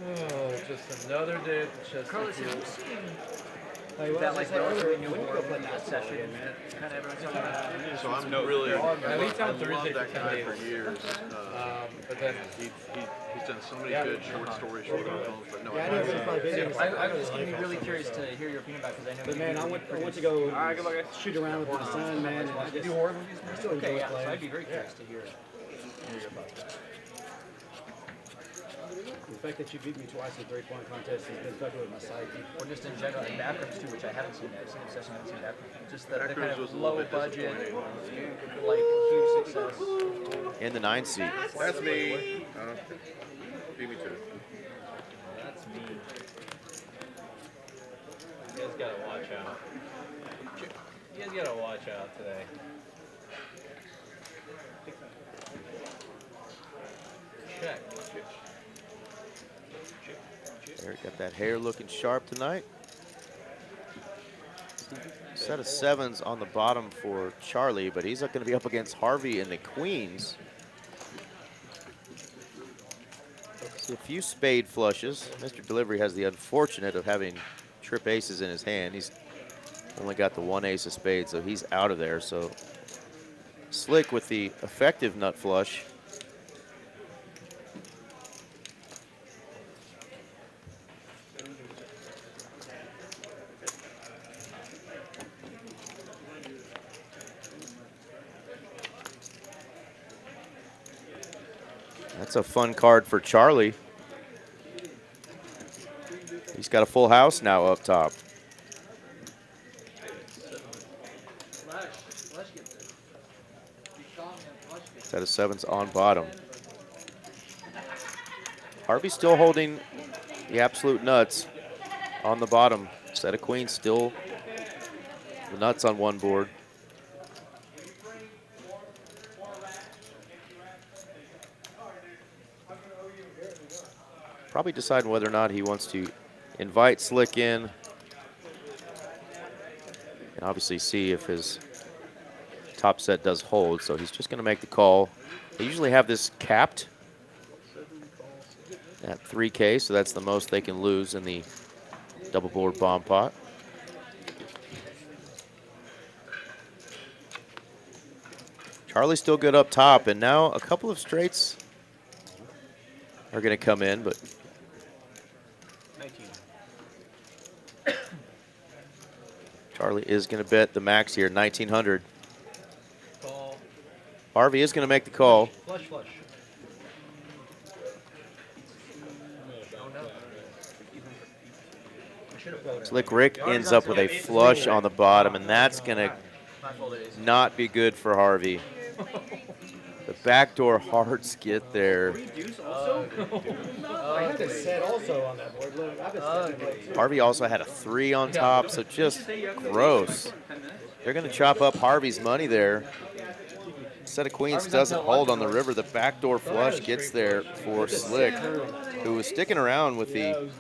Oh, just another day at the chest. Carlos, have you seen that like relatively new horror movie Obsession? Kind of everyone's talking about. So I'm really, At least on I love Thursday that for 10 guy days. for years. But then He's done so many good short stories, short films, but no, Yeah, I know it's my videos. I was just going to be really curious to hear your opinion about it because I know. But man, I want to go shoot around with my son, man. And I just, do horror movies. I still enjoy Okay, yeah. So playing. I'd be very curious to hear your thoughts. The fact that you beat me twice in the 3-point contest has been fucking with my psyche. Or just in general, and Backrooms too, which I haven't seen yet. I've seen Obsession, I haven't seen Backrooms. Just the kind Backrooms was of a little low bit budget, disappointing. like huge success. In the 9 seed. That's me. Beat me too. that's me. You guys gotta watch out. You guys gotta watch out today. Check. Eric got that hair looking sharp tonight. Set of 7s on the bottom for Charlie, but he's going to be up against Harvey in the queens. See a few spade flushes. Mr. Delivery has the unfortunate of having trip aces in his hand. He's only got the 1 ace of spades, so he's out of there. So Slick with the effective nut flush. That's a fun card for Charlie. He's got a full house now up top. Set of 7s on bottom. Harvey's still holding the absolute nuts on the bottom. Set of queens still the nuts on one board. Probably deciding whether or not he wants to invite Slick in and obviously see if his top set does hold. So he's just going to make the call. They usually have this capped at 3K, so that's the most they can lose in the double board bomb pot. Charlie's still good up top, and now a couple of straights are going to come in, but Charlie is going to bet the max here, 1900. Call. Harvey is going to make the call. Flush, flush. Slick Rick ends up with a flush on the bottom, and that's going to not be good for Harvey. The backdoor hearts get there. I had a set also on that board. Look, I've been setting Harvey also had a 3 on top, so just gross. They're going to chop up Harvey's money there. Set of queens doesn't hold on the river. The backdoor flush gets there for Slick, who was sticking around with the You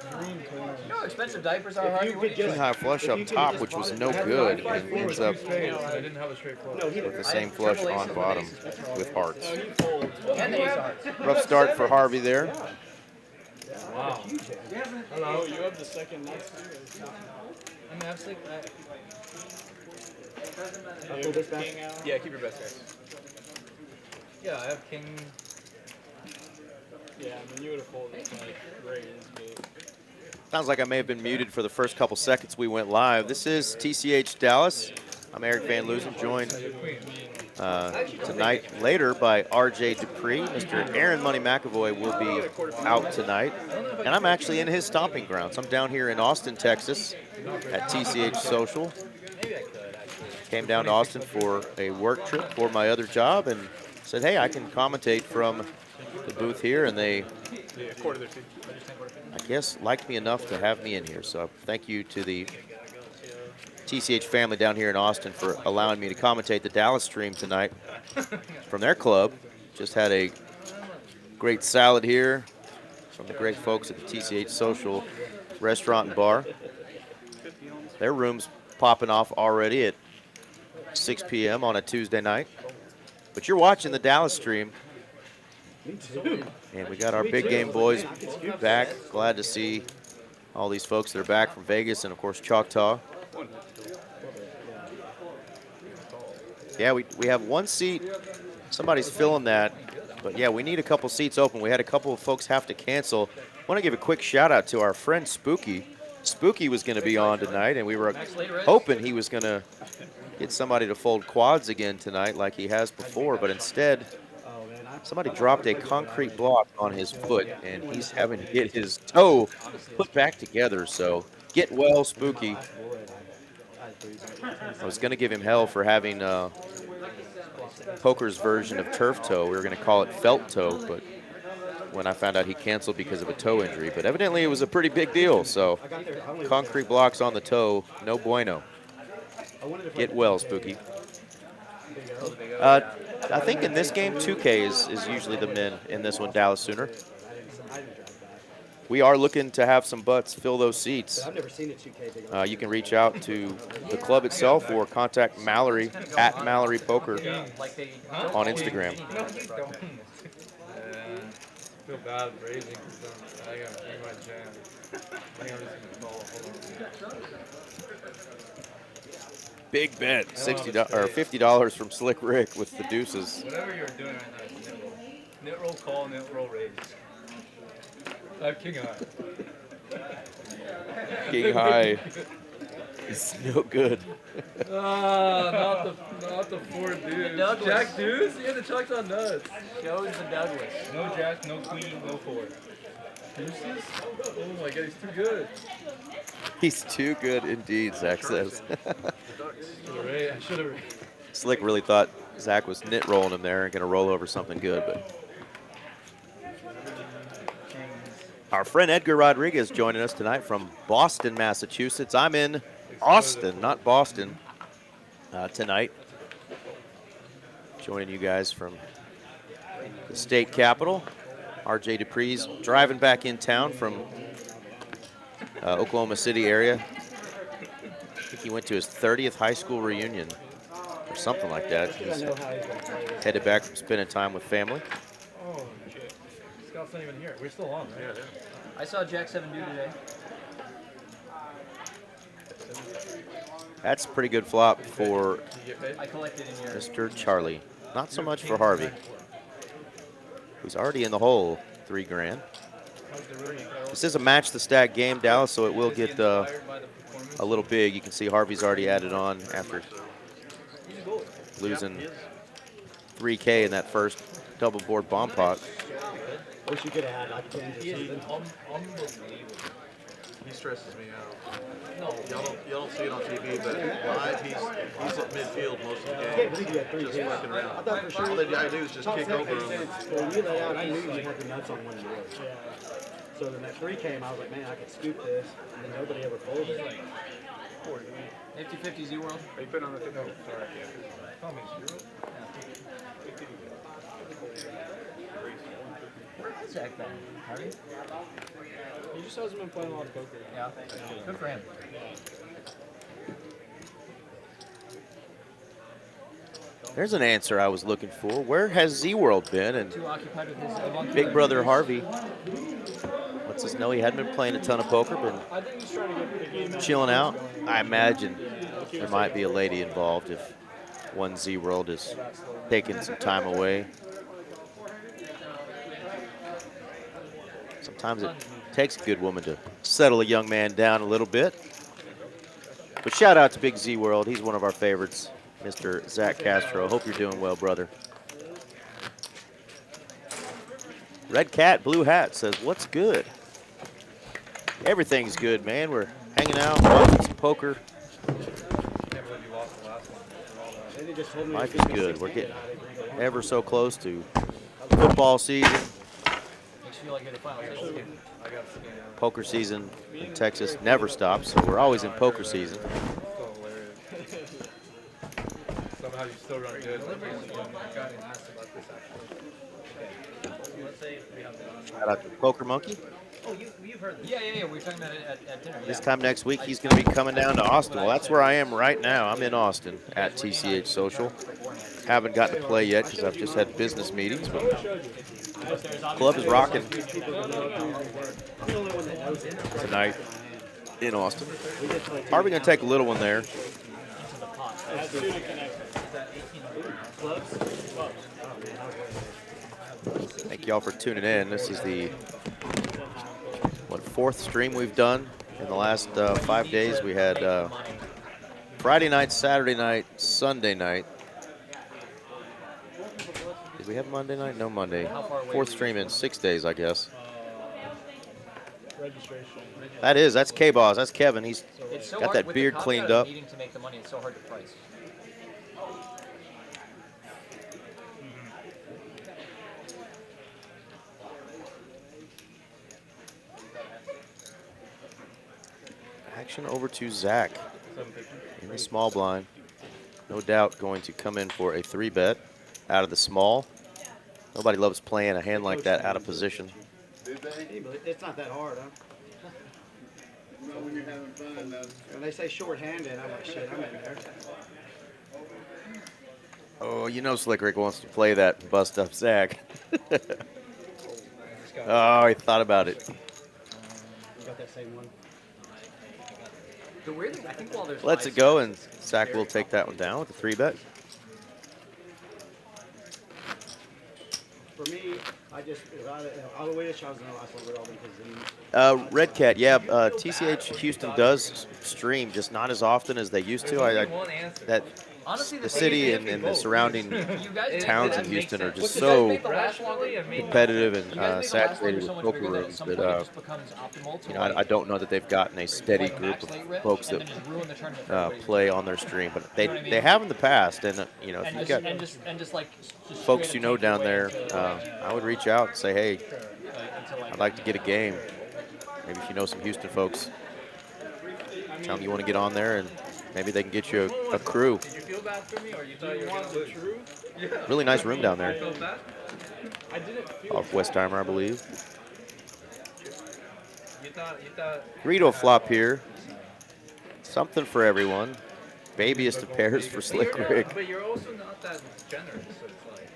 know how expensive diapers are, Harvey? king high flush up top, which was no good, and ends up I didn't have a straight flush. with the same flush on bottom with hearts. And the ace hearts. Rough start for Harvey there. Wow. Hello, you have the second nuts. I mean, that's like, I'll pull this back. yeah, keep your best guys. Yeah, I have king. Yeah, I mean, you would have folded like raised, but Sounds like I may have been muted for the first couple seconds we went live. This is TCH Dallas. I'm Eric Van Loosen, joined tonight later by RJ Dupree. Mr. Aaron Money McAvoy will be out tonight. And I'm actually in his stomping grounds. I'm down here in Austin, Texas at TCH Social. Came down to Austin for a work trip for my other job and said, hey, I can commentate from the booth here. And they, I guess, liked me enough to have me in here. So thank you to the TCH family down here in Austin for allowing me to commentate the Dallas stream tonight from their club. Just had a great salad here from the great folks at the TCH Social Restaurant and Bar. Their room's popping off already at 6 p.m. on a Tuesday night. But you're watching the Dallas stream. Me too. And we got our big game boys back. Glad to see all these folks that are back from Vegas and, of course, Choctaw. Yeah, we have one seat. Somebody's filling that. But, yeah, we need a couple seats open. We had a couple of folks have to cancel. I want to give a quick shout-out to our friend Spooky. Spooky was going to be on tonight, and we were hoping he was going to get somebody to fold quads again tonight like he has before, but instead somebody dropped a concrete block on his foot, and he's having to get his toe put back together. So get well, Spooky. I was going to give him hell for having Poker's version of turf toe. We were going to call it felt toe, but when I found out he canceled because of a toe injury. But evidently it was a pretty big deal, so concrete blocks on the toe, no bueno. Get well, Spooky. I think in this game, 2K is usually the men in this one, Dallas Sooner. We are looking to have some butts fill those seats. You can reach out to the club itself or contact Mallory at Mallory Poker on Instagram. I feel bad raising because I gotta bring my jam. I think I'm just gonna call. Hold on. Big bet, $60 or $50 from Slick Rick with the deuces. Whatever you're doing right now is nit roll. Nit roll call, nit roll raise. I have king high. King high is no good. Not the four dudes. Douglas. Jack deuce? Yeah, the Choctaw nuts. Shows the Douglas. No jack, no queen, no four. Deuces? Oh my god, he's too good. He's too good indeed, Zach says. I should have. Slick really thought Zach was nit rolling him there and going to roll over something good, but. Our friend Edgar Rodriguez joining us tonight from Boston, Massachusetts. I'm in Austin, not Boston, tonight. Joining you guys from the state capital. RJ Dupree's driving back in town from Oklahoma City area. I think he went to his 30th high school reunion or something like that. He's headed back from spending time with family. Oh, shit. Scott's not even here. We're still on, right? Yeah. I saw Jack 7 do today. That's a pretty good flop for I collected in here. Mr. Charlie. Not so much for Harvey, who's already in the hole, $3 grand. This is a match the stack game, Dallas, so it will get a little big. You can see Harvey's already added on after losing 3K in that first double board bomb pot. Wish you could have had like 10 or something. He stresses me out. Y'all don't see it on TV, but live he's at midfield most of the I can't game. believe you had 3 Just hits. fucking I around. thought for sure. All they gotta do is just kick over him. When you laid out, I knew you had the nuts on one of yours. So when that 3 came, I was like, man, I could scoop this. And then nobody ever folded. Nifty 50 Z World. Are you putting on the no, sorry. Tell me, zero? Where is Zach been? Harvey? He just hasn't been playing a lot of poker. Yeah. Good for him. There's an answer I was looking for. Where has Z-World been? And Too occupied with his Big Brother Harvey lets us know he hadn't been playing a ton of poker, but I think he's trying to get the game chilling out. I imagine there might be a lady involved if one Z-World is taking some time away. Sometimes it takes a good woman to settle a young man down a little bit. But shout out to Big Z-World. He's one of our favorites, Mr. Zach Castro. Hope you're doing well, brother. Red Cat, Blue Hat says, what's good? Everything's good, man. We're hanging out, watching some poker. Life is good. We're getting ever so close to football season. Makes you feel like you're the final. Poker season in Texas never stops, so we're always in poker season. Somehow you still run good. Shout out to Poker Monkey. Oh, you've heard this? Yeah. We were talking about it at dinner. This time next week, he's going to be coming down to Austin. Well, that's where I am right now. I'm in Austin at TCH Social. Haven't gotten to play yet because I've just had business meetings, but club is rocking tonight in Austin. Probably going to take a little one there. Thank y'all for tuning in. This is the fourth stream we've done in the last 5 days. We had Friday night, Saturday night, Sunday night. Did we have Monday night? No Monday. Fourth stream in 6 days, I guess. That's K-Boss. That's Kevin. He's got that beard cleaned up. Needing to make the money, it's so hard to price. Action over to Zach in the small blind. No doubt going to come in for a 3-bet out of the small. Nobody loves playing a hand like that out of position. It's not that hard, huh? When they say short-handed, I'm like, shit, I'm in there. Oh, you know Slick Rick wants to play that and bust up Zach. Oh, he thought about it. You got that same one? The weird thing, I think while there's Lets it go, and Zach will take that one down with a 3-bet. For me, I wish I was in the last one with all them because Red Cat, yeah, TCH Houston does stream, just not as often as they used to. Honestly, the city and the surrounding towns in Houston are just so competitive and saturated with poker rooms that I don't know that they've gotten a steady group of folks that play on their stream, but they have in the past. And if you've got folks you know down there, I would reach out and say, hey, I'd like to get a game. Maybe if you know some Houston folks, tell them you want to get on there, and maybe they can get you a crew. Did you feel bad for me, or you thought you were going to lose? Yeah. Really nice room down there. I felt bad? I didn't feel Off Westheimer, I believe. You thought. Greedo flop here. Something for everyone. Babiest of pairs for Slick Rick. But you're also not that generous, so it's like.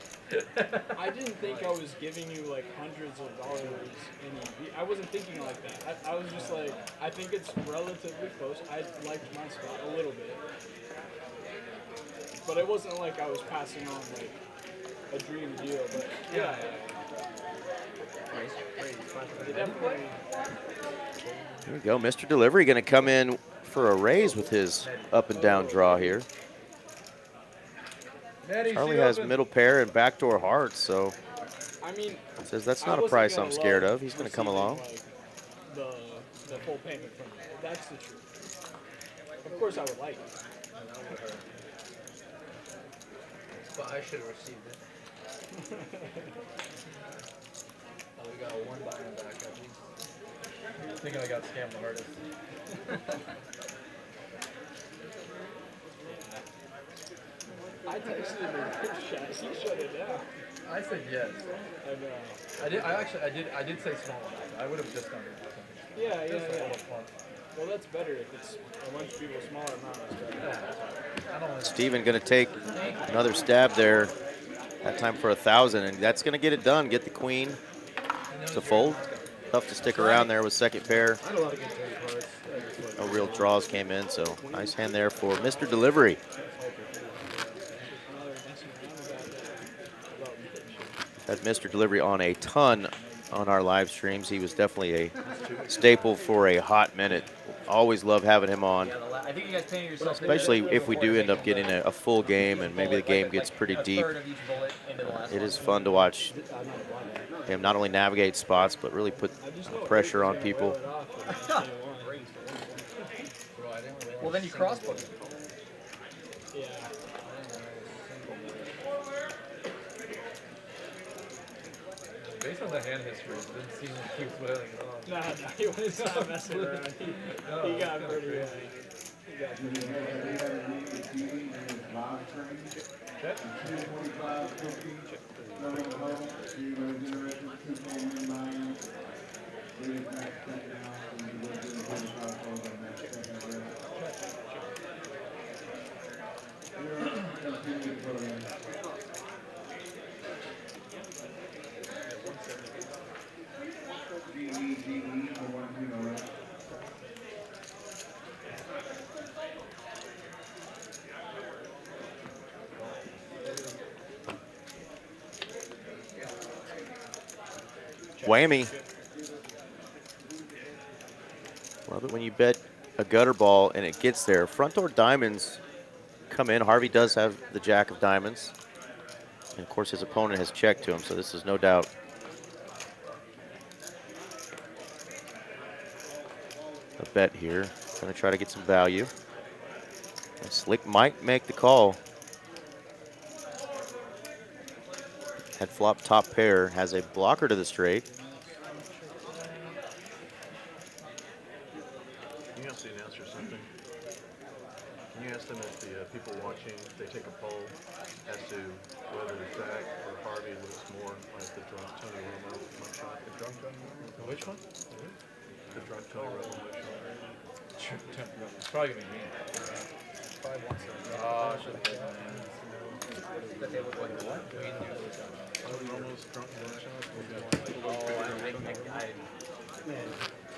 I didn't think I was giving you like hundreds of dollars in EV. I wasn't thinking like that. I was just like, I think it's relatively close. I liked my spot a little bit. But it wasn't like I was passing on like a dream deal. But yeah. Definitely. There we go. Mr. Delivery going to come in for a raise with his up and down draw here. Charlie has middle pair and backdoor hearts, so I mean, says that's not a price I'm scared of. He's going to come along. Like the full payment from you. That's the truth. Of course, I would like it. But I should have received it. Oh, we got a 1 buy and back at least. Thinking I got scammed the hardest. I texted him a good shot. He shut it down. I said yes. I did say small amount. I would have just done it. Yeah. Just a little fun. Well, that's better if it's a bunch of people smaller amount. Is better. I don't want to. Steven going to take another stab there. That time for 1,000, and that's going to get it done. Get the queen to fold. Tough to stick around there with second pair. I had a lot of good turn cards. No real draws came in, so nice hand there for Mr. Delivery. Had Mr. Delivery on a ton on our live streams. He was definitely a staple for a hot minute. Always love having him on, I think you guys painted yourself. especially if we do end up getting a full game and maybe the game gets pretty deep. It is fun to watch him not only navigate spots, but really put pressure on people. Well, then you crossbook. Yeah. Based on the hand history, it didn't seem like he was wailing it on. Nah, he was not messing around. He got pretty Check. Whammy. Love it when you bet a gutter ball and it gets there. Front door diamonds come in. Harvey does have the jack of diamonds. And of course his opponent has checked to him, so this is no doubt a bet here. Gonna try to get some value. And Slick might make the call. Head flop top pair has a blocker to the straight. Can you ask the announcer something? Can you ask them if the people watching, if they take a poll as to whether Zach or Harvey looks more like the drunk Tony Romo mugshot? The drunk Tony Romo? Which one? The drunk Tony Romo mugshot. It's probably gonna be me. Oh, I should have played That they look like what? Tony Romo's drunk mugshot.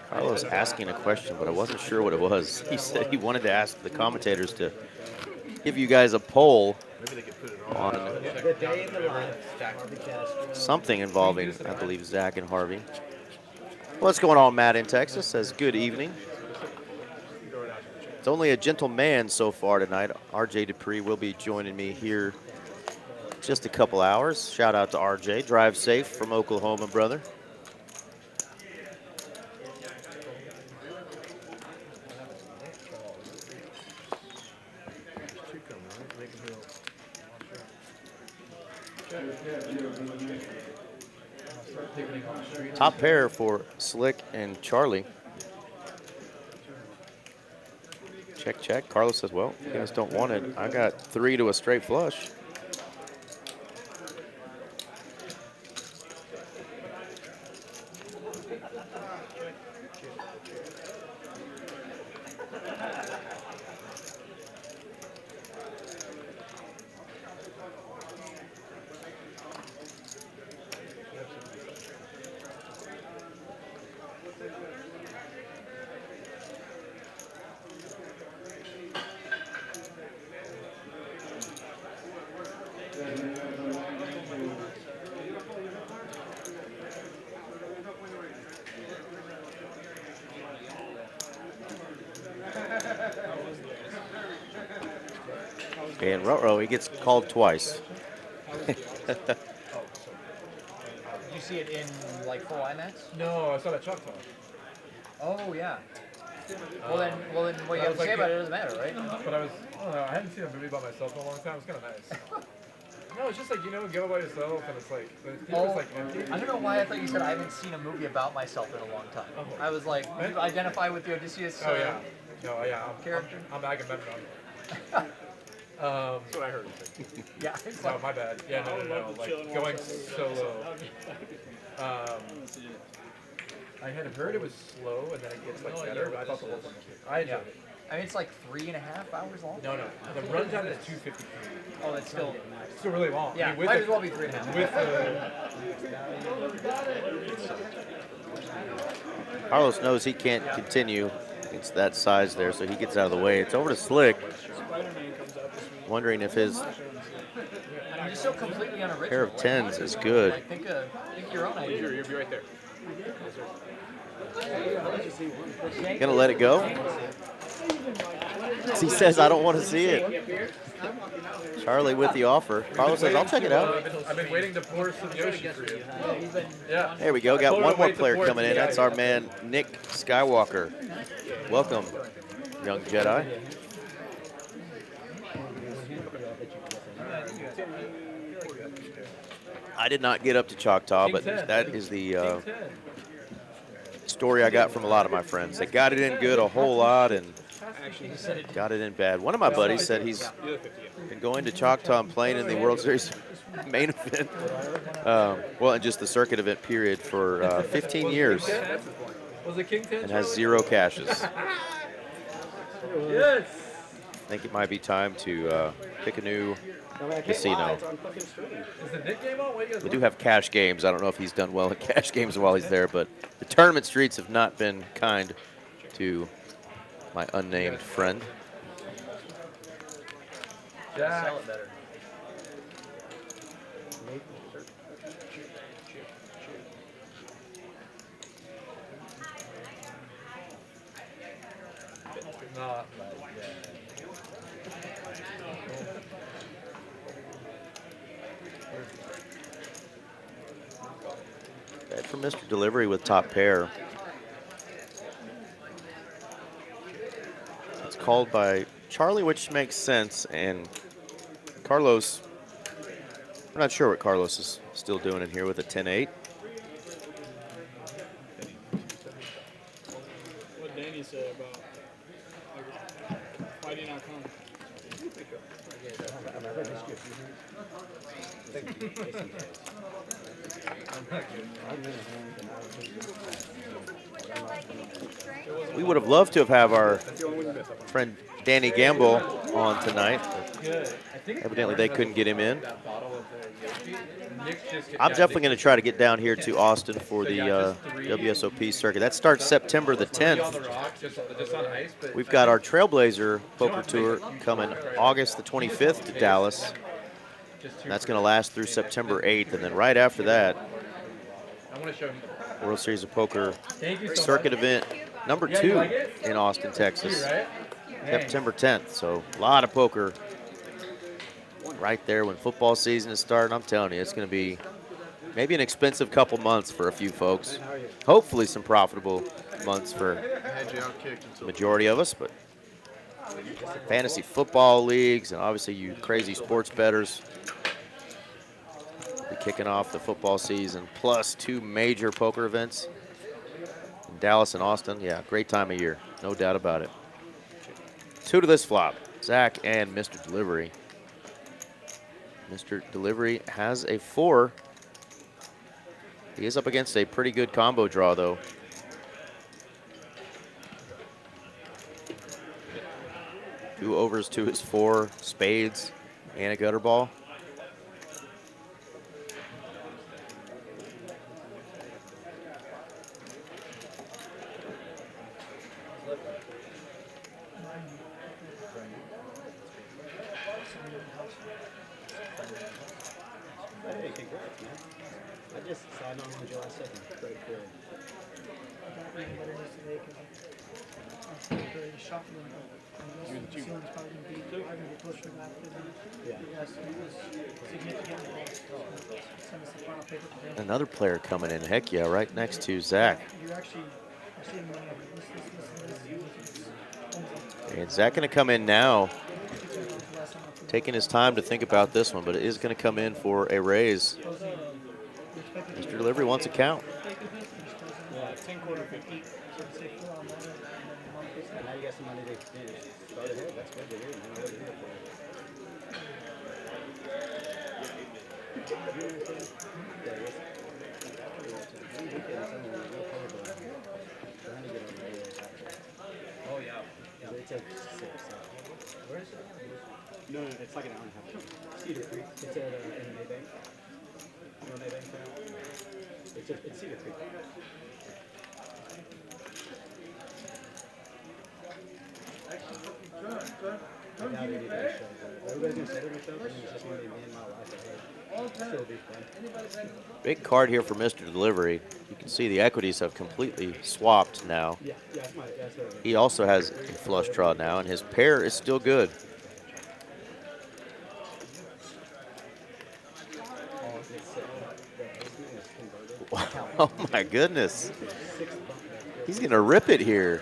Carlos asking a question, but I wasn't sure what it was. He said he wanted to ask the commentators to give you guys a poll Maybe they could put it on. on The day in the life. Harvey Castro. something involving, I believe, Zach and Harvey. What's going on, Matt in Texas? Says good evening. It's only a gentle man so far tonight. RJ Dupree will be joining me here just a couple hours. Shout out to RJ. Drive safe from Oklahoma, brother. Top pair for Slick and Charlie. Check, check. Carlos says, well, if you guys don't want it, I got 3 to a straight flush. And Ruh-Roh, he gets called twice. Did you see it in like full IMAX? No, I saw that Choctaw. Oh yeah. Well then, what you have to say about it doesn't matter, right? But I don't know, I hadn't seen a movie by myself in a long time. It was kind of nice. No, it's just like, you know, go by yourself, and it's like, the theater's like empty. I don't know why I thought you said I haven't seen a movie about myself in a long time. I was like, you identify with the Odysseus Oh yeah. No, yeah. character? I'm Agamemnon. That's what I heard. Yeah, it's No, like, my bad. Yeah, no. Like going solo. I had heard it was slow, and then it gets like better. But I thought the whole thing was good. I enjoyed it. I mean, it's like 3.5 hours long. No. The runtime is 2:53. Oh, that's still. It's still really long. Yeah, I mean, with might the- as well be 3.5. with Carlos knows he can't continue. It's that size there, so he gets out of the way. It's over to Slick. Wondering if his You're still completely unoriginal. pair of tens is good. Like, think your own idea. You'll be right there. Gonna let it go? He says, I don't want to see it. Charlie with the offer. Carlos says, I'll check it out. I've been waiting to pour some Yoshi for you. Yeah. There we go. Got one more player coming in. That's our man, Nick Skywalker. Welcome, young Jedi. I did not get up to Choctaw, but that is the story I got from a lot of my friends. They got it in good a whole lot and got it in bad. One of my buddies said he's been going to Choctaw and playing in the World Series main event, well, in just the circuit event period for 15 years Was it King 10? and has 0 cashes. Yes. I think it might be time to pick a new casino. Is the Nick game on? What do you guys We do have cash games. I don't know if he's done well in cash games while he's there, but the tournament streets have not been kind to my unnamed friend. Jack. Sell it better. for Mr. Delivery with top pair. It's called by Charlie, which makes sense, and Carlos, we're not sure what Carlos is still doing in here with a 10-8. What Danny said about why did he not come? We would have loved to have our friend Danny Gamble on tonight. Evidently, they couldn't get him in. I'm definitely going to try to get down here to Austin for the WSOP circuit. That starts September the 10th. We've got our Trailblazer Poker Tour coming August the 25th to Dallas. And that's going to last through September 8th. And then right after that, World Series of Poker circuit event number 2 in Austin, Texas, September 10th. So a lot of poker right there when football season is starting. I'm telling you, it's going to be maybe an expensive couple months for a few folks. Hopefully some profitable months for the majority of us, but fantasy football leagues and obviously you crazy sports bettors will be kicking off the football season, plus 2 major poker events in Dallas and Austin. Yeah, great time of year, no doubt about it. 2 to this flop, Zach and Mr. Delivery. Mr. Delivery has a 4. He is up against a pretty good combo draw, though. Two overs to his 4, spades, and a gutter ball. Hey, congrats, man. I just signed on July 2nd. Great period. Another player coming in. Heck yeah, right next to Zach. And Zach going to come in now. Taking his time to think about this one, but it is going to come in for a raise. Mr. Delivery wants a count. Yeah, 10 quarter 50. Now you got some money to start ahead. That's good to hear, man. What are you here for? Oh, yeah. It's a 6. Where is it? No, it's like an hour and a half. Cedar Creek. It's at MMA Bank. You know MMA Bank? It's Cedar Creek. I doubt anybody shows up. Everybody's gonna say they're gonna show up, and it's just gonna be me and my wife. It'll still be fun. Big card here for Mr. Delivery. You can see the equities have completely swapped now. Yeah, that's He also has a flush draw now, and his pair is still good. Oh my goodness. He's gonna rip it here.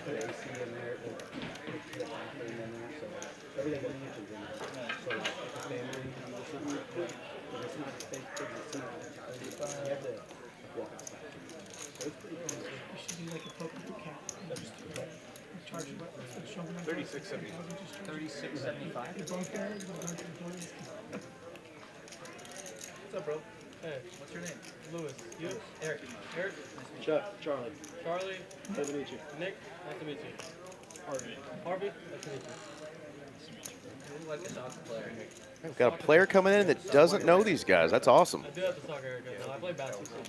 $36.75. What's up, bro? Hey, what's your name? Lewis. You? Eric. Eric? Chuck, Charlie. Charlie, Nice to meet you. Nick, nice to meet you. Harvey. Harvey, nice to meet you. You look like a soccer player. We've got a player coming in that doesn't know these guys. That's awesome. I do have to talk Eric. No, I play basketball.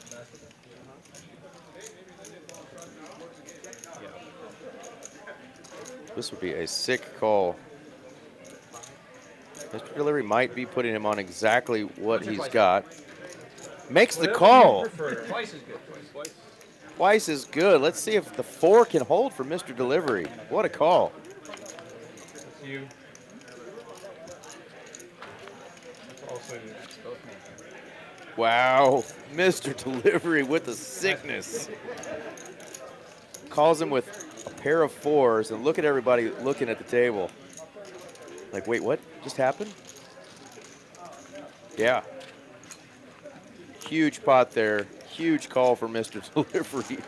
This would be a sick call. Mr. Delivery might be putting him on exactly what he's got. Makes the call. Twice is good. Twice. Twice is good. Let's see if the 4 can hold for Mr. Delivery. What a call. It's you. Also, Wow, Mr. Delivery with the sickness. Calls him with a pair of fours, and look at everybody looking at the table. Like, wait, what just happened? Yeah. Huge pot there. Huge call for Mr. Delivery.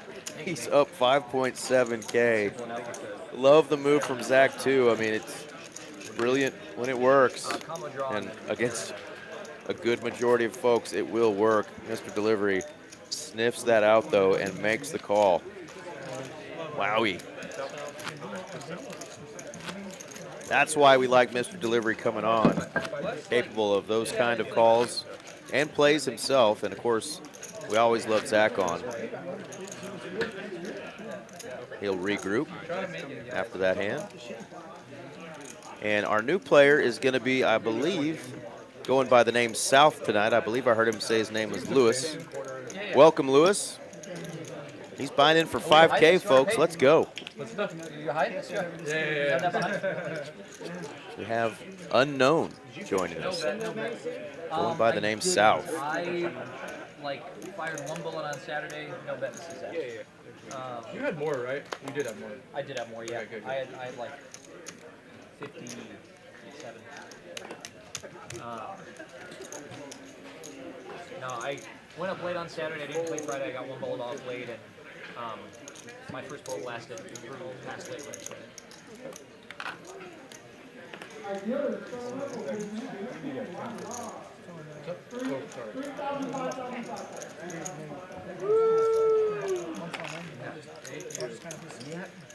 He's up 5.7K. Love the move from Zach, too. I mean, it's brilliant when it works. And against a good majority of folks, it will work. Mr. Delivery sniffs that out, though, and makes the call. Wowie. That's why we like Mr. Delivery coming on. Capable of those kind of calls and plays himself. And, of course, we always love Zach on. He'll regroup after that hand. And our new player is going to be, I believe, going by the name South tonight. I believe I heard him say his name was Lewis. Welcome, Lewis. He's buying in for 5K, folks. Let's go. We have Unknown joining us. Going by the name South. I fired one bullet on Saturday. No bet this is that. You had more, right? You did have more. I did have more, yeah. Okay, good. I had like 57. No, I went up late on Saturday. I didn't play Friday. I got one bullet off late, and my first bullet lasted through past late range.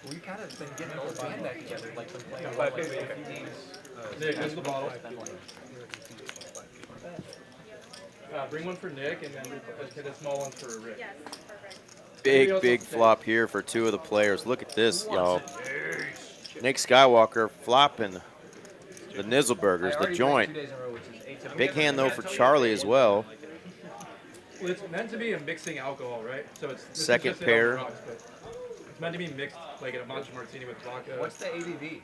We kind of been getting all the band back together, like been playing all like 50s. Nick, here's the bottle. Bring one for Nick, and then get a small one for Rick. Yes, perfect. Big flop here for two of the players. Look at this, y'all. Nick Skywalker flopping the Nizzleburgers, the joint. Big hand, though, for Charlie as well. Well, it's meant to be a mixing alcohol, right? So it's Second pair. Rocks, but it's meant to be mixed like in a Mancha Martini with vodka. What's the ABV?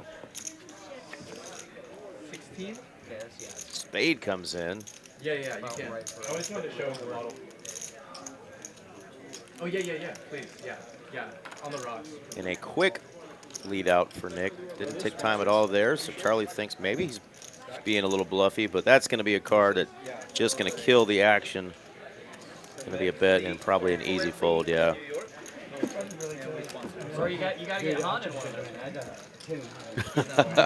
16? Yes, yeah. Spade comes in. Yeah, you can. Right I just wanted to show the bottle. Oh, yeah, please. Yeah, on the rocks. In a quick lead out for Nick. Didn't take time at all there, so Charlie thinks maybe he's being a little bluffy, but that's going to be a card that just going to kill the action. Going to be a bet and probably an easy fold, yeah. So you got to get Han in one of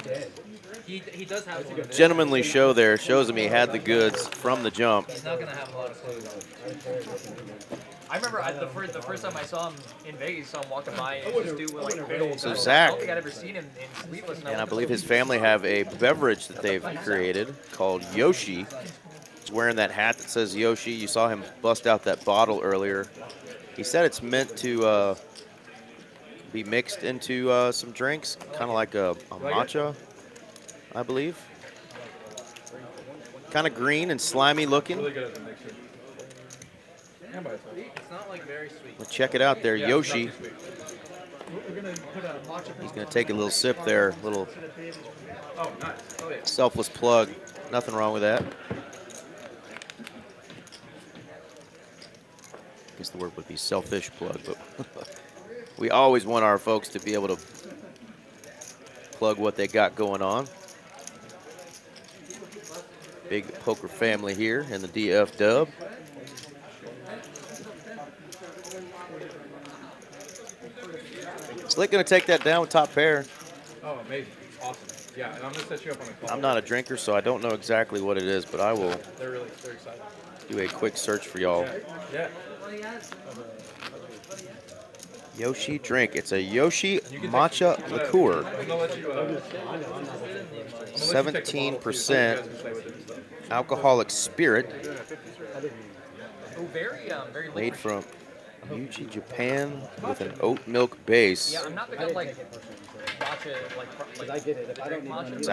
them. He does have one. Gentlemanly show there. Shows him he had the goods from the jump. He's not going to have a lot of clues. I remember the first time I saw him in Vegas, saw him walking by, and this dude with like a big old So gun. Zach- I don't think I'd ever seen him in sleeveless. And I believe his family have a beverage that they've created called Yoshi. He's wearing that hat that says Yoshi. You saw him bust out that bottle earlier. He said it's meant to be mixed into some drinks, kind of like a matcha, I believe. Kind of green and slimy looking. Really good at the mixer. And by itself. It's not like very sweet. Well, check it out there, Yeah, Yoshi. it's not too sweet. We're gonna put a matcha. He's going to take a little sip there, little Oh, nice. Oh, yeah. selfless plug. Nothing wrong with that. I guess the word would be selfish plug, but we always want our folks to be able to plug what they got going on. Big poker family here in the DF Dub. Slick going to take that down with top pair. Oh, amazing. Awesome. Yeah, and I'm going to set you up on a call. I'm not a drinker, so I don't know exactly what it is, but I will They're excited. do a quick search for y'all. Yeah. Yoshi drink. It's a Yoshi matcha liqueur. I'm going to let you... 17% alcoholic spirit, Oh, very made from Uchi, Japan, with an oat milk base. Yeah, I'm not the good like matcha like I get it. If I don't need money,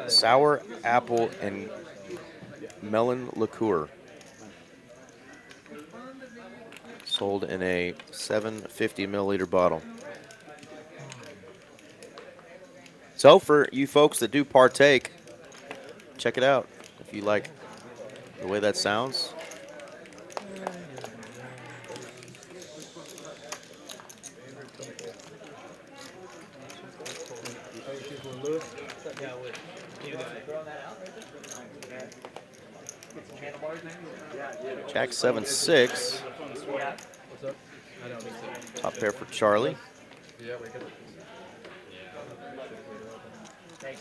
Sour apple and melon liqueur. Sold in a 750 milliliter bottle. So for you folks that do partake, check it out. If you like the way that sounds, Jack 7-6. Top pair for Charlie.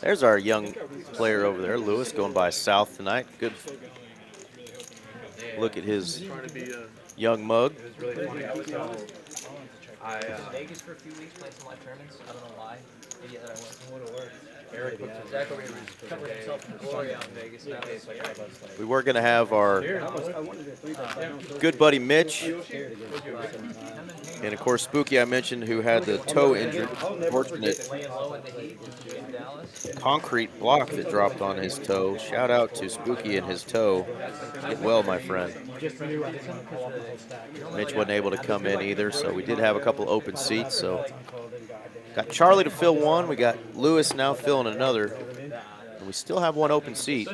There's our young player over there, Lewis, going by South tonight. Good look at his young mug. I was in Vegas for a few weeks, playing some live tournaments. I don't know why. Idiot that I was. Eric Zach over here was covering himself in glory out in Vegas. We were going to have our good buddy Mitch, and of course Spooky I mentioned, who had the toe injury. Fortunate Laying low in the heat in Dallas. concrete block that dropped on his toe. Shout out to Spooky and his toe. Get well, my friend. Mitch wasn't able to come in either, so we did have a couple open seats. So got Charlie to fill one. We got Lewis now filling another. And we still have one open seat.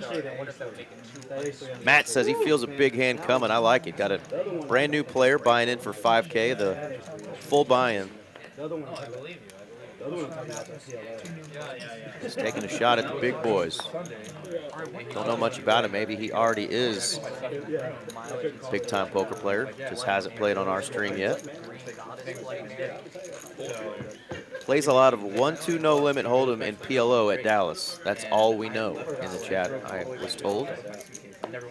Matt says he feels a big hand coming. I like it. Got a brand new player buying in for 5K, the full buy-in. He's taking a shot at the big boys. Don't know much about him. Maybe he already is a big-time poker player. Just hasn't played on our stream yet. Plays a lot of 1-2 no limit hold'em in PLO at Dallas. That's all we know in the chat, I was told.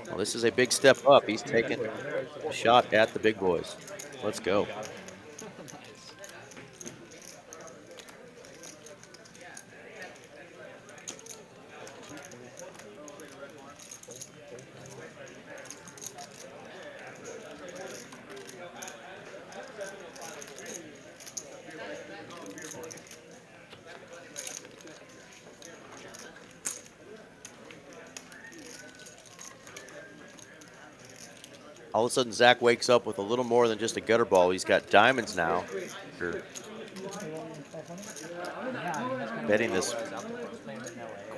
Well, this is a big step up. He's taking a shot at the big boys. Let's go. All of a sudden, Zach wakes up with a little more than just a gutter ball. He's got diamonds now. After betting this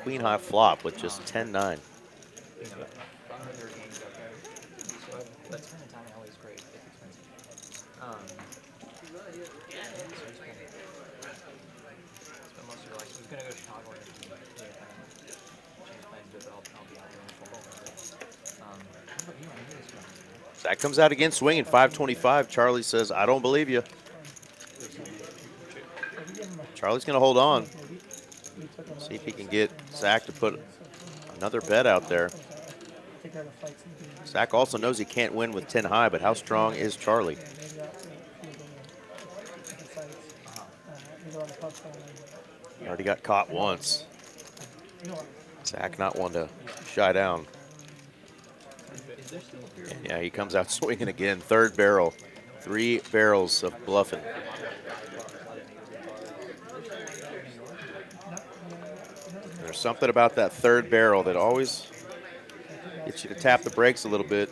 queen high flop with just 10-9. Zach comes out again swinging 525. Charlie says, I don't believe you. Charlie's going to hold on. See if he can get Zach to put another bet out there. Zach also knows he can't win with 10 high, but how strong is Charlie? He already got caught once. Zach not one to shy down. And yeah, he comes out swinging again. Third barrel. 3 barrels of bluffing. There's something about that third barrel that always gets you to tap the brakes a little bit.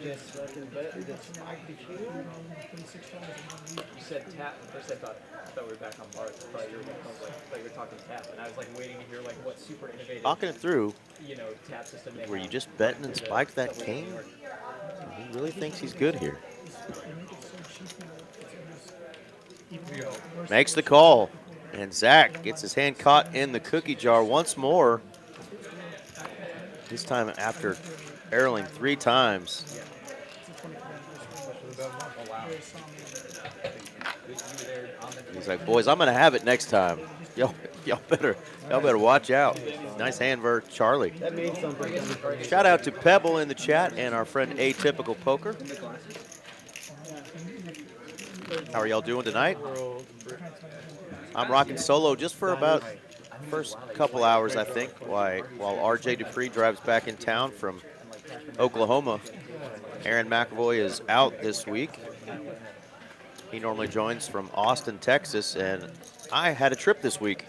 You said tap. First I thought we were back on bars. I thought you were talking tap, and I was like waiting to hear like what super innovative. Talking it through. You know, tap system. Were you just betting and spiked that king? He really thinks he's good here. Makes the call, and Zach gets his hand caught in the cookie jar once more. This time after barreling 3 times. He's like, boys, I'm gonna have it next time. Y'all better watch out. Nice hand for Charlie. Shout out to Pebble in the chat and our friend Atypical Poker. How are y'all doing tonight? I'm rocking solo just for about first couple hours, I think, while RJ Dupree drives back in town from Oklahoma. Aaron McAvoy is out this week. He normally joins from Austin, Texas, and I had a trip this week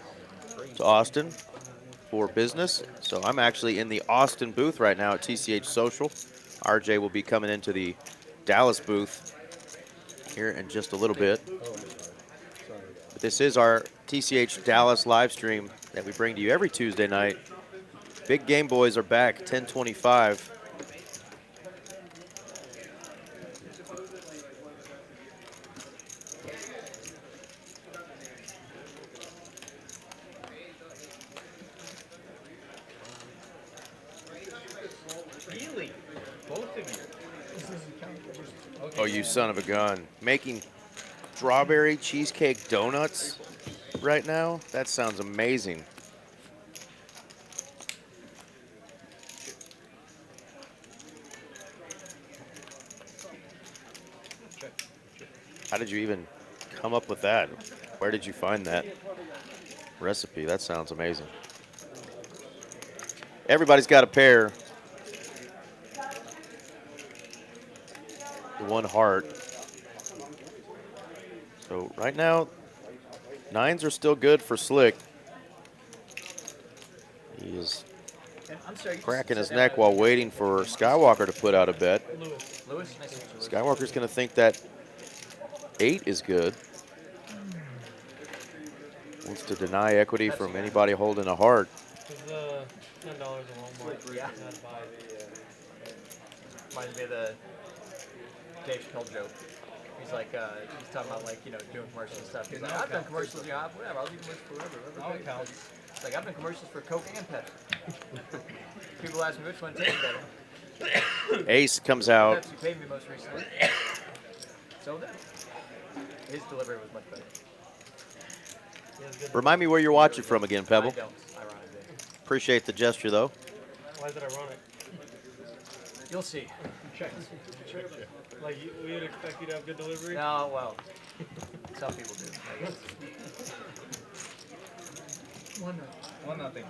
to Austin for business, so I'm actually in the Austin booth right now at TCH Social. RJ will be coming into the Dallas booth here in just a little bit. But this is our TCH Dallas live stream that we bring to you every Tuesday night. Big Game Boys are back, 1025. Really? Both of you. Oh, you son of a gun. Making strawberry cheesecake donuts right now? That sounds amazing. How did you even come up with that? Where did you find that recipe? That sounds amazing. Everybody's got a pair. The one heart. So right now, nines are still good for Slick. He is cracking his neck while waiting for Skywalker to put out a bet. Lewis, Skywalker's going to think that 8 is good. Wants to deny equity from anybody holding a heart. $10 at Walmart. Yeah. Reminds me of the Dave Chappelle joke. He's like, he's talking about like, doing commercials and stuff. He's like, I've done commercials, whatever, I'll do commercials for whatever. It's like, I've done commercials for Coke and Pepsi. People ask me which one tastes better. Ace comes out. Pepsi paid me most recently. So then, his delivery was much better. Remind me where you're watching from again, Pebble. I don't, ironically. Appreciate the gesture, though. Why is it ironic? You'll see. Like, we would expect you to have good delivery? No, well, some people do, I guess. 1-0.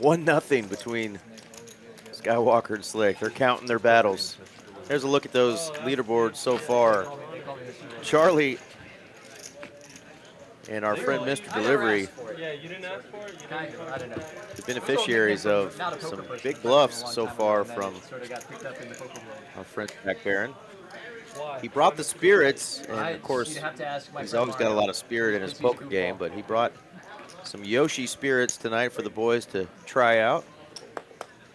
1-0 between Skywalker and Slick. They're counting their battles. Here's a look at those leaderboards so far. Charlie and our friend Mr. Delivery, Yeah, you didn't ask for it? You Kind didn't of, I don't know. the beneficiaries of some big bluffs so far from Sort of got picked up in the poker world. our friend Jack Barron. Why? He brought the spirits, and You'd of course, have to ask my he's friend always got a Mario. lot of spirit in his poker game, but he brought some Yoshi spirits tonight for the boys to try out.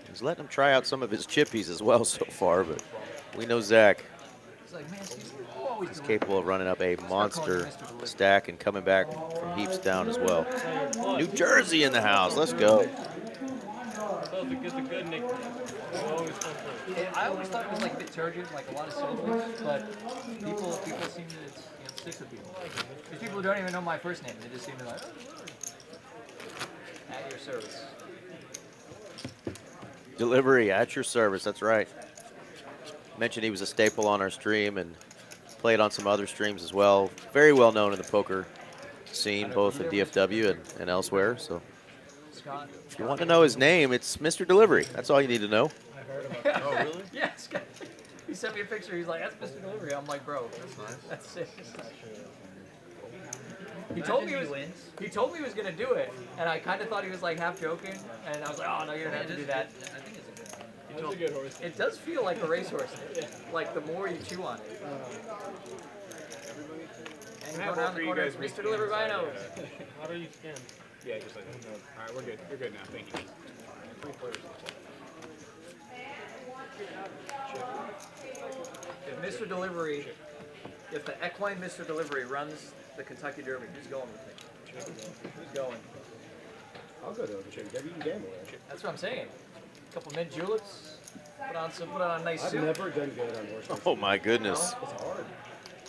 He's letting them try out some of his chippies as well so far, but we know Zach He's like, man, Steve, you always is do capable of running up a monster stack and coming back from heaps down as well. New Jersey in the house. Let's go. Oh, it's a good nickname. Always fun for it. I always thought it was like a bit turgid, like a lot of syllables, but people seem to stick with people. These people who don't even know my first name, they just seem to be like, at your service. Delivery at your service. That's right. Mentioned he was a staple on our stream and played on some other streams as well. Very well known in the poker scene, both in DFW and elsewhere. So Scott. if you want to know his name, it's Mr. Delivery. That's all you need to know. Oh, really? Yeah, Scott. He sent me a picture. He's like, that's Mr. Delivery. I'm like, bro, that's sick. He told me he was gonna do it, and I kind of thought he was like half joking, and I was like, oh no, you don't have to do that. That's a good horse. It does feel like a racehorse. Like the more you chew on it. And Matt, go down what the are corner, you it's guys Mr. making Delivery by inside? nose. How do you scan? Yeah, just like that. All right, we're good. You're good now. Thank you. 3 players left. If Mr. Delivery, if the equine Mr. Delivery runs the Kentucky Derby, who's going with me? Who's going? I'll go to the Kentucky Derby. You can gamble there. That's what I'm saying. A couple mint juleps. Put on a nice I've suit. never done good on horse racing. Oh my goodness. It's hard.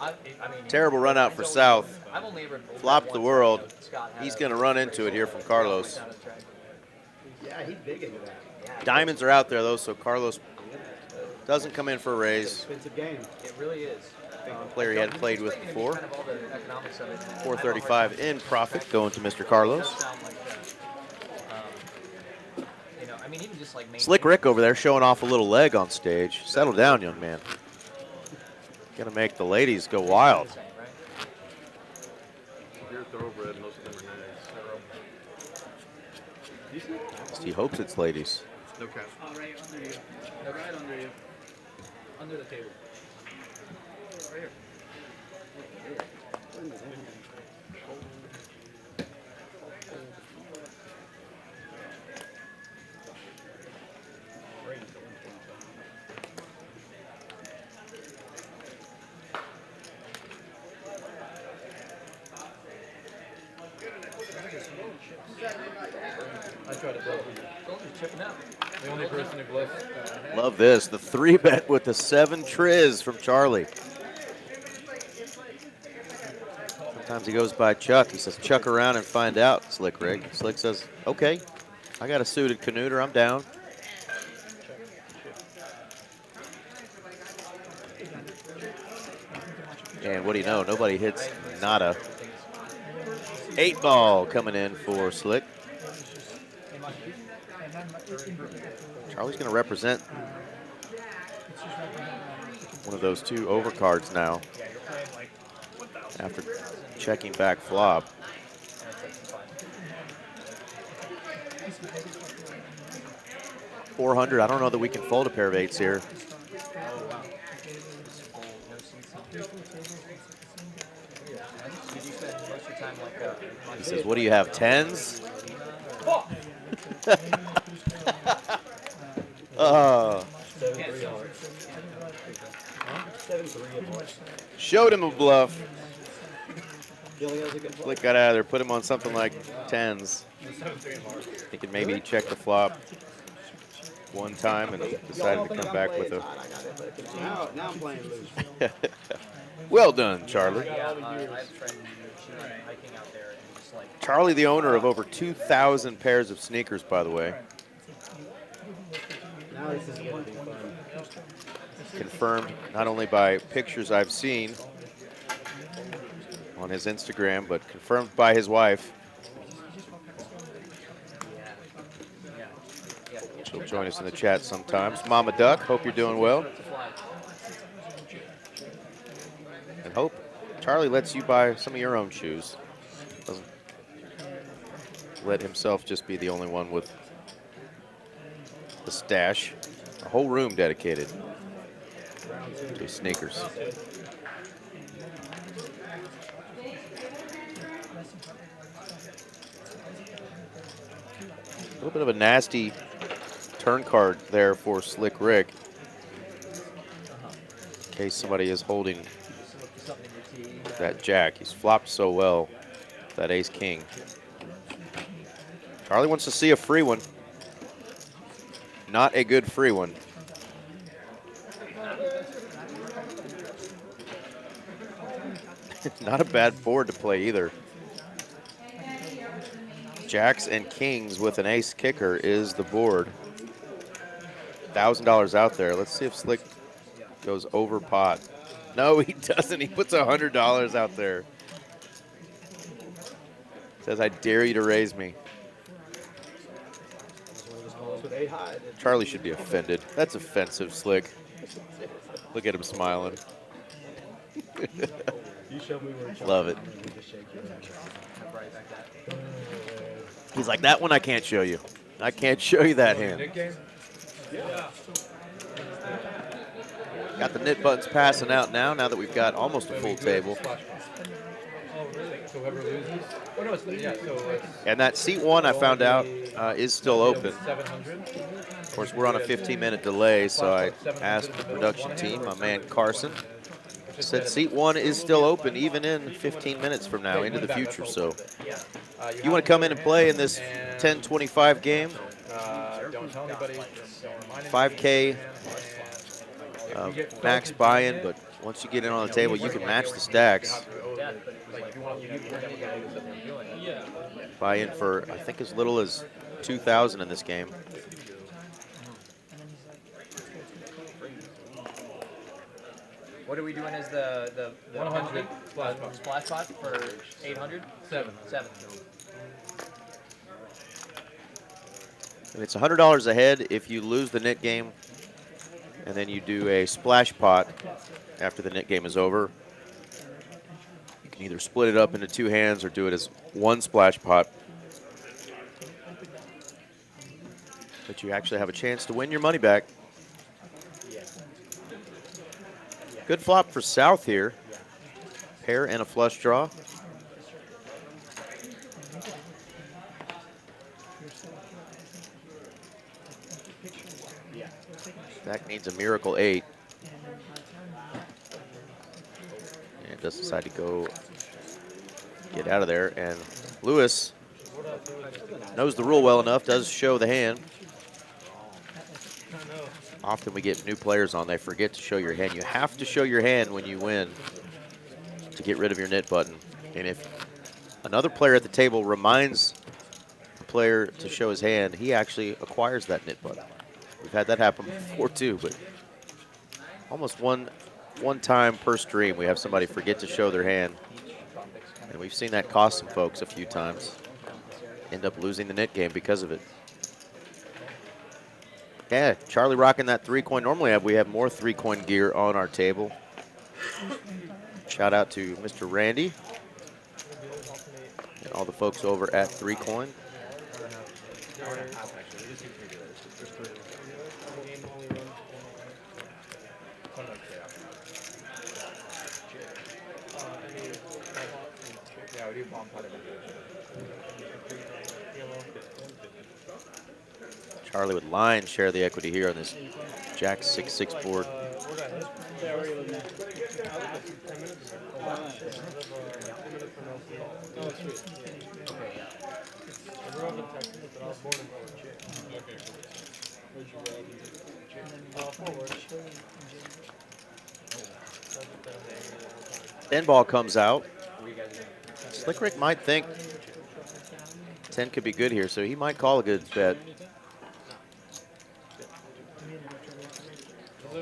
I mean, Terrible run out for South. I've only ever Flopped the world. Scott had He's a- going to run into it here from Carlos. down the track. Yeah, he's big into that. Diamonds are out there, though, so Carlos Doesn't come in for a raise. Expensive game. It really is. Player he hadn't played with before. Kind of all the economics of it. 435 in profit going to Mr. Carlos. You know, I mean, even just like Slick Rick over there showing off a little leg on stage. Settle down, young man. Gonna make the ladies go wild. If you're a thoroughbred, most of them are nags. He hopes it's ladies. No cap. Right under you. Right under you. Under the table. Right here. I tried to bluff. chipping out. The only person who bluffs. Love this. The 3-bet with the 7 triz from Charlie. Sometimes he goes by Chuck. He says, chuck around and find out, Slick Rick. Slick says, okay, I got a suited Canuter. I'm down. And what do you know? Nobody hits nada. 8 ball coming in for Slick. Charlie's going to represent one of those 2 overcards now after checking back flop. $400. I don't know that we can fold a pair of 8s here. He says, what do you have, 10s? Showed him a bluff. Flick got out of there, put him on something like 10s. Thinking maybe he checked the flop one time and decided to come back with a... Now I'm playing loose. Well done, Charlie. Charlie, the owner of over 2,000 pairs of sneakers, by the way. Now this is going to be fun. Confirmed not only by pictures I've seen on his Instagram, but confirmed by his wife. She'll join us in the chat sometimes. Mama Duck, hope you're doing well. And hope Charlie lets you buy some of your own shoes. Doesn't let himself just be the only one with the stash. A whole room dedicated to sneakers. A little bit of a nasty turn card there for Slick Rick. In case somebody is holding that jack. He's flopped so well, that ace-king. Charlie wants to see a free one. Not a good free one. Not a bad board to play either. Jacks and kings with an ace kicker is the board. $1,000 out there. Let's see if Slick goes over pot. No, he doesn't. He puts $100 out there. Says, I dare you to raise me. Charlie should be offended. That's offensive, Slick. Look at him smiling. Love it. He's like, that one I can't show you. I can't show you that hand. Got the knit buttons passing out now that we've got almost a full table. And that seat 1 I found out is still open. Of course, we're on a 15-minute delay, so I asked the production team, my man Carson, said seat 1 is still open even in 15 minutes from now into the future. So you want to come in and play in this 10-25 game? 5K max buy-in, but once you get in on the table, you can match the stacks. Buy in for, I think, as little as 2,000 in this game. What are we doing as the 100 splash pot. Splash pot for 800? 7. 7. And it's $100 ahead if you lose the knit game, and then you do a splash pot after the knit game is over. You can either split it up into 2 hands or do it as 1 splash pot. But you actually have a chance to win your money back. Good flop for South here. Pair and a flush draw. Zach needs a miracle 8. And does decide to go get out of there. And Lewis knows the rule well enough, does show the hand. Often we get new players on, they forget to show your hand. You have to show your hand when you win to get rid of your knit button. And if another player at the table reminds the player to show his hand, he actually acquires that knit button. We've had that happen before too, but almost one time per stream we have somebody forget to show their hand. And we've seen that cost some folks a few times. End up losing the knit game because of it. Yeah, Charlie rocking that 3-coin. Normally we have more 3-coin gear on our table. Shout out to Mr. Randy and all the folks over at 3-coin. Yeah, we do bomb pot every day. Charlie with line share the equity here on this Jack 6-6 board. Then ball comes out. Slick Rick might think 10 could be good here, so he might call a good bet.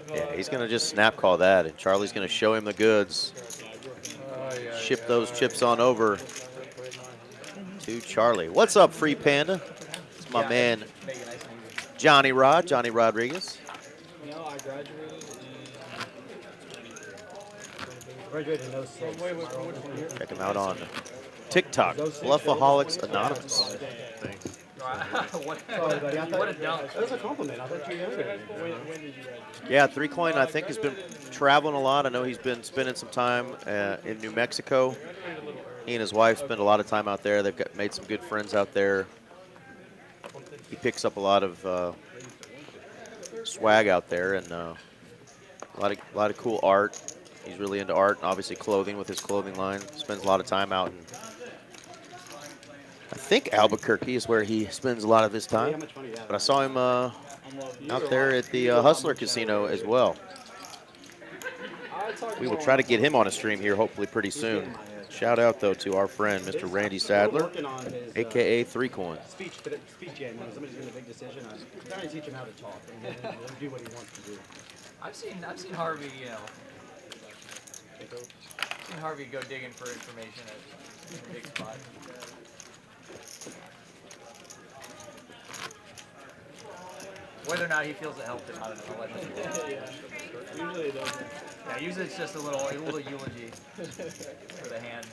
Yeah, he's going to just snap call that, and Charlie's going to show him the goods. Ship those chips on over to Charlie. What's up, Free Panda? It's my man, Johnny Rodriguez. No, I graduated in 06. Check him out on TikTok, Bluffaholics Anonymous. Thanks. What a dunk. That was a compliment. I thought you were younger. When did you graduate? Yeah, 3-coin I think has been traveling a lot. I know he's been spending some time in New Mexico. He and his wife spend a lot of time out there. They've made some good friends out there. He picks up a lot of swag out there and a lot of cool art. He's really into art and obviously clothing with his clothing line. Spends a lot of time out in, I think Albuquerque is where he spends a lot of his time. But I saw him out there at the Hustler Casino as well. We will try to get him on a stream here hopefully pretty soon. Shout out though to our friend Mr. Randy Sadler, aka 3-coin. Speech jam. When somebody's doing a big decision, I'm trying to teach him how to talk and do what he wants to do. I've seen Harvey, Harvey go digging for information at a big spot. Whether or not he feels it helped him, I don't know. I'll let him know. Usually it doesn't. Yeah, usually it's just a little eulogy for the hand.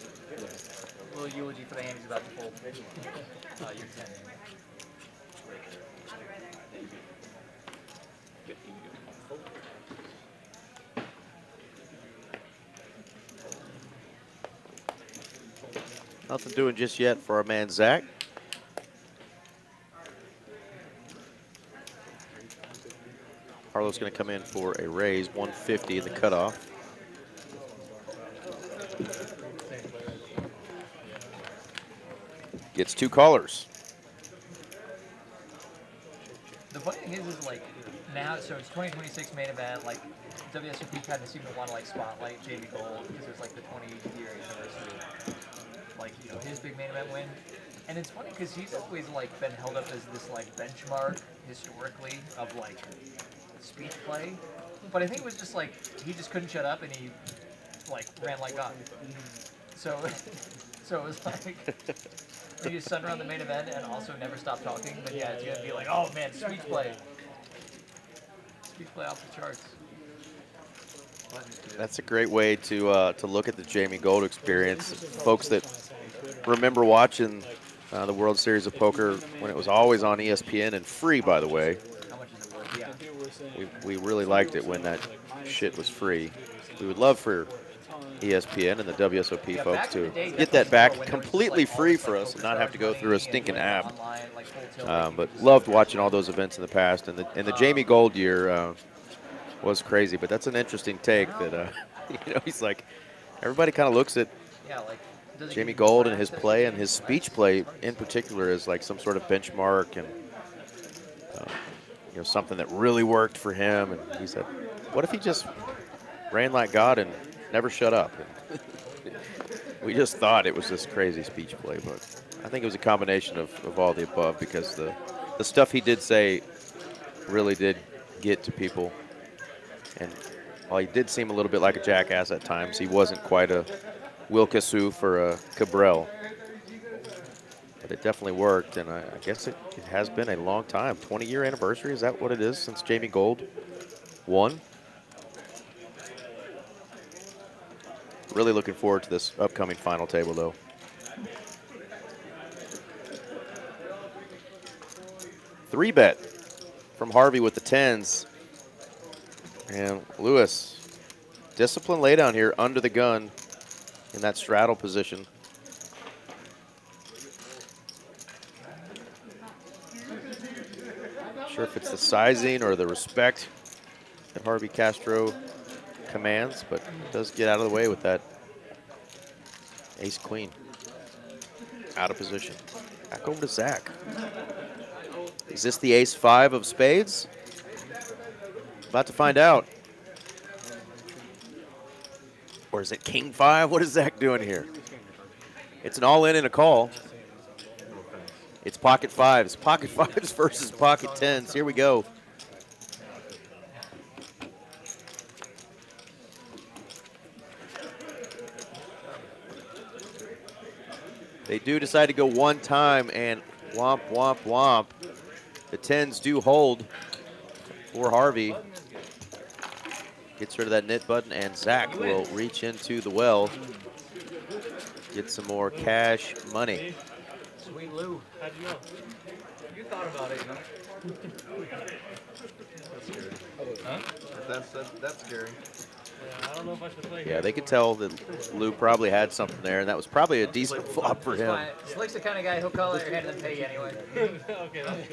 A little eulogy for the hand he's about to pull. You're 10. Nothing doing just yet for our man Zach. Carlos going to come in for a raise, 150 in the cutoff. Gets 2 callers. The funny thing is like now, so it's 2026 main event. Like WSOP kind of seemed to want to like spotlight Jamie Gold because it was like the 20-year anniversary, like his big main event win. And it's funny because he's always like been held up as this like benchmark historically of like speech play. But I think it was just like he just couldn't shut up and he like ran like God. So it was like he just sat around the main event and also never stopped talking. But yeah, it's gonna be like, oh man, speech play off the charts. That's a great way to look at the Jamie Gold experience. Folks that remember watching the World Series of Poker when it was always on ESPN and free, by the way. How much is it worth? Yeah. We really liked it when that shit was free. We would love for ESPN and the WSOP folks to get that back completely free for us and not have to go through a stinking app. But loved watching all those events in the past, and the Jamie Gold year was crazy. But that's an interesting take that you know, he's like, everybody kind of looks at Jamie Gold and his play and his speech play in particular as like some sort of benchmark and you know, something that really worked for him. And he said, what if he just ran like God and never shut up? And we just thought it was this crazy speech play, but I think it was a combination of all the above, because the stuff he did say really did get to people. And while he did seem a little bit like a jackass at times, he wasn't quite a Will Kassouf or a Cabral. But it definitely worked, and I guess it has been a long time. 20-year anniversary, is that what it is, since Jamie Gold won? Really looking forward to this upcoming final table, though. Three bet from Harvey with the 10s. And Lewis, disciplined laydown here under the gun in that straddle position. Not sure if it's the sizing or the respect that Harvey Castro commands, but does get out of the way with that ace-queen. Out of position. Back over to Zach. Is this the ace-5 of spades? About to find out. Or is it king-5? What is Zach doing here? It's an all-in and a call. It's pocket 5s. Pocket 5s versus pocket 10s. Here we go. They do decide to go one time, and womp, womp, womp. The 10s do hold for Harvey. Gets rid of that knit button, and Zach will reach into the well. Get some more cash money. Sweet Lou. How'd you know? You thought about it, you know? That's scary. Huh? That's scary. Yeah, I don't know if I should play Yeah, here. they could tell that Lou probably had something there, and that was probably a decent flop for him. Slick's the kind of guy who'll call out your hand and then pay you anyway. Okay, that's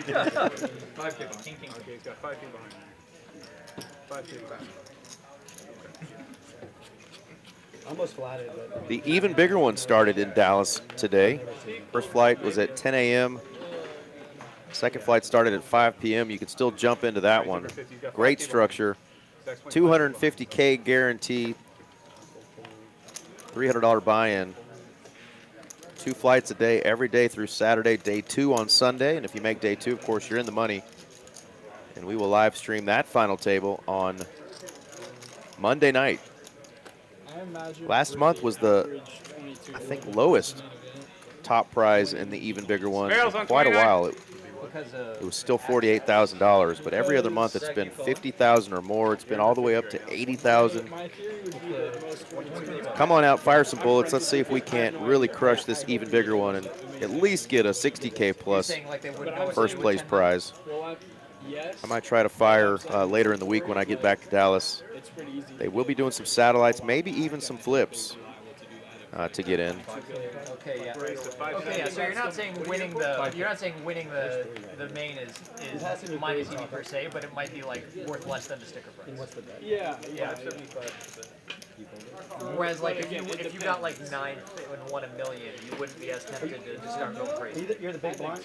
good. 5 people. King. Okay, he's got 5 people behind. 5 people back. Almost flatted, but The even bigger one started in Dallas today. First flight was at 10 a.m. Second flight started at 5 p.m. You could still jump into that one. Great structure. 250K guarantee. $300 buy-in. 2 flights a day, every day through Saturday. Day 2 on Sunday. And if you make day 2, of course, you're in the money. And we will live stream that final table on Monday night. Last month was the, I think, lowest top prize in the even bigger one for quite a while. It was still $48,000, but every other month it's been $50,000 or more. It's been all the way up to $80,000. Come on out, fire some bullets. Let's see if we can't really crush this even bigger one and at least get a 60K plus first place prize. I might try to fire later in the week when I get back to Dallas. They will be doing some satellites, maybe even some flips to get in. Okay, yeah. Okay, yeah. So you're not saying winning the main is minus EV per se, but it might be like worth less than the sticker price. Yeah. Whereas like if you got like 9 and won $1 million, you wouldn't be as tempted to just start going crazy. you're the big blind.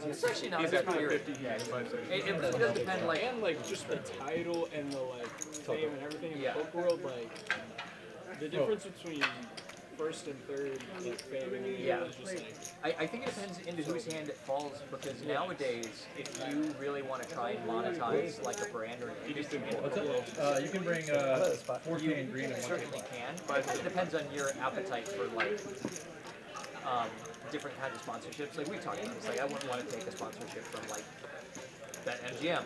It's actually not that theory. It really does depend, like, and like just the title and the like fame and everything in the poker world, like the difference between first and third like fading. Yeah. It's just like, I think it depends into whose hand it falls, because nowadays, if you really want to try and monetize like a brand or an industry, You can bring 4K and green and 1K. certainly can, but it depends on your appetite for like different kinds of sponsorships. Like we talked about this, like I wouldn't want to take a sponsorship from like that MGM,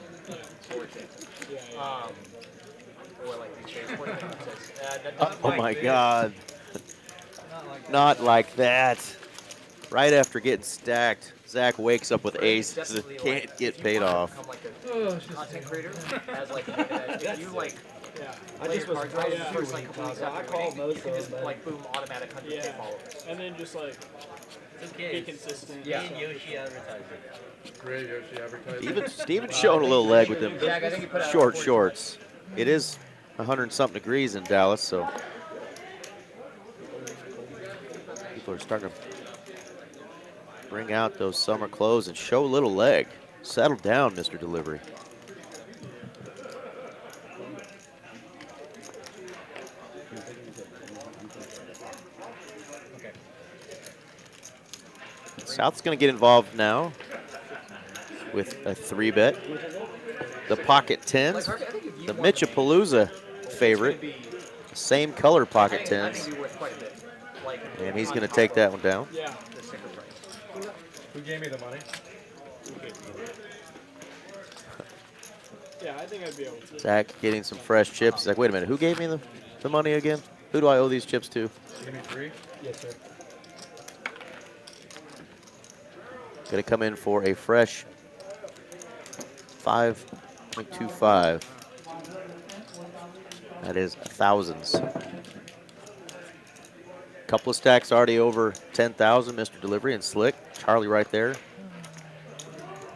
for example. Or like these days, what do they say? Oh my God. Not like that. Right after getting stacked, Zach wakes up with ace. Definitely, Can't like, get if you paid wanna off. become like a content creator, as like if you like play your cards right the first like couple weeks after winning, you can just like boom automatic 100K followers. and then just like be consistent. Yeah. Yoshi advertising. Great Yoshi advertising. Steven's showing a little leg with them Zach, I think you put out a short report shorts. It is 100-something degrees in Dallas, so people are starting to bring out those summer clothes and show a little leg. Settle down, Mr. Delivery. South's going to get involved now with a 3-bet. The pocket tens, the Mitchapalooza favorite, same color pocket tens, and he's going to take that one down. Yeah. Who gave me the money? Yeah, I think I'd be able to. Zach getting some fresh chips. He's like, wait a minute, who gave me the money again? Who do I owe these chips to? Give me 3. Yes, sir. Going to come in for a fresh 5.25. That is thousands. Couple of stacks already over 10,000, Mr. Delivery and Slick. Charlie right there.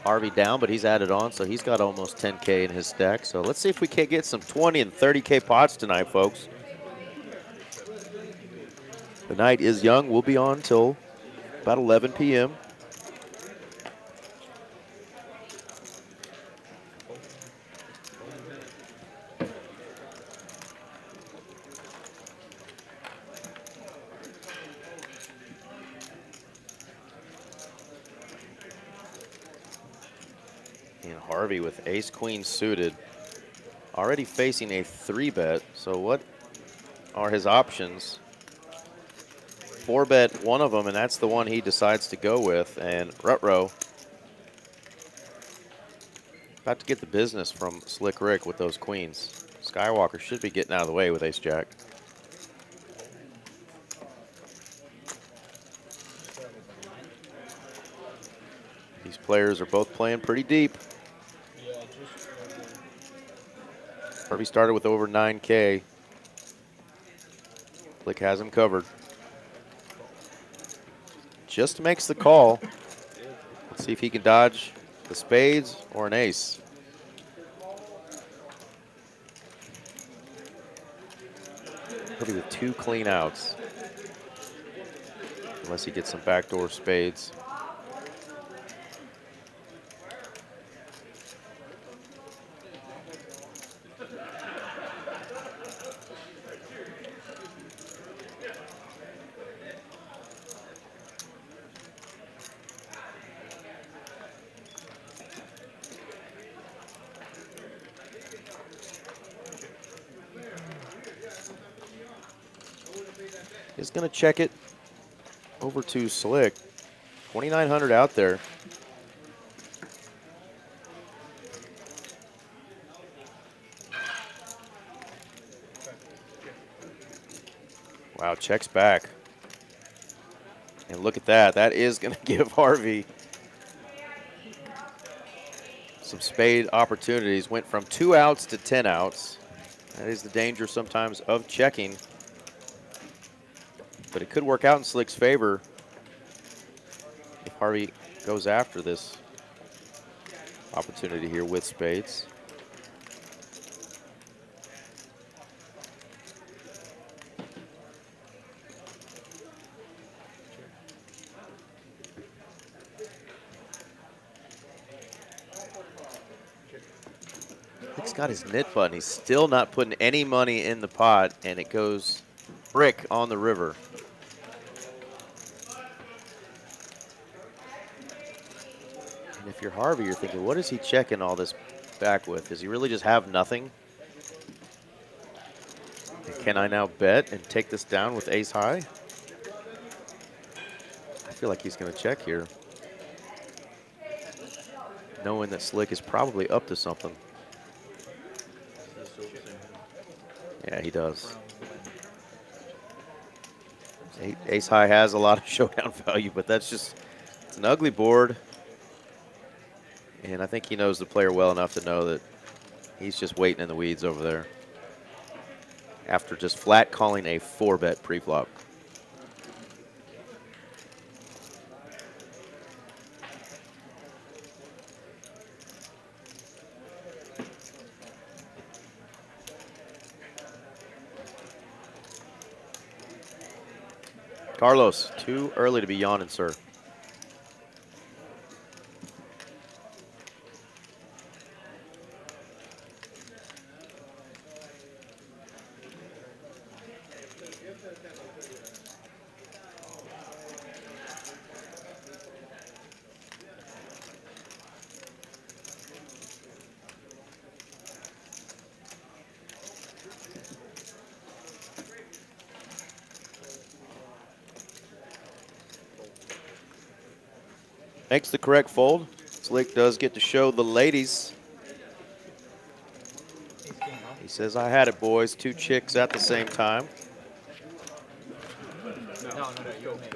Harvey down, but he's added on, so he's got almost 10K in his stack. So let's see if we can't get some 20 and 30K pots tonight, folks. The night is young. We'll be on till about 11 p.m. And Harvey with ace-queen suited, already facing a 3-bet. So what are his options? 4-bet one of them, and that's the one he decides to go with. And Rutrow about to get the business from Slick Rick with those queens. Skywalker should be getting out of the way with ace-jack. These players are both playing pretty deep. Harvey started with over 9K. Slick has him covered. Just makes the call. Let's see if he can dodge the spades or an ace. Harvey with 2 clean outs. Unless he gets some backdoor spades. Is going to check it over to Slick. 2,900 out there. Wow, checks back. And look at that. That is going to give Harvey some spade opportunities. Went from 2 outs to 10 outs. That is the danger sometimes of checking. But it could work out in Slick's favor if Harvey goes after this opportunity here with spades. Slick's got his knit button. He's still not putting any money in the pot, and it goes brick on the river. And if you're Harvey, you're thinking, what is he checking all this back with? Does he really just have nothing? And can I now bet and take this down with ace high? I feel like he's going to check here, knowing that Slick is probably up to something. Yeah, he does. Ace high has a lot of showdown value, but that's just, it's an ugly board. And I think he knows the player well enough to know that he's just waiting in the weeds over there after just flat calling a 4-bet pre-flop. Carlos, too early to be yawning, sir. Makes the correct fold. Slick does get to show the ladies. He says, I had it, boys. 2 chicks at the same time. No, you and me.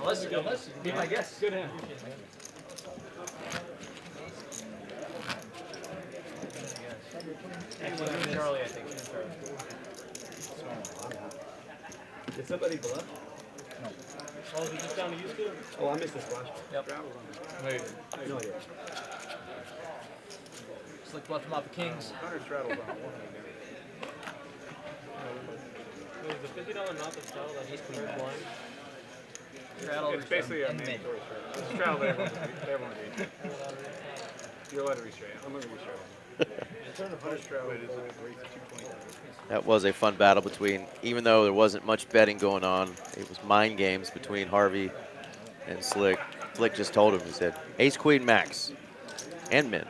Unless be my guess. Good hand. Charlie, I think. Did somebody bluff? Oh, is it just down to you two? Oh, I missed this flash. Yep. Wait. No idea. Slick bluffed him off the kings. Wait, is the $50 not the straddle that just cleared blind? Straddle It's basically a and mid. mandatory straddle. It's a straddle that everyone beats. You're allowed to restraddle. I'm going to restraddle. That was a fun battle between, even though there wasn't much betting going on, it was mind games between Harvey and Slick. Slick just told him, he said, ace, queen, max, and min.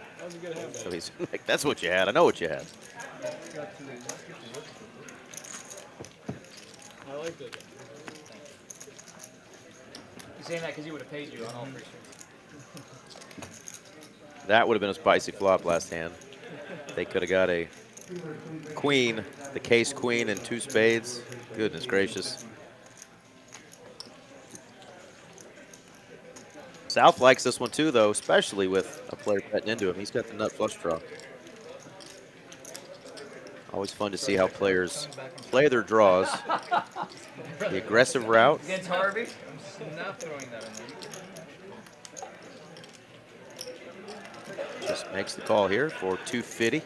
So he's like, that's what you had. I know what you had. I like that. He's saying that because he would have paid you on all 3 strings. That would have been a spicy flop last hand. They could have got a queen, the case queen, and 2 spades. Goodness gracious. South likes this one too, though, especially with a player betting into him. He's got the nut flush draw. Always fun to see how players play their draws. The aggressive route. Against Harvey. I'm not throwing that in there. Just makes the call here for 250.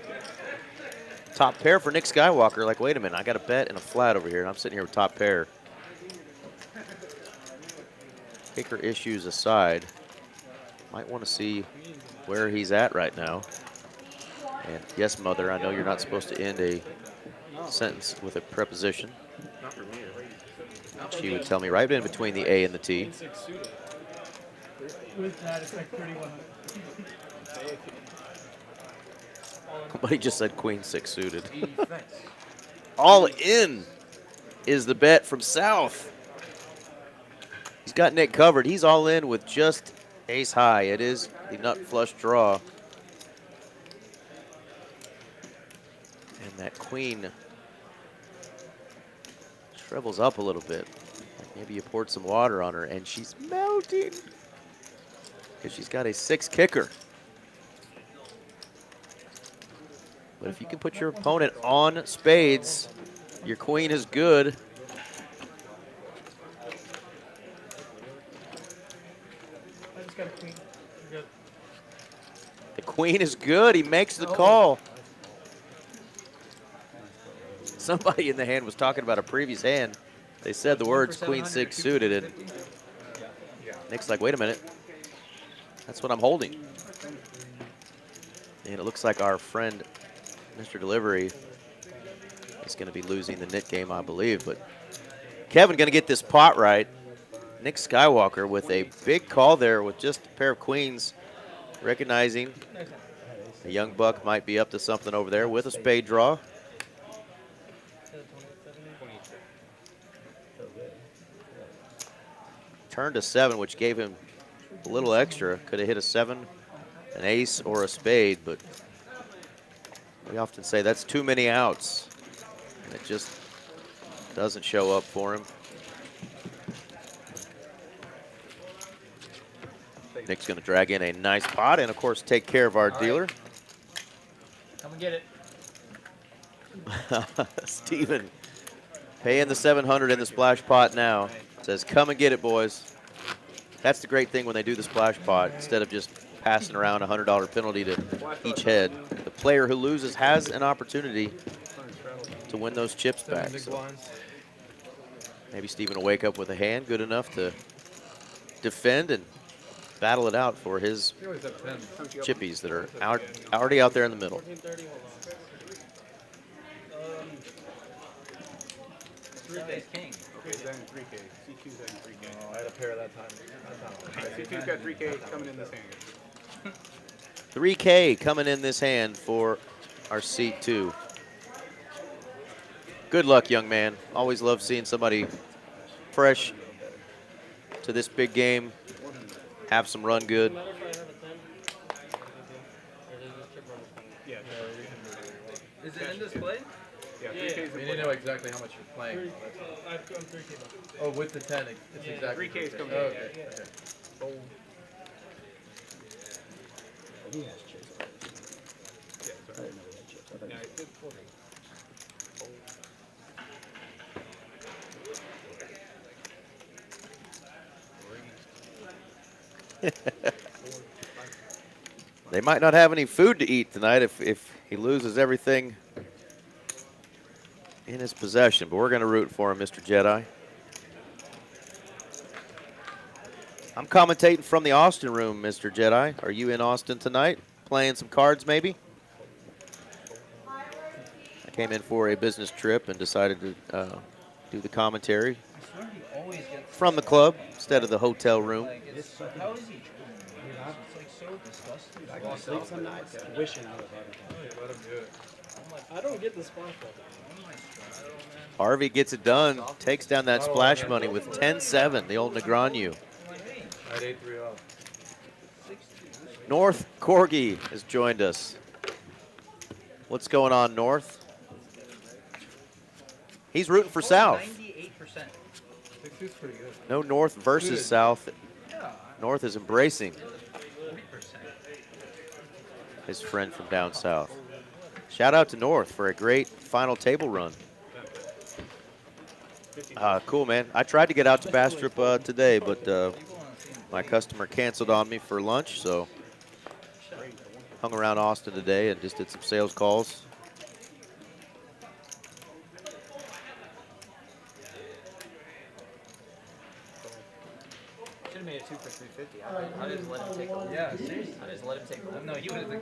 Top pair for Nick Skywalker. Like, wait a minute, I got a bet and a flat over here, and I'm sitting here with top pair. Kicker issues aside, might want to see where he's at right now. And yes, mother, I know you're not supposed to end a sentence with a preposition. Not for me. She would tell me right in between the A and the T. With that, it's like 31. Somebody just said queen 6 suited. All in is the bet from South. He's got Nick covered. He's all in with just ace high. It is the nut flush draw. And that queen shrivels up a little bit. Like maybe you poured some water on her and she's melting because she's got a 6 kicker. But if you can put your opponent on spades, your queen is good. I just got a queen. You're good. The queen is good. He makes the call. Somebody in the hand was talking about a previous hand. They said the words queen 6 suited, and Nick's like, wait a minute. That's what I'm holding. And it looks like our friend Mr. Delivery is going to be losing the knit game, I believe. But Kevin going to get this pot right. Nick Skywalker with a big call there with just a pair of queens, recognizing a young buck might be up to something over there with a spade draw. Turned to 7, which gave him a little extra. Could have hit a 7, an ace, or a spade, but we often say that's too many outs. And it just doesn't show up for him. Nick's going to drag in a nice pot and, of course, take care of our dealer. Come and get it. Steven paying the 700 in the splash pot now. Says, come and get it, boys. That's the great thing when they do the splash pot. Instead of just passing around a $100 penalty to each head, the player who loses has an opportunity to win those chips back. So maybe Steven will wake up with a hand good enough to defend and battle it out for his chippies that are already out there in the middle. Three-face king. Okay, then 3K. C2's then 3K. Oh, I had a pair that time. C2's got 3K coming in this hand. 3K coming in this hand for our C2. Good luck, young man. Always love seeing somebody fresh to this big game. Have some run good. Yeah. Is it in display? Yeah, You 3K's need to know exactly how much you're playing. I've gone 3K. Oh, with the 10, it's exactly 3K is coming oh, in. okay. Okay. He has chips. Yeah, sorry. I didn't know he had chips. I thought he had 40. They might not have any food to eat tonight if he loses everything in his possession, but we're going to root for him, Mr. Jedi. I'm commentating from the Austin room, Mr. Jedi. Are you in Austin tonight? Playing some cards, maybe? I came in for a business trip and decided to do the commentary from the club instead of the hotel room. How is he? It's like so disgusting. I go to sleep some nights wishing I was having. Let him do it. I don't get the splash ball. Harvey gets it done, takes down that splash money with 10-7, the old Negreanu. I had 8-3 off. North Corgi has joined us. What's going on, North? He's rooting for South. 98%. 6-2's pretty good. No North versus South. North is embracing his friend from down south. Shout out to North for a great final table run. Cool, man. I tried to get out to Bastrop today, but my customer canceled on me for lunch, so hung around Austin today and just did some sales calls. Should have made it 2 for 350. I just let him take the Yeah, seriously. I just let him take the No, you would have been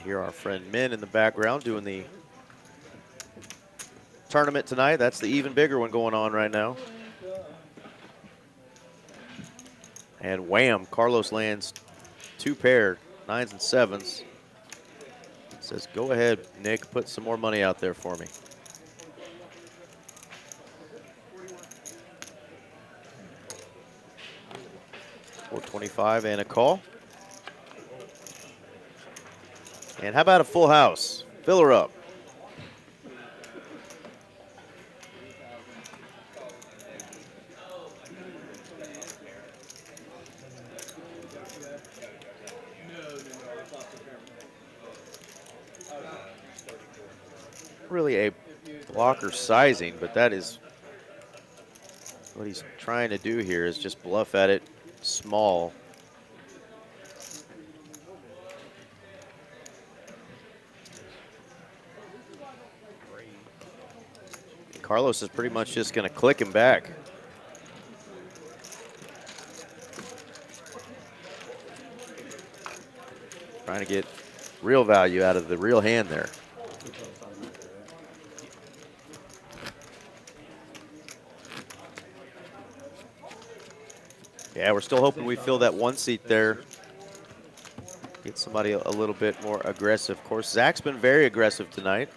Hear our friend Min in the background doing the tournament tonight. That's the even bigger one going on right now. And wham, Carlos lands 2 pair, 9s and 7s. Says, go ahead, Nick, put some more money out there for me. $425 and a call. And how about a full house? Fill her up. Really a blocker sizing, but that is what he's trying to do here, is just bluff at it small. Carlos is pretty much just going to click him back. Trying to get real value out of the real hand there. Yeah, we're still hoping we fill that 1 seat there. Get somebody a little bit more aggressive. Of course, Zach's been very aggressive tonight.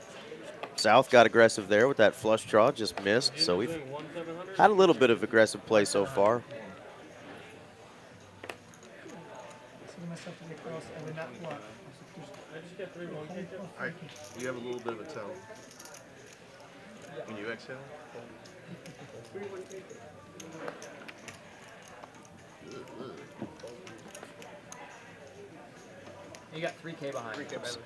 South got aggressive there with that flush draw, just missed. So we've had a little bit of aggressive play so far. You have a little bit of a tell. When you exhale. You got 3K behind. 3K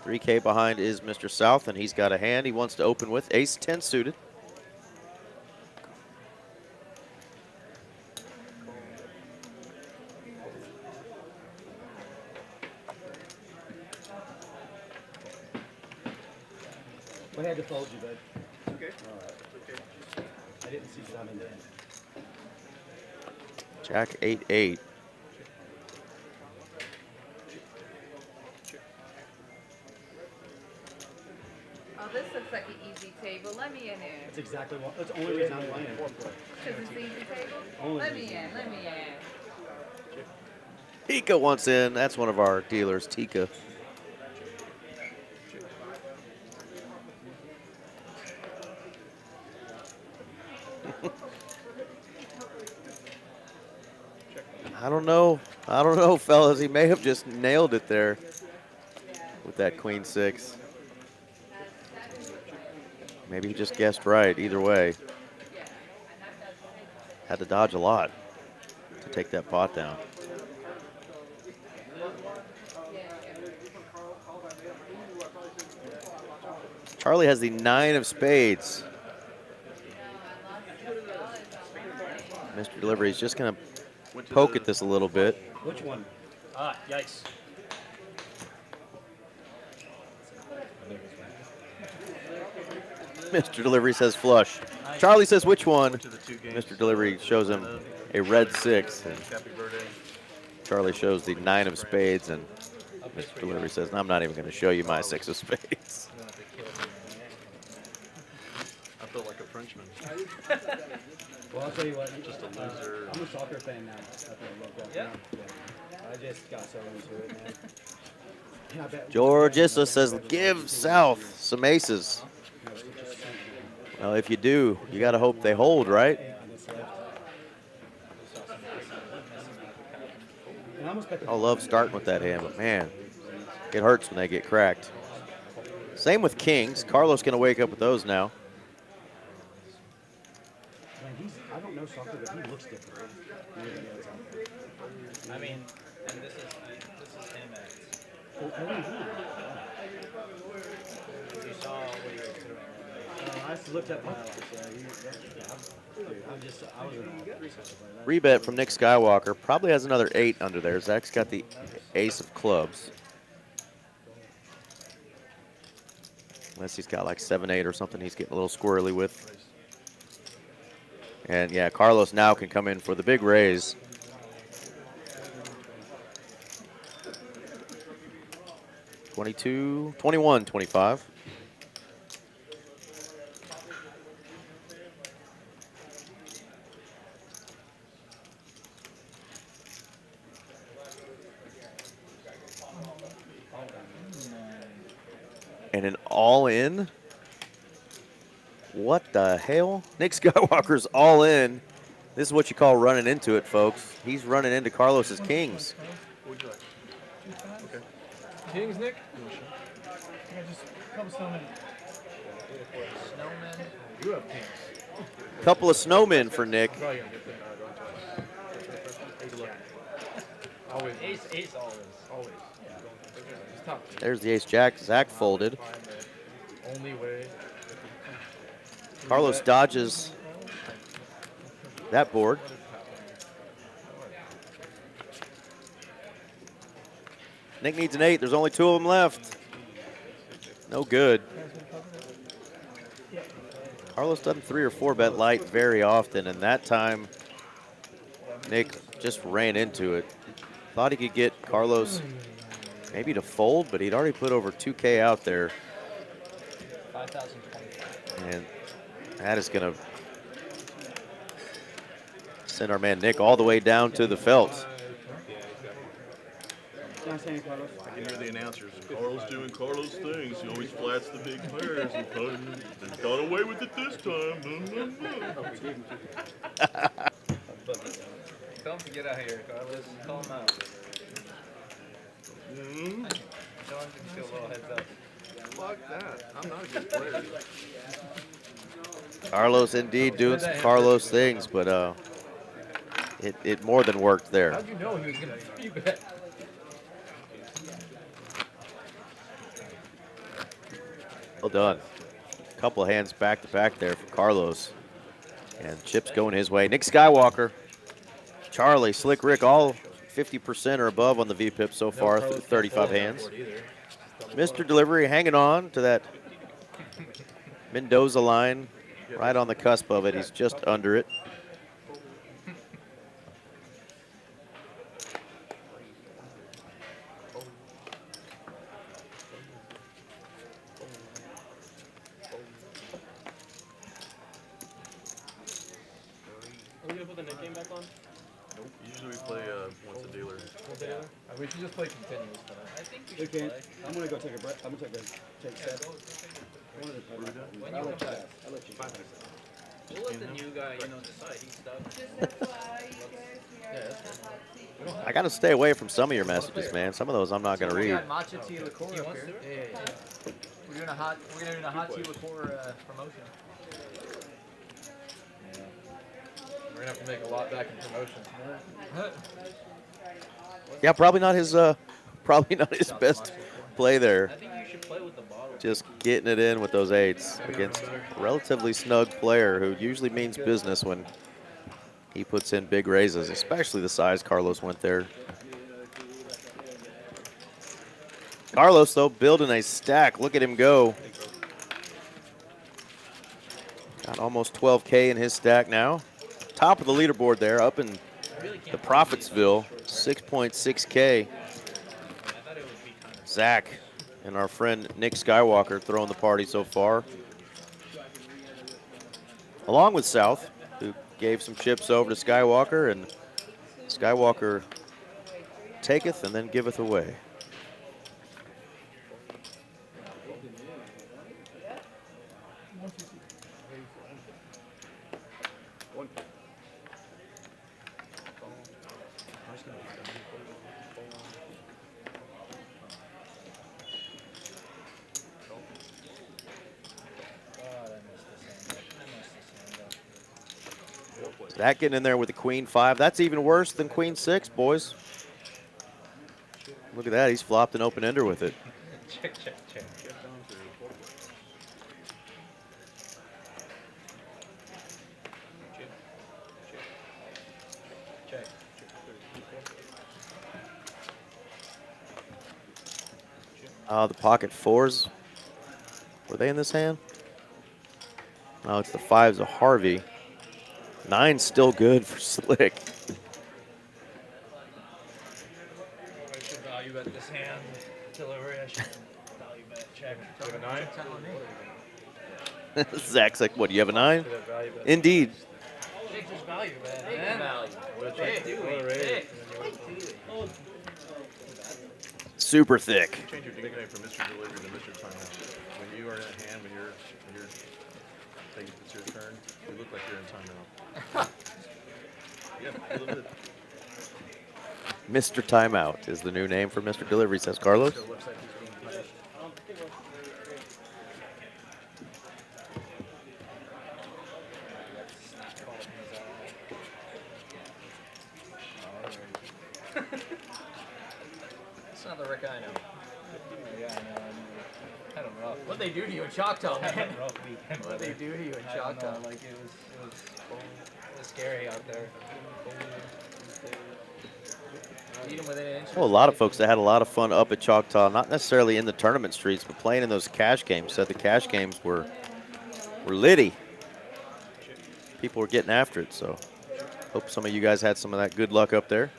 3K behind is Mr. South, and he's got a hand he wants to open with. Ace 10 suited. I had to fold you, bud. Okay. All right. Okay. I didn't see that in there. Jack 8-8. Oh, this looks like an easy table. Let me in there. That's exactly what. That's the only reason I'm playing. Because it's the easy table? Only Let me easy. in. Let me in. Tika wants in. That's one of our dealers, Tika. I don't know, fellas. He may have just nailed it there with that queen 6. Maybe he just guessed right. Either way, had to dodge a lot to take that pot down. Charlie has the 9 of spades. Mr. Delivery is just going to poke at this a little bit. Which one? Ah, yikes. Mr. Delivery says flush. Charlie says which one? Mr. Delivery shows him a red 6. And Charlie shows the 9 of spades, and Mr. Delivery says, I'm not even going to show you my 6 of spades. I feel like a Frenchman. Well, I'll tell you what. Just a loser. I'm a soccer fan now. Yeah. I just got so into it, man. And I bet George Issa says, give South some aces. Well, if you do, you got to hope they hold, right? I love starting with that hand, but man, it hurts when they get cracked. Same with kings. Carlos going to wake up with those now. I don't know soccer, but he looks different. I mean, and this is him at. You saw what he was doing. I looked at my Rebet from Nick Skywalker. Probably has another 8 under there. Zach's got the ace of clubs. Unless he's got like 7-8 or something he's getting a little squirrely with. And yeah, Carlos now can come in for the big raise. $22, $21, $25. And an all-in? What the hell? Nick Skywalker's all in. This is what you call running into it, folks. He's running into Carlos's kings. What would you like? Okay. Kings, Nick? Snowman. You have kings. Couple of snowmen for Nick. Probably gonna get them, don't you? Always. Ace always. Always. It's top. There's the ace-jack. Zach folded. Only way. Carlos dodges that board. Nick needs an 8. There's only 2 of them left. No good. Carlos doesn't 3 or 4 bet light very often, and that time Nick just ran into it. Thought he could get Carlos maybe to fold, but he'd already put over 2K out there. 5,025. And that is going to send our man Nick all the way down to the Phelps. I can hear the announcers. Carlos doing Carlos things. He always flats the big players and got away with it this time. Tell him to get out of here, Carlos. Call him out. Tell him to give a little heads up. Fuck that. I'm not a good player. Carlos indeed doing some Carlos things, but it more than worked there. How'd you know he was going to 3-bet? Well done. A couple of hands back to back there for Carlos. And chips going his way. Nick Skywalker, Charlie, Slick Rick, all 50% or above on the VPIP so far through 35 hands. Mr. Delivery hanging on to that Mendoza line, right on the cusp of it. He's just under it. Are we gonna put the Nick game back on? Nope. Usually we play once a dealer. We should just play continuous tonight. I think we We should can. play. I'm gonna go take a breath. I'm gonna take a step. When you I'll come let you back. pass. I'll let you pass. We'll let the new guy, decide. He's stuck. I got to stay away from some of your messages, man. Some of those I'm not going to We read. got matcha tea liqueur He up wants here. to? Yeah. We're gonna do a hot tea liqueur promotion. We're going to have to make a lot back in promotions. Yeah, probably not his best play there. I think you should play with the bottle. Just getting it in with those eights against a relatively snug player who usually means business when he puts in big raises, especially the size Carlos went there. Carlos, though, building a stack. Look at him go. Got almost 12K in his stack now. Top of the leaderboard there, up in the Profitsville, 6.6K. Zach and our friend Nick Skywalker throwing the party so far. Along with South, who gave some chips over to Skywalker, and Skywalker taketh and then giveth away. Zach getting in there with the queen 5. That's even worse than queen 6, boys. Look at that. He's flopped an open ender with it. Check. The pocket 4s. Were they in this hand? No, it's the 5s of Harvey. 9's still good for Slick. I should value bet this hand. Delivery, I should value bet. Check. You have a 9? Zach's like, what, do you have a 9? Should have value bet. Indeed. Check just value bet. Big Man. value. What Big. a raise. Super thick. Change your nickname from Mr. Delivery to Mr. Timeout. When you are in hand, when you're thinking it's your turn, you look like you're in timeout. Yeah, a little bit. Mr. Timeout is the new name for Mr. Delivery, says Carlos. It looks like he's being punished. It's not the Rick I know. Yeah, I know. Kind of rough. What'd they do to you in Choctaw, Had man? a rough weekend. What'd they do to you in I don't Choctaw? know, like it was scary out there. Beat him within an inch. Well, a lot of folks that had a lot of fun up at Choctaw, not necessarily in the tournament streets, but playing in those cash games. Said the cash games were litty. People were getting after it, so hope some of you guys had some of that good luck up there.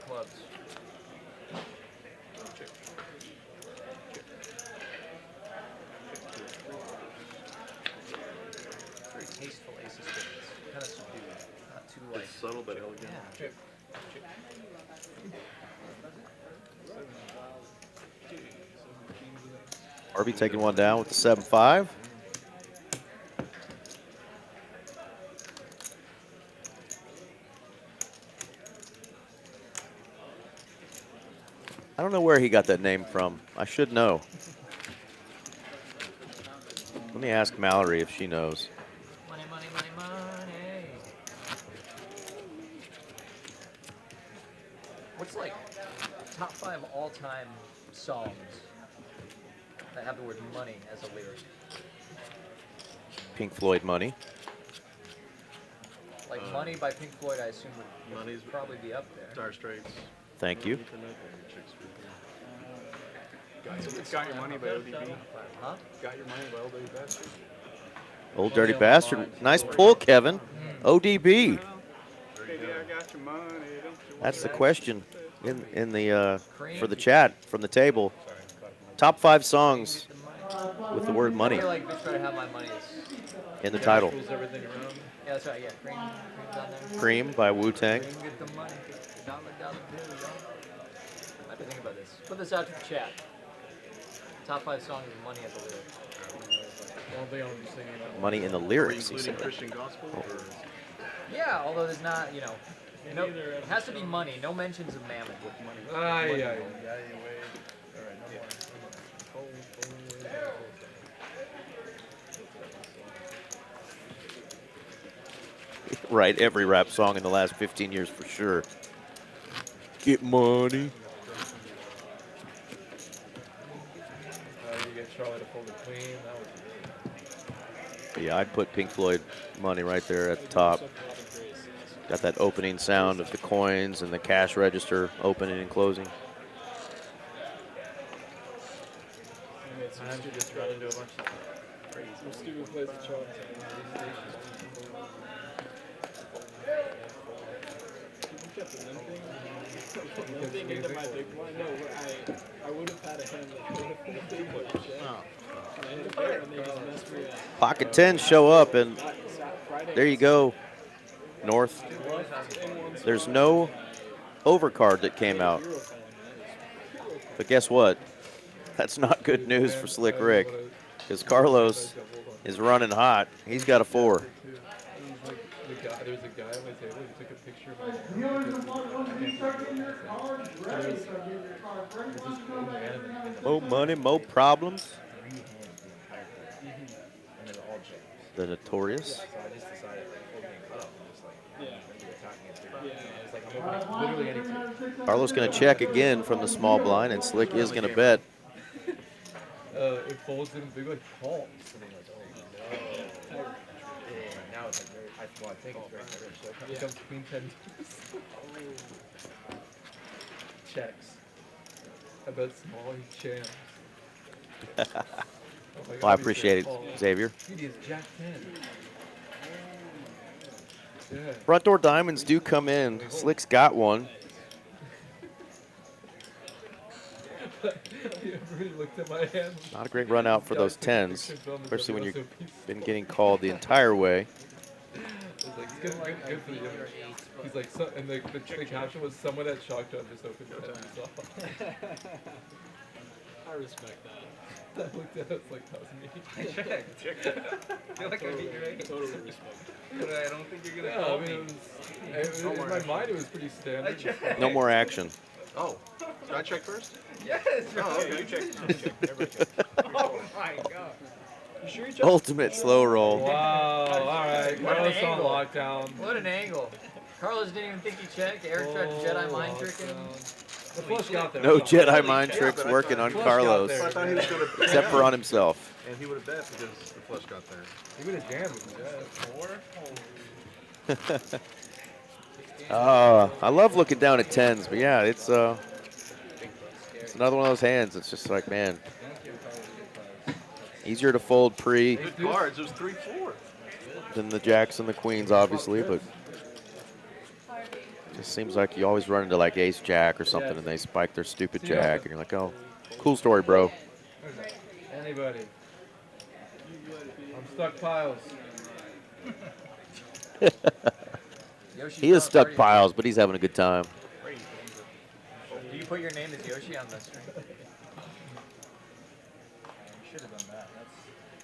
clubs. Very tasteful ace of spades. Kind of subdued. Not too like. It's subtle but elegant. Yeah. Harvey taking one down with the 7-5. I don't know where he got that name from. I should know. Let me ask Mallory if she knows. Money, money, money, money. What's like top 5 all-time songs that have the word money as a lyric? Pink Floyd Money. Like Money by Pink Floyd, I assume would Money's probably be up there. Dire Straits. Thank you. Got Your Money by ODB. Huh? Got Your Money by ODB. Old Dirty Bastard. Nice pull, Kevin. ODB. Baby, I got your money. That's the question in the for the chat from the table. Top 5 songs with the word I money feel like Bitch Better Have My Money is. in the title. Pulls everything around. Yeah, that's right, yeah. Cream's on there. Cream by Wu-Tang. Cream, get the money. Get the dollar bill, y'all. I have to think about this. Put this out to the chat. Top 5 songs with money as a lyric. I don't think I'm gonna be singing that. Money in the Are you lyrics, he including said. Christian gospel or? Yeah, although there's not, you know, no, it has to be money. No mentions of mammon. Ay, Money. ay, ay, wait. All right, no more. Right, every rap song in the last 15 years for sure. Get money. You get Charlie to fold it clean. That was Yeah, I'd put Pink Floyd Money right there at the top. Got that opening sound of the coins and the cash register opening and closing. time to just run into a bunch of crazy. Stupid plays the Charlie. You kept the limping into my big blind. No, I would have had a hand that would have been a big one. And I hit it there and they just messed me up. Pocket 10 show up, and there you go, North. There's no overcard that came out. But guess what? That's not good news for Slick Rick, because Carlos is running hot. He's got a 4. There's a guy on my table who took a picture of my More money, more problems. The Notorious. So I just decided, like, okay, cut off. I'm just like, I'm literally any two. Carlos going to check again from the small blind, and Slick is going to bet. It folds in big like palms. And I'm like, oh no. And now it's like very, I think it's very rich. So it becomes queen 10 checks. I bet small he jams. Oh my God, Well, I he appreciate it, said, oh, Xavier. He is jack 10. Yeah. Front door diamonds do come in. Slick's got one. He really looked at my hand. Not a great run out for those 10s, especially when you've been getting called the entire way. It's like, good for the image. He's like, so, and the caption was, someone at Shock Job just opened it and saw. I respect that. I looked at it, like, that was me. Check. I feel like I beat your ace. Totally respect that. But I don't think you're gonna Yeah, call I mean, me. in my mind it was pretty standard. No more action. Oh, should I check first? Yes. Oh, okay. You check. Oh my God. You sure you checked? Ultimate slow roll. Wow, alright, What an Carlos on angle. lockdown. What an angle. Carlos didn't even think he checked. Eric tried to Jedi mind trick him. The flush got there. No It's fine. Jedi mind tricks working on Flush got Carlos, there. I thought he was going to except for on himself. and he would have bet because the flush got there. He would have jammed with that. 4? I love looking down at 10s, but yeah, it's another one of those hands. It's just like, man, easier to fold pre Good cards. It was 3-4. than the jacks and the queens, obviously, but It seems like you always run into like ace jack or something, and they spike their stupid jack, and you're like, oh, cool story, bro. Anybody? I'm stuck piles. He is stuck piles, but he's having a good time. Do you put your name as Yoshi on the stream? You should have done that.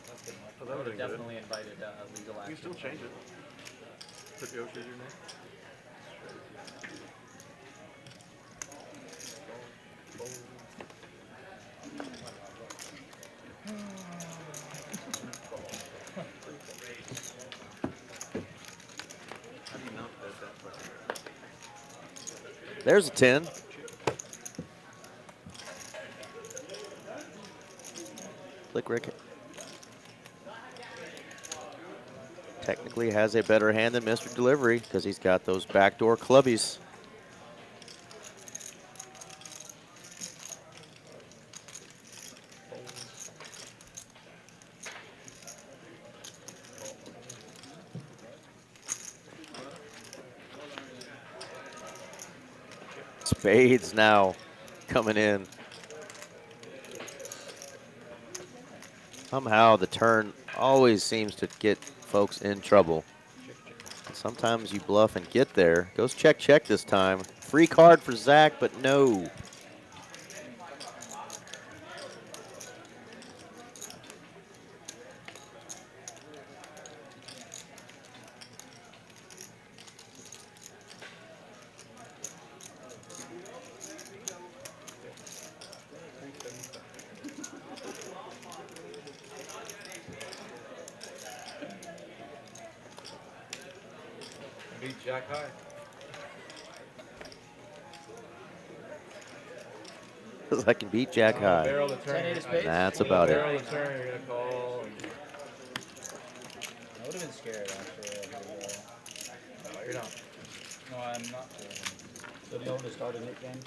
That's good enough. Oh, that would have been Definitely invited legal good. action. You can still change it. Put Yoshi as your name. How do you not bet that question? There's a 10. Click Rick. Technically has a better hand than Mr. Delivery because he's got those backdoor clubbies. Spades now coming in. Somehow the turn always seems to get folks in trouble. Sometimes you bluff and get there. Goes check, check this time. Free card for Zach, but no. Beat jack high. I can beat jack high. Barrel the turn. 10-8 of spades? That's about it. Barrel the turn, you're gonna call. I would have been scared actually. No, you're not. No, I'm not. So do you want to start a Nick game?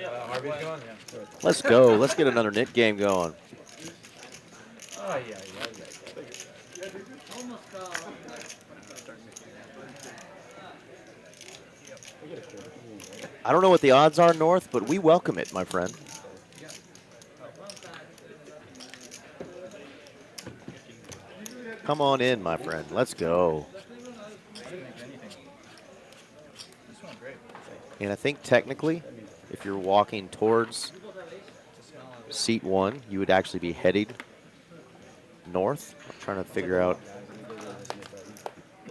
Harvey's going? Yeah. Let's go. Let's get another knit game going. Oh, yeah. I don't know what the odds are, North, but we welcome it, my friend. Come on in, my friend. Let's go. And I think technically, if you're walking towards seat 1, you would actually be headed north. I'm trying to figure out.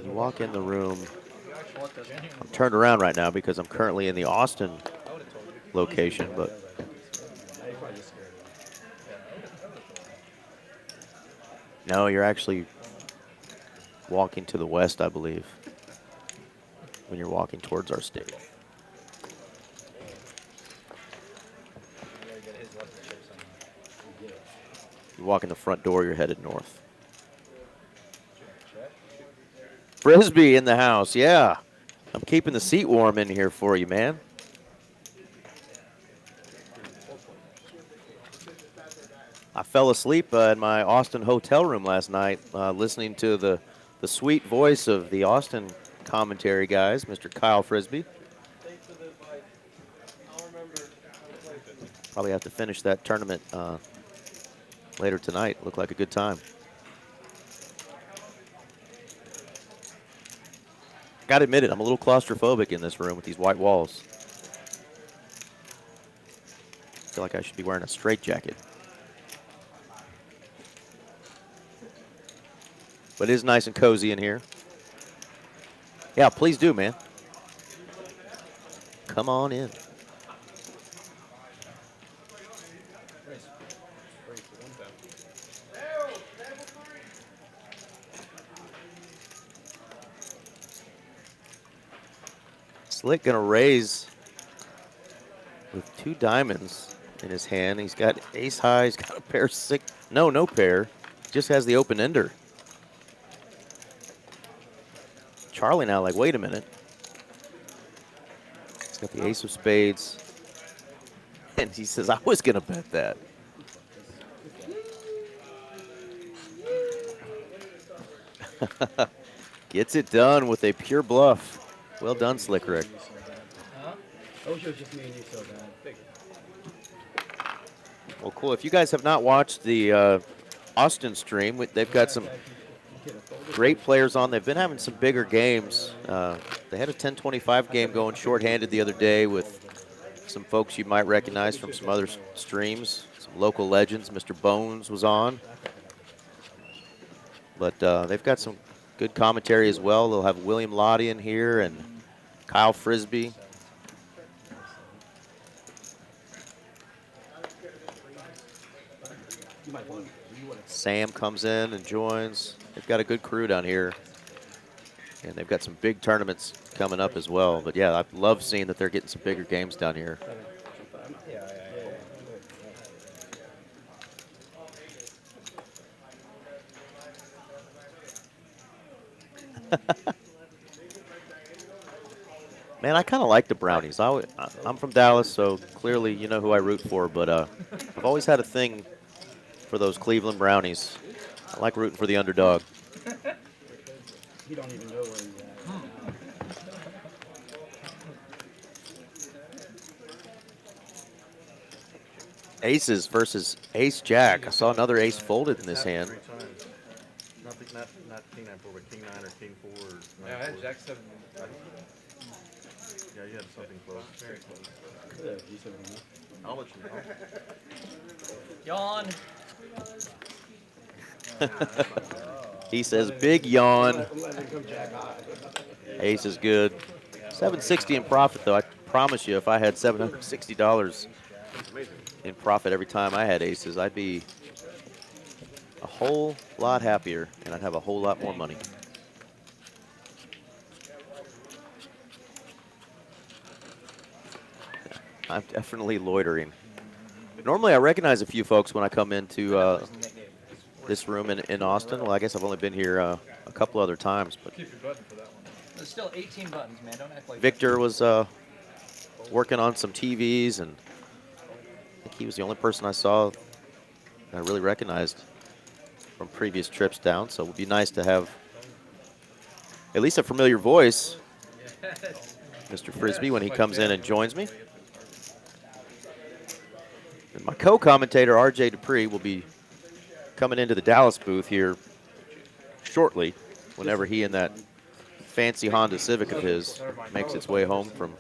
You walk in the room. I'm turned around right now because I'm currently in the Austin location, but no, you're actually walking to the west, I believe, when you're walking towards our stage. You walk in the front door, you're headed north. Frisbee in the house, yeah. I'm keeping the seat warm in here for you, man. I fell asleep in my Austin hotel room last night listening to the sweet voice of the Austin commentary guys, Mr. Kyle Frisbee. Probably have to finish that tournament later tonight. Looked like a good time. Gotta admit it, I'm a little claustrophobic in this room with these white walls. I feel like I should be wearing a straitjacket. But it is nice and cozy in here. Yeah, please do, man. Come on in. Slick gonna raise with 2 diamonds in his hand. He's got ace high, he's got a pair 6. No pair. Just has the open ender. Charlie now like, wait a minute. He's got the ace of spades. And he says, I was gonna bet that. Gets it done with a pure bluff. Well done, Slick Rick. I wish it was just me and you so bad. Well, cool. If you guys have not watched the Austin stream, they've got some great players on. They've been having some bigger games. They had a 10-25 game going shorthanded the other day with some folks you might recognize from some other streams. Some local legends. Mr. Bones was on. But they've got some good commentary as well. They'll have William Lottie in here and Kyle Frisbee. Sam comes in and joins. They've got a good crew down here. And they've got some big tournaments coming up as well. But yeah, I love seeing that they're getting some bigger games down here. Man, I kind of like the Brownies. I'm from Dallas, so clearly you know who I root for. But I've always had a thing for those Cleveland Brownies. I like rooting for the underdog. You don't even know where he's at. Aces versus Ace Jack. I saw another ace folded in this hand. 3 times. Not king 9 4, but king 9 or king 4 or 9 Yeah, I had 4. Jack 7. Yeah, you had something close. Very close. Yeah, you said it. I'll let you know. Yawn. He says big yawn. I'm letting him come jack high. Ace is good. 760 in profit though. I promise you, if I had $760 in profit every time I had aces, I'd be a whole lot happier and I'd have a whole lot more money. I'm definitely loitering. Normally I recognize a few folks when I come into this room in Austin. Well, I guess I've only been here a couple other times, but Keep your button for that one. There's still 18 buttons, man. Don't act like Victor was working on some TVs, and I think he was the only person I saw that I really recognized from previous trips down. So it would be nice to have at least a familiar voice, Mr. Frisbee, when he comes in and joins me. And my co-commentator, RJ Dupree, will be coming into the Dallas booth here shortly, whenever he and that fancy Honda Civic of his makes its way home from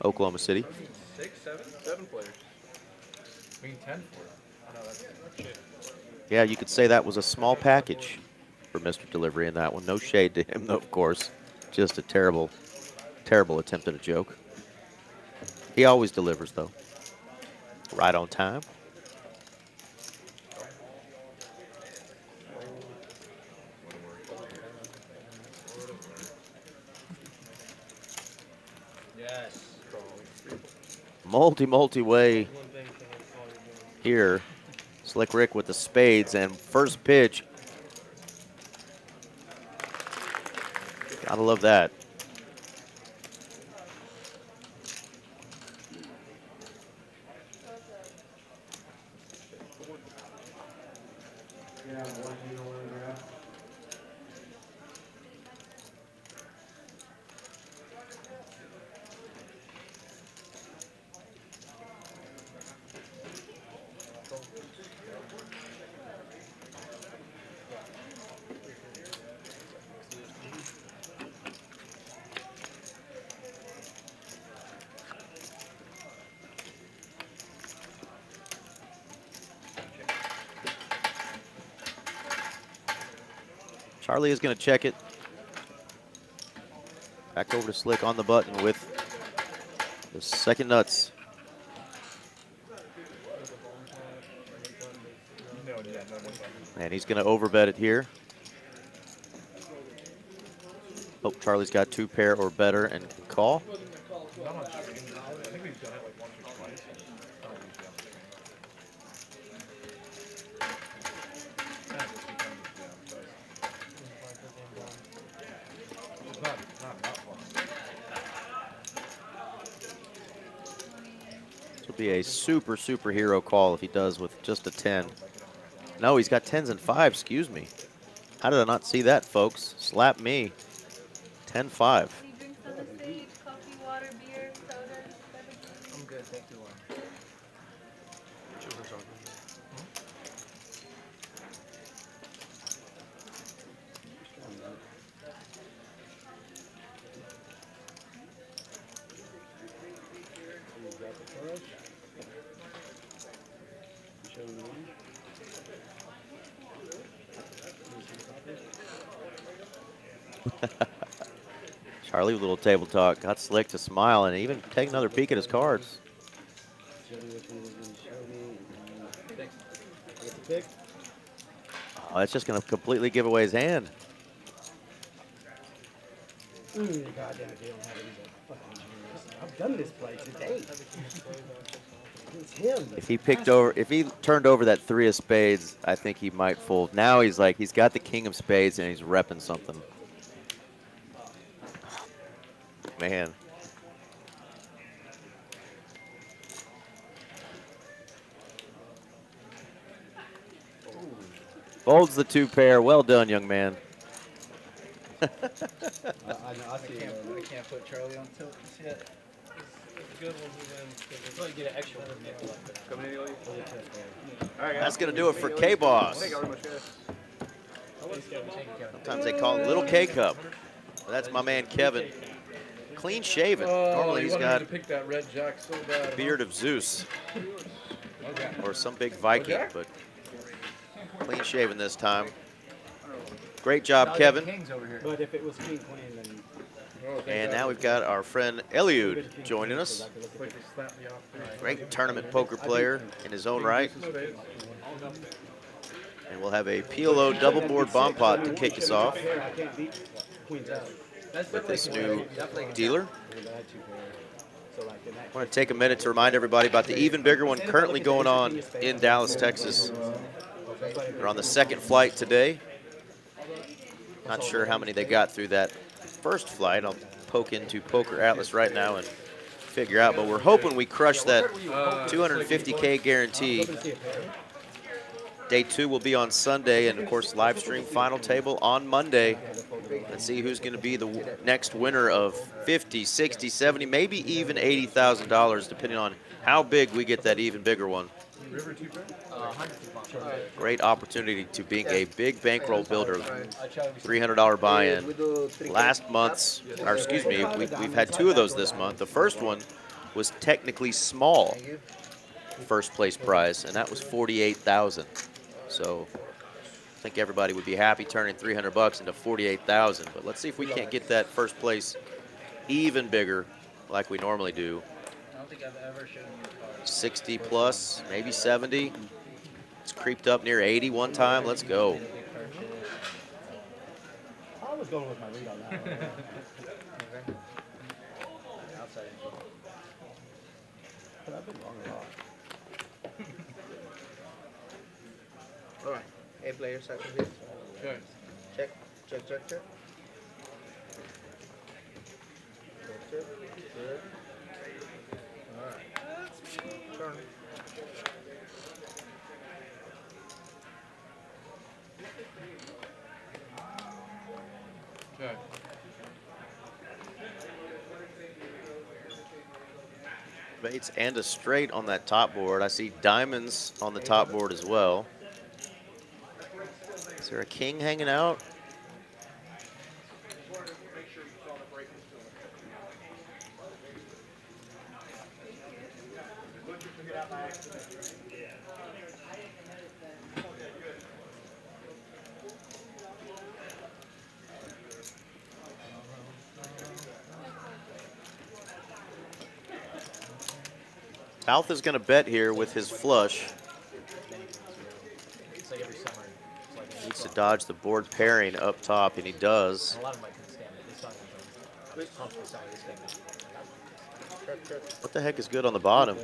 Oklahoma City. 7 players. We need 10 for it. I know that's shit. Yeah, you could say that was a small package for Mr. Delivery in that one. No shade to him, though, of course. Just a terrible, terrible attempt at a joke. He always delivers, though. Right on time. Yes. Multi-way here. Slick Rick with the spades, and first pitch. Gotta love that. Charlie is going to check it. Back over to Slick on the button with the second nuts. And he's going to overbet it here. Oh, Charlie's got 2 pair or better and can call. I think we've done it like once or twice. It's not fun. This will be a superhero call if he does with just a 10. No, he's got 10s and 5s, excuse me. How did I not see that, folks? Slap me. 10-5. Any drinks on the stage? Coffee, water, beer, soda, Charlie with a little table talk. Got Slick to smile and even take another peek at his cards. Show me which one he's going to show me. I get to pick. Oh, that's just going to completely give away his hand. God damn it, you don't have it. He's a fucking genius. I've done this play today. It's him. If he turned over that 3 of spades, I think he might fold. Now he's like, he's got the king of spades and he's repping something. Man. Folds the 2 pair. Well done, young man. I see it. I can't put Charlie on tilt just yet. It's good when he wins. So you get an extra one. That's going to do it for K-Boss. Sometimes they call him Little K-Cup. That's my man, Kevin. Clean shaven. Normally he's got to pick that red jack so bad. a beard of Zeus Okay. or some big Viking, but clean shaven this time. Great job, Kevin. Kings over here. But if it was king, queen, then... And now we've got our friend Eliud joining us. Great tournament poker player in his own right. And we'll have a PLO double board bomb pot to kick us off I can't beat queens out. with this new dealer. So like in that I want to take a minute to remind everybody about the even bigger one currently going on in Dallas, Texas. They're on the second flight today. Not sure how many they got through that first flight. I'll poke into Poker Atlas right now and figure out, but we're hoping we crush that 250K guarantee. Day 2 will be on Sunday, and of course live stream final table on Monday. Let's see who's going to be the next winner of 50, 60, 70, maybe even $80,000, depending on how big we get that even bigger one. Great opportunity to being a big bankroll builder. $300 buy-in. Last month's, or excuse me, we've had 2 of those this month. The first one was technically small, first place prize, and that was $48,000. So I think everybody would be happy turning $300 into $48,000. But let's see if we can't get that first place even bigger, like we normally do. I don't think I've ever shown you a card. 60 plus, maybe 70. It's creeped up near 80 one time. Let's go. I was going with my read on that one. But I've been wrong a lot. All right. 8 players, I can hit. Okay. Check, check, check, check. Check, check. Good. All right. Turn. Okay. Bates and a straight on that top board. I see diamonds on the top board as well. Is there a king hanging out? Alf is going to bet here with his flush. It's like every summer. It's like Needs to dodge the board pairing up top, and he does. a lot of them I couldn't stand it. This song was pumped this song. This game. What the heck is good on the bottom?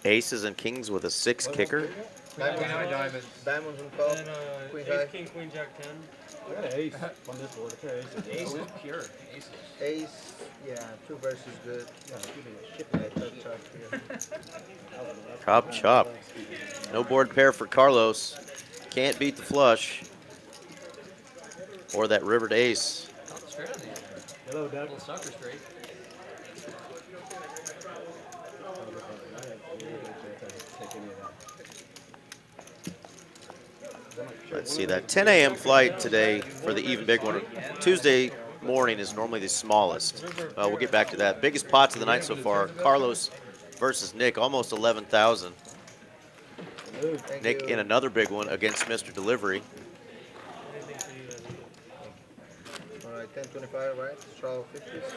Aces and kings with a 6 kicker. Diamonds. Diamonds on top. Queen high. King, queen, jack 10. I got an ace on this board. I got an ace. Ace is pure. Aces. Ace. Yeah, 2 versus good. Chop, chop. No board pair for Carlos. Can't beat the flush. Or that rivered ace. Straight on the end. Hello, Doug. Little sucker straight. Let's see that 10 a.m. flight today for the even big one. Tuesday morning is normally the smallest. We'll get back to that. Biggest pots of the night so far. Carlos versus Nick, almost 11,000. Nick in another big one against Mr. Delivery. 10-25, right? Straw 50s.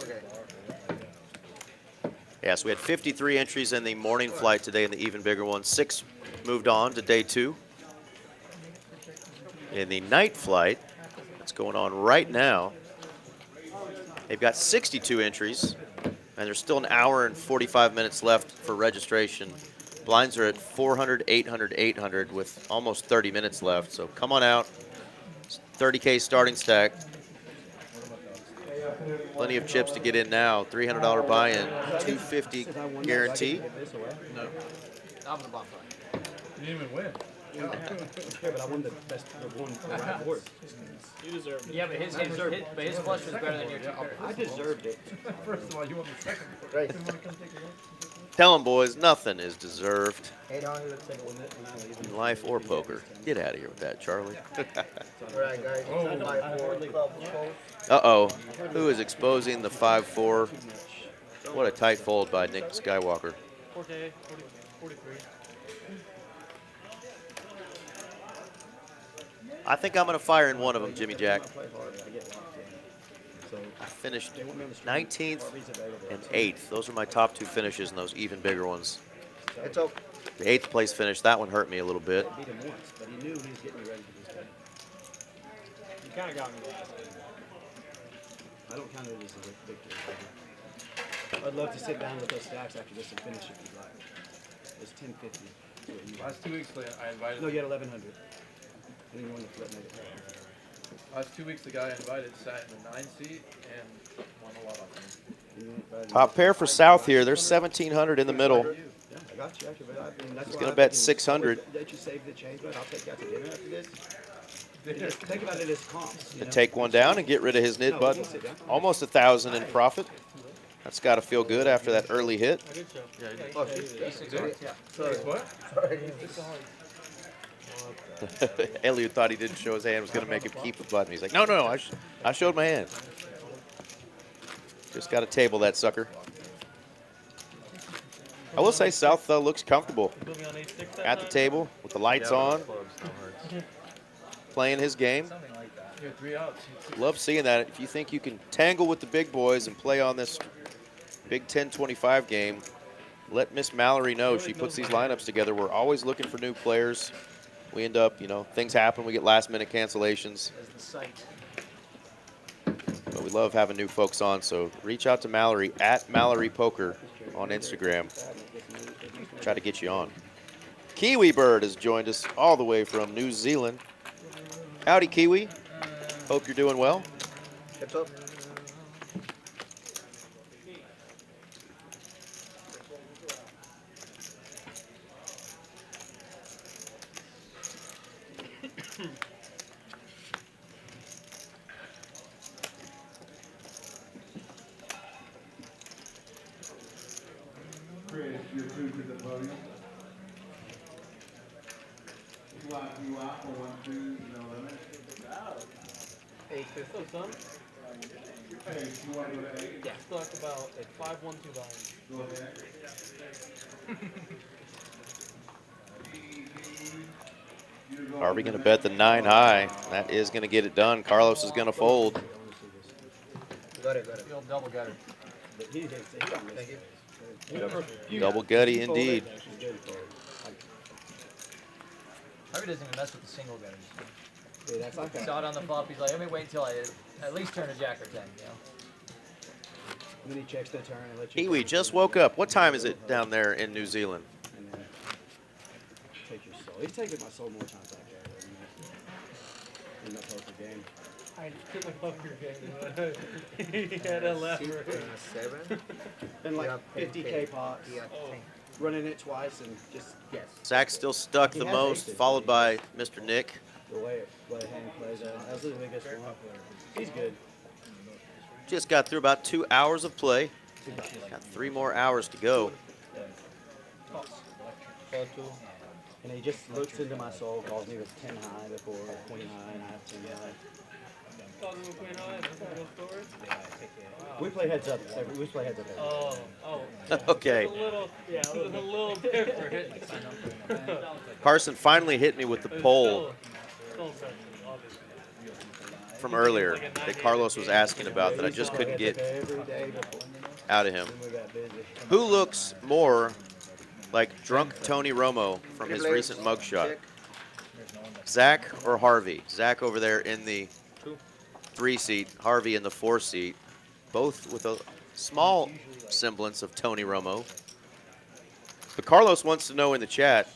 Okay. Yeah, so we had 53 entries in the morning flight today in the even bigger one. 6 moved on to day 2. In the night flight, that's going on right now, they've got 62 entries, and there's still an hour and 45 minutes left for registration. Blinds are at 400, 800, 800 with almost 30 minutes left, so come on out. 30K starting stack. Plenty of chips to get in now. $300 buy-in, $250 guarantee. No. I'm the bonfire. You didn't even win. Yeah, but I won the best, the right board. You deserve it. Yeah, but his flush was better than your two pairs. I deserved it. First of all, you won the second. Right. Tell them, boys, nothing is deserved 800. in life or poker. Get out of here with that, Charlie. Alright, guys. Uh-oh. Who is exposing the 5-4? What a tight fold by Nick Skywalker. 4K, 43. I think I'm going to fire in one of them, Jimmy Jack. I finished 19th and 8th. Those are my top 2 finishes in those even bigger ones. It's okay. The 8th place finish, that one hurt me a little bit. I beat him once, but he knew he was getting me ready for this game. You kind of got me last time. I don't count it as a victory. I'd love to sit down with those stacks after this and finish if you'd like. It's 1050. Last 2 weeks, I invited. No, you had 1100. And then you won the flip, made it. Last 2 weeks, the guy I invited sat in the 9 seat and won a lot off me. Top pair for South here. There's 1,700 in the middle. Yeah, I got you. Actually, but I mean, that's He's why gonna I'm bet thinking, 600. Let you save the change, but I'll take you out to dinner after this. Just think about it as comps. You To know? take one down and get rid of his knit button. Almost 1,000 in profit. That's got to feel good after that early hit. I did show. Yeah, you Oh, shit. Yeah. Sorry. What? Elliot thought he didn't show his hand, was going to make him keep the button. He's like, no, no, I showed my hand. Just got to table that sucker. I will say South looks comfortable at the table with the lights on, playing his game. You had 3 outs. Love seeing that. If you think you can tangle with the big boys and play on this Big 10-25 game, let Miss Mallory know. She puts these lineups together. We're always looking for new players. We end up, things happen. We get last-minute cancellations. As the site. But we love having new folks on, so reach out to Mallory at Mallory Poker on Instagram. Try to get you on. Kiwi Bird has joined us all the way from New Zealand. Howdy, Kiwi. Hope you're doing well. It's up. Chris, you're through to the podium. You out for 1, 2, no limit. Hey, so son? Hey, you want to go to 8? Yeah. Stuck about at 512 volume. Go ahead. Are we going to bet the 9 high? That is going to get it done. Carlos is going to fold. Got it, got it. The old double gutter. Thank you. Double gutty indeed. Harvey doesn't even mess with the single gutters. Yeah, that's like Saw it on the flop. He's like, let me wait until I at least turn a jack or 10, And then he checks the turn and lets you. Kiwi just woke up. What time is it down there in New Zealand? And then take your soul. He's taken my soul more times out there in that poker game. I took my poker game. He had a laugh. 7. And like Yeah, 50K pots. Yeah. Running it twice and just Yes. Zach's still stuck the most, followed by Mr. Nick. the way hand plays out. That was the biggest one. He's good. Just got through about 2 hours of play. Got 3 more hours to go. And he just looks into my soul, calls me with 10 high before 20 high, and I have 10 high. We play heads up. We play heads up. Okay. A little different. Carson finally hit me with the poll from earlier that Carlos was asking about that I just couldn't get out of him. Who looks more like drunk Tony Romo from his recent mugshot? Zach or Harvey? Zach over there in the 3 seat, Harvey in the 4 seat, both with a small semblance of Tony Romo. But Carlos wants to know in the chat,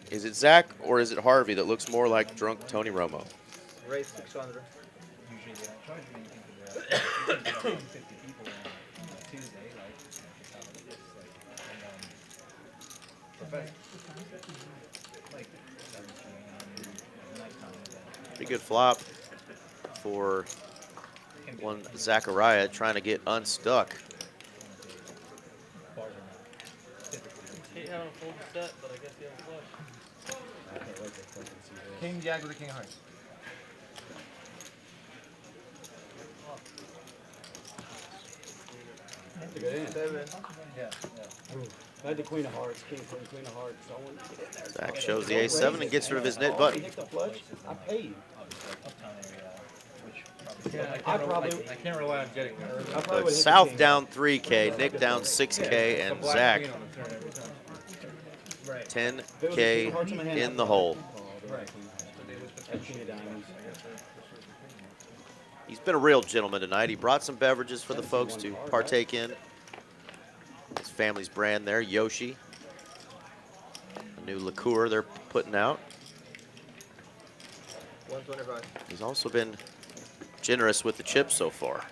is it Zach or is it Harvey that looks more like drunk Tony Romo? Raise 600. Pretty good flop for one Zachariah trying to get unstuck. Hate having a full set, but I guess you have a flush. King Jack with the King of Hearts. That's a good end. 7. I had the Queen of Hearts, King, Queen of Hearts. So I wanted to get in there. Zach shows the A7 and gets rid of his net button. Nick the flush. I pay you. I can't rely on getting there. But South down 3K, Nick down 6K, and Zach 10K in the hole. He's been a real gentleman tonight. He brought some beverages for the folks to partake in. His family's brand there, Yoshi. A new liqueur they're putting out. 125. He's also been generous with the chips so far.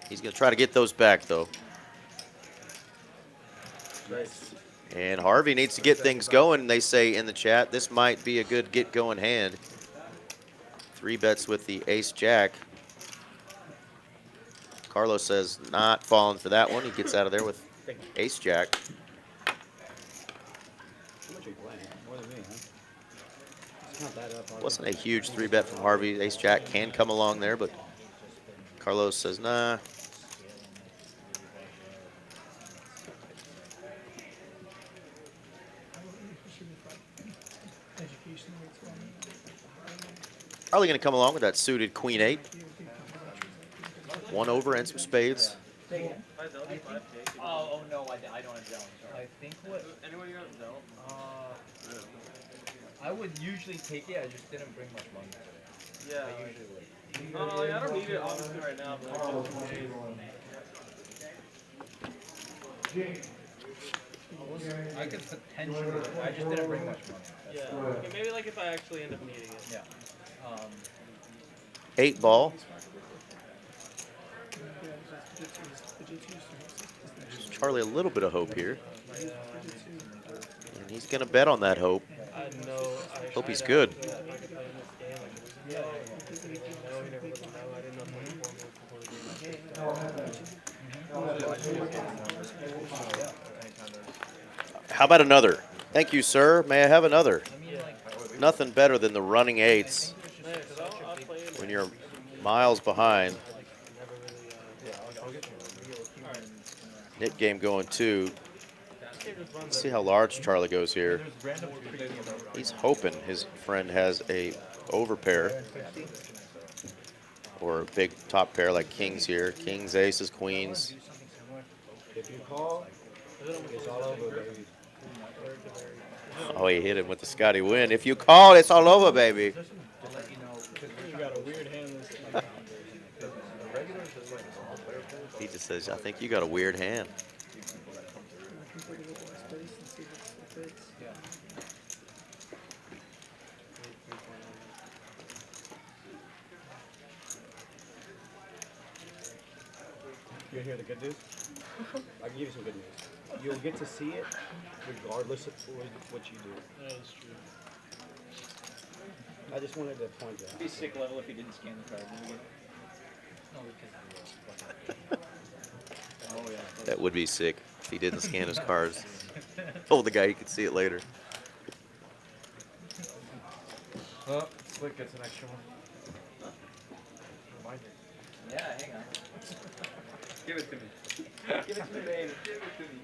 He's going to try to get those back, though. And Harvey needs to get things going, they say in the chat. This might be a good get-going hand. 3 bets with the ace-jack. Carlos says not falling for that one. He gets out of there with ace-jack. How much are you playing? More than me, huh? Let's count that up. Wasn't a huge 3-bet from Harvey. Ace-jack can come along there, but Carlos says nah. Probably going to come along with that suited Queen 8. 1 over and some spades. Oh no, I don't have Zell. I think what. Anyone got Zell? I would usually take it. I just didn't bring much money. Yeah. I usually would. I don't need it obviously right now, but I could potentially. I just didn't bring much money. yeah. Okay, maybe like if I actually end up needing it. Yeah. 8 ball. Gives Charlie a little bit of hope here. And he's going to bet on that hope. I know. Hope he's good. How about another? Thank you, sir. May I have another? Nothing better than the running 8s when you're miles behind. Net game going 2. Let's see how large Charlie goes here. He's hoping his friend has a overpair or a big top pair like kings here. Kings, aces, queens. If you call, it's all over, baby. Oh, he hit him with the Scotty win. If you call, it's all over, baby. You got a weird hand this time. He just says, I think you got a weird hand. You want to hear the good news? I can give you some good news. You'll get to see it regardless of what you do. That is true. I just wanted to point that out. It'd be sick level if he didn't scan the card. That would be sick if he didn't scan his cards. Told the guy he could see it later. Oh, Slick gets an extra one. mine. Yeah, hang on. Give it to me. Give it to me, baby. Give it to me.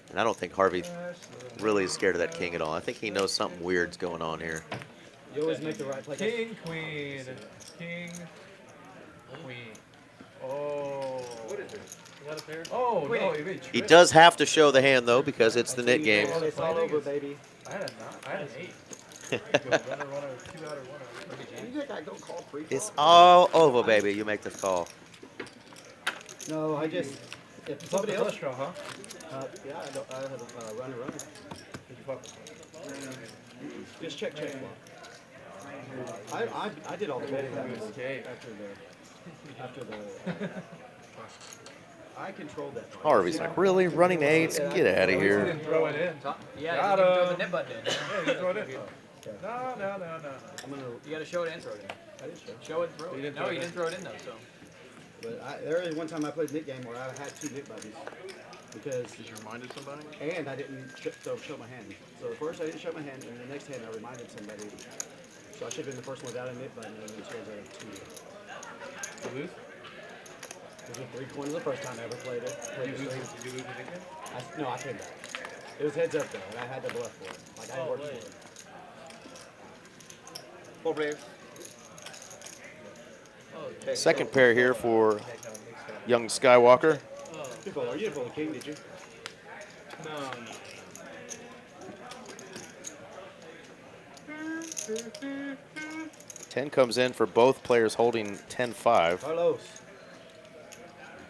And I don't think Harvey really is scared of that king at all. I think he knows something weird's going on here. You always make the right play. King, queen, king, queen. Oh. What is it? Is that a pair? Oh no, he made He trick. does have to show the hand though because it's the knit game. Oh, it's all over, baby. I had an 8. Runner, 2 out of 1. You think I go call pre-flop? It's all over, baby. You make this call. No, I just. If Somebody somebody else. else draw, huh? Yeah, I have a runner. Did you fuck with Just check flop. I did all the betting after the. I controlled that. Harvey's like, really? Running 8s? Get out of He here. didn't throw it in. Yeah, Got you throw him. the net button in. Yeah, he threw it in. No. I'm gonna. You gotta show it and throw it in. I did show. Show it and throw You it. didn't No, throw you it in. didn't throw it in though, so. But there is one time I played knit game where I had 2 knit buttons because. Did you remind somebody? And I didn't show my hand. So the first I didn't show my hand, and the next hand I reminded somebody. So I should have been the first one without a knit button, and then it turns out I had 2. You lose? It was 3 corners the first time I ever played it. Did you lose the nickname? No, I came back. It was heads up though, and I had to bluff for it. Like I worked for it. 4 players. Second pair here for young Skywalker. People, are you didn't pull the king, did you? No. 10 comes in for both players holding 10-5. Carlos.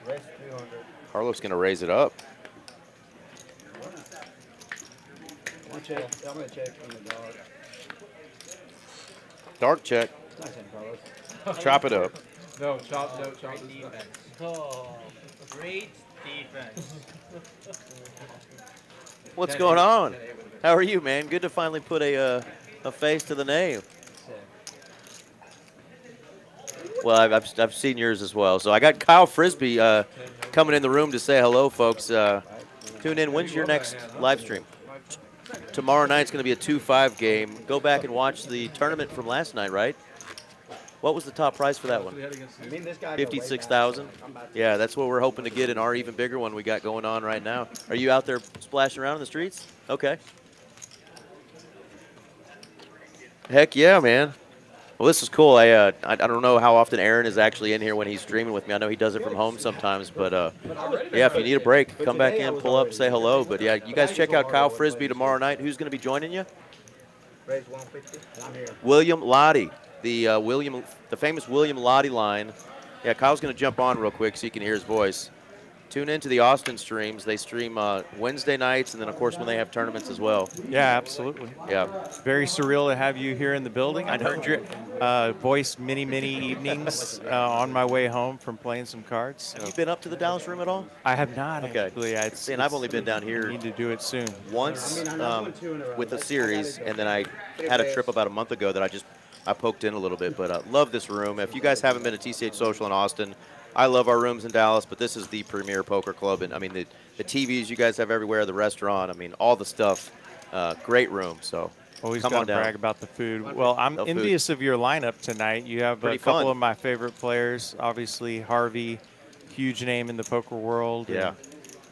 Rest 300. Carlos going to raise it up. One check. I'm gonna check in the dog. Dark check. Nice hand, Carlos. Chop it up. No, chop. Great defense. Oh, great defense. What's going on? How are you, man? Good to finally put a face to the name. Well, I've seen yours as well. So I got Kyle Frisbee coming in the room to say hello, folks. Tune in. When's your next live stream? Tomorrow night's going to be a 2-5 game. Go back and watch the tournament from last night, right? What was the top prize for that one? I mean, this guy. 56,000. Yeah, that's what we're hoping to get in our even bigger one we got going on right now. Are you out there splashing around in the streets? Okay. Heck yeah, man. Well, this is cool. I don't know how often Aaron is actually in here when he's streaming with me. I know he does it from home sometimes, but yeah, if you need a break, come back in, pull up, say hello. But yeah, you guys check out Kyle Frisbee tomorrow night. Who's going to be joining you? Raise 150. I'm here. William Lottie, the famous William Lottie line. Yeah, Kyle's going to jump on real quick so you can hear his voice. Tune into the Austin streams. They stream Wednesday nights, and then, of course, when they have tournaments as well. Yeah, absolutely. Yeah. Very surreal to have you here in the building. I heard your voice many evenings on my way home from playing some cards. So. Have you been up to the Dallas room at all? I have not, Okay. actually. See, and I've only been down here need to do it soon. once I mean, I'm not doing 2 in a row. with a Like, series, I gotta and then I had a trip about a month ago that I poked in a little bit. But love this room. If you guys haven't been to TCH Social in Austin, I love our rooms in Dallas, but this is the premier poker club. And I mean, the TVs you guys have everywhere, the restaurant, I mean, all the stuff. Great room. So Always come got on to down. brag about the food. Well, I'm The food. envious of your lineup tonight. You have Pretty a couple fun. of my favorite players. Obviously, Harvey, huge name in the poker world. Yeah. And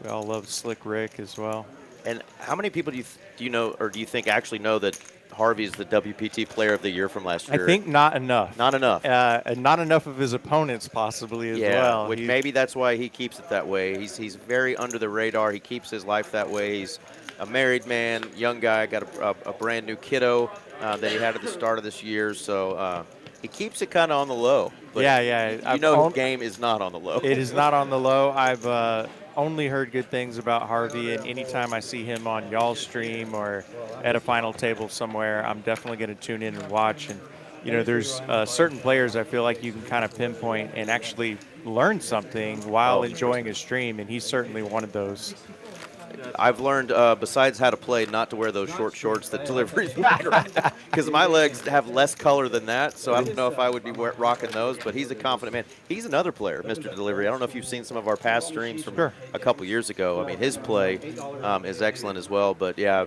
we all love Slick Rick as well. And how many people do you know, or do you think actually know that Harvey's the WPT Player of the Year from last year? I think not enough. Not enough. And not enough of his opponents possibly as well. Which maybe that's why he keeps it that way. He's very under the radar. He keeps his life that way. He's a married man, young guy, got a brand new kiddo that he had at the start of this year. So he keeps it kind of on the low. But yeah. You know his game is not on the low. It is not on the low. I've only heard good things about Harvey, and anytime I see him on y'all's stream or at a final table somewhere, I'm definitely going to tune in and watch. And, you know, there's certain players I feel like you can kind of pinpoint and actually learn something while enjoying a stream, and he's certainly one of those. I've learned, besides how to play, not to wear those short shorts that deliveries because my legs have less color than that, so I don't know if I would be rocking those, but he's a confident man. He's another player, Mr. Delivery. I don't know if you've seen some of our past streams from a couple years ago. I mean, his play is excellent as well, but yeah,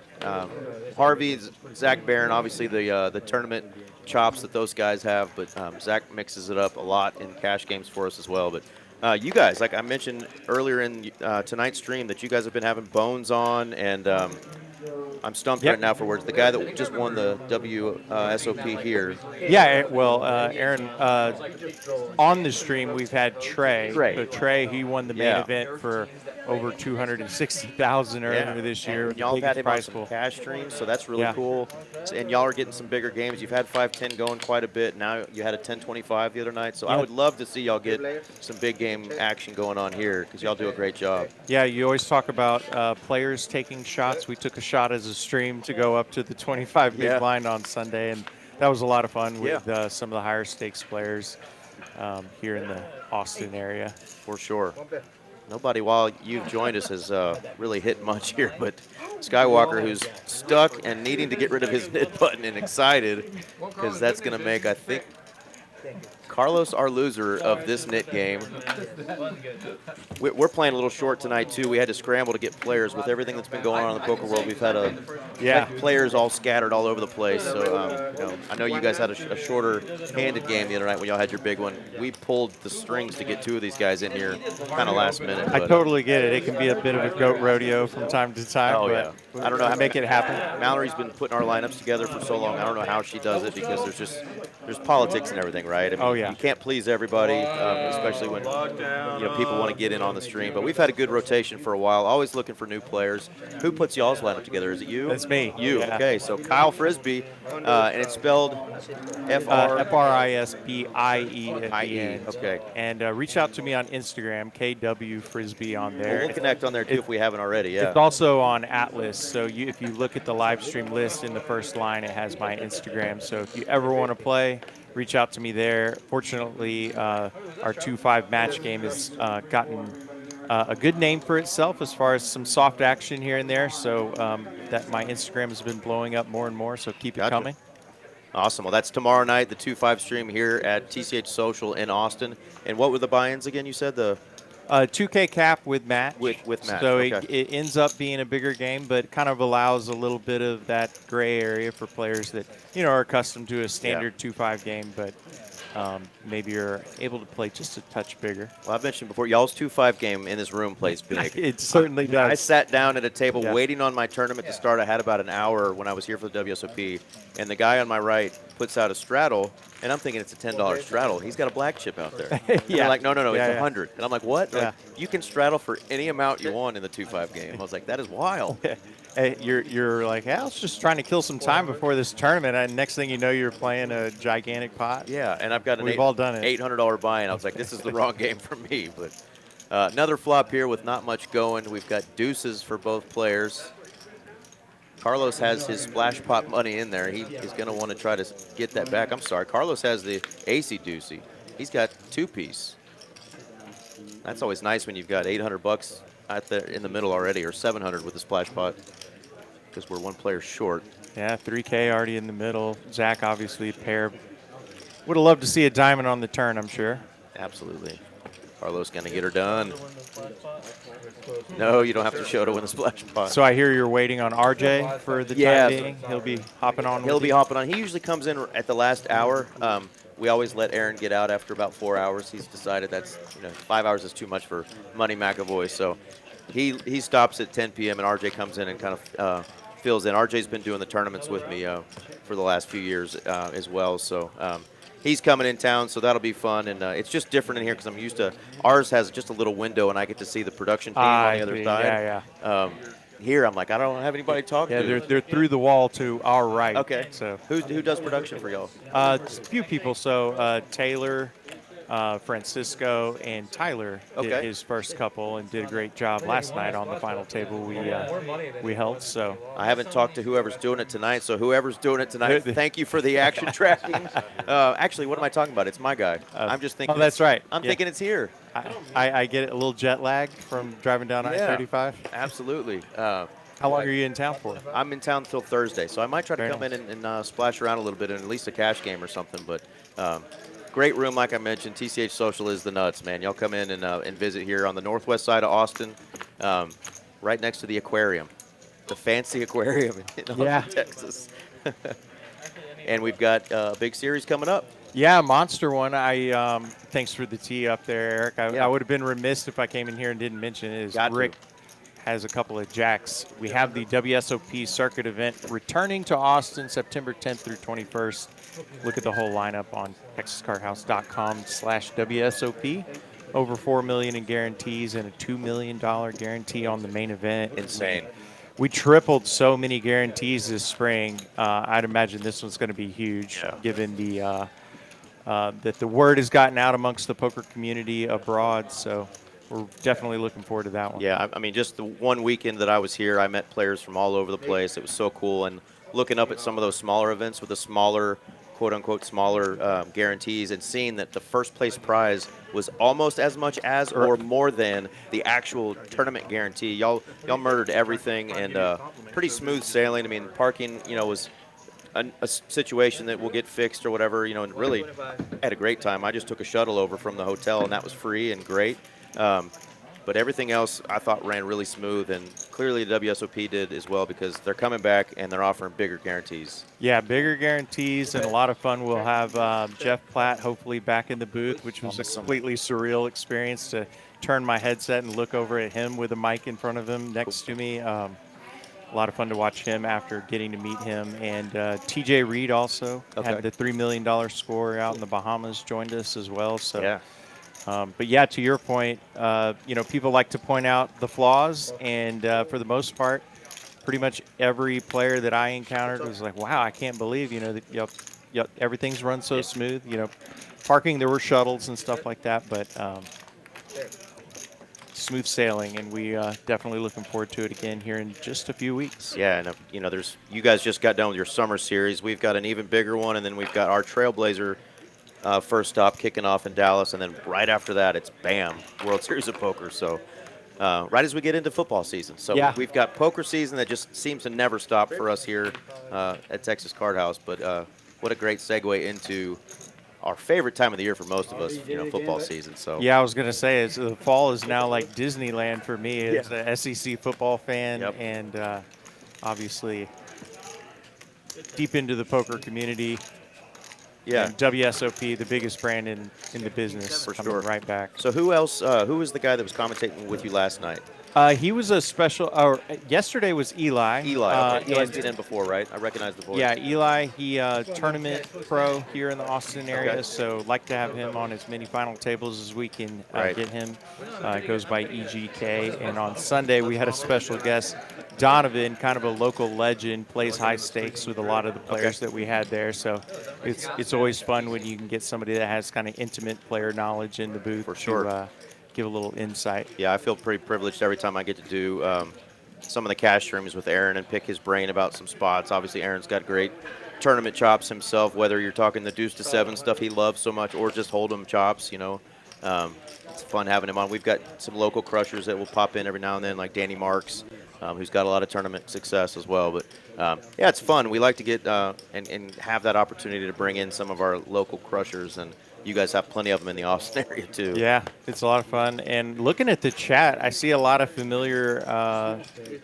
Harvey, Zach Barron, obviously the tournament chops that those guys have, but Zach mixes it up a lot in cash games for us as well. But you guys, like I mentioned earlier in tonight's stream, that you guys have been having Bones on, and I'm stumped right now for words. The guy that just won the WSOP here. Yeah, well, Aaron, on the stream we've had Trey. So Trey, he won the main event for over 260,000 earlier this year. And y'all have had him on some cash streams, so that's really cool. And y'all are getting some bigger games. You've had 5-10 going quite a bit. Now you had a 10-25 the other night. So I would love to see y'all get some big game action going on here because y'all do a great job. Yeah, you always talk about players taking shots. We took a shot as a stream to go up to the 25 big blind on Sunday, and that was a lot of fun with some of the higher stakes players here in the Austin area. For sure. Nobody, while you've joined us, has really hit much here, but Skywalker, who's stuck and needing to get rid of his nit button and excited, because that's going to make, I think, Carlos our loser of this nit game. We're playing a little short tonight, too. We had to scramble to get players. With everything that's been going on in the poker world, we've had players all scattered all over the place. So, I know you guys had a shorter-handed game the other night when y'all had your big one. We pulled the strings to get 2 of these guys in here kind of last minute. I totally get it. It can be a bit of a goat rodeo from time to time. Oh, yeah. I don't know how to make it happen. Mallory's been putting our lineups together for so long. I don't know how she does it because there's politics and everything, right? I mean, you can't please everybody, especially when people want to get in on the stream. But we've had a good rotation for a while. Always looking for new players. Who puts y'all's lineup together? Is it you? That's me. You. Yeah. Okay. So Kyle Frisbee, and it's spelled F-R-I-S-B-I-E at the end. Okay. And reach out to me on Instagram, KW Frisbee on there. We'll connect on there too if we haven't already. Yeah. It's also on Atlas. So if you look at the live stream list in the first line, it has my Instagram. So if you ever want to play, reach out to me there. Fortunately, our 2-5 match game has gotten a good name for itself as far as some soft action here and there. So that my Instagram has been blowing up more and more. So keep it coming. Awesome. Well, that's tomorrow night, the 2-5 stream here at TCH Social in Austin. And what were the buy-ins again? You said the 2K cap with match. With match. So okay. it ends up being a bigger game, but kind of allows a little bit of that gray area for players that are accustomed to a standard 2-5 game, but maybe you're able to play just a touch bigger. Well, I've mentioned before, y'all's 2-5 game in this room plays big. It certainly does. I sat down at a table waiting on my tournament to start. I had about an hour when I was here for the WSOP, and the guy on my right puts out a straddle, and I'm thinking it's a $10 straddle. He's got a black chip out there. They're like, no, it's 100. And I'm like, what? Like, you can straddle for any amount you want in the 2-5 game. I was like, that is wild. Hey, you're like, I was just trying to kill some time before this tournament, and next thing you know, you're playing a gigantic pot. Yeah, and I've got an all done it. $800 buy-in. I was like, this is the wrong game for me. But another flop here with not much going. We've got deuces for both players. Carlos has his splash pot money in there. He is going to want to try to get that back. I'm sorry. Carlos has the acey-deucey. He's got 2-piece. That's always nice when you've got $800 in the middle already, or $700 with the splash pot, because we're 1 player short. Yeah, 3K already in the middle. Zach, obviously, a pair. Would have loved to see a diamond on the turn, I'm sure. Absolutely. Carlos going to get her done. No, you don't have to show to win the splash pot. So I hear you're waiting on RJ for the time being. He'll be hopping on. He'll be hopping on. He usually comes in at the last hour. We always let Aaron get out after about 4 hours. He's decided that's 5 hours is too much for Money McAvoy. So he stops at 10 p.m. and RJ comes in and kind of fills in. RJ's been doing the tournaments with me for the last few years as well. So he's coming in town, so that'll be fun. And it's just different in here because I'm used to ours has just a little window and I get to see the production team on the other side. Yeah. Here, I'm like, I don't have anybody to talk to. Yeah, they're through the wall to our right. Okay. So who does production for y'all? Just a few people. So Taylor, Francisco, and Tyler did his first couple and did a great job last night on the final table we held. So I haven't talked to whoever's doing it tonight. So whoever's doing it tonight, thank you for the action tracking. Actually, what am I talking about? It's my guy. I'm just thinking. Oh, that's right. I'm thinking it's here. I get a little jet lag from driving down I-35. Absolutely. How long are you in town for? I'm in town until Thursday, so I might try to come in and splash around a little bit in at least a cash game or something. But great room, like I mentioned. TCH Social is the nuts, man. Y'all come in and visit here on the northwest side of Austin, right next to the aquarium, the fancy aquarium in Austin, Texas. and we've got a big series coming up. Yeah, monster one. Thanks for the tee up there, Eric. I would have been remiss if I came in here and didn't mention it. Rick has a couple of jacks. We have the WSOP circuit event returning to Austin September 10th through 21st. Look at the whole lineup on texascardhouse.com/WSOP. Over $4 million in guarantees and a $2 million guarantee on the main event. Insane. We tripled so many guarantees this spring. I'd imagine this one's going to be huge, given the that the word has gotten out amongst the poker community abroad. So we're definitely looking forward to that one. Yeah, I mean, just the one weekend that I was here, I met players from all over the place. It was so cool. And looking up at some of those smaller events with the smaller, quote-unquote, smaller guarantees, and seeing that the first place prize was almost as much as or more than the actual tournament guarantee. Y'all murdered everything, and pretty smooth sailing. I mean, parking, was a situation that will get fixed or whatever, and really had a great time. I just took a shuttle over from the hotel, and that was free and great. But everything else I thought ran really smooth, and clearly the WSOP did as well, because they're coming back and they're offering bigger guarantees. Yeah, bigger guarantees and a lot of fun. We'll have Jeff Platt hopefully back in the booth, which was a completely surreal experience to turn my headset and look over at him with a mic in front of him next to me. A lot of fun to watch him after getting to meet him. And TJ Reed also had the $3 million score out in the Bahamas, joined us as well. So. Yeah. But yeah, to your point, people like to point out the flaws, and for the most part, pretty much every player that I encountered was like, "Wow, I can't believe that everything's run so smooth." Parking, there were shuttles and stuff like that, but smooth sailing, and we definitely looking forward to it again here in just a few weeks. Yeah, and you guys just got done with your summer series. We've got an even bigger one, and then we've got our Trailblazer. First stop kicking off in Dallas, and then right after that, it's BAM, World Series of Poker. So right as we get into football season. So we've got poker season that just seems to never stop for us here at Texas Card House. But what a great segue into our favorite time of the year for most of us, football season. So yeah, I was going to say, the fall is now like Disneyland for me as an SEC football fan, and obviously deep into the poker community. Yeah, and WSOP, the biggest brand in the business, for coming sure. right back. So who else? Who was the guy that was commentating with you last night? He was a special. Yesterday was Eli. Eli's been in before, right? I recognize the voice. Yeah, Eli. He tournament pro here in the Austin area, so like to have him on as many final tables as we can get him. Goes by EGK, and on Sunday we had a special guest. Donovan, kind of a local legend, plays high stakes with a lot of the players that we had there. So it's always fun when you can get somebody that has kind of intimate player knowledge in the booth. For sure. To give a little insight. Yeah, I feel pretty privileged every time I get to do some of the cash streams with Aaron and pick his brain about some spots. Obviously, Aaron's got great tournament chops himself, whether you're talking the deuce to seven stuff he loves so much or just hold'em chops, It's fun having him on. We've got some local crushers that will pop in every now and then, like Danny Marks, who's got a lot of tournament success as well. But, yeah, it's fun. We like to get and have that opportunity to bring in some of our local crushers, and you guys have plenty of them in the Austin area, too. Yeah, it's a lot of fun. And looking at the chat, I see a lot of familiar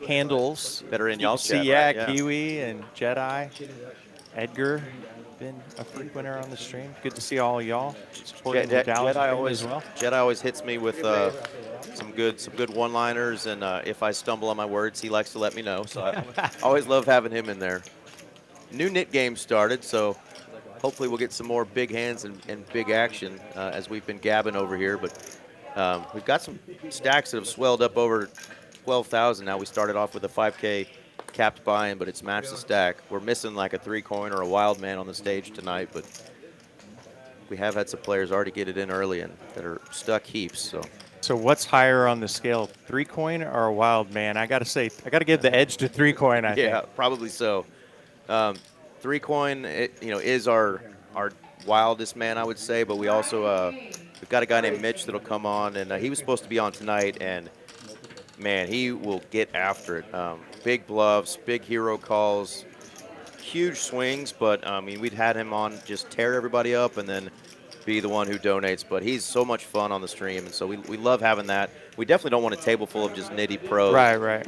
handles. That are in y'all's chat, yeah, right? Kiwi and Jedi. Edgar, been a frequenter on the stream. Good to see all of y'all supporting the Dallas stream as well. Jedi always hits me with some good one-liners, and if I stumble on my words, he likes to let me know. So I always love having him in there. New knit game started, so hopefully we'll get some more big hands and big action as we've been gabbing over here. But we've got some stacks that have swelled up over 12,000 now. We started off with a 5K capped buy-in, but it's matched the stack. We're missing like a 3-coin or a wild man on the stage tonight, but we have had some players already get it in early and that are stuck heaps. So what's higher on the scale, 3-coin or a wild man? I got to say, I got to give the edge to 3-coin, I think. Yeah, probably so. 3-coin, is our wildest man, I would say, but we also we've got a guy named Mitch that'll come on, and he was supposed to be on tonight, and man, he will get after it. Big bluffs, big hero calls, huge swings, but we'd had him on just tear everybody up and then be the one who donates. But he's so much fun on the stream, and so we love having that. We definitely don't want a table full of just nitty pros. Right.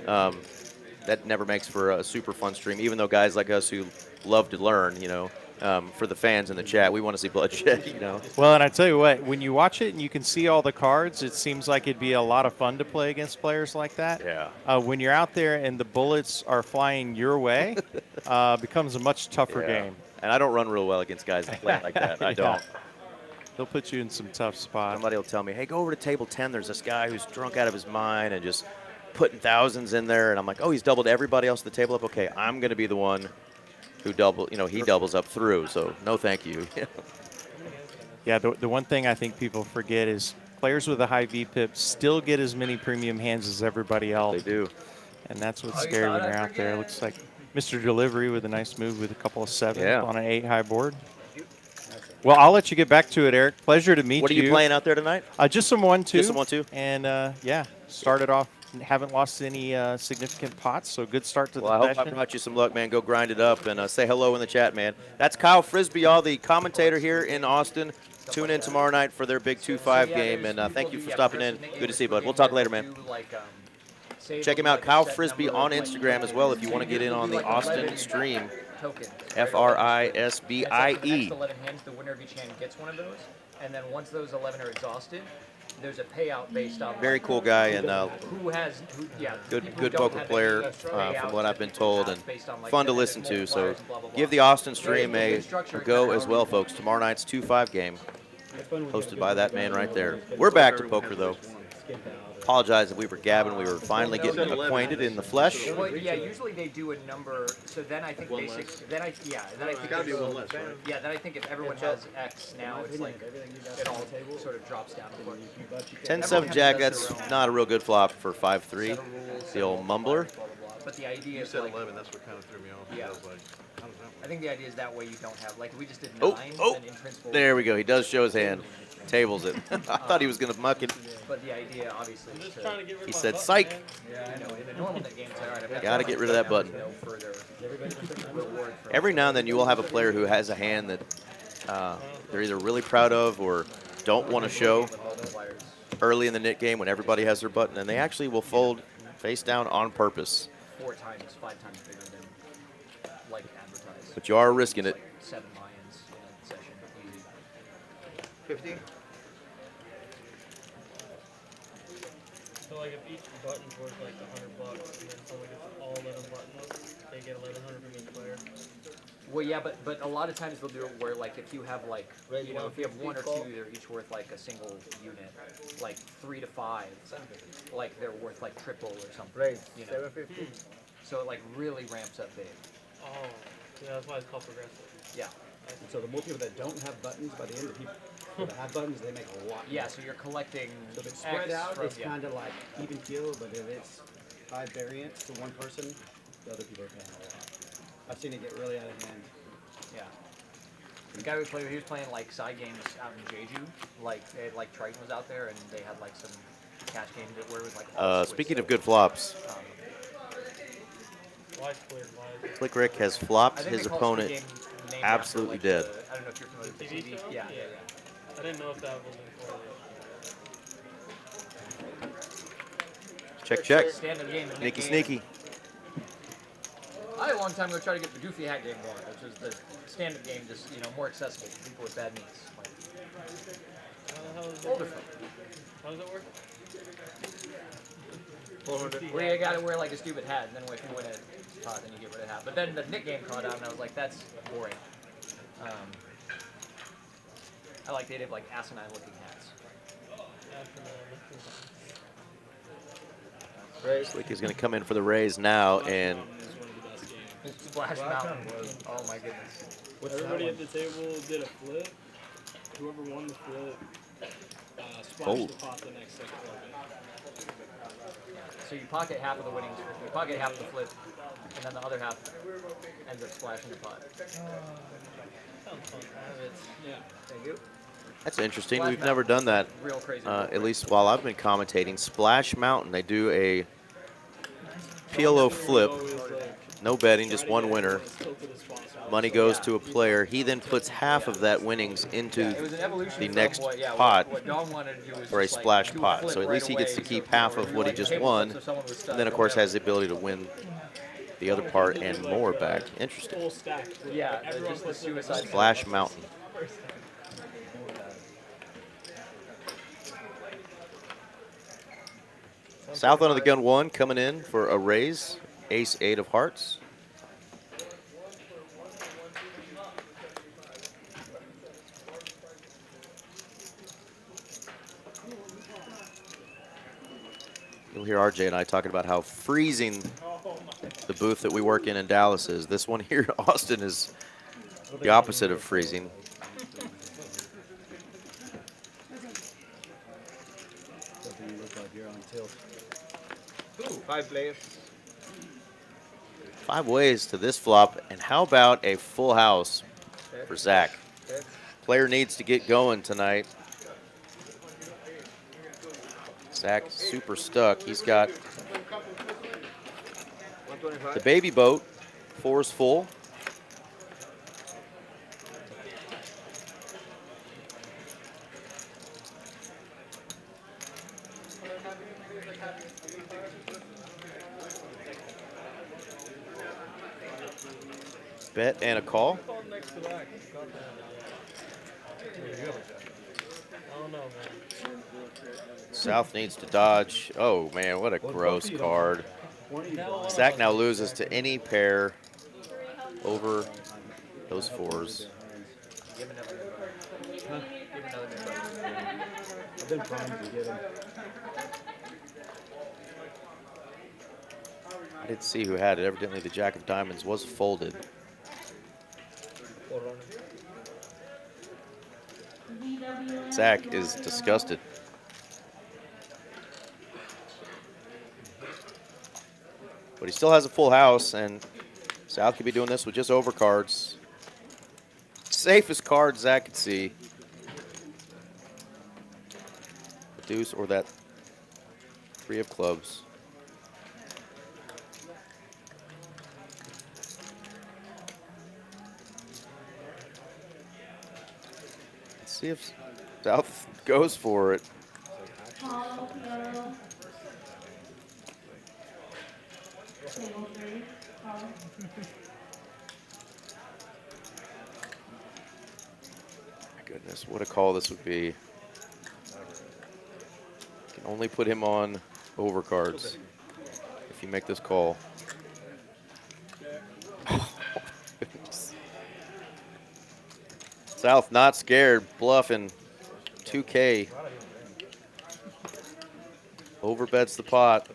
That never makes for a super fun stream, even though guys like us who love to learn, for the fans in the chat. We want to see bloodshed, you know. Well, and I tell you what, when you watch it and you can see all the cards, it seems like it'd be a lot of fun to play against players like that. Yeah. When you're out there and the bullets are flying your way, becomes a much tougher game. And I don't run real well against guys that play like that. I don't. They'll put you in some tough spots. Somebody will tell me, hey, go over to table 10. There's this guy who's drunk out of his mind and just putting thousands in there. And I'm like, oh, he's doubled everybody else at the table up. Okay, I'm going to be the one who he doubles up through. So no thank you. Yeah, the one thing I think people forget is players with a high VPIP still get as many premium hands as everybody else. They do. And that's what's scary when you're out there. It looks like Mr. Delivery with a nice move with a couple of 7s on an 8 high board. Well, I'll let you get back to it, Eric. Pleasure to meet you. What are you playing out there tonight? Just some 1-2. Just some 1-2. And, yeah, started off, haven't lost any significant pots, so good start to the Well, I session. hope I brought you some luck, man. Go grind it up and say hello in the chat, man. That's Kyle Frisbee, the commentator here in Austin. Tune in tomorrow night for their big 2-5 game, and thank you for stopping in. Good to see you, bud. We'll talk later, man. Check him out, Kyle Frisbee, on Instagram as well if you want to get in on the Austin stream. Frisbie. 11 hands, the winner of each hand gets one of those, and then once those 11 are exhausted, there's a payout based on very cool guy and good poker player from what I've been told, and fun to listen to. So give the Austin stream a go as well, folks. Tomorrow night's 2-5 game, hosted by that man right there. We're back to poker though. Apologize if we were gabbing. We were finally getting acquainted in the flesh. Well, yeah, usually they do a number. So then I think then I think gotta be one less, right? Yeah, then I think if everyone has X now, it's like it all sort of drops down. 10-7 jack. That's not a real good flop for 5-3. The old mumbler. But the idea You is said like 11. That's what kind of threw me off. Yeah. I was like, how does that work? I think the idea is that way you don't have like we just did 9. And in principle, There we go. He does show his hand. Tables it. I thought he was going to muck it. But the idea, obviously, is to, He said, psych. you know, in a normal net game, it's like, all right, I've got Got to get rid of that button. no further reward for Every now and then you will have a player who has a hand that they're either really proud of or don't want to show early in the nit game when everybody has their button, and they actually will fold face down on purpose. 4 times, 5 times bigger than like advertised. But you are risking it. 7 buy-ins in a session, easy. 50? So like if each button's worth like $100 and then someone gets all 11 buttons, they get 1,100 from each player. Well, yeah, but a lot of times they'll do it where like if you have like you know if you have 1 or 2, they're each worth like a single unit. Like 3 to 5, like they're worth like triple or something. Right. You know? 750? So it like really ramps up big. Oh, yeah, that's why it's called progressive. Yeah. So the more people that don't have buttons, by the end of people that have buttons, they make a lot. Yeah, so you're collecting. So if it's spread X out, from- it's kind of like even keel, but if it's 5 variants to one person, the other people are paying a lot. I've seen it get really out of hand. Yeah. The guy he was playing like side games out in Jeju. Like Triton was out there and they had like some cash games where it was like. all Speaking of switched. good flops, Why's clear? Why is it? Slick Rick has flopped I think his they call opponent Squid Game named absolutely after, like, dead. I don't know if you're familiar with the TV TV. show? Yeah. I didn't know if that was in Check, check. Standard game. Sneaky, sneaky. I had a long time ago tried to get the Goofy Hat game going, which is the standard game, just more accessible to people with bad knees. How does it Older work? folk. How does it work? Well, you gotta wear like a stupid hat, and then if you win it, then you get rid of the hat. But then the Nick game caught out, and I was like, that's boring. I like they have like asinine looking hats. Slick is going to come in for the raise now, and Splash Mountain. Oh my goodness. Everybody at the table did a flip. Whoever won the flip splashed Fold. the pot the next second. So you pocket half of the winnings, you pocket half of the flip, and then the other half ends up splashing the pot. Sounds fun. Yeah. Thank you. that's interesting. We've never done that, Real crazy. at least while I've been commentating. Splash Mountain, they do a PLO flip. No betting, just one winner. Money goes to a player. He then puts half of that winnings into It was an evolution the from next what pot Don wanted to do was for a just, like, splash do a pot. flip So at least he right gets to away, keep so half for, of what he like, just table won, flip, so someone was stuck, and then of or course whatever. has the ability to win the other part and more back. Interesting. Full stack. Yeah, Everyone just the puts their suicide. Splash Mountain. South under the gun 1 coming in for a raise. Ace 8 of hearts. You'll hear RJ and I talking about how freezing the booth that we work in Dallas is. This one here in Austin is the opposite of freezing. Doesn't look like you're on tilt. Ooh, 5 players. 5 ways to this flop, and how about a full house for Zach? Player needs to get going tonight. Zach super stuck. He's got the baby boat. 4's full. Bet and a call. South needs to dodge. Oh man, what a gross card. Zach now loses to any pair over those 4s. I've been primed to get him. I didn't see who had it. Evidently the Jack of Diamonds was folded. Zach is disgusted. But he still has a full house, and South could be doing this with just overcards. Safest card Zach could see. The deuce or that 3 of clubs. Let's see if South goes for it. My goodness, what a call this would be. Can only put him on overcards if you make this call. South not scared, bluffing 2K. Overbets the pot.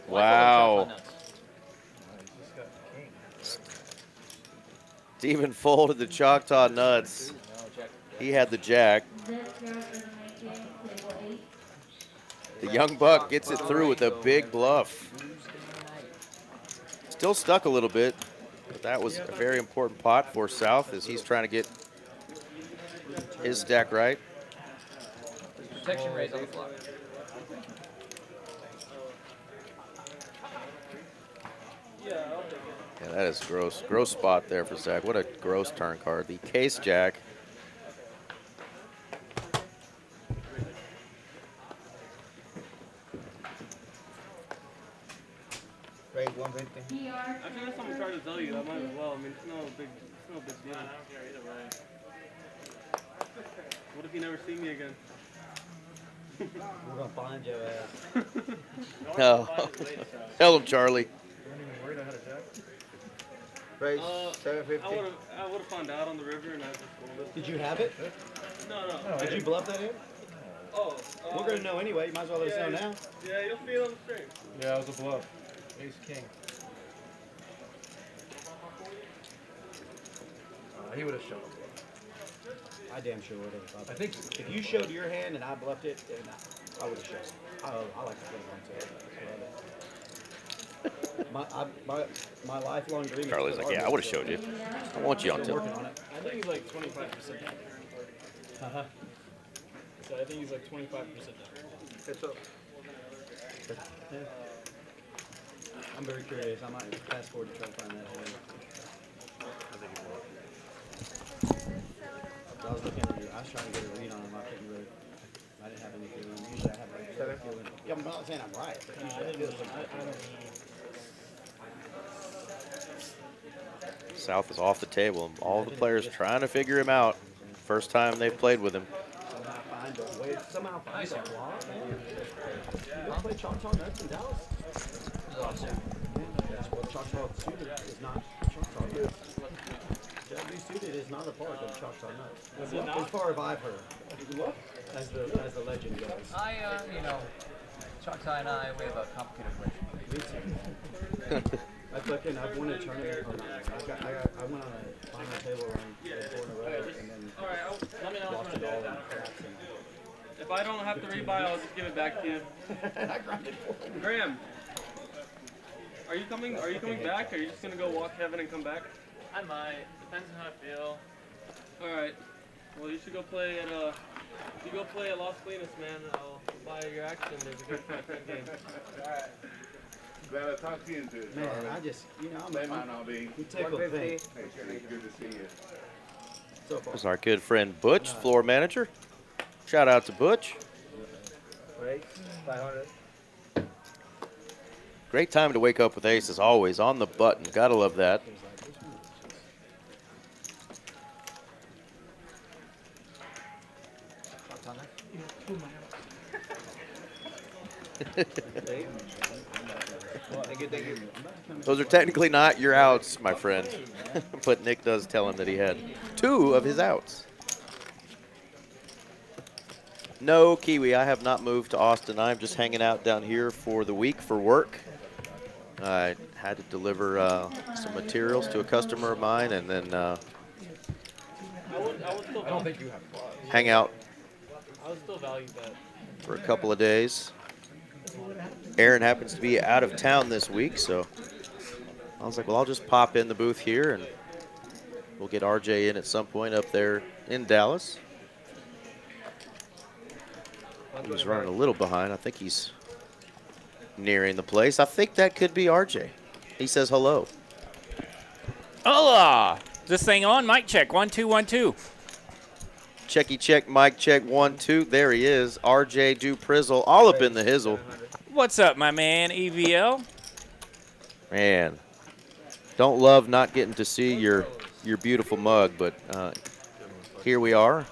Wow. Steven folded the Choctaw nuts. He had the jack. The young buck gets it through with a big bluff. Still stuck a little bit, but that was a very important pot for South as he's trying to get his stack right. Protection raise on the flop. Yeah, that is gross. Gross spot there for Zach. What a gross turn card. The case jack. Raise 150. Actually, that's something I'm trying to tell you. I might as well. I mean, it's no big deal. What if you never see me again? We're gonna find your ass. No. Tell him, Charlie. Raise 750. I would have found out on the river and I just folded it. Did you have it? No. Did you bluff that in? Oh. We're gonna know anyway. You might as well let us know now. Yeah, you'll see it on the stream. Yeah, it was a bluff. Ace king. He would have shown a bluff. I damn sure would have. I think if you showed your hand and I bluffed it, then I would have shown. I like to play one too. my lifelong dream. Carly's like, yeah, I would have showed you. I want you on Still tilt. working on it. I think he's like 25% down. So I think he's like 25% down. It's up. Yeah. I'm very curious. I might fast forward to try to find that hand. I was looking at it. I was trying to get a read on him. I couldn't really. I didn't have any feeling. Usually I have like feeling. Yeah, I'm not saying I'm right. But usually I feel something. South is off the table. All the players trying to figure him out. First time they've played with him. Somehow find a block. You play Choctaw Nuts in Dallas? Well, Choctaw suited is not Choctaw Nuts. JW suited is not a part of Choctaw Nuts. As far as I've heard. As the legend goes. You know, Choctaw and I, we have a complicated relationship. I've won a tournament. I went on a final table run 4 in a row and then Let me know lost it all in craps. If I don't have to rebuy, I'll just give it back to you. I grinded for it. Graham, are you coming? Are you coming back? Or are you just gonna go walk heaven and come back? I might. Depends on how I feel. All right. Well, you should go play at if you go play at Las Colinas, man, I'll buy your action. There's a good game. All right. Glad I talked to you into it. Man, I just, They might not be. we take a thing. Hey, good to see you. So far. There's our good friend Butch, floor manager. Shout out to Butch. Right? 500. Great time to wake up with ace as always. On the button. Gotta love that. Those are technically not your outs, my friend. But Nick does tell him that he had 2 of his outs. No, Kiwi, I have not moved to Austin. I'm just hanging out down here for the week for work. I had to deliver some materials to a customer of mine and then I would still I don't think you have flaws. hang out I would still value that. for a couple of days. Aaron happens to be out of town this week, so I was like, well, I'll just pop in the booth here and we'll get RJ in at some point up there in Dallas. He was running a little behind. I think he's nearing the place. I think that could be RJ. He says hello. Hola! This thing on? Mic check. 1 2 1 2. Checky check, mic check, 1 2. There he is. RJ Duprizzle, all up in the hizzle. What's up, my man, EVL? Man, don't love not getting to see your beautiful mug, but here we are.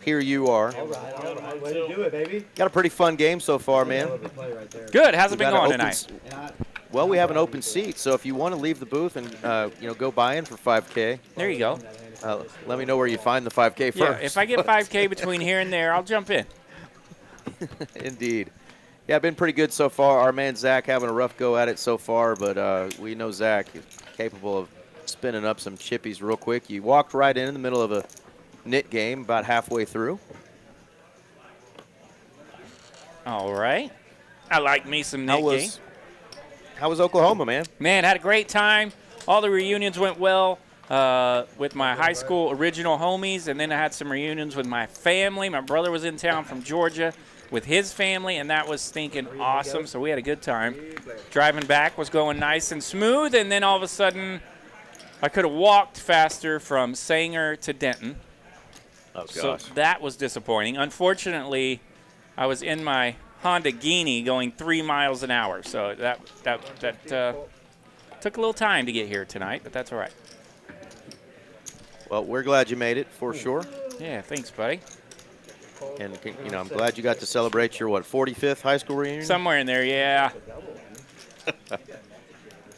Here you are. All right. Way to do it, baby. Got a pretty fun game so far, man. Good. How's it We been got an going open tonight? Well, we have an open seat, so if you want to leave the booth and go buy in for 5K. There you go. Let me know where you find the 5K first. Yeah, if I get 5K between here and there, I'll jump in. Indeed. Yeah, been pretty good so far. Our man Zach having a rough go at it so far, but we know Zach is capable of spinning up some chippies real quick. You walked right in the middle of a knit game about halfway through. All right. I like me some knit game. How was Oklahoma, man? Man, had a great time. All the reunions went well with my high school original homies, and then I had some reunions with my family. My brother was in town from Georgia with his family, and that was stinking awesome, so we had a good time. Driving back was going nice and smooth, and then all of a sudden I could have walked faster from Sanger to Denton. Oh, gosh. So that was disappointing. Unfortunately, I was in my Honda Genie going 3 miles an hour, so that took a little time to get here tonight, but that's all right. Well, we're glad you made it for sure. Yeah, thanks, buddy. And I'm glad you got to celebrate your 45th high school reunion. Somewhere in there, yeah.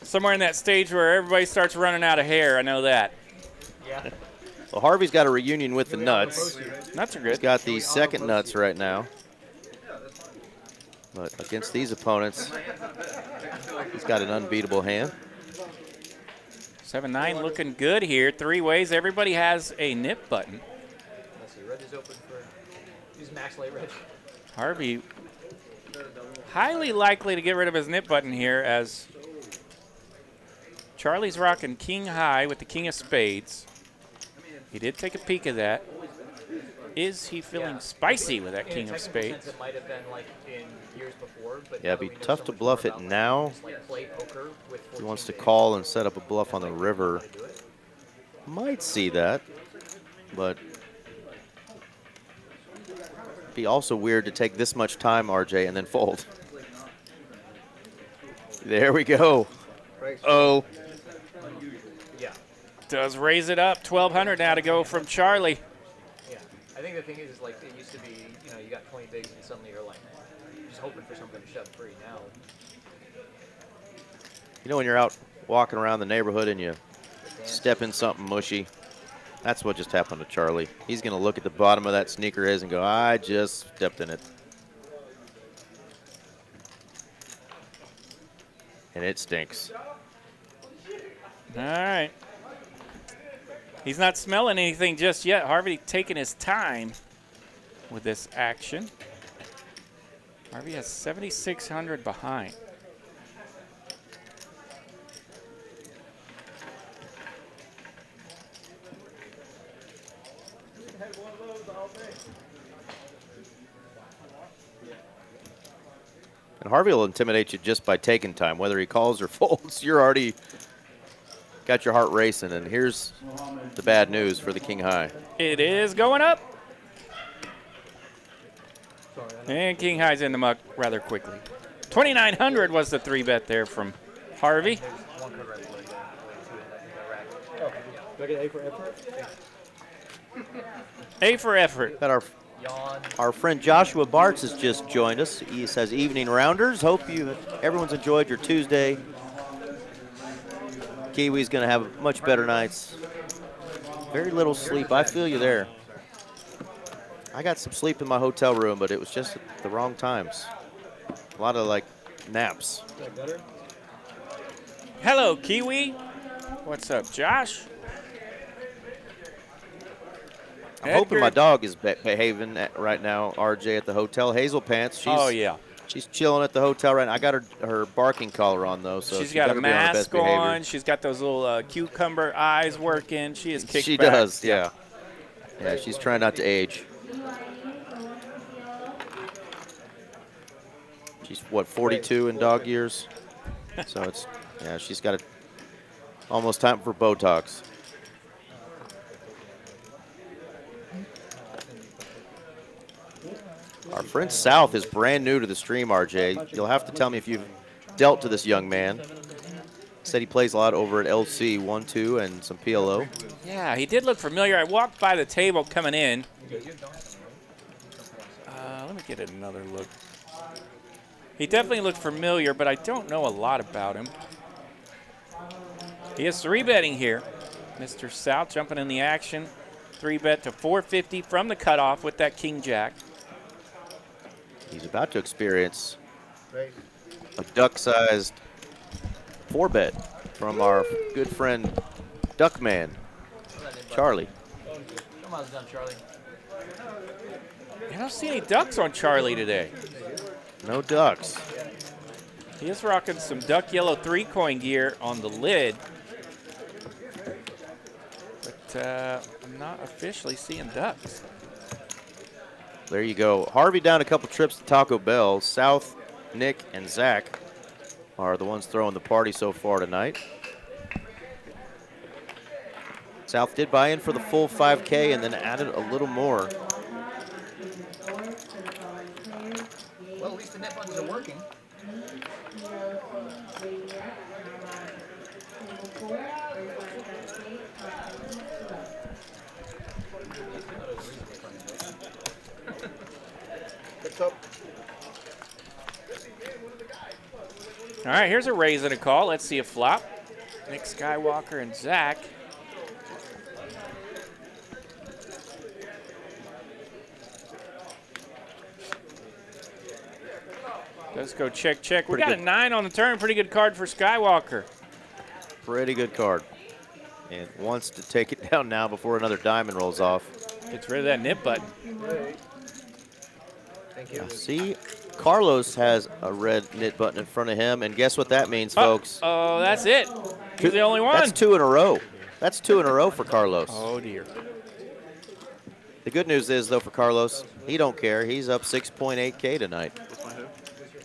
Somewhere in that stage where everybody starts running out of hair. I know that. Yeah. Well, Harvey's got a reunion with the Nuts. Nuts are good. He's got the second Nuts right now. But against these opponents, he's got an unbeatable hand. 7-9 looking good here. 3 ways. Everybody has a nip button. Let's see. Reg is open for. Use max late reg. Harvey highly likely to get rid of his nip button here as Charlie's rocking king high with the king of spades. He did take a peek of that. Is he feeling spicy with that king of spades? It might have been like in years before, but Yeah, it'd be tough to bluff it now. If he wants to call and set up a bluff on the river, might see that, but it'd be also weird to take this much time, RJ, and then fold. There we go. Oh. Yeah. Does raise it up. 1,200 now to go from Charlie. Yeah. I think the thing is like it used to be, you know, you got 20 bigs and suddenly you're like, just hoping for something to shove free. Now. You know when you're out walking around the neighborhood and you step in something mushy? That's what just happened to Charlie. He's going to look at the bottom of that sneaker his and go, I just stepped in it. And it stinks. All right. He's not smelling anything just yet. Harvey taking his time with this action. Harvey has 7,600 behind. And Harvey will intimidate you just by taking time. Whether he calls or folds, you're already got your heart racing. And here's the bad news for the king high. It is going up. And king high's in the muck rather quickly. 2,900 was the 3-bet there from Harvey. Do I get A for effort? A for effort. Got our friend Joshua Bartz has just joined us. He says, evening rounders. Hope everyone's enjoyed your Tuesday. Kiwi's going to have much better nights. Very little sleep. I feel you there. I got some sleep in my hotel room, but it was just at the wrong times. A lot of, like, naps. Hello, Kiwi. What's up, Josh? I'm hoping my dog is behaving right now, RJ, at the hotel. Hazel Pants. She's chilling at the hotel right now. I got her barking collar on, though. So she's got a mask on. She's got those little cucumber eyes working. She is kicked She back. does, yeah. Yeah, she's trying not to age. She's, what, 42 in dog years? So it's, yeah, she's got almost time for Botox. Our friend South is brand new to the stream, RJ. You'll have to tell me if you've dealt to this young man. Said he plays a lot over at LC 1-2 and some PLO. Yeah, he did look familiar. I walked by the table coming in. Let me get another look. He definitely looked familiar, but I don't know a lot about him. He is 3-betting here. Mr. South jumping in the action. 3-bet to 450 from the cutoff with that king-jack. He's about to experience a duck-sized 4-bet from our good friend Duckman, Charlie. Come on, done, Charlie. I don't see any ducks on Charlie today. No ducks. He is rocking some duck yellow 3-coin gear on the lid. But I'm not officially seeing ducks. There you go. Harvey down a couple trips to Taco Bell. South, Nick, and Zach are the ones throwing the party so far tonight. South did buy in for the full 5K and then added a little more. Well, at least the net buttons are working. All right, here's a raise and a call. Let's see a flop. Nick Skywalker and Zach. Let's go check, check. We got a 9 on the turn. Pretty good card for Skywalker. Pretty good card. And wants to take it down now before another diamond rolls off. Gets rid of that nip button. Thank you. See, Carlos has a red knit button in front of him, and guess what that means, folks? Oh, that's it. He's the only one. That's 2 in a row. That's 2 in a row for Carlos. Oh, dear. The good news is, though, for Carlos, he don't care. He's up 6.8K tonight.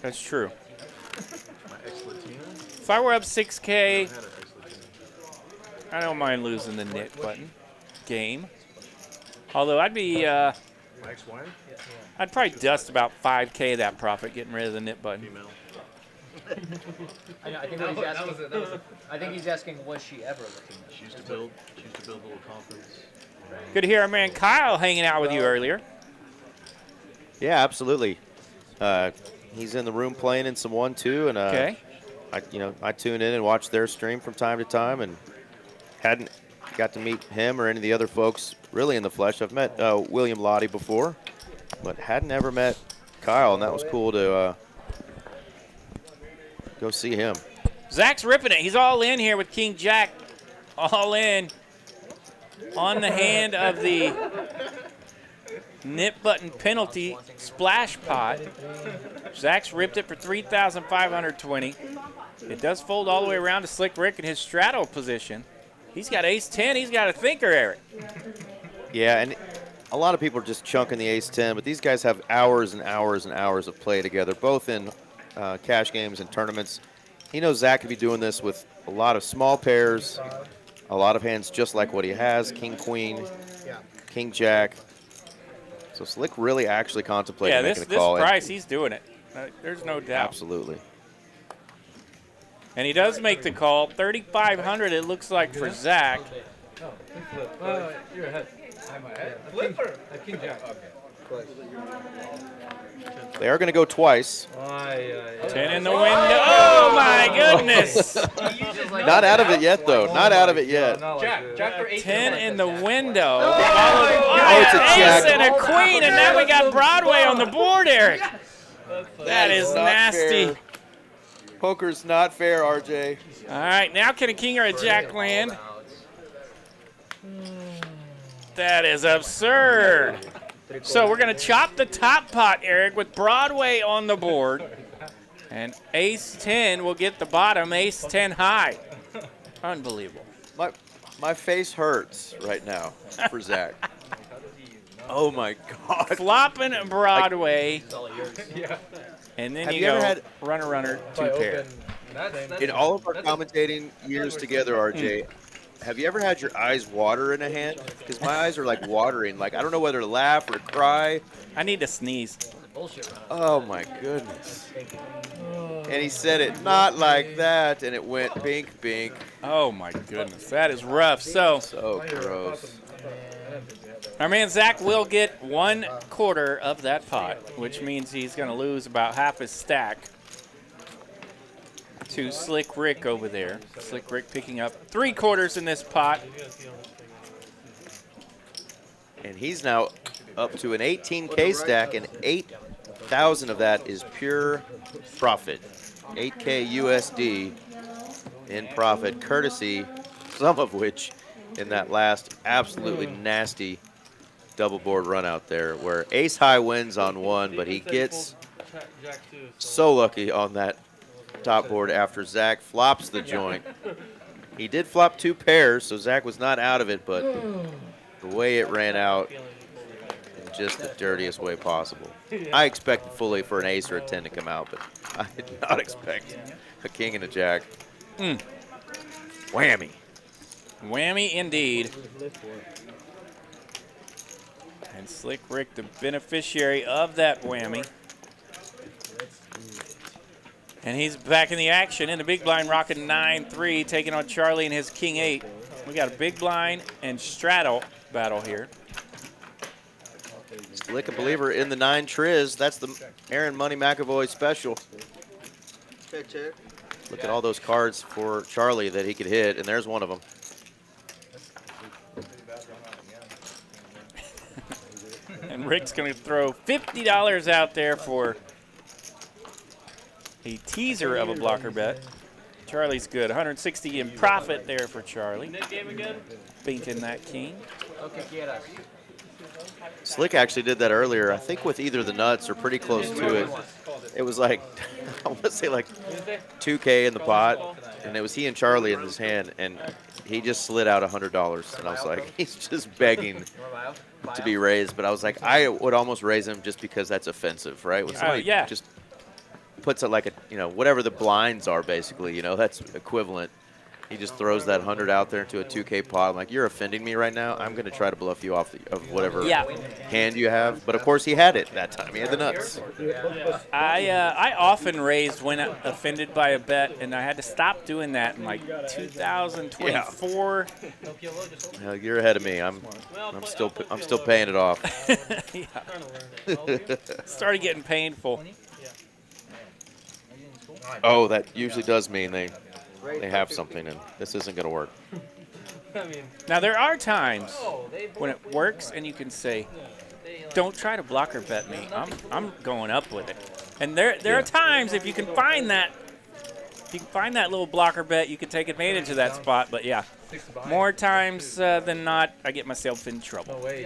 That's true. My ex-Latina? If I were up 6K, I don't mind losing the knit button game. Although I'd be, My ex-wife? I'd probably dust about 5K of that profit getting rid of the knit button. Female. I think what he's asking. I think he's asking, was she ever looking? She used to build a little confidence. Good to hear our man Kyle hanging out with you earlier. Yeah, absolutely. He's in the room playing in some 1-2, and Okay. I tune in and watch their stream from time to time, and hadn't got to meet him or any of the other folks really in the flesh. I've met William Lottie before, but hadn't ever met Kyle, and that was cool to go see him. Zach's ripping it. He's all in here with King Jack. All in on the hand of the knit button penalty splash pot. Zach's ripped it for 3,520. It does fold all the way around to Slick Rick in his straddle position. He's got ace-10. He's got a thinker, Eric. Yeah, and a lot of people are just chunking the ace-10, but these guys have hours and hours and hours of play together, both in cash games and tournaments. He knows Zach could be doing this with a lot of small pairs, a lot of hands just like what he has, king, queen, king, jack. So Slick really actually contemplating making a call. This price, he's doing it. There's no doubt. Absolutely. And he does make the call. 3,500 it looks like for Zach. Oh, flip. You're ahead. I'm ahead. Flipper. King jack. Okay. They are going to go twice. 10 in the window. Oh, my goodness. Not out of it yet, though. Not out of it yet. Jack for 8. 10 in the window. Oh, it's a jack. Ace and a queen, and now we got Broadway on the board, Eric. That is nasty. Fair. Poker's not fair, RJ. All right, now can a king or a jack land? That is absurd. So we're going to chop the top pot, Eric, with Broadway on the board. And ace-10 will get the bottom, ace-10 high. Unbelievable. My face hurts right now for Zach. Oh, my God. Flopping Broadway. And then Have you you go ever had runner, 2 pair. In all of our commentating years together, RJ, have you ever had your eyes water in a hand? Because my eyes are like watering. Like, I don't know whether to laugh or cry. I need to sneeze. Oh, my goodness. And he said it not like that, and it went bink, bink. Oh, my goodness. That is rough. So gross. Our man Zach will get 1/4 of that pot, which means he's going to lose about half his stack to Slick Rick over there. Slick Rick picking up 3/4 in this pot. And he's now up to an 18K stack, and 8,000 of that is pure profit. 8K USD in profit, courtesy, some of which in that last absolutely nasty double board run out there where ace high wins on one, but he gets so lucky on that top board after Zach flops the joint. He did flop 2 pairs, so Zach was not out of it, but the way it ran out in just the dirtiest way possible. I expected fully for an ace or a 10 to come out, but I did not expect a king and a jack. Whammy. Whammy indeed. And Slick Rick, the beneficiary of that whammy. And he's back in the action in the big blind, rocking 9-3, taking on Charlie and his king 8. We got a big blind and straddle battle here. Slick a believer in the 9 triz. That's the Aaron Money McAvoy special. Look at all those cards for Charlie that he could hit, and there's one of them. And Rick's going to throw $50 out there for a teaser of a blocker bet. Charlie's good. 160 in profit there for Charlie. Binking that king. Okay, quieras. Slick actually did that earlier, I think with either the nuts or pretty close to it. It was like, I want to say like 2K in the pot, and it was he and Charlie in his hand, and he just slid out $100. And I was like, he's just begging to be raised. But I was like, I would almost raise him just because that's offensive, right? When somebody just puts it like a, you know, whatever the blinds are basically, you know, that's equivalent. He just throws that 100 out there into a 2K pot. I'm like, you're offending me right now. I'm going to try to bluff you off of whatever hand you have. But, of course, he had it that time. He had the nuts. I often raised when offended by a bet, and I had to stop doing that in, like, 2024. Hell, you're ahead of me. I'm still paying it off. Started getting painful. Oh, that usually does mean they have something, and this isn't going to work. Now, there are times when it works and you can say, don't try to blocker bet me. I'm going up with it. And there are times if you can find that little blocker bet, you can take advantage of that spot. But, yeah, more times than not, I get myself in trouble. No way.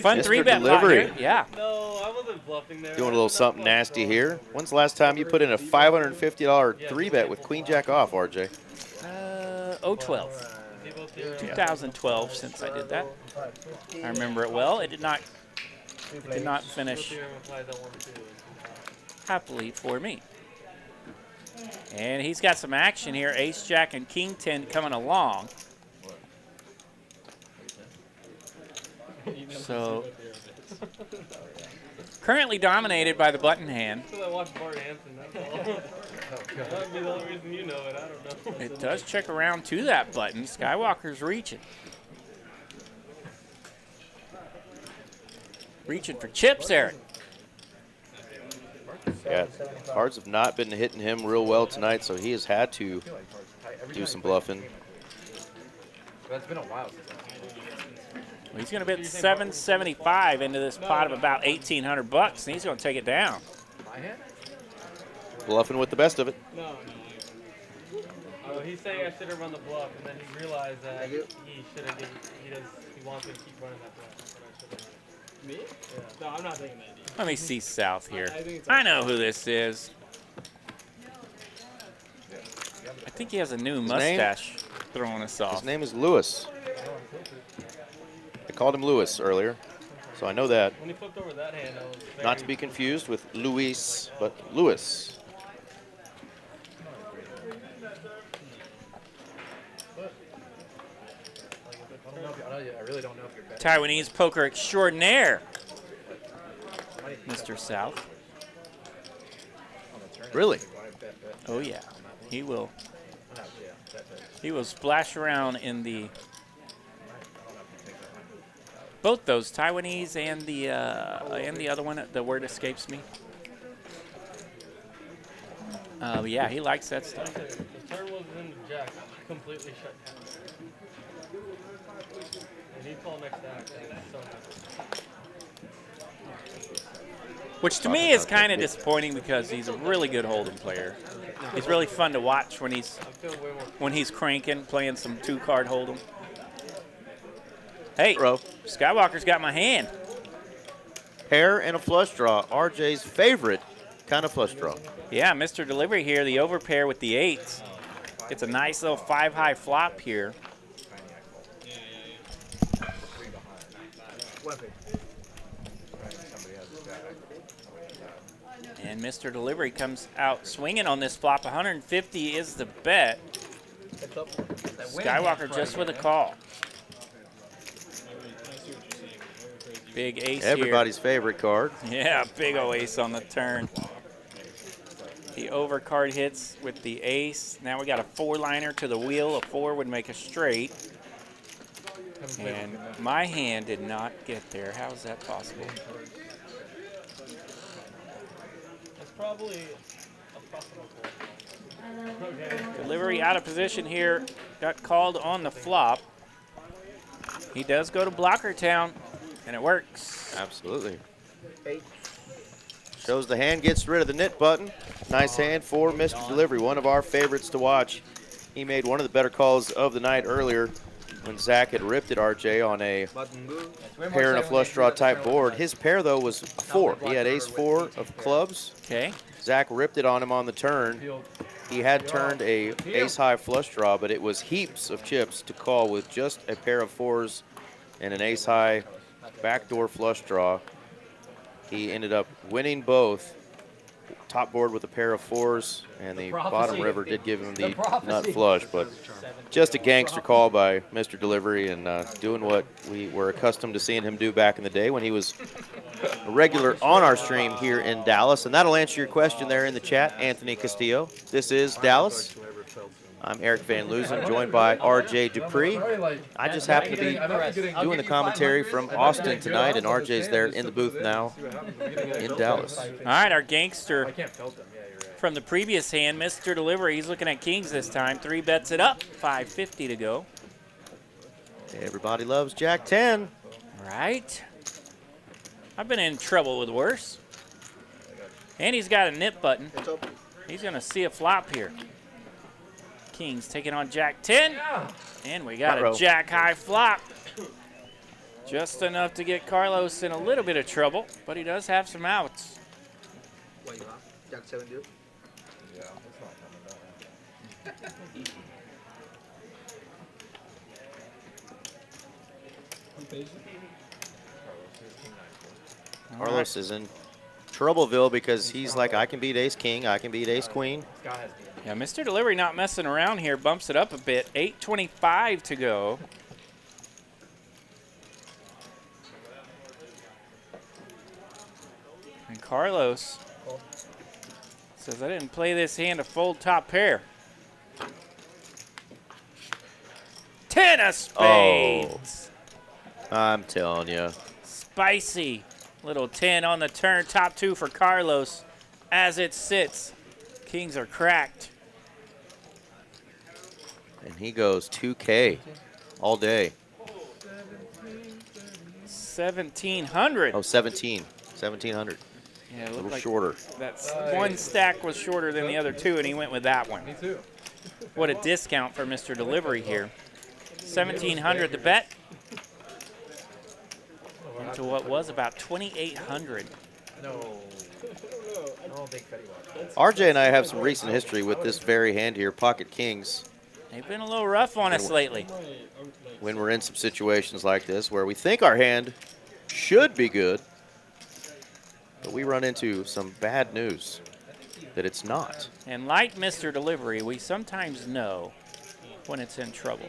Fun Mr. 3-bet Delivery. blocker. Yeah. No, I wasn't bluffing there. Doing a little something nasty here. When's the last time you put in a $550 3-bet with Queen Jack off, RJ? 012. 2012 since I did that. I remember it well. It did not finish happily for me. And he's got some action here. Ace, Jack, and King 10 coming along. So, currently dominated by the button hand. I watched Bart Hanson, that's all. That would be the only reason you know it, I don't know. It does check around to that button. Skywalker's reaching. Reaching for chips, Eric. Yeah, cards have not been hitting him real well tonight, so he has had to do some bluffing. That's been a while since Well, he's going to bet $775 into this pot of about $1,800, and he's going to take it down. my hand. Bluffing with the best of it. No. Oh, he's saying I should have run the bluff, and then he realized that he should have. He wants me to keep running that bluff. Me? Yeah. No, I'm not taking that deal. Let me see South here. think it's I know who this is. I think he has a new mustache throwing us off. His name is Lewis. I called him Lewis earlier, so I know that. When he flipped over that hand, I was very Not to be confused with Luis, but Lewis. I really don't know if you're betting. Taiwanese poker extraordinaire, Mr. South. Really? Oh yeah, he will. He will splash around in the both those Taiwanese and the other one. The word escapes me. Yeah, he likes that stuff. The turn was in the jack. I completely shut down. And he called next act. So Which to me is kind of disappointing because he's a really good hold'em player. He's really fun to watch when he's cranking, playing some 2-card hold'em. Hey, Bro. Skywalker's got my hand. Pair and a flush draw. RJ's favorite kind of flush draw. Yeah, Mr. Delivery here, the overpair with the 8s. It's a nice little 5-high flop here. And Mr. Delivery comes out swinging on this flop. 150 is the bet. Skywalker just with a call. Big ace Everybody's here. favorite card. Yeah, big ol' ace on the turn. The overcard hits with the ace. Now we got a 4-liner to the wheel. A 4 would make a straight. And my hand did not get there. How is that possible? that's probably a possible call. Okay. Delivery out of position here. Got called on the flop. He does go to blocker town, and it works. Absolutely. Shows the hand gets rid of the knit button. Nice hand for Mr. Delivery, one of our favorites to watch. He made one of the better calls of the night earlier. when Zach had ripped at RJ on a Button move. pair and a flush draw type board. His pair, though, was a 4. He had ace-4 of clubs. Okay. Zach ripped it on him on the turn. He had turned a ace-high flush draw, but it was heaps of chips to call with just a pair of 4s and an ace-high backdoor flush draw. He ended up winning both. Top board with a pair of 4s, and the bottom river did give him the nut flush, but just a gangster call by Mr. Delivery, and doing what we were accustomed to seeing him do back in the day when he was a regular on our stream here in Dallas. And that'll answer your question there in the chat, Anthony Castillo. This is Dallas. I'm Eric Van Loozen, joined by RJ Dupree. I just happen to be doing the commentary from Austin tonight, and RJ's there in the booth now in Dallas. All right, our gangster from the previous hand, Mr. Delivery. He's looking at kings this time. 3 bets it up, 550 to go. Everybody loves Jack 10. Right. I've been in trouble with worse. And he's got a nip button. He's going to see a flop here. Kings taking on Jack 10. And we got a Jack high flop. Just enough to get Carlos in a little bit of trouble, but he does have some outs. What you have? Jack 7 dude? Yeah, that's not Carlos is in Troubleville because he's like, I can beat ace-king, I can beat ace-queen. Yeah, Mr. Delivery not messing around here. Bumps it up a bit. 8:25 to go. And Carlos says, I didn't play this hand to fold top pair. 10 of spades. Oh, I'm telling you. Spicy. Little 10 on the turn. Top 2 for Carlos as it sits. Kings are cracked. And he goes 2K all day. 1,700. Oh, 1,700. Yeah, a little like shorter. That's one stack was shorter than the other 2, and he went with that one. Me too. What a discount for Mr. Delivery here. 1,700 to bet. Into what was about 2,800. No. I don't think Fetty watched. RJ and I have some recent history with this very hand here, pocket kings. They've been a little rough on us lately. When we're in some situations like this where we think our hand should be good, but we run into some bad news that it's not. And like Mr. Delivery, we sometimes know when it's in trouble.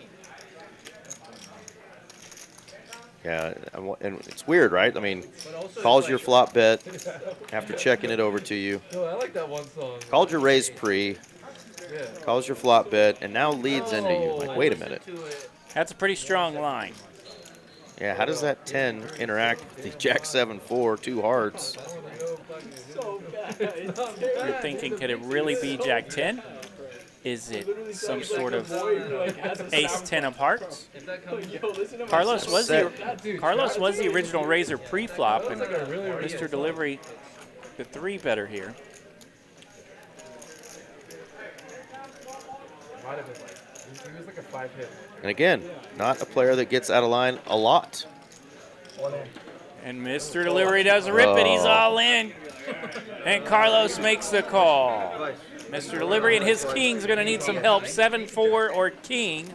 Yeah, and it's weird, right? I mean, calls your flop bet after checking it over to you. No, I like that one song. Called your raise pre, calls your flop bet, and now leads into you. Like, wait a minute. That's a pretty strong line. Yeah, how does that 10 interact with the Jack 7-4, 2 hearts? You're thinking, could it really be Jack 10? Is it some sort of ace 10 of hearts? Carlos was the original raiser pre-flop, and Mr. Delivery, the 3-better here. Might have been like, he was like a 5-hit. And again, not a player that gets out of line a lot. And Mr. Delivery does rip it. He's all in. And Carlos makes the call. Mr. Delivery and his kings are going to need some help. 7-4 or king.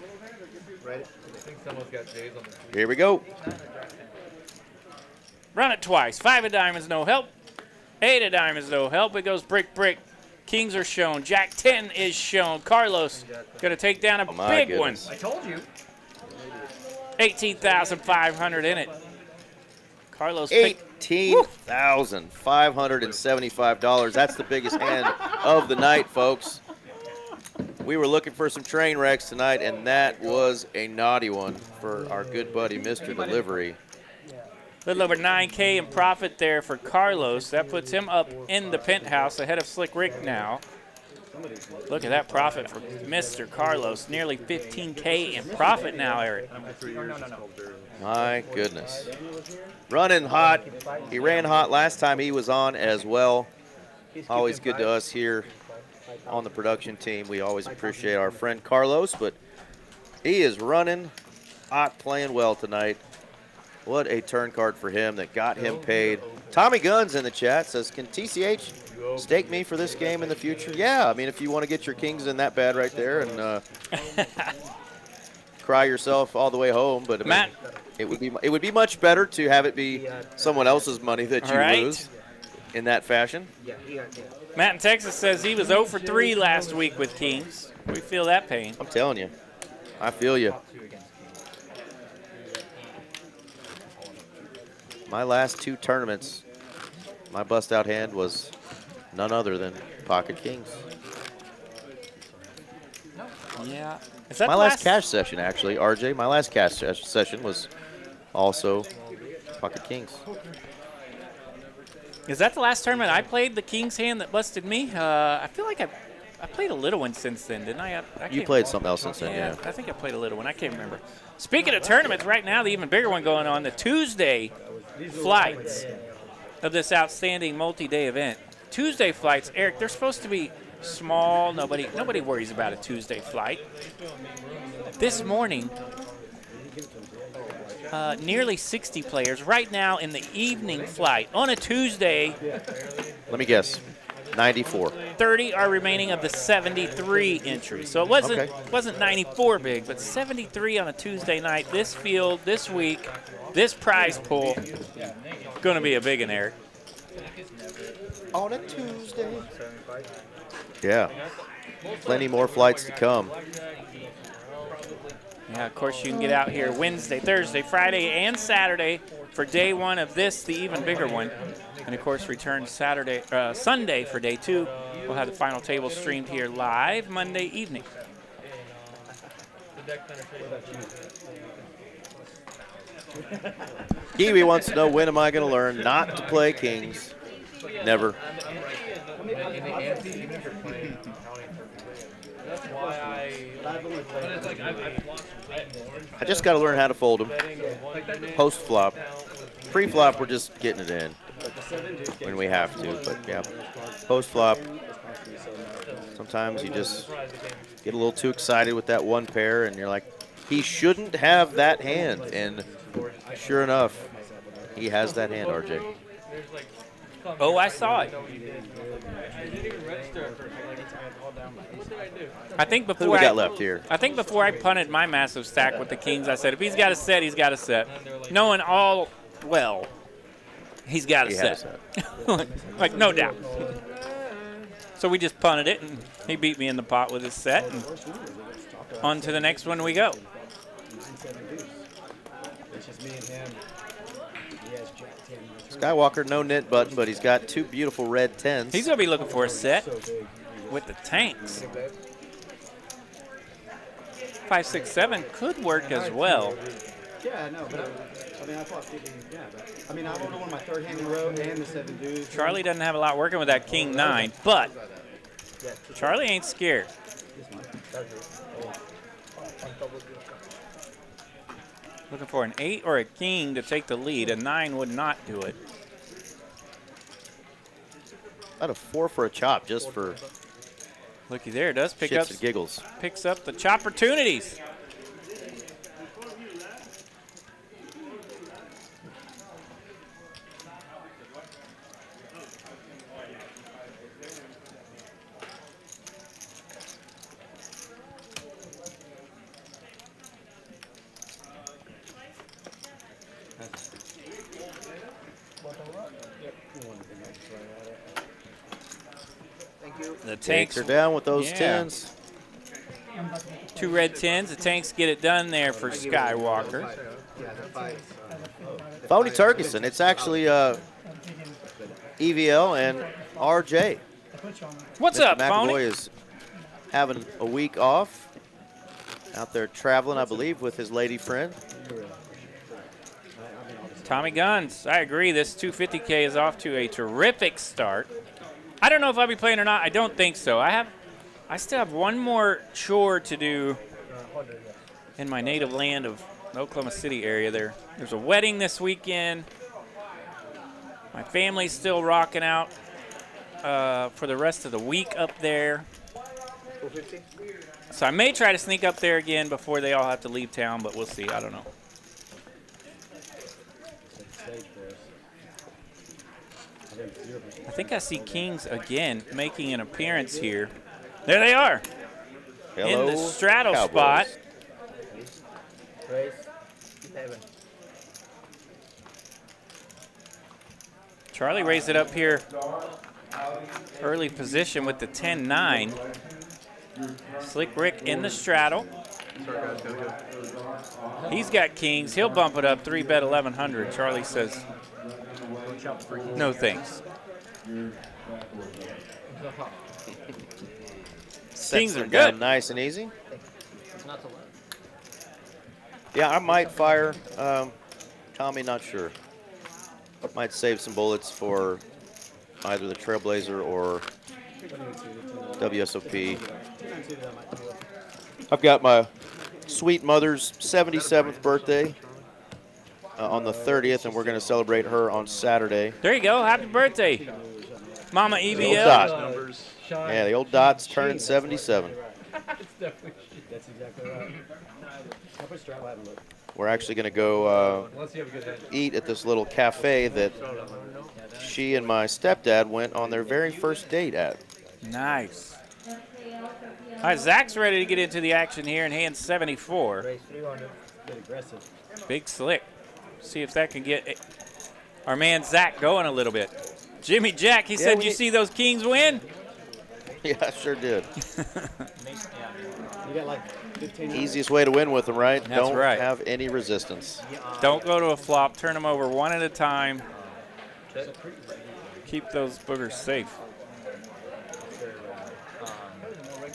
I think someone's got J's on the Here we go. Run it twice. 5 of diamonds, no help. 8 of diamonds, no help. It goes brick, brick. Kings are shown. Jack 10 is shown. Carlos going to take down a big one. I told you. 18,500 in it. Carlos picked $18,575. That's the biggest hand of the night, folks. We were looking for some train wrecks tonight, and that was a naughty one for our good buddy, Mr. Delivery. A little over 9K in profit there for Carlos. That puts him up in the penthouse ahead of Slick Rick now. Look at that profit for Mr. Carlos. Nearly 15K in profit now, Eric. My goodness. Running hot. He ran hot last time he was on as well. Always good to us here on the production team. We always appreciate our friend Carlos, but he is running not playing well tonight. What a turn card for him that got him paid. Tommy Guns in the chat says, can TCH stake me for this game in the future? Yeah, I mean, if you want to get your kings in that bad right there and cry yourself all the way home, but I mean, Matt, it would be much better to have it be someone else's money that you lose in that fashion. Matt in Texas says he was 0 for 3 last week with kings. We feel that pain. I'm telling you, I feel you. My last 2 tournaments, my bust-out hand was none other than pocket kings. Yeah. Is that my last cash session, actually, RJ, my last cash session was also pocket kings. Is that the last tournament I played, the king's hand that busted me? I feel like I played a little one since then, didn't I? You played something else since then, yeah. I think I played a little one. I can't remember. Speaking of tournaments, right now, the even bigger one going on, the Tuesday flights of this outstanding multi-day event. Tuesday flights, Eric, they're supposed to be small. Nobody worries about a Tuesday flight. This morning, nearly 60 players right now in the evening flight on a Tuesday. Let me guess, 94. 30 are remaining of the 73 entries. So it wasn't 94 big, but 73 on a Tuesday night. This field, this week, this prize pool, going to be a big one, Eric. On a Tuesday. Yeah, plenty more flights to come. Yeah, of course you can get out here Wednesday, Thursday, Friday, and Saturday for day 1 of this, the even bigger one. And of course return Sunday for day 2. We'll have the final table streamed here live Monday evening. Kiwi wants to know, when am I going to learn not to play kings? Never. I just got to learn how to fold them. Post flop. Pre flop, we're just getting it in when we have to. But yeah, post flop, sometimes you just get a little too excited with that one pair, and you're like, he shouldn't have that hand. And sure enough, he has that hand, RJ. Oh, I saw it. I think before Who we got left here? I think before I punted my massive stack with the kings, I said, if he's got a set, he's got a set. Knowing all well, he's got a set. Like, no doubt. So we just punted it, and he beat me in the pot with his set. And on to the next one we go. Skywalker, no knit button, but he's got 2 beautiful red 10s. He's going to be looking for a set with the tanks. 5, 6, 7 could work as well. Yeah, no, but I mean, I thought, yeah, but I mean, I rolled on my 3rd hand in a row and the 7 deuce. Charlie doesn't have a lot working with that king 9, but Charlie ain't scared. Looking for an 8 or a king to take the lead. A 9 would not do it. About a 4 for a chop, just for looky there, it does pick shits up and giggles. Picks up the chop opportunities. The tanks are down with those 10s. 2 red 10s. The tanks get it done there for Skywalker. Phony Turkison. It's actually EVL and RJ. What's Mr. up, McAvoy Phony? is having a week off. Out there traveling, I believe, with his lady friend. Tommy Guns. I agree. This 250K is off to a terrific start. I don't know if I'll be playing or not. I don't think so. I still have one more chore to do in my native land of the Oklahoma City area. There's a wedding this weekend. My family's still rocking out for the rest of the week up there. 450? So I may try to sneak up there again before they all have to leave town, but we'll see. I don't know. I think I see kings again making an appearance here. There they are. Hello, in the straddle Cowboys. spot. Race 7. Charlie raised it up here. Early position with the 10-9. Slick Rick in the straddle. He's got kings. He'll bump it up. 3-bet 1100. Charlie says, no thanks. Kings are good. Nice and easy. Yeah, I might fire. Tommy, not sure. Might save some bullets for either the Trailblazer or WSOP. I've got my sweet mother's 77th birthday on the 30th, and we're going to celebrate her on Saturday. There you go. Happy birthday, Mama EBL. The old dot. Yeah, the old dot's turning 77. That's exactly right. How much straddle I haven't looked? We're actually going to go eat at this little cafe that she and my stepdad went on their very first date at. Nice. All right, Zach's ready to get into the action here in hand 74. Race 300. Get aggressive. Big slick. See if that can get our man Zach going a little bit. Jimmy Jack, he said, you see those kings win? Yeah, I sure did. You got like 15 Easiest way to win with them, right? That's Don't right. have any resistance. Don't go to a flop. Turn them over one at a time. Keep those boogers safe.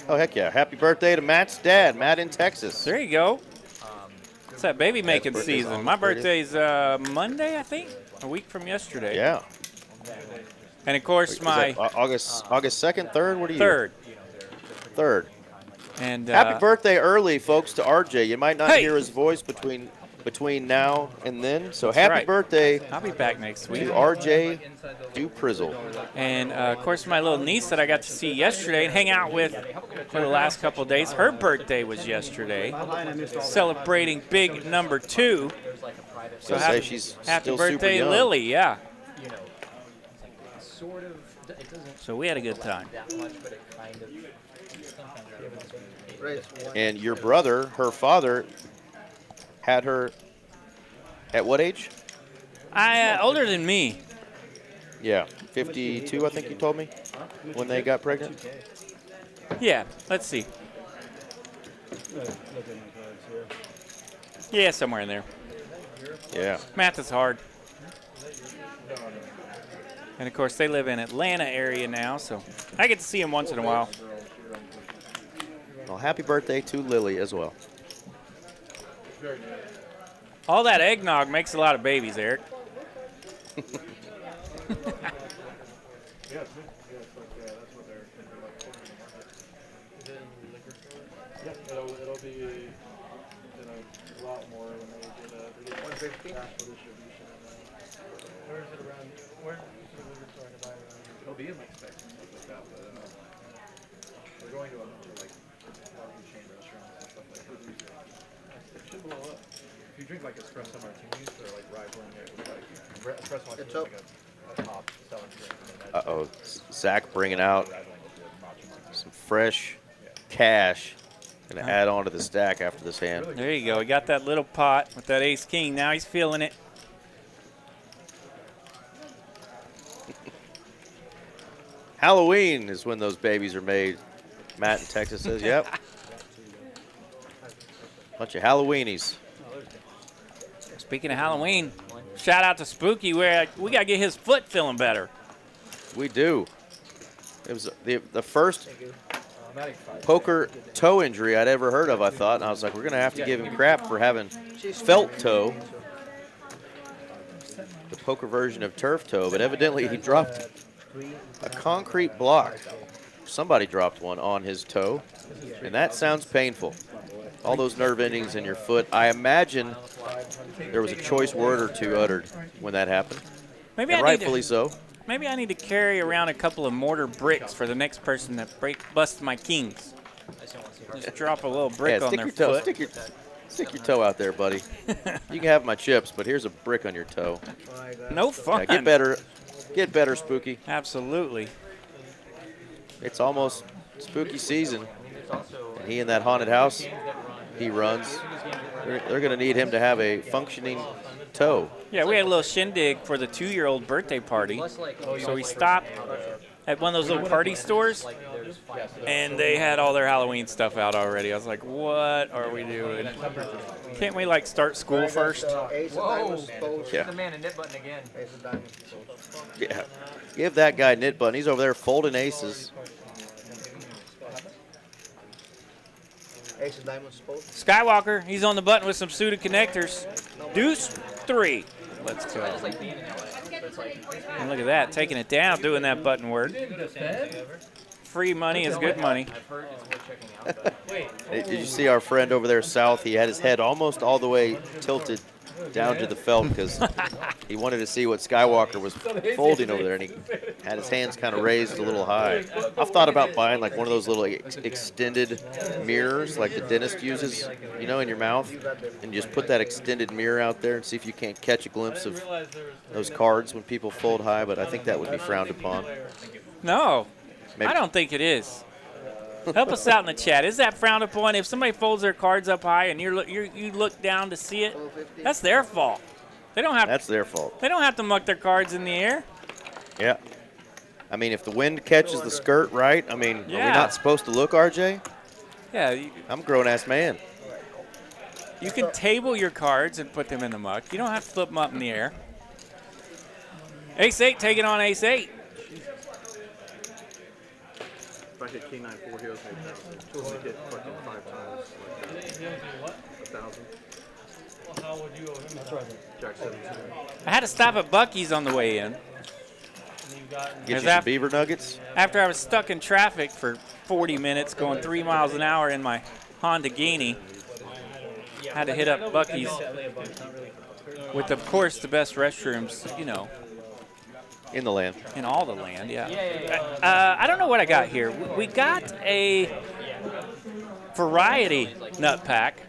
Oh, heck yeah. Happy birthday to Matt's dad, Matt in Texas. There you go. It's that baby making birthday's season. on My the 30th. birthday's Monday, I think. A week from yesterday. Yeah. And, of course, Is my that August 2nd, 3rd? What are you? third. 3rd. And Happy birthday early, folks, to RJ. You might not Hey. hear his voice between now and then. So That's happy right. birthday I'll be back next week. to RJ Duprizzle. And, of course, my little niece that I got to see yesterday and hang out with for the last couple of days, her birthday was yesterday, celebrating big number 2. So Say she's happy still super birthday, young. Lily, yeah. Sort of. It doesn't So we had a good time. that much, but it kind of. And your brother, her father, had her at what age? Older than me. Yeah, 52, I think you told me, when they got pregnant. Yeah, let's see. Yeah, somewhere in there. Yeah. Math is hard. And, of course, they live in Atlanta area now, so I get to see them once in a while. Well, happy birthday to Lily as well. All that eggnog makes a lot of babies, Eric. It'll be a lot more when they get national distribution. Where is it around? Where is the liquor store to buy it around? It'll be in like Specs and stuff like that, but we're going to a bunch of like larger chain restaurants and stuff like that. It should blow up. If you drink like espresso martinis or like rye blend, it was like espresso martinis is like a top selling drink. Uh-oh, Zach bringing out some fresh cash. Going to add on to the stack after this hand. There you go. He got that little pot with that ace-king. Now he's feeling it. Halloween is when those babies are made. Matt in Texas says, yep. Bunch of Halloweenies. Speaking of Halloween, shout out to Spooky. We got to get his foot feeling better. We do. It was the first poker toe injury I'd ever heard of, I thought. And I was like, we're going to have to give him crap for having felt toe. The poker version of turf toe. But evidently he dropped a concrete block. Somebody dropped one on his toe. And that sounds painful. All those nerve endings in your foot. I imagine there was a choice word or two uttered when that happened. Maybe and I need rightfully to, so. Maybe I need to carry around a couple of mortar bricks for the next person that busts my kings. Just drop a little brick Yeah, on stick their your toe. foot. Stick your toe out there, buddy. You can have my chips, but here's a brick on your toe. No fun. Yeah, get better. Get better, Spooky. Absolutely. It's almost spooky season. And he in that haunted house he runs, they're going to need him to have a functioning toe. Yeah, we had a little shindig for the 2-year-old birthday party. So we stopped at one of those little party stores, and they had all their Halloween stuff out already. I was like, what are we doing? Can't we, like, start school first? Whoa. Yeah. The man in knit button again. Yeah. Give that guy knit button. He's over there folding aces. Skywalker, he's on the button with some suited connectors. Deuce 3. Let's go. And look at that, taking it down, doing that button word. Free money is good money. Did you see our friend over there south? He had his head almost all the way tilted down to the felt because he wanted to see what Skywalker was folding over there, and he had his hands kind of raised a little high. I've thought about buying like one of those little extended mirrors like the dentist uses, you know, in your mouth, and just put that extended mirror out there and see if you can't catch a glimpse of those cards when people fold high, but I think that would be frowned upon. No, Maybe. I don't think it is. Help us out in the chat. Is that frowned upon? If somebody folds their cards up high and you look down to see it, that's their fault. They don't have. That's their fault. They don't have to muck their cards in the air. Yeah. I mean, if the wind catches the skirt right, I mean, are we Yeah. not supposed to look, RJ? Yeah. I'm a grown-ass man. You can table your cards and put them in the muck. You don't have to flip them up in the air. Ace-8 taking on Ace-8. If I hit King 9-4, he owes me 1,000. If I hit fucking 5 times, like 1,000. Well, how would you owe him? That's right. Jack 17. I had to stop at Buc-ee's on the way in. Get you some beaver nuggets? After I was stuck in traffic for 40 minutes going 3 miles an hour in my Honda Guinea, I had to hit up Buc-ee's with, of course, the best restrooms, you know. In the land. In all the land, yeah. I don't know what I got here. We got a variety nut pack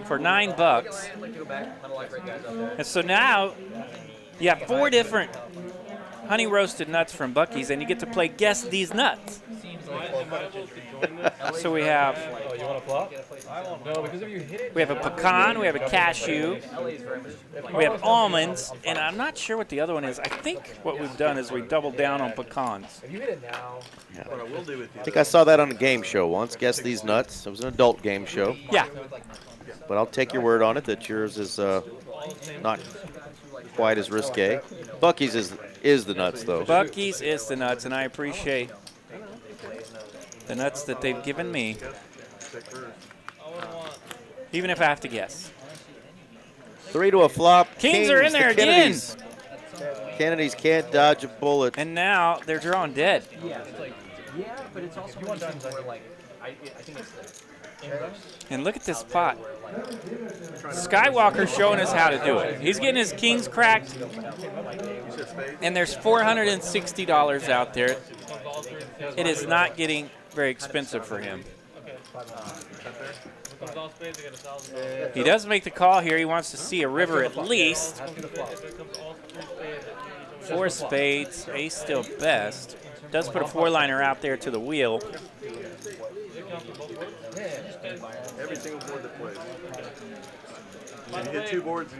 for $9. And so now you have 4 different honey roasted nuts from Buc-ee's, and you get to play Guess These Nuts. So we have we have a pecan, we have a cashew, we have almonds, and I'm not sure what the other one is. I think what we've done is we doubled down on pecans. Yeah. I think I saw that on a game show once. Guess These Nuts. It was an adult game show. Yeah. But I'll take your word on it that yours is not quite as risque. Buc-ee's is the nuts, though. Buc-ee's is the nuts, and I appreciate the nuts that they've given me, even if I have to guess. 3 to a flop. Kings are in there again. Kennedys can't dodge a bullet. And now they're drawing dead. Yeah, but it's also one of these things where, like, I think it's the And look at this pot. Skywalker's showing us how to do it. He's getting his kings cracked, and there's $460 out there. It is not getting very expensive for him. He does make the call here. He wants to see a river at least. 4 spades, ace still best. Does put a 4-liner out there to the wheel. Every single board that plays. You hit 2 boards.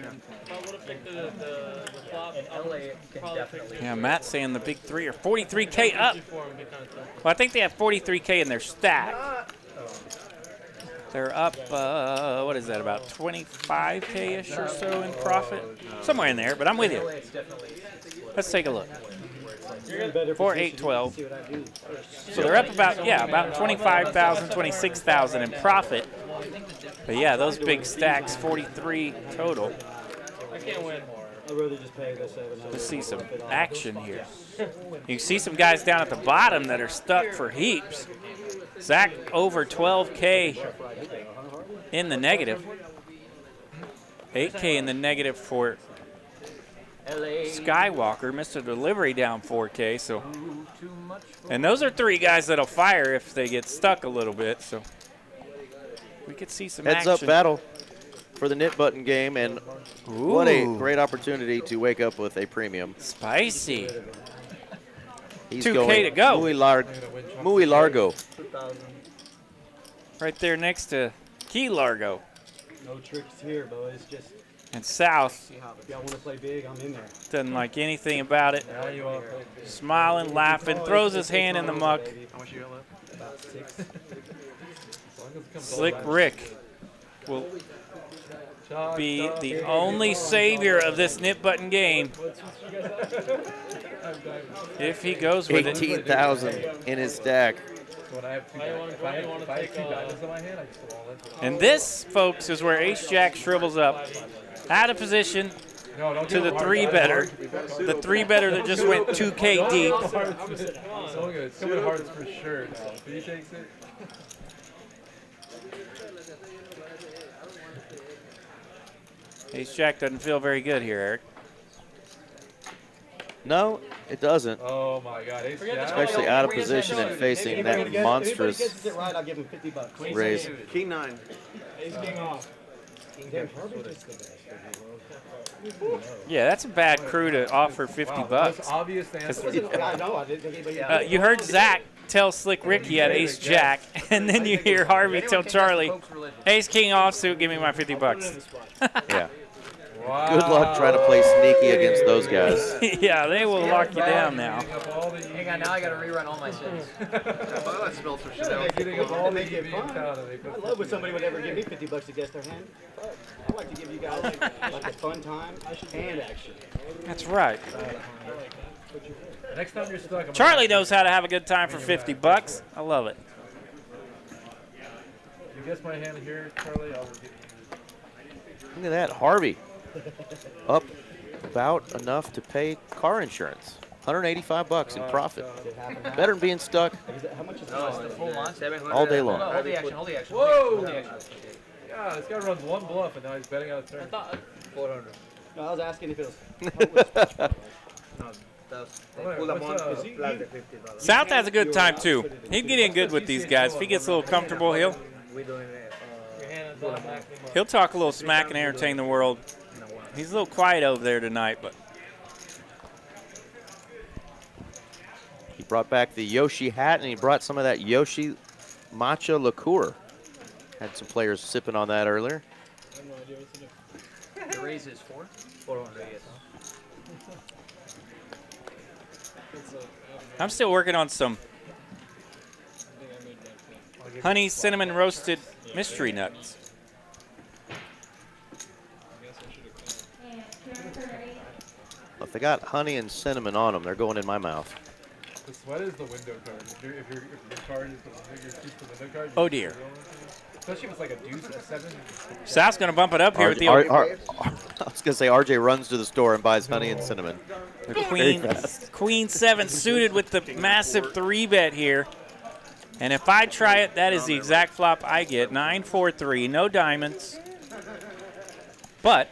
Yeah, Matt's saying the big 3 are 43K up. Well, I think they have 43K in their stack. They're up, what is that, about 25K-ish or so in profit? Somewhere in there, but I'm with you. Let's take a look. 4, 8, 12. So they're up about 25,000, 26,000 in profit. But yeah, those big stacks, 43 total. I can't win. I'd rather just pay the 7. Let's see some action here. You see some guys down at the bottom that are stuck for heaps. Zach over 12K in the negative. 8K in the negative for Skywalker missed a delivery down 4K. So, and those are 3 guys that'll fire if they get stuck a little bit. So we could see some Heads action. up battle for the knit button game, and what a great opportunity to wake up with a premium. Spicy. He's 2K going to go. Muy largo. Right there next to Key Largo. No tricks here, boys. Just And South if y'all want to play big, I'm in there. doesn't like anything about it. Smiling, laughing, throws his hand in the muck. How much you got left? About 6. Slick Rick will be the only savior of this nip button game if he goes with it. 18,000 in his stack. And this, folks, is where Ace Jack shrivels up. Out of position to the 3-better. The 3-better that just went 2K deep. It's coming hard for sure now. If he takes it. Ace Jack doesn't feel very good here, Eric. No, it doesn't. Oh my God, Ace Jack. Especially out of position and facing that monstrous If he gets it right, I'll give him $50. raise. King 9. Ace king off. Damn, Harvey gets the best. Yeah, that's a bad crew to offer 50 bucks. Obvious answer. I know. I didn't think anybody. You heard Zach tell Slick Rick he had Ace Jack, and then you hear Harvey tell Charlie, Ace King offsuit, give me my 50 bucks. Yeah. Good luck trying to play sneaky against those guys. Yeah, they will lock you down now. Hang on, now I got to rerun all my sins. I smelled some shit out. I love when somebody would ever give me $50 to guess their hand. I like to give you guys like a fun time and action. That's right. Next time you're stuck. Charlie knows how to have a good time for 50 bucks. I love it. You guess my hand here, Charlie. I'll get Look at that, Harvey. Up about enough to pay car insurance. 185 bucks in profit. Better than being stuck How much is No, it's the full launch. all day long. Hold the action, hold the action. Whoa! Hold the action. Yeah, this guy runs one bluff and now he's betting out a turn. 400. No, I was asking if it was. South has a good time, too. He'd get in good with these guys. If he gets a little comfortable, he'll talk a little smack and entertain the world. He's a little quiet over there tonight, but He brought back the Yoshi hat, and he brought some of that Yoshi matcha liqueur. Had some players sipping on that earlier. I have no idea what to do. The raise is 400, yes. I'm still working on some honey cinnamon roasted mystery nuts. If they got honey and cinnamon on them, they're going in my mouth. The sweat is the window card. If your card is the window card. Oh dear. Especially if it's like a deuce, a 7. South's going to bump it up here with the I was going to say RJ runs to the store and buys honey and cinnamon. Queen 7 suited with the massive 3-bet here. And if I try it, that is the exact flop I get. 9-4-3, no diamonds. But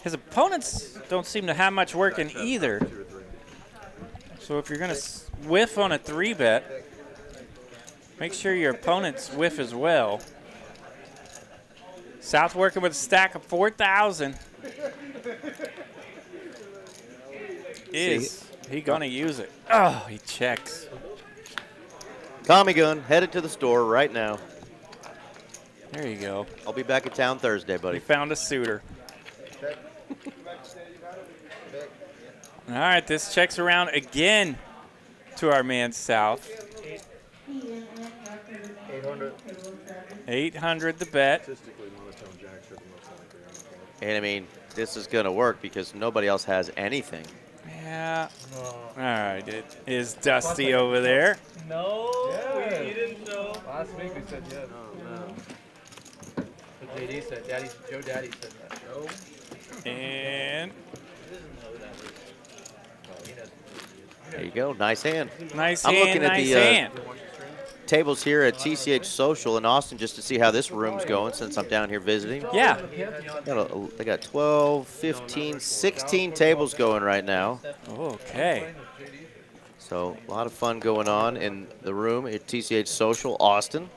his opponents don't seem to have much working either. So if you're going to whiff on a 3-bet, make sure your opponents whiff as well. South working with a stack of 4,000. Is he going to use it? Oh, he checks. Tommy gun, headed to the store right now. There you go. I'll be back in town Thursday, buddy. We found a suitor. All right, this checks around again to our man South. 800 the bet. And I mean, this is going to work because nobody else has anything. Yeah. All right, it is Dusty over there. No, you didn't know. Last week we said yes. Oh, no. What JD said. Joe Daddy said that. No. And There you go. Nice hand. nice I'm hand, looking at nice the hand. tables here at TCH Social in Austin just to see how this room's going since I'm down here visiting. Yeah. They got 12, 15, 16 tables going right now. Okay. So a lot of fun going on in the room at TCH Social Austin.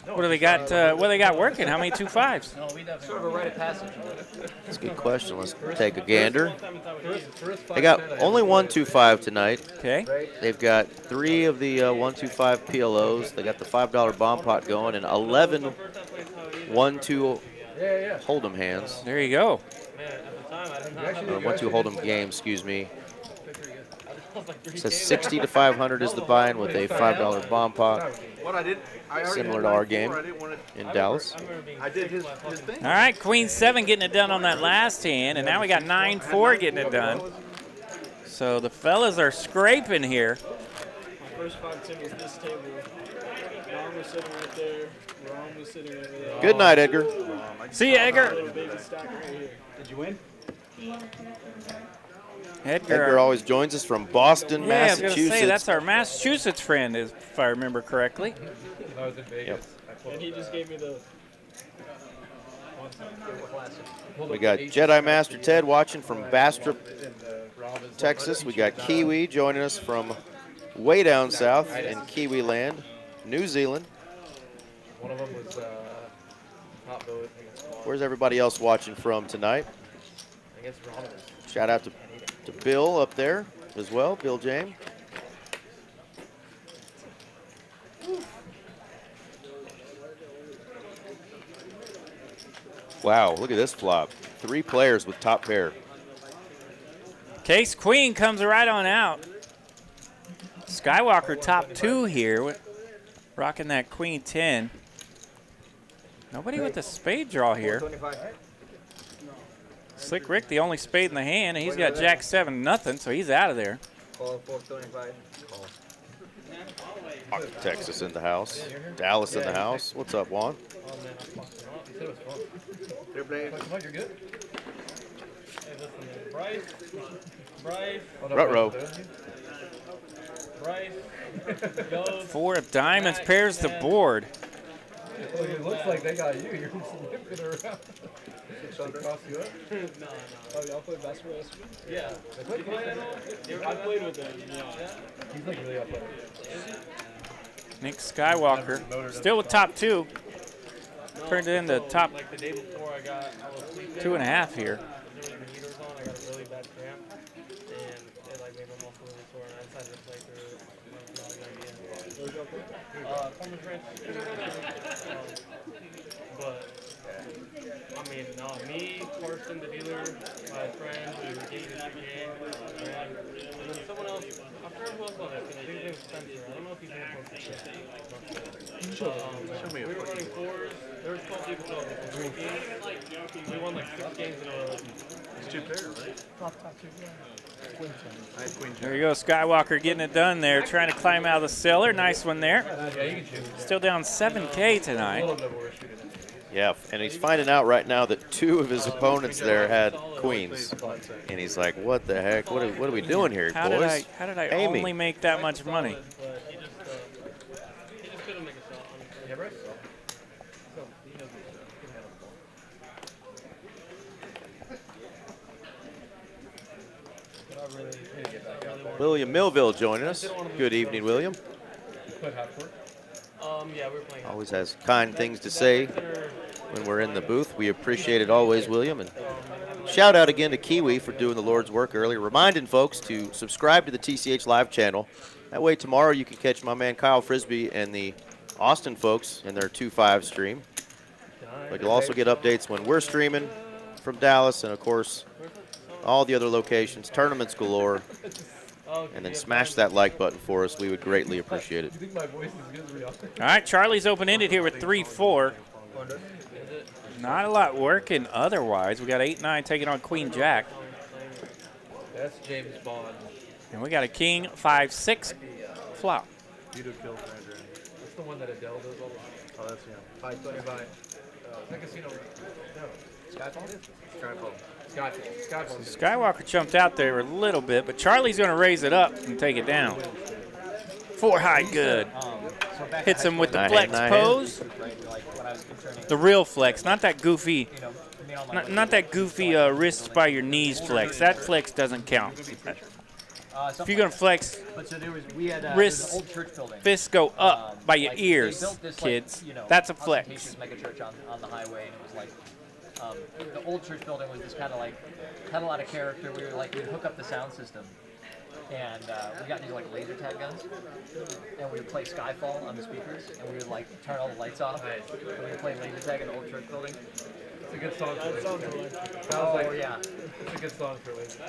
What do they got? What do they got working? How many 2-5s? Sort of a rite of passage. That's a good question. Let's take a gander. They got only 1-2-5 tonight. Okay. They've got 3 of the 1-2-5 PLOs. They got the $5 bomb pot going and 11 1-2 hold'em hands. There you go. 1-2 hold'em games, excuse me. It says 60 to 500 is the buy-in with a $5 bomb pot. Similar to our game in Dallas. I did his thing. All right, Queen 7 getting it done on that last hand, and now we got 9-4 getting it done. So the fellas are scraping here. My first 5-10 was this table. Ron was sitting right there. Ron was sitting over there. Good night, Edgar. See you, Edgar. Did you win? Edgar always joins us from Boston, Yeah, I was Massachusetts. going to say, that's our Massachusetts friend, if I remember correctly. I was in Vegas. And he just gave me the... We got Jedi Master Ted watching from Bastrop, Texas. We got Kiwi joining us from way down south in Kiwi land, New Zealand. One of them was top vote. Where's everybody else watching from tonight? I guess Romulus. Shout out to Bill up there as well, Bill James. Wow, look at this flop. 3 players with top pair. Case Queen comes right on out. Skywalker top 2 here, rocking that Queen 10. Nobody with the spade draw here. Slick Rick, the only spade in the hand, and he's got Jack 7 nothing, so he's out of there. Texas in the house. Dallas in the house. What's up, Juan? You're good? Bryce. Ruh-roh. Bryce. 4 of diamonds pairs the board. It looks like they got you. You're slipping around. They cross you up? No. Oh, y'all played basketball yesterday? Yeah. I played with them, yeah. He's like really up there. Nick Skywalker, still with top 2. Turned it into top Like the day before I was sleeping. 2.5 here. There was the heaters on. I got a really bad cramp, and it like made my muscle really sore. And I decided to play through it. Not a good idea. Plymouth Ranch. But I mean, me, Carson, the dealer, my friend who gave me the game, and then someone else. I forgot who else on it. I think his name was Spencer. I don't know if he's in the we were running 4s. There were 12 people total. 3 games. We won like 6 games in a row. It's 2 pair, right? I had Queen There you go, Skywalker getting it done there, trying to climb out of the cellar. Nice one there. Still down 7K tonight. Yeah, and he's finding out right now that 2 of his opponents there had queens. And he's like, what the heck? What are we doing here, How boys? did I Pay me. only make that much money? He just couldn't make a shot, honestly. William Millville joining us. Good evening, William. Yeah, we were playing. Always has kind things to say when we're in the booth. We appreciate it always, William. And shout out again to Kiwi for doing the Lord's work earlier, reminding folks to subscribe to the TCH Live channel. That way tomorrow you can catch my man Kyle Frisbee and the Austin folks in their 2-5 stream. But you'll also get updates when we're streaming from Dallas and, of course, all the other locations, tournaments galore. And then smash that like button for us. We would greatly appreciate it. All right, Charlie's open-ended here with 3-4. Not a lot working otherwise. We got 8-9 taking on Queen Jack. That's James Bond. And we got a King 5-6 flop. You do kill Grand Journey. That's the one that Adele does all the time. Oh, that's him. 525. Is that casino? No. Skyfall? Skyfall. Skyfall. Skywalker jumped out there a little bit, but Charlie's going to raise it up and take it down. 4 high, good. hits him with the Nine flex hand, nine pose. The real flex, not that goofy, not that goofy wrists by your knees flex. That flex doesn't count. If you're gonna flex, wrists, fists go up by your ears, kids. That's a flex. Mega church on the highway, and it was like the old church building was just kind of like had a lot of character. We were like we'd hook up the sound system, and we got these like laser tag guns, and we would play Skyfall on the speakers, and we would like turn all the lights off, and we would play laser tag in the old church building. It's a good song for laser. Oh yeah, it's a good song for laser.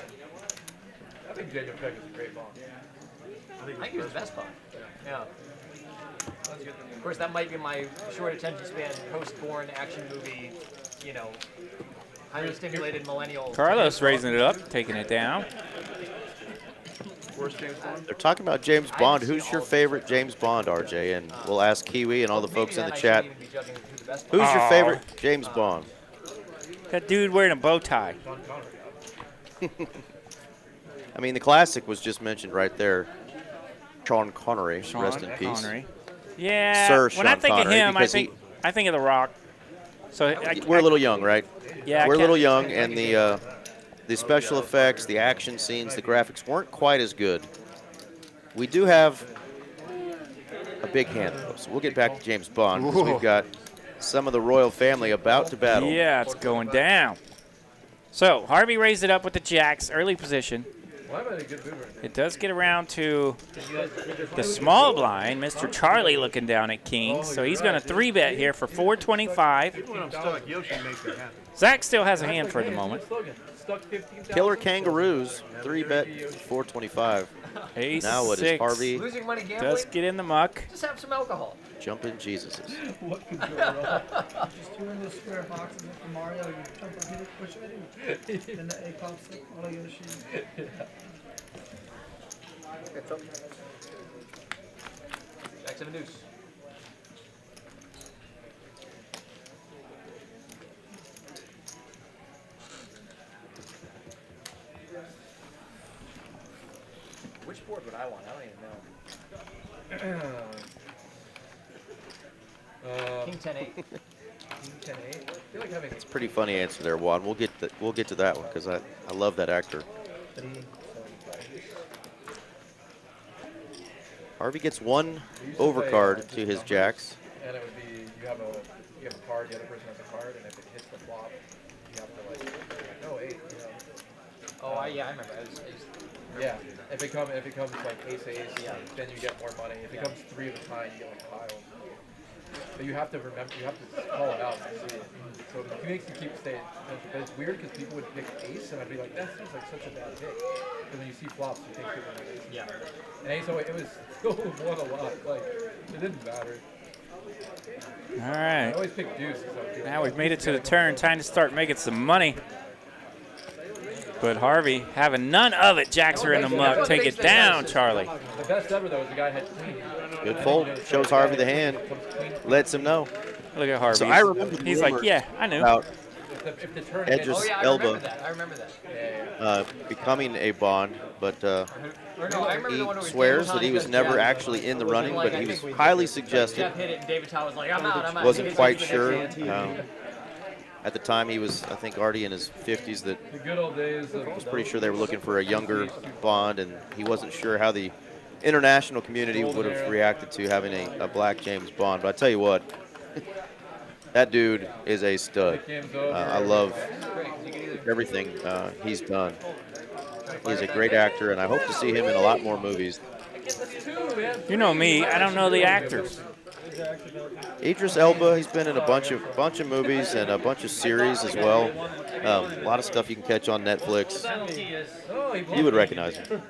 I think Jacob Peck is a great bomb. I think he was the best bomb. Yeah. Of course, that might be my short attention span, post-born action movie, you know, highly stimulated millennial. Carlos raising it up, taking it down. Where's James Bond? They're talking about James Bond. Who's your favorite James Bond, RJ? And we'll ask Kiwi and all the folks in the chat. Who's your favorite James Bond? That dude wearing a bow tie. I mean, the classic was just mentioned right there. Sean Connery, rest in peace. Connery. Yeah. Sir when I Sean think Connery, of him, I think of The Rock. So we're a little young, right? Yeah. We're a little young, and the special effects, the action scenes, the graphics weren't quite as good. We do have a big hand, though, so we'll get back to James Bond because we've got some of the royal family about to battle. Yeah, it's going down. So Harvey raised it up with the jacks, early position. Well, I'm in a good mood right now. It does get around to the small blind, Mr. Charlie looking down at Kings. So he's going to 3-bet here for 425. Zach still has a hand for the moment. Killer Kangaroos, 3-bet 425. Ace now what is 6. Harvey? Losing money gambling? Does get in the muck. Just have some alcohol. Jumping Jesuses. What could go wrong? Just two in the square boxes for Mario. You jump up, hit it, push it, and the A pops up. All you shoot. Jack 7 deuce. Which board would I want? I don't even know. King 10-8. King 10-8. I feel like having It's a pretty funny answer there, Juan. We'll get to that one because I love that actor. Harvey gets one overcard to his jacks. And it would be you have a card, the other person has a card, and if it hits the flop, you have to like no 8. You know. Oh, yeah, I remember. Yeah, if it comes like ace, then you get more money. If it comes 3 of a kind, you get like a pile. But you have to remember, you have to call it out and see it. So it makes you keep staying attention. But it's weird because people would pick ace, and I'd be like, that seems like such a bad pick. Because when you see flops, you think people are ace. Yeah. And ace, so it was still won a lot. Like, it didn't matter. All right. I always pick deuce. So now we've made it to the turn. Time to start making some money. But Harvey, having none of it, jacks are in the muck. Take it down, Charlie. The best ever, though, was the guy had queen. Good fold. Shows Harvey the hand. Lets him know. Look at Harvey. So I remember he's like, yeah, I knew. About if the turn Edris I Elba remember that. I remember that. becoming a Bond, but Or no, I remember the one where he swears that he was never actually in the running, but he was highly suggested. Jeff hit it, and David Tow was like, I'm out. Wasn't quite sure. At the time, he was, I think, already in his 50s. That the good old days. was pretty sure they were looking for a younger Bond, and he wasn't sure how the international community would have reacted to having a black James Bond. But I tell you what, that dude is a stud. I love everything he's done. He's a great actor, and I hope to see him in a lot more movies. You know me, I don't know the actors. Idris Elba, he's been in a bunch of movies and a bunch of series as well. A lot of stuff you can catch on Netflix. You would recognize him.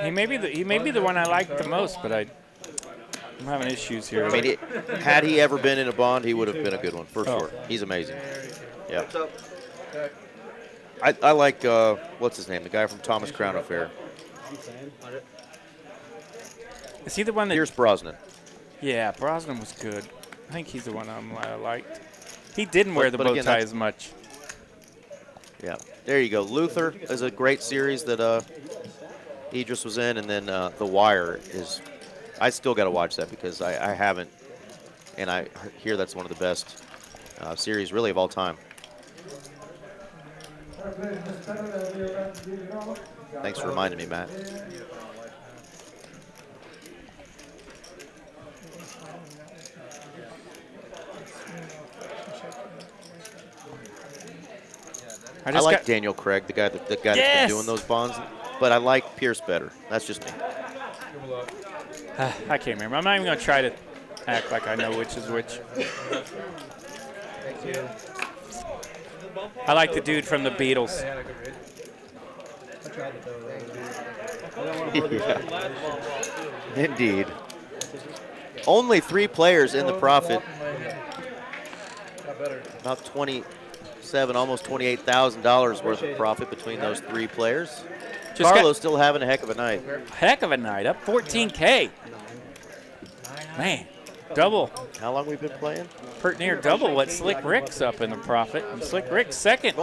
He may be the one I like the most, but I'm having issues here. I mean, had he ever been in a Bond, he would have been a good one for sure. He's amazing. Yeah. I like what's his name? The guy from Thomas Crown Affair. Is he the one that? Pierce Brosnan. Yeah, Brosnan was good. I think he's the one I liked. He didn't wear the bow tie as much. Yeah, there you go. Luther is a great series that Idris was in, and then The Wire is I still got to watch that because I haven't, and I hear that's one of the best series really of all time. Thanks for reminding me, Matt. I like Daniel Craig, the guy that's been doing those bonds, but I like Pierce better. That's just me. I can't remember. I'm not even going to try to act like I know which is which. I like the dude from the Beatles. Yeah. Indeed. Only 3 players in the profit. About $27, almost $28,000 worth of profit between those 3 players. Carlos still having a heck of a night. Heck of a night, up 14K. Man, double. How long we've been playing? Pretty near double what Slick Rick's up in the profit. And Slick Rick's second.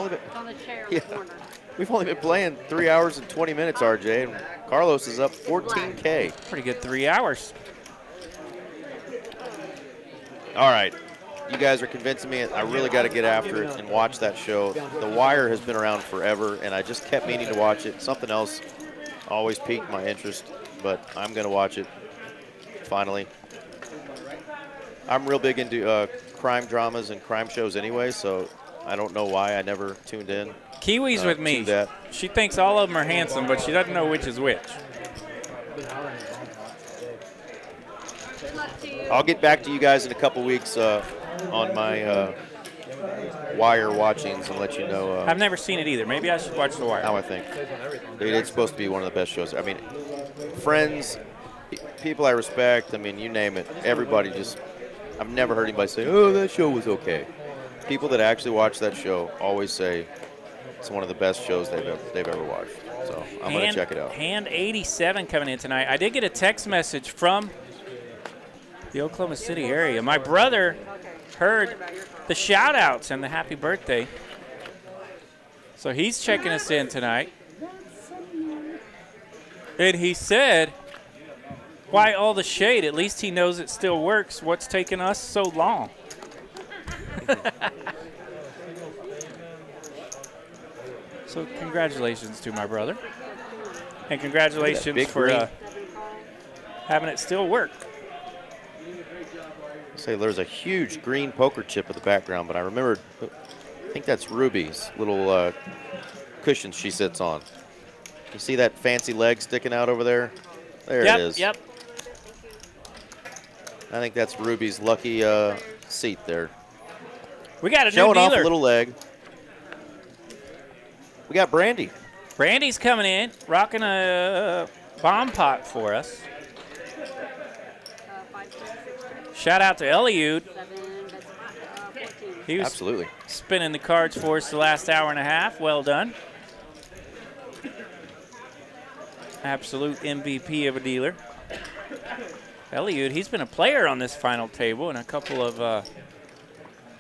We've only been playing 3 hours and 20 minutes, RJ, and Carlos is up 14K. Pretty good 3 hours. All right. You guys are convincing me. I really got to get after it and watch that show. The Wire has been around forever, and I just kept meaning to watch it. Something else always piqued my interest, but I'm going to watch it finally. I'm real big into crime dramas and crime shows anyway, so I don't know why I never tuned in. Kiwi's with me. She thinks all of them are handsome, but she doesn't know which is which. I'll get back to you guys in a couple weeks on my Wire watchings and let you know. I've never seen it either. Maybe I should watch The Wire. How I think. Dude, it's supposed to be one of the best shows. I mean, friends, people I respect, I mean, you name it. Everybody just, I've never heard anybody say, oh, that show was okay. People that actually watch that show always say it's one of the best shows they've ever watched. So I'm going to check it out. Hand 87 coming in tonight. I did get a text message from the Oklahoma City area. My brother heard the shout outs and the happy birthday. So he's checking us in tonight. And he said, why all the shade? At least he knows it still works. What's taking us so long? So congratulations to my brother. And congratulations for having it still work. Say there's a huge green poker chip in the background, but I remembered, I think that's Ruby's little cushion she sits on. You see that fancy leg sticking out over there? There it is. Yep. I think that's Ruby's lucky seat there. We got a Showing new dealer. Off a little leg. We got Brandy. Brandy's coming in, rocking a bomb pot for us. Shout out to Eliud. He was absolutely spinning the cards for us the last hour and a half. Well done. Absolute MVP of a dealer. Eliud, he's been a player on this final table in a couple of wow,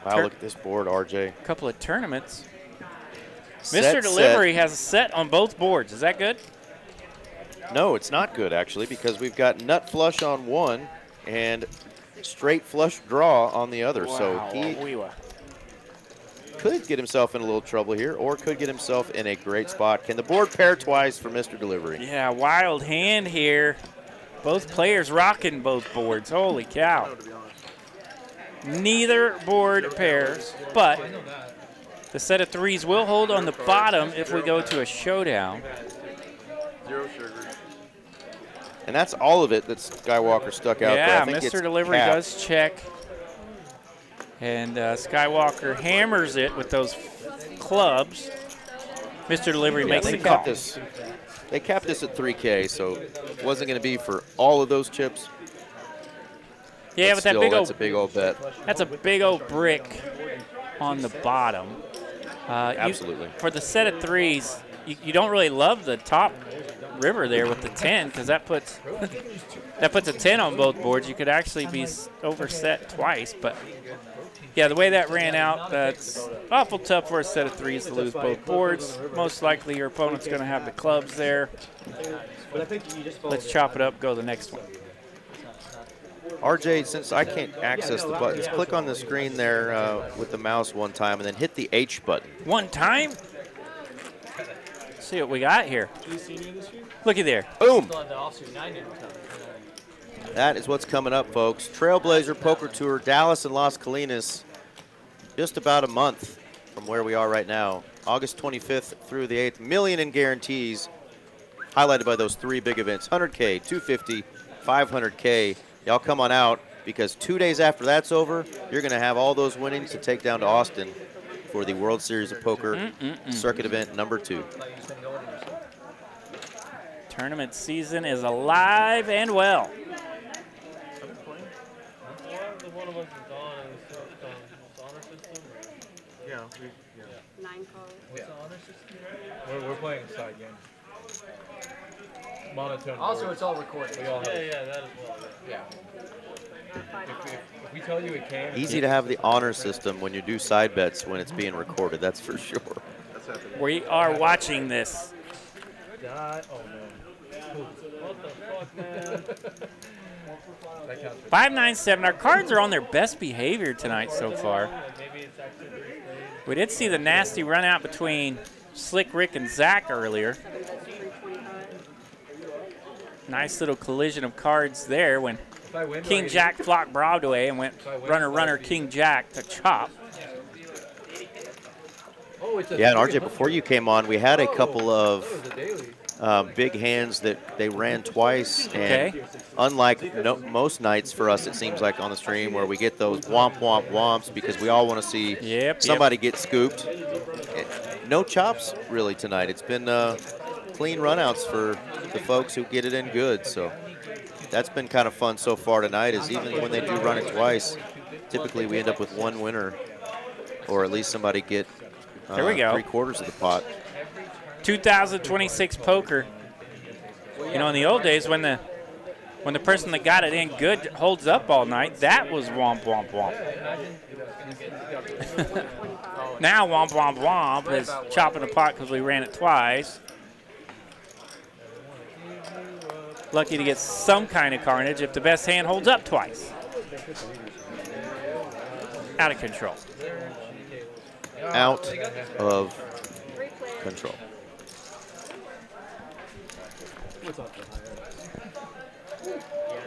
look at this board, RJ. A couple of tournaments. Mr. Delivery has a set on both boards. Is that good? No, it's not good, actually, because we've got nut flush on one and straight flush draw on the other. Wow, so he could get himself in a little trouble here or could get himself in a great spot. Can the board pair twice for Mr. Delivery? Yeah, wild hand here. Both players rocking both boards. Holy cow. Neither board pairs, but the set of threes will hold on the bottom if we go to a showdown. Zero sugar. And that's all of it that Skywalker stuck out there. Yeah, Mr. Delivery does check. And Skywalker hammers it with those clubs. Mr. Delivery makes the call. They capped this at 3K, so it wasn't going to be for all of those chips. Yeah, but still, that that's a big old bet. That's a big old brick on the bottom. Absolutely. For the set of threes, you don't really love the top river there with the 10 because that puts a 10 on both boards. You could actually be overset twice, but yeah, the way that ran out, that's awful tough for a set of threes to lose both boards. Most likely your opponent's going to have the clubs there. Let's chop it up, go to the next one. RJ, since I can't access the buttons, click on the screen there with the mouse one time and then hit the H button. One time? Let's see what we got here. Look at there. Boom. Still had the offsuit 90 time. That is what's coming up, folks. Trailblazer Poker Tour, Dallas and Las Colinas. Just about a month from where we are right now. August 25th through the 8th. Million in guarantees, highlighted by those 3 big events. 100K, 250, 500K. Y'all come on out, because 2 days after that's over, you're going to have all those winnings to take down to Austin for the World Series of Poker circuit event number 2. Tournament season is alive and well. One of us is on and it's honor system. Yeah. 9 calls. What's the honor system? We're playing side games. Monotone. Also, boards. it's all recorded. We all have Yeah, that as well. Yeah. If we tell you it came. Easy to have the honor system when you do side bets when it's being recorded, that's for sure. We are watching this. Oh, no. What the fuck, man? 597. Our cards are on their best behavior tonight so far. Maybe it's actually 3 spades. We did see the nasty run out between Slick Rick and Zach earlier. Nice little collision of cards there when King Jack flocked Broadway and went runner, King Jack to chop. Yeah, and RJ, before you came on, we had a couple of big hands that they ran twice. And unlike most nights for us, it seems like on the stream, where we get those womp, womp, womps because we all want to see somebody get scooped. No chops really tonight. It's been clean runouts for the folks who get it in good. So that's been kind of fun so far tonight, is even when they do run it twice, typically we end up with one winner, or at least somebody get There we go. 3/4 of the pot. 2026 poker. You know, in the old days when the person that got it in good holds up all night, that was womp, womp, womp. Now womp, womp, womp is chopping the pot because we ran it twice. Lucky to get some kind of carnage if the best hand holds up twice. Out of control. Out of control. Yeah,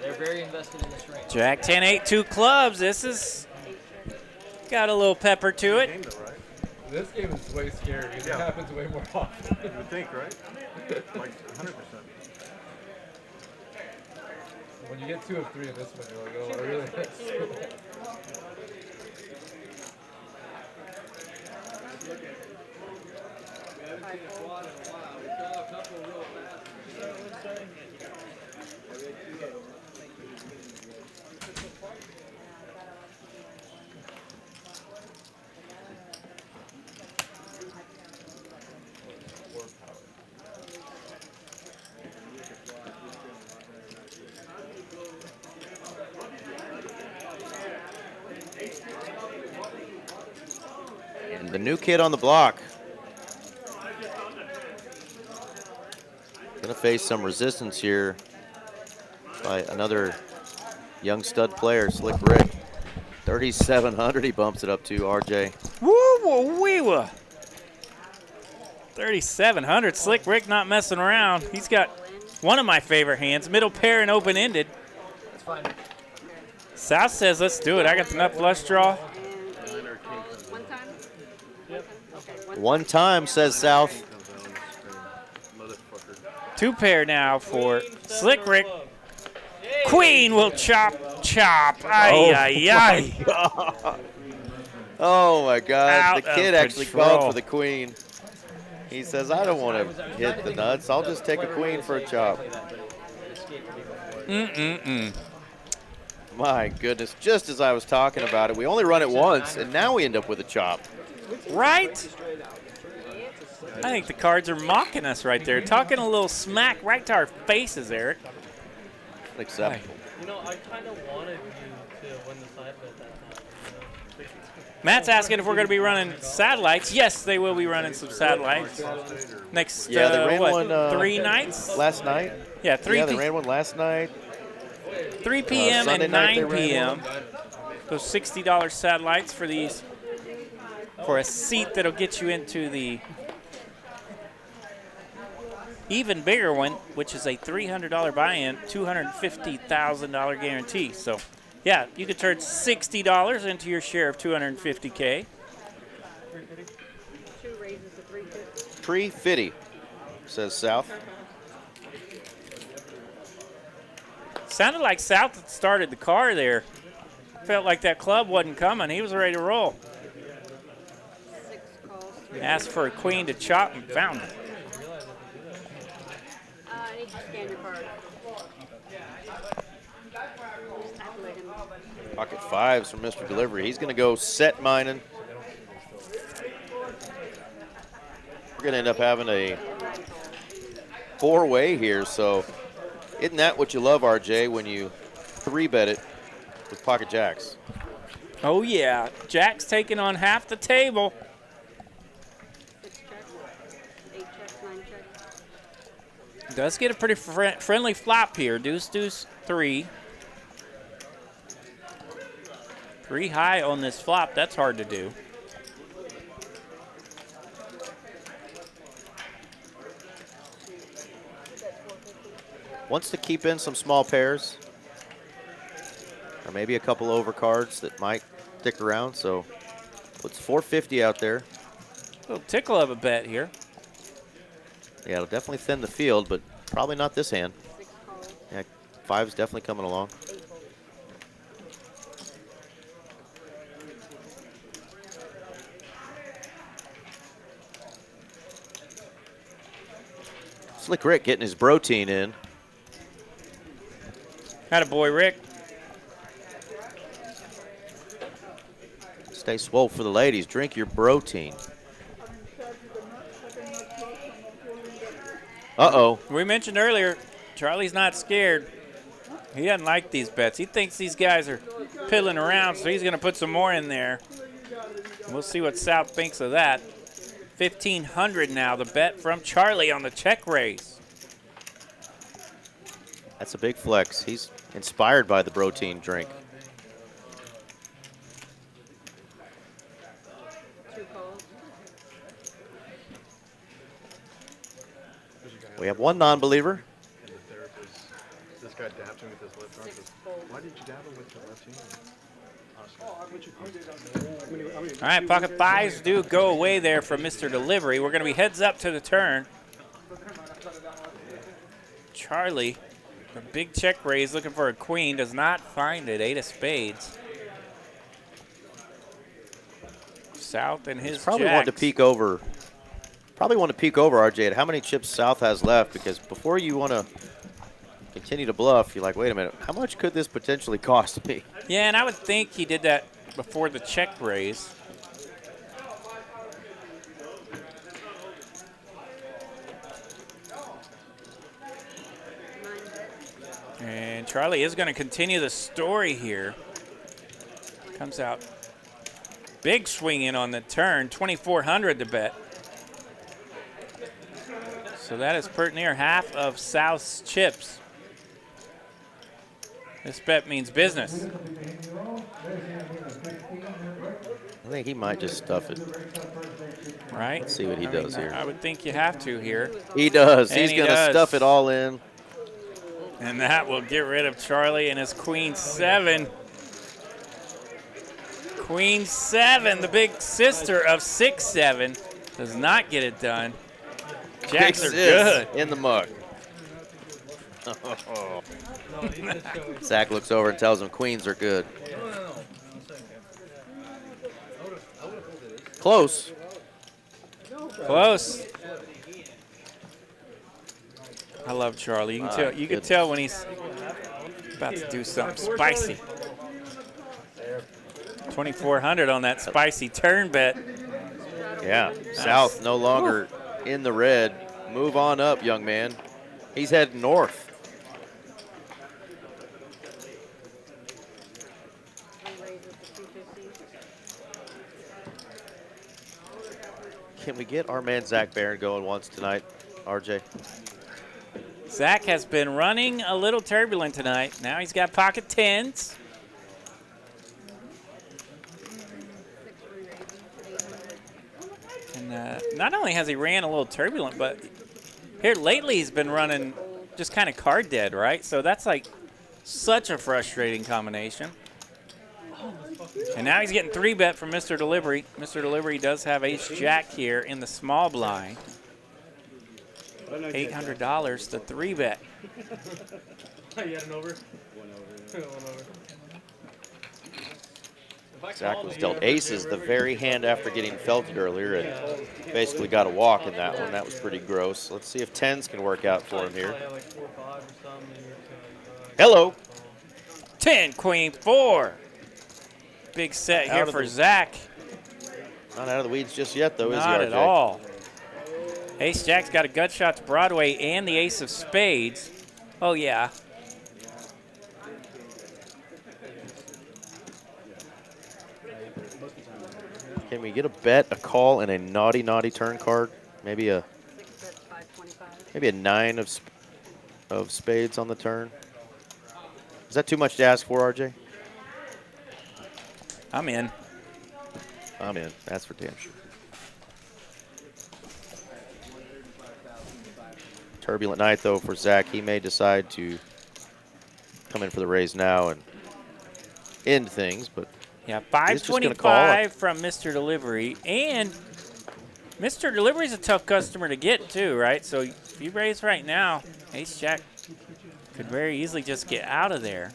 they're very invested in this range. Jack 10, 8, 2 clubs. This is got a little pepper to it. This game is way scarier because it happens way more often. You would think, right? Like 100%. When you get 2 of 3 in this one, you're like, oh, I really And the new kid on the block. Gonna face some resistance here by another young stud player, Slick Rick. 3,700 he bumps it up to, RJ. Woo-woo-wee-wah. 3,700. Slick Rick not messing around. He's got one of my favorite hands, middle pair and open-ended. That's fine. South says, let's do it. I got the nut flush draw. One time, says South. 2 pair now for Slick Rick. Queen will chop. Ay, ay, ay. Oh, my God. Out The kid of actually control. called for the queen. He says, I don't want to hit the nuts. I'll just take a queen for a chop. My goodness. Just as I was talking about it, we only run it once, and now we end up with a chop. Right? I think the cards are mocking us right there. Talking a little smack right to our faces, Eric. Unacceptable. You know, I kind of wanted you to win the side bet that time. You know? Matt's asking if we're going to be running satellites. Yes, they will be running some satellites. Next, They ran what, one 3 nights? last night. Yeah, 3 Yeah, they ran one last night. 3 p.m. Sunday and night they 9 ran p.m. one. Those $60 satellites for these, for a seat that'll get you into the even bigger one, which is a $300 buy-in, $250,000 guarantee. So, yeah, you could turn $60 into your share of $250K. 2 raises to 350. 350, says South. Sounded like South had started the car there. Felt like that club wasn't coming. He was ready to roll. 6 calls. Asked for a queen to chop and found it. I need to scan your card. Just activate him. Pocket fives from Mr. Delivery. He's going to go set mining. We're going to end up having a 4-way here. So isn't that what you love, RJ, when you 3-bet it with pocket jacks? Oh, yeah. Jack's taking on half the table. 6 checks. 8 checks, 9 checks. Does get a pretty friendly flop here. Deuce, deuce, 3. 3 high on this flop. That's hard to do. Wants to keep in some small pairs. Or maybe a couple overcards that might stick around. So puts 450 out there. A little tickle of a bet here. Yeah, it'll definitely thin the field, but probably not this hand. 6 calls. Yeah, 5's definitely coming along. 8 calls. Slick Rick getting his protein in. Attaboy, Rick. Stay swole for the ladies. Drink your protein. Uh-oh. We mentioned earlier, Charlie's not scared. He doesn't like these bets. He thinks these guys are piddling around, so he's going to put some more in there. We'll see what South thinks of that. 1,500 now, the bet from Charlie on the check raise. That's a big flex. He's inspired by the protein drink. 2 calls. We have one non-believer. And the therapist, this guy dabbed him with his left arm. Says, why did you dab him with your left hand? All right, pocket fives do go away there from Mr. Delivery. We're going to be heads up to the turn. Charlie, a big check raise, looking for a queen, does not find it. 8 of spades. South and his Probably jacks. want to peek over. Probably want to peek over, RJ, at how many chips South has left, because before you want to continue to bluff, you're like, wait a minute, how much could this potentially cost me? Yeah, and I would think he did that before the check raise. And Charlie is going to continue the story here. Comes out big swing in on the turn, 2,400 to bet. So that is pretty near half of South's chips. This bet means business. I think he might just stuff it. Right? Let's see what he does here. I would think you have to here. He does. And He's he going to does. stuff it all in. And that will get rid of Charlie and his queen 7. Queen 7, the big sister of 6-7, does not get it done. Jacks are good. In the mug. Zach looks over and tells him queens are good. Close. Close. I love Charlie. You can tell. You can tell when he's about to do something spicy. 2,400 on that spicy turn bet. Yeah, South no longer in the red. Move on up, young man. He's heading north. Can we get our man Zach Barron going once tonight, RJ? Zach has been running a little turbulent tonight. Now he's got pocket tens. And not only has he ran a little turbulent, but here lately he's been running just kind of card dead, right? So that's like such a frustrating combination. And now he's getting 3-bet from Mr. Delivery. Mr. Delivery does have ace-jack here in the small blind. $800 to 3-bet. You had an over? 1 over. 1 over. Zach was dealt aces the very hand after getting felted earlier and basically got a walk in that one. That was pretty gross. Let's see if tens can work out for him here. Hello. 10, queen, 4. Big set here for Zach. Not out of the weeds just yet, though, is he, Not RJ? at all. Ace-jack's got a gut shot to Broadway and the ace of spades. Oh, yeah. Can we get a bet, a call, and a naughty, naughty turn card? Maybe a 9 of spades on the turn. Is that too much to ask for, RJ? I'm in. I'm in. That's for damn sure. Turbulent night, though, for Zach. He may decide to come in for the raise now and end things, but yeah, he's just gonna 525 from Mr. Delivery. And Mr. Delivery is a tough customer to get, too, right? So if you raise right now, ace-jack could very easily just get out of there.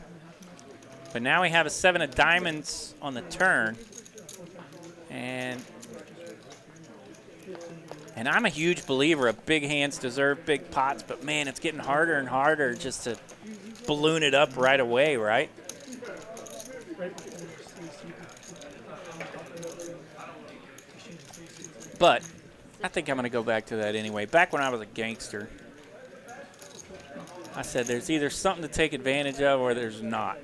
But now we have a 7 of diamonds on the turn. And I'm a huge believer of big hands deserve big pots, but man, it's getting harder and harder just to balloon it up right away, right? But I think I'm going to go back to that anyway. Back when I was a gangster, I said there's either something to take advantage of or there's not.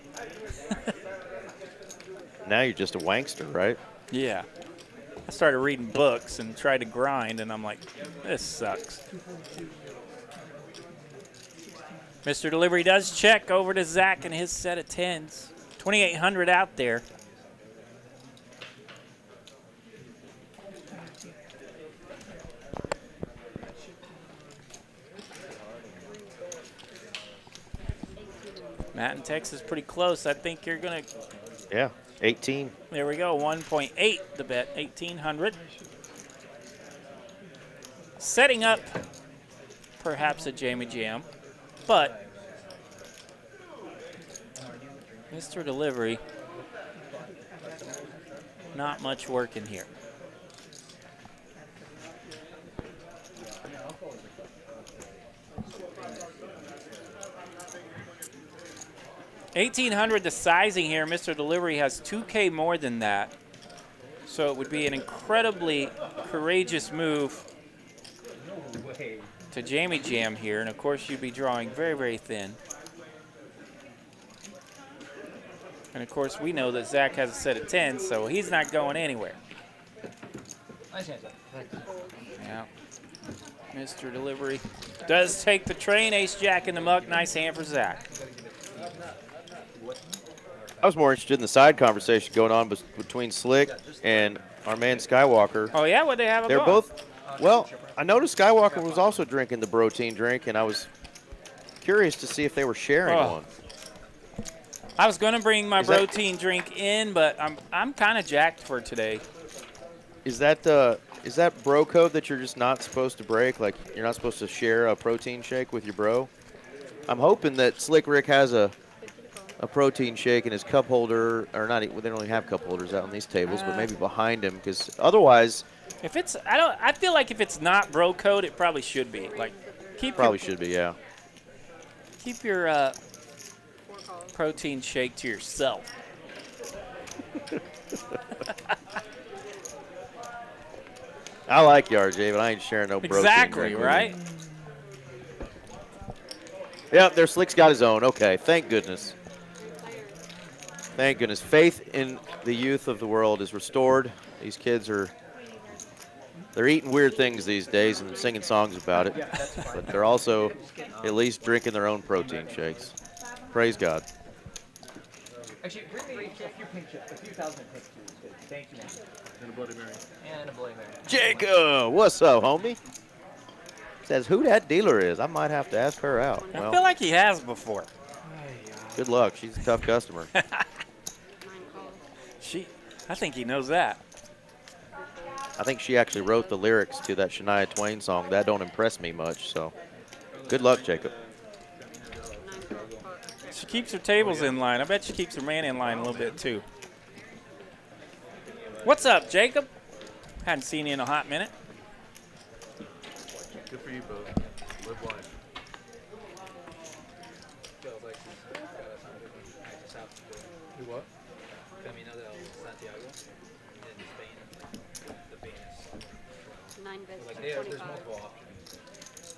now you're just a wankster, right? Yeah. I started reading books and tried to grind, and I'm like, this sucks. Mr. Delivery does check over to Zach and his set of tens. 2,800 out there. Matt in Texas pretty close. I think you're going to... Yeah, 18. There we go, 1.8 the bet, 1,800. Setting up perhaps a Jamie Jam, but Mr. Delivery, not much working here. $1,800 the sizing here. Mr. Delivery has $2K more than that. So it would be an incredibly courageous move to Jamie Jam here. And of course you'd be drawing very, very thin. And of course we know that Zach has a set of 10, so he's not going anywhere. Nice hand, Zach. Yeah. Mr. Delivery does take the train. Ace-jack in the muck. Nice hand for Zach. I was more interested in the side conversation going on between Slick and our man Skywalker. Oh, yeah? What'd they have They're going? both, well, I noticed Skywalker was also drinking the protein drink, and I was curious to see if they were sharing one. I was going to bring my protein drink in, but I'm kind of jacked for today. Is that bro code that you're just not supposed to break? Like, you're not supposed to share a protein shake with your bro? I'm hoping that Slick Rick has a protein shake in his cup holder, or not. They don't really have cup holders out on these tables, but maybe behind him, because otherwise, if it's, I feel like if it's not bro code, it probably should be. Like, should be, yeah. Keep your protein shake to yourself. I like you, RJ, but I ain't sharing no protein. Exactly, right? Yep, their Slick's got his own. Okay, thank goodness. Thank goodness. Faith in the youth of the world is restored. These kids are They're eating weird things these days and singing songs about it, but they're also at least drinking their own protein shakes. Praise God. Actually, bring me a few pink chips, a few thousand pink chips. Good. Thank you, man. And a Bloody Mary. And a Bloody Mary. Jacob, what's up, homie? Says who that dealer is. I might have to ask her out. I Well, feel like he has before. good luck. She's a tough customer. I think he knows that. I think she actually wrote the lyrics to that Shania Twain song. That don't impress me much, so good luck, Jacob. She keeps her tables in line. I bet she keeps her man in line a little bit, too. What's up, Jacob? Hadn't seen you in a hot minute. Good for you both. Live life. Feels like he's got us south to do what? Camino del Santiago in Spain. The famous. 9 bids. Like there's multiple options.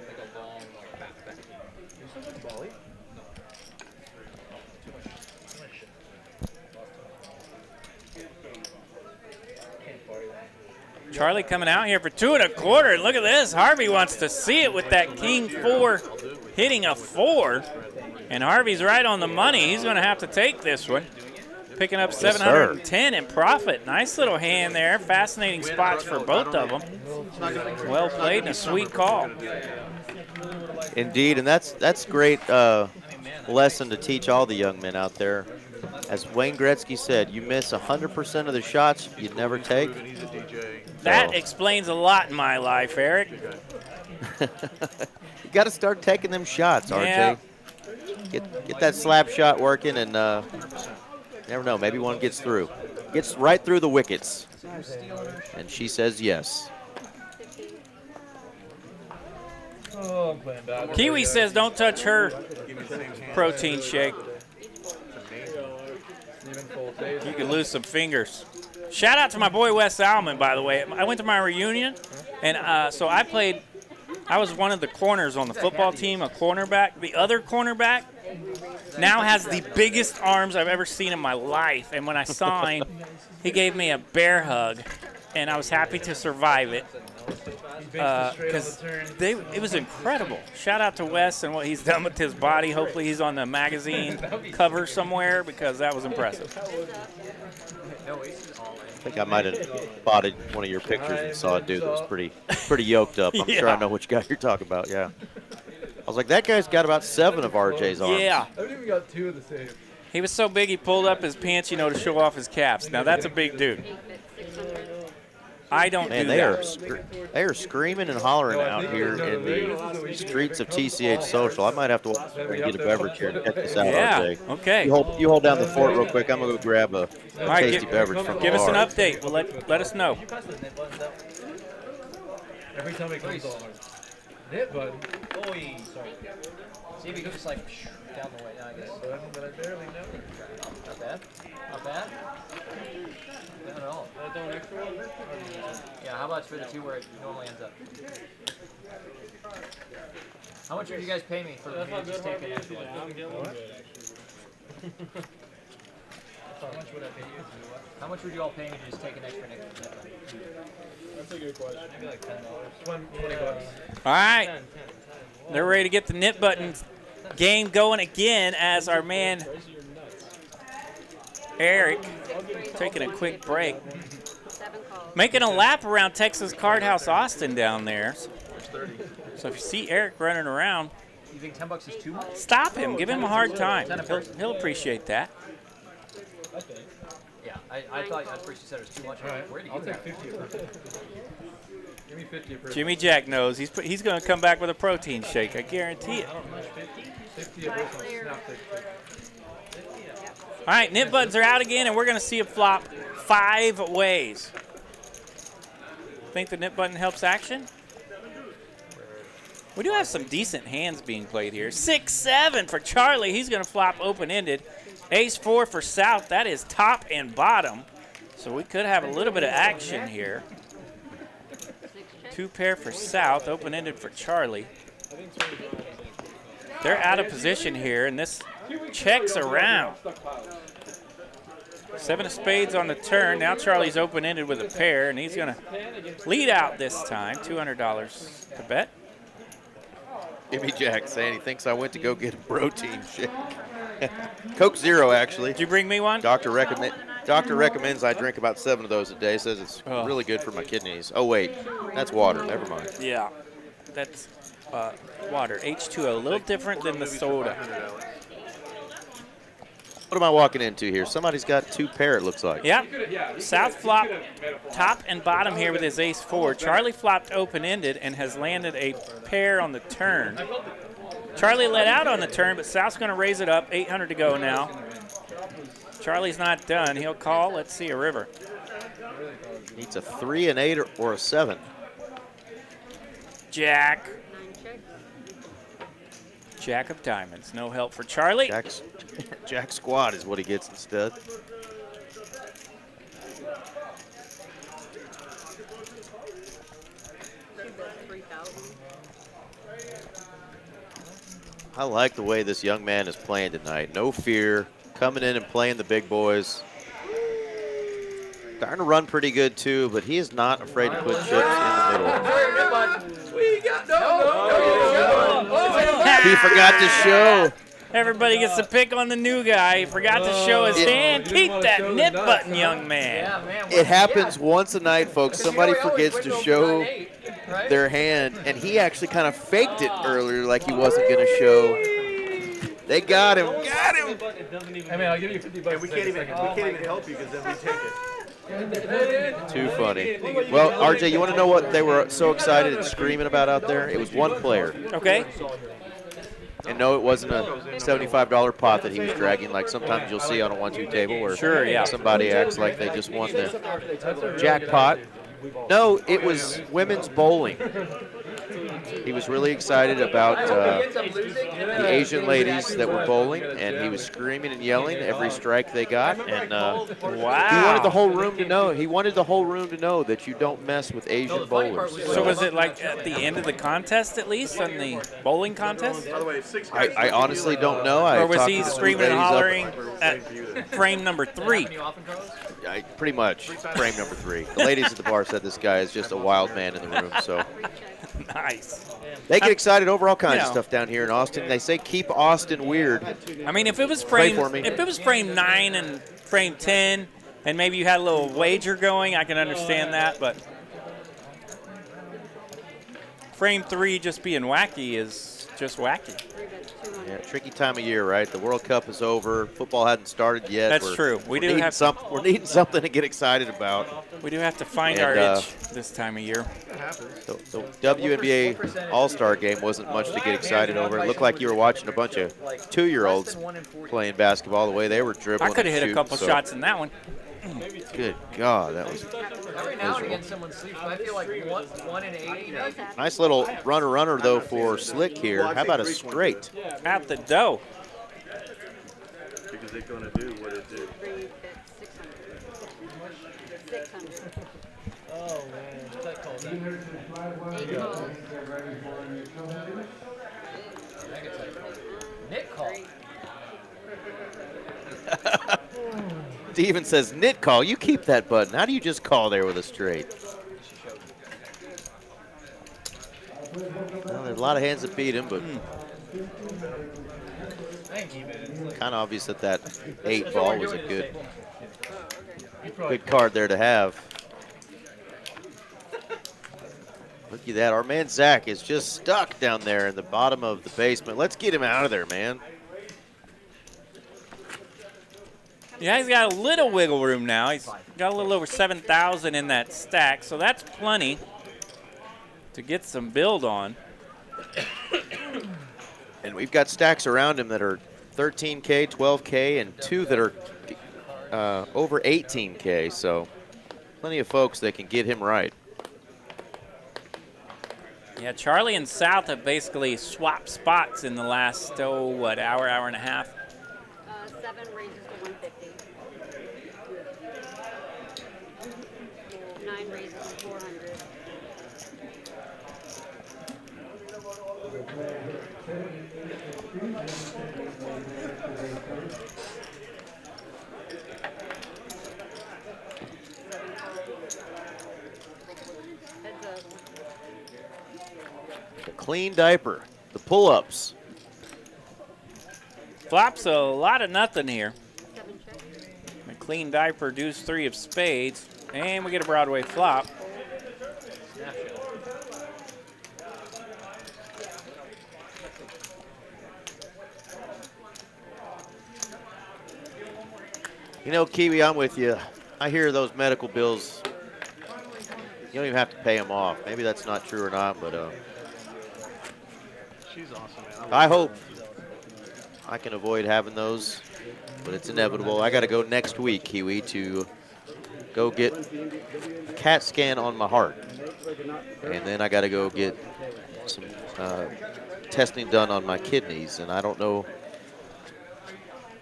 Like a long, like back. You still go to Bali? No. Too much shit. Can't party that. Charlie coming out here for 2 1/4. Look at this. Harvey wants to see it with that King 4 hitting a 4. And Harvey's right on the money. He's going to have to take this one. Picking up 710 in profit. Nice little hand there. Fascinating spots for both of them. Well played and a sweet call. Indeed, and that's great lesson to teach all the young men out there. As Wayne Gretzky said, you miss 100% of the shots you'd never take. That explains a lot in my life, Eric. You got to start taking them shots, RJ. Yeah. Get that slap shot working, and never know, maybe one gets through. Gets right through the wickets. And she says yes. Oh, I'm playing bad. Kiwi says don't touch her protein shake. You could lose some fingers. Shout out to my boy Wes Alman, by the way. I went to my reunion, and so I was one of the corners on the football team, a cornerback. The other cornerback now has the biggest arms I've ever seen in my life. And when I saw him, he gave me a bear hug, and I was happy to survive it because it was incredible. Shout out to Wes and what he's done with his body. Hopefully he's on the magazine cover somewhere because that was impressive. I think I might have spotted one of your pictures and saw a dude that was pretty yoked up. I'm sure I know which guy you're talking about, yeah. I was like, that guy's got about 7 of RJ's arms. Yeah. I haven't even got 2 of the same. He was so big he pulled up his pants, to show off his calves. Now that's a big dude. I don't do that. They are screaming and hollering out here in the streets of TCH Social. I might have to get a beverage here and check this out, RJ. Okay. You hold down the fort real quick. I'm going to go grab a tasty beverage from the Give us an bar. update. Well, let us know. Every time it comes on. Hit button. Sorry. See if you go just like down the way. I guess. But I barely know. Not bad. Not bad. Not at all. Yeah, how about for the 2 where it normally ends up? How much would you guys pay me for me to just take an extra one? How much would you all pay me to just take an extra nickel? That's a good question. Maybe like $10. 20 bucks. All right. They're ready to get the nip button game going again as our man Eric taking a quick break. Making a lap around Texas Card House Austin down there. So if you see Eric running around, You think $10 is too much? stop him. Give him a hard time. He'll appreciate that. Yeah, I thought at first you said it was too much. All right. Where did I'll you take 50 a person. Give me 50 a person. Jimmy Jack knows he's going to come back with a protein shake. I guarantee it. 50 a person. Snap 50. All right, nip buttons are out again, and we're going to see it flop 5 ways. Think the nip button helps action? We do have some decent hands being played here. 6-7 for Charlie. He's going to flop open-ended. Ace-4 for South. That is top and bottom. So we could have a little bit of action here. 2 pair for South, open-ended for Charlie. They're out of position here, and this checks around. 7 of spades on the turn. Now Charlie's open-ended with a pair, and he's going to lead out this time. $200 to bet. Jimmy Jack saying he thinks I went to go get a protein shake. Coke Zero, actually. Did you bring me one? Doctor recommends I drink about 7 of those a day. Says it's really good for my kidneys. Oh, wait. That's water. Never mind. Yeah. That's water. H2O. A little different than the soda. What am I walking into here? Somebody's got 2 pair, it looks like. Yep. South flop top and bottom here with his ace-4. Charlie flopped open-ended and has landed a pair on the turn. Charlie let out on the turn, but South's going to raise it up. 800 to go now. Charlie's not done. He'll call. Let's see a river. Needs a 3, an 8, or a 7. Jack. Jack of diamonds. No help for Charlie. Jack squad is what he gets instead. I like the way this young man is playing tonight. No fear, coming in and playing the big boys. Starting to run pretty good too, but he is not afraid to put chips in the middle. He forgot to show. Everybody gets to pick on the new guy. He forgot to show his hand. Keep that knit button, young man. It happens once a night, folks. Somebody forgets to show their hand, and he actually kind of faked it earlier like he wasn't going to show. They got him. Got him. Hey, man, I'll give you $50. We can't even help you because then we take it. Too funny. Well, RJ, you want to know what they were so excited and screaming about out there? It was one player. Okay. And no, it wasn't a $75 pot that he was dragging like sometimes you'll see on a 1-2 table where somebody acts like they just won the jackpot. No, it was women's bowling. He was really excited about the Asian ladies that were bowling, and he was screaming and yelling every strike they got. And he wanted the whole room to know. He wanted the whole room to know that you don't mess with Asian bowlers. So was it like at the end of the contest, at least, on the bowling contest? I honestly don't know. Or was he screaming and hollering at frame number 3? Pretty much frame number 3. The ladies at the bar said this guy is just a wild man in the room. So nice. They get excited over all kinds of stuff down here in Austin. They say keep Austin weird. I mean, if it was frame 9 and frame 10, and maybe you had a little wager going, I can understand that. But frame 3 just being wacky is just wacky. Yeah, tricky time of year, right? The World Cup is over. Football hadn't started yet. That's true. We're needing something to get excited about. We do have to find our itch this time of year. The WNBA All-Star game wasn't much to get excited over. It looked like you were watching a bunch of 2-year-olds playing basketball the way they were dribbling. I could have hit a couple shots in that one. Good God, that was Every now and again someone sleeps, but I feel like 1 in 80. nice little runner though for Slick here. How about a straight? Out the dough. Because they're going to do what it do. 600. Oh, man. That called Nick call. Steven says, knit call. You keep that button. How do you just call there with a straight? Well, there's a lot of hands that beat him, but kind of obvious that that 8 ball was a good card there to have. Look at that. Our man Zach is just stuck down there in the bottom of the basement. Let's get him out of there, man. Yeah, he's got a little wiggle room now. He's got a little over 7,000 in that stack, so that's plenty to get some build on. And we've got stacks around him that are 13K, 12K, and 2 that are over 18K, so plenty of folks that can get him right. Yeah, Charlie and South have basically swapped spots in the last, hour and a half. 7 raises to 150. 9 raises to 400. The clean diaper. The pull-ups. Flop's a lot of nothing here. 7 check. A clean diaper, deuce 3 of spades. And we get a Broadway flop. You know, Kiwi, I'm with you. I hear those medical bills. You don't even have to pay them off. Maybe that's not true or not, but She's awesome, man. I hope I can avoid having those, but it's inevitable. I got to go next week, Kiwi, to go get a CAT scan on my heart. And then I got to go get some testing done on my kidneys, and I don't know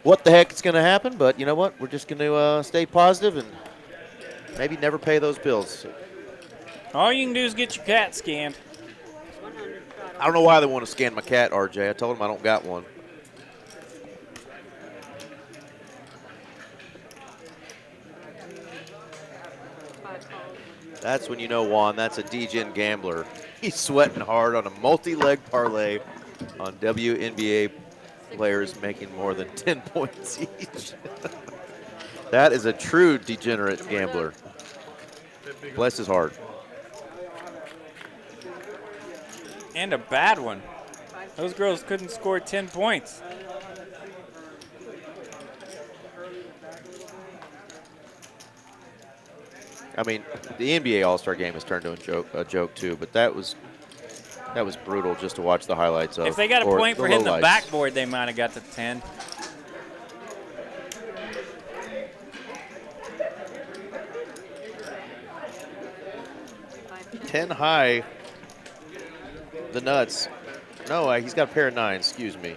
what the heck is going to happen, but you know what? We're just going to stay positive and maybe never pay those bills. All you can do is get your cat scanned. I don't know why they want to scan my cat, RJ. I told them I don't got one. That's when you know, Juan, that's a degen gambler. He's sweating hard on a multi-leg parlay on WNBA players making more than 10 points each. That is a true degenerate gambler. Bless his heart. And a bad one. Those girls couldn't score 10 points. I mean, the NBA All-Star game has turned into a joke too, but that was brutal just to watch the highlights of. If they got a or point for hitting the lowlights. backboard, they might have got to 10. Ten high. The nuts. No, he's got a pair of 9s. Excuse me.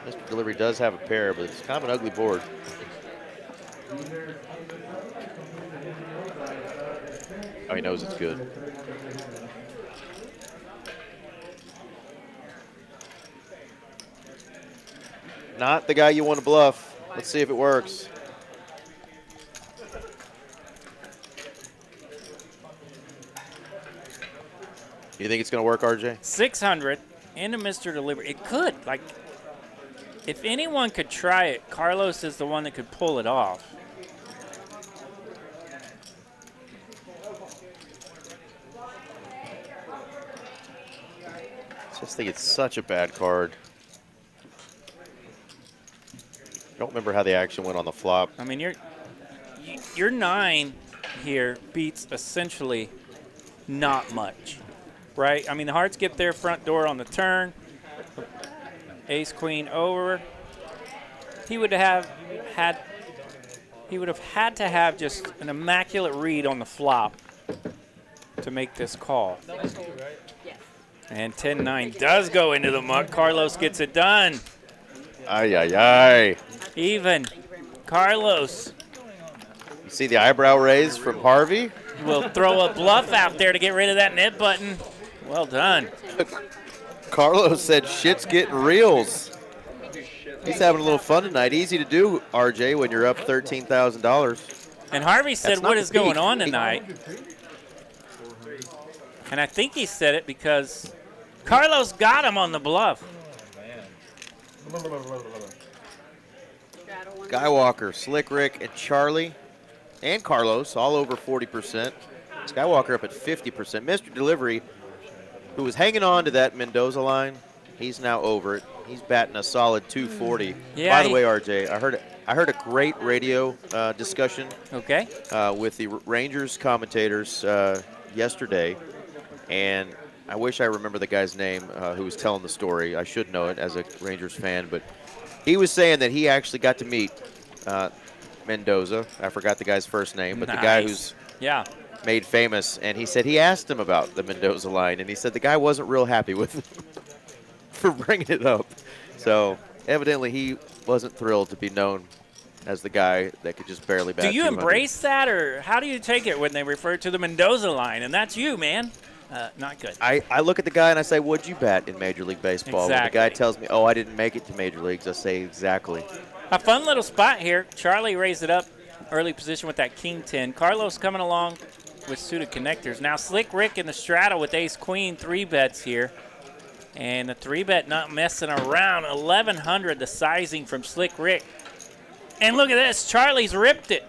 Mr. Delivery does have a pair, but it's kind of an ugly board. Oh, he knows it's good. Not the guy you want to bluff. Let's see if it works. You think it's going to work, RJ? 600 into Mr. Delivery. It could. Like, if anyone could try it, Carlos is the one that could pull it off. I just think it's such a bad card. I don't remember how the action went on the flop. I mean, your 9 here beats essentially not much, right? I mean, the hearts get their front door on the turn. Ace queen over. He would have had to have just an immaculate read on the flop to make this call. And 10-9 does go into the muck. Carlos gets it done. Ay, ay, ay. Even. Carlos. You see the eyebrow raise from Harvey? Will throw a bluff out there to get rid of that net button. Well done. Carlos said shit's getting reals. He's having a little fun tonight. Easy to do, RJ, when you're up $13,000. And Harvey said, what is going on tonight? And I think he said it because Carlos got him on the bluff. Skywalker, Slick Rick, and Charlie, and Carlos all over 40%. Skywalker up at 50%. Mr. Delivery, who was hanging on to that Mendoza line, he's now over it. He's batting a solid 240. Yeah, by the way, RJ, I heard a great radio discussion. Okay. With the Rangers commentators yesterday, and I wish I remember the guy's name who was telling the story. I should know it as a Rangers fan, but he was saying that he actually got to meet Mendoza. I forgot the guy's first name, but the guy who's made famous, and he said he asked him about the Mendoza line, and he said the guy wasn't real happy with him for bringing it up. So evidently he wasn't thrilled to be known as the guy that could just barely bat. Do you 200. embrace that, or how do you take it when they refer to the Mendoza line? And that's you, man. Not good. I look at the guy and I say, what'd you bat in Major League Baseball? When the Exactly. guy tells me, oh, I didn't make it to Major Leagues, I say, exactly. A fun little spot here. Charlie raised it up, early position with that king 10. Carlos coming along, with suited connectors. Now Slick Rick in the straddle with ace queen 3-bets here. And the 3-bet not messing around. 1,100 the sizing from Slick Rick. And look at this, Charlie's ripped it.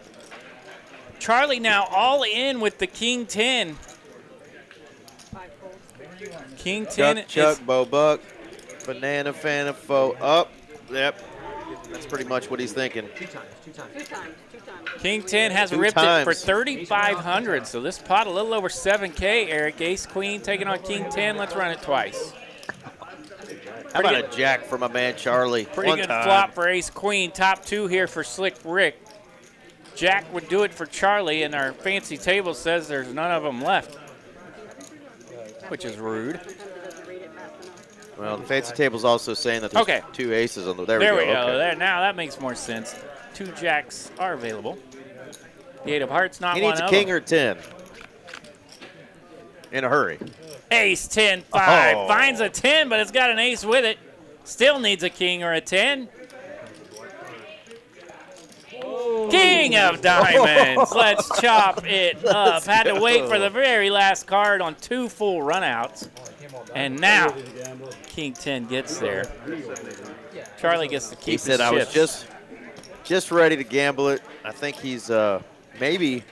Charlie now all in with the king 10. King 10 Chuck, Bo Buck, Banana Fana Fo up. Yep. That's pretty much what he's thinking. Two times. King 10 has Two ripped times. it for 3,500. So this pot a little over 7K, Eric. Ace Queen taking on King 10. Let's run it twice. How about a jack from my man Charlie? Pretty good flop for Ace Queen. Top 2 here for Slick Rick. Jack would do it for Charlie, and our fancy table says there's none of them left, which is rude. Well, the fancy table's also saying that there's 2 aces on the. There we go. Okay. There, now that makes more sense. 2 jacks are available. The 8 of hearts, not He one needs a of king them. or 10. In a hurry. Ace 10 5 Oh. finds a 10, but it's got an ace with it. Still needs a king or a 10. King of diamonds. Let's chop it up. Had to wait for the very last card on 2 full runouts. And now King 10 gets there. Charlie gets to keep He said, his I was chips. just ready to gamble it. I think he's maybe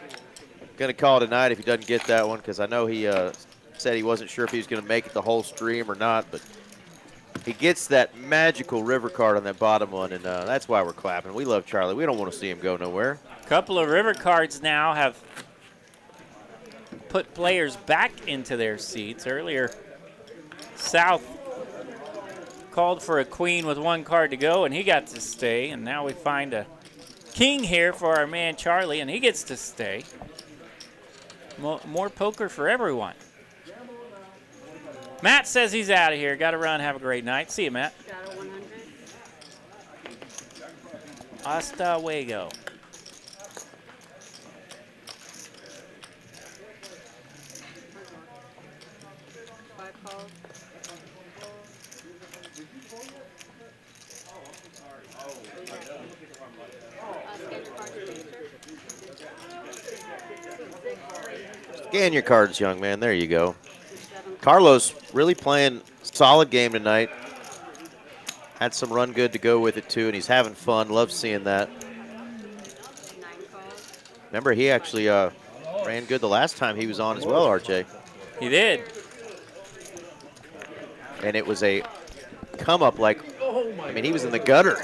going to call tonight if he doesn't get that one, because I know he said he wasn't sure if he was going to make it the whole stream or not, but he gets that magical river card on that bottom one, and that's why we're clapping. We love Charlie. We don't want to see him go nowhere. A couple of river cards now have put players back into their seats. Earlier, South called for a queen with 1 card to go, and he got to stay. And now we find a king here for our man Charlie, and he gets to stay. More poker for everyone. Matt says he's out of here. Got to run. Have a great night. See you, Matt. Hasta luego. Scan your cards, young man. There you go. Carlos really playing solid game tonight. Had some run good to go with it, too, and he's having fun. Love seeing that. Remember, he actually ran good the last time he was on as well, RJ. He did. And it was a come-up like, I mean, he was in the gutter.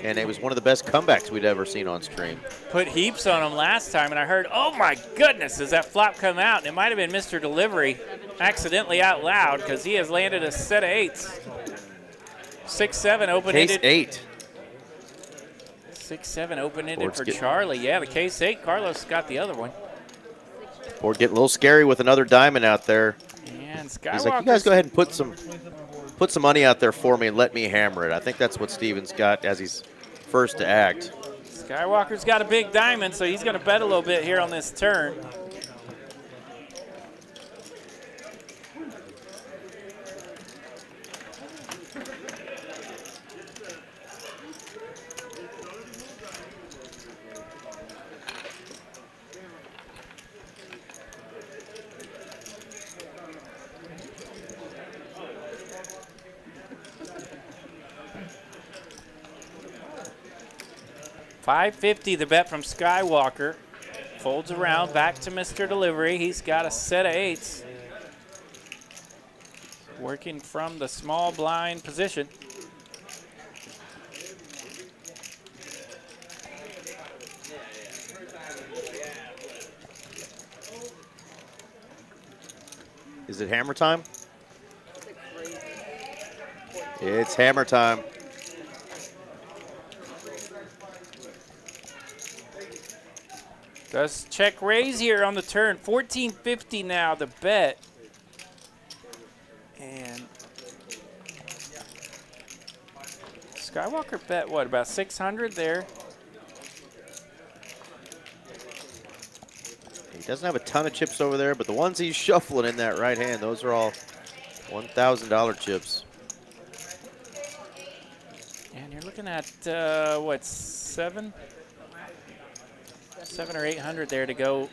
And it was one of the best comebacks we'd ever seen on stream. Put heaps on him last time, and I heard, oh my goodness, does that flop come out? And it might have been Mr. Delivery accidentally out loud, because he has landed a set of 8s. 6-7 open-ended. Case 8. 6-7 open-ended for Charlie. Yeah, the case 8. Carlos got the other one. Or get a little scary with another diamond out there. And He's like, you guys go ahead and put some money out there for me and let me hammer it. I think that's what Steven's got as he's first to act. Skywalker's got a big diamond, so he's going to bet a little bit here on this turn. $550 the bet from Skywalker. Folds around, back to Mr. Delivery. He's got a set of 8s. Working from the small blind position. Is it hammer time? It's hammer time. Does check raise here on the turn. $14.50 now the bet. And Skywalker bet what, about 600 there? He doesn't have a ton of chips over there, but the ones he's shuffling in that right hand, those are all $1,000 chips. And you're looking at, what, 7 or 800 there to go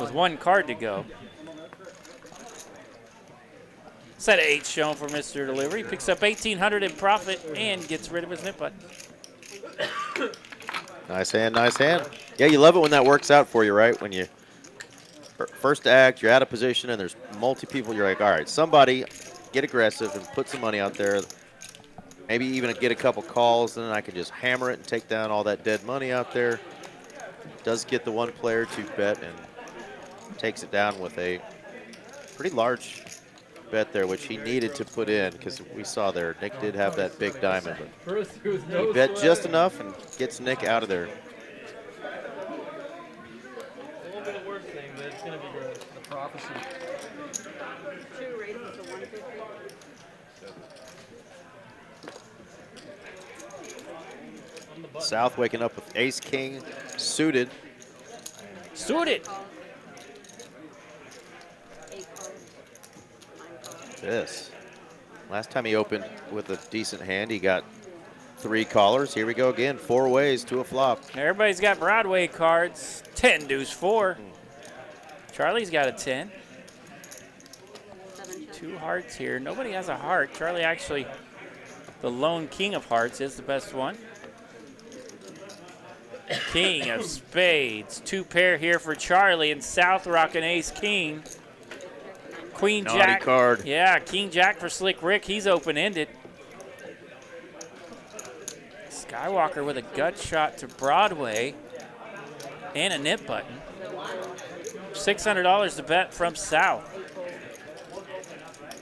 with 1 card to go. Set of 8 shown for Mr. Delivery. Picks up 1,800 in profit and gets rid of his nip button. Nice hand, nice hand. Yeah, you love it when that works out for you, right? When you first act, you're out of position, and there's multi people. You're like, all right, somebody get aggressive and put some money out there. Maybe even get a couple calls, and then I can just hammer it and take down all that dead money out there. Does get the one player to bet and takes it down with a pretty large bet there, which he needed to put in because we saw there Nick did have that big diamond, but he bet just enough and gets Nick out of there. A little bit of work thing, but it's going to be gross. The prophecy. 2 raises to 150. South waking up with ace king suited. Suited. 8 calls. 9 calls. This. Last time he opened with a decent hand, he got 3 callers. Here we go again. 4 ways to a flop. Everybody's got Broadway cards. 10 deuce 4. Charlie's got a 10. 2 hearts here. Nobody has a heart. Charlie actually, the lone king of hearts, is the best one. King of spades. 2 pair here for Charlie, and South rocking ace king. Queen Naughty jack. card. Yeah, king jack for Slick Rick. He's open-ended. Skywalker with a gut shot to Broadway and a nip button. $600 to bet from South.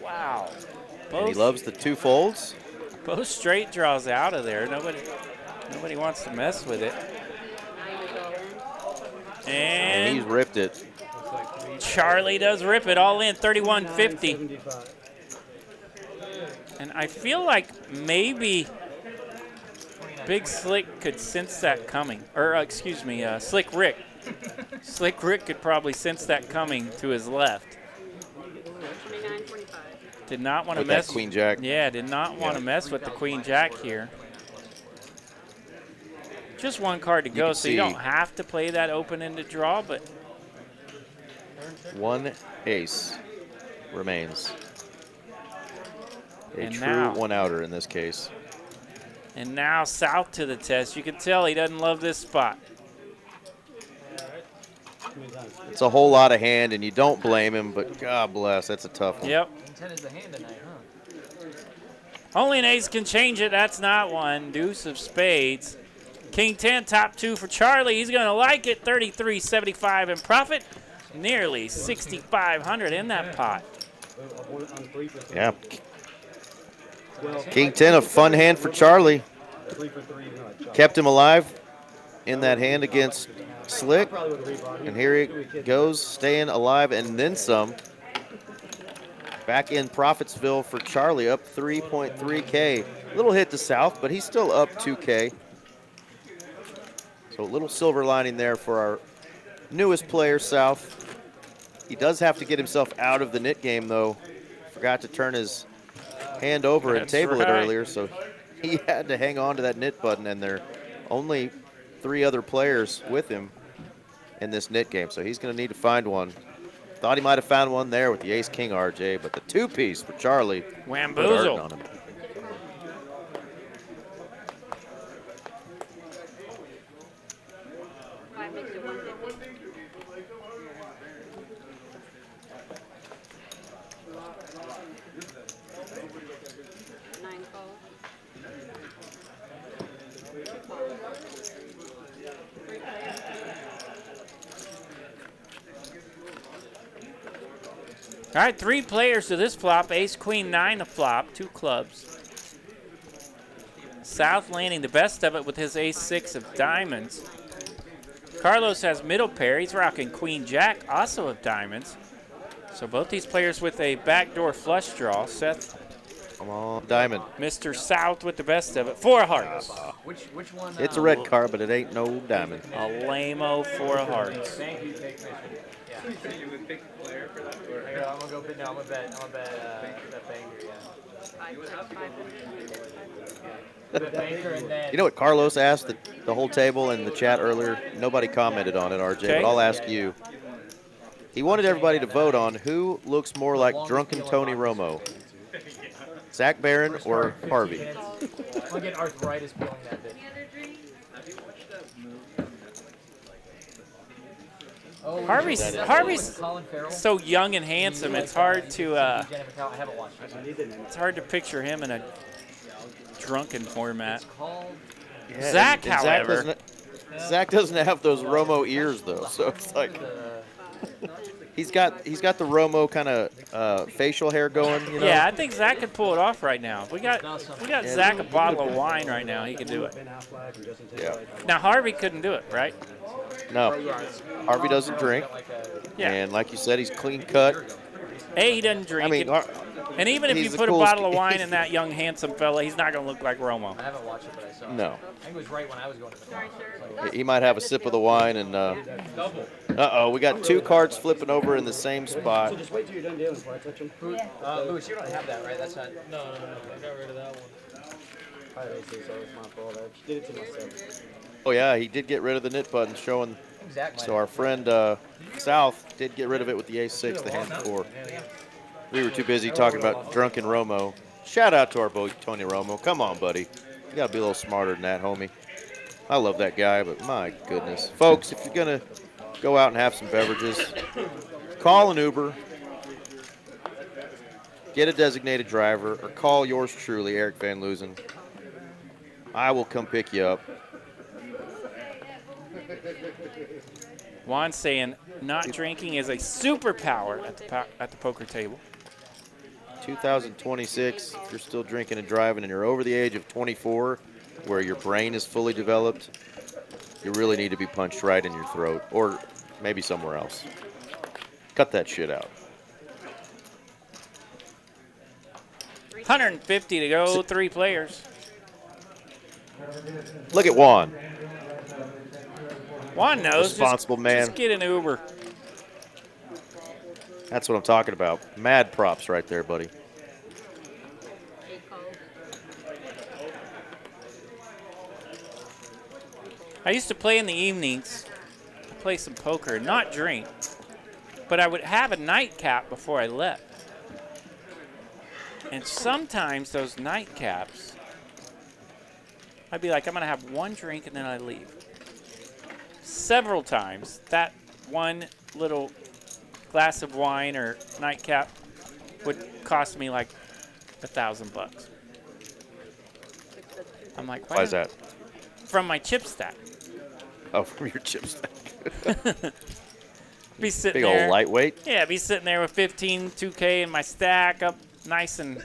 Wow. And he loves the 2 folds. Both straight draws out of there. Nobody wants to mess with it. And he's ripped it. Charlie does rip it all in, 31.50. And I feel like maybe Big Slick could sense that coming. Or, excuse me, Slick Rick. Slick Rick could probably sense that coming to his left. 29.25. Did not want to With mess. that queen jack. Yeah, did not want to mess with the queen jack here. Just 1 card to go, so you don't have to play that open-ended draw, but 1 ace remains. A And true now- 1-outer in this case. and now South to the test. You can tell he doesn't love this spot. It's a whole lot of hand, and you don't blame him, but God bless, that's a tough one. Yep. 10 is the hand tonight, huh? Only an ace can change it. That's not one. Deuce of spades. King 10, top 2 for Charlie. He's going to like it. 33.75 in profit. Nearly 6,500 in that pot. Yeah. King 10, a fun hand for Charlie. Kept him alive in that hand against Slick. And here he goes, staying alive and then some. Back in Profitsville for Charlie, up 3.3K. Little hit to South, but he's still up 2K. So a little silver lining there for our newest player, South. He does have to get himself out of the nit game, though. Forgot to turn his hand over and That's table it right. earlier, so he had to hang on to that nit button, and there are only 3 other players with him in this nit game, so he's going to need to find one. Thought he might have found one there with the ace-king RJ, but the 2-piece for Charlie. put Wamboozle. hurting on him. Five makes it 150. Nine calls. All right, 3 players to this flop. Ace, queen, 9 to flop. 2 clubs. South landing the best of it with his ace-6 of diamonds. Carlos has middle pair. He's rocking queen, jack, also of diamonds. So both these players with a backdoor flush draw. Seth. Come on, diamond. Mr. South with the best of it. 4 hearts. Which one? It's a red card, but it ain't no diamond. A lame-o 4 hearts. Thank you, Take Mission. Yeah. You would pick the player for that? Here, I'm gonna go bid. No, I'm gonna bet that banker. Yeah. The banker and then. You know what Carlos asked the whole table in the chat earlier? Nobody commented on it, RJ, Okay. but I'll ask you. He wanted everybody to vote on who looks more like drunken Tony Romo. Zach Barron or Harvey? I'll get arthritis peeling that bitch. Oh, Harvey's Colin Farrell? so young and handsome. It's hard to I haven't watched it. it's hard to picture him in a drunken format. Yeah, Zach, and however, Zach doesn't have those Romo ears though, so it's like he's got the Romo kind of facial hair going. You know? yeah, I think Zach could pull it off right now. We got Zach a bottle of wine right now. He could do it. Yeah. Now Harvey couldn't do it, right? No, Harvey doesn't drink. Yeah. And like you said, he's clean cut. He doesn't drink. I mean, and even if you he's the put a coolest bottle of wine in that young, handsome fella, he's not going to look like Romo. I haven't watched it, but I saw it. No. I think it was right when I was going to the He might have a sip of the wine and. Uh-oh, we got two cards flipping over in the same spot. So just wait till you're done dealing before I touch them. Louis, you don't have that, right? That's not. No. I got rid of that one. I didn't see, so it's my fault. I did it to myself. Oh yeah, he did get rid of the knit button showing. Exactly. So our friend South did get rid of it with the ace-6 the hand before. We were too busy talking about drunken Romo. Shout out to our boy Tony Romo. Come on, buddy. You got to be a little smarter than that, homie. I love that guy, but my goodness. Folks, if you're going to go out and have some beverages, call an Uber, get a designated driver, or call yours truly, Eric Van Loozen. I will come pick you up. Juan's saying not drinking is a superpower at the poker table. 2026, if you're still drinking and driving and you're over the age of 24, where your brain is fully developed, you really need to be punched right in your throat, or maybe somewhere else. Cut that shit out. 150 to go, 3 players. Look at Juan. Juan knows. Responsible man. Just get an Uber. That's what I'm talking about. Mad props right there, buddy. I used to play in the evenings, play some poker, not drink, but I would have a nightcap before I left. And sometimes those nightcaps, I'd be like, I'm going to have one drink and then I leave. Several times, that one little glass of wine or nightcap would cost me like $1,000. I'm like, why is that? From my chip stack. Oh, from your chip stack. Be sitting Big there, old lightweight. Yeah, be sitting there with 15 2K in my stack, up nice and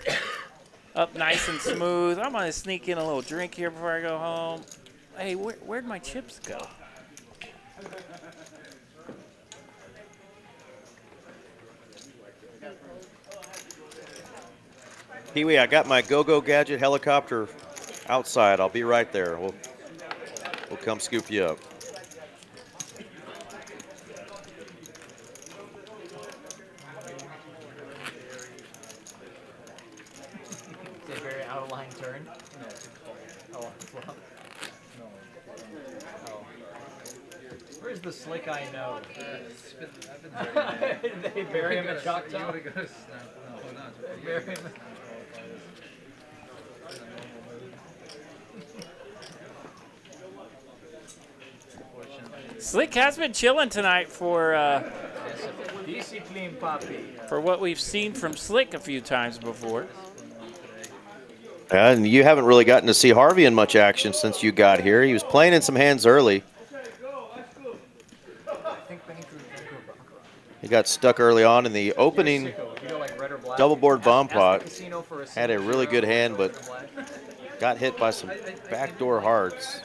smooth. I'm gonna sneak in a little drink here before I go home. Hey, where'd my chips go? Pee-wee, I got my go-go gadget helicopter outside. I'll be right there. We'll come scoop you up. It's a very out of line turn. Oh, flop. Oh. Where's the slick I know? They bury him in Choctaw. Bury him. Slick has been chilling tonight for Discipline, papi. for what we've seen from Slick a few times before. And you haven't really gotten to see Harvey in much action since you got here. He was playing in some hands early. He got stuck early on in the opening double board bomb pot. Had a really good hand, but got hit by some backdoor hearts.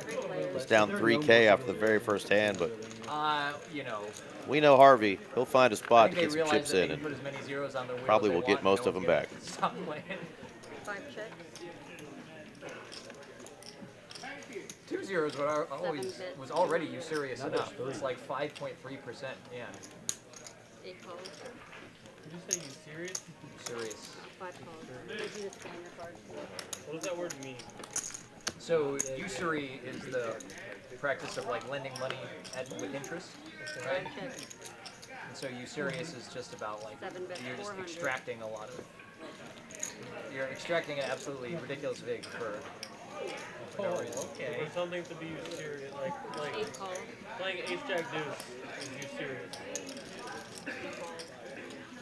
Was down 3K after the very first hand, but you know, we know Harvey. He'll find a spot to they get some realized chips that in, they and put as many zeros on the wheel probably as will they get want, most no of them one's back. gonna Stop playing. 5 checks. 2 zeros bits. was already usurious enough. It's like 5.3%. Yeah. 8 calls. Did you say you serious? Usurious. 5 calls. Gives you the scan your card. What does that word mean? So usury is the practice of like lending money with interest, right? And so you serious is just about like you're just extracting a lot of. You're extracting an absolutely ridiculous vig for. No reason. Okay. Something to be serious, like playing ace jack deuce is you serious.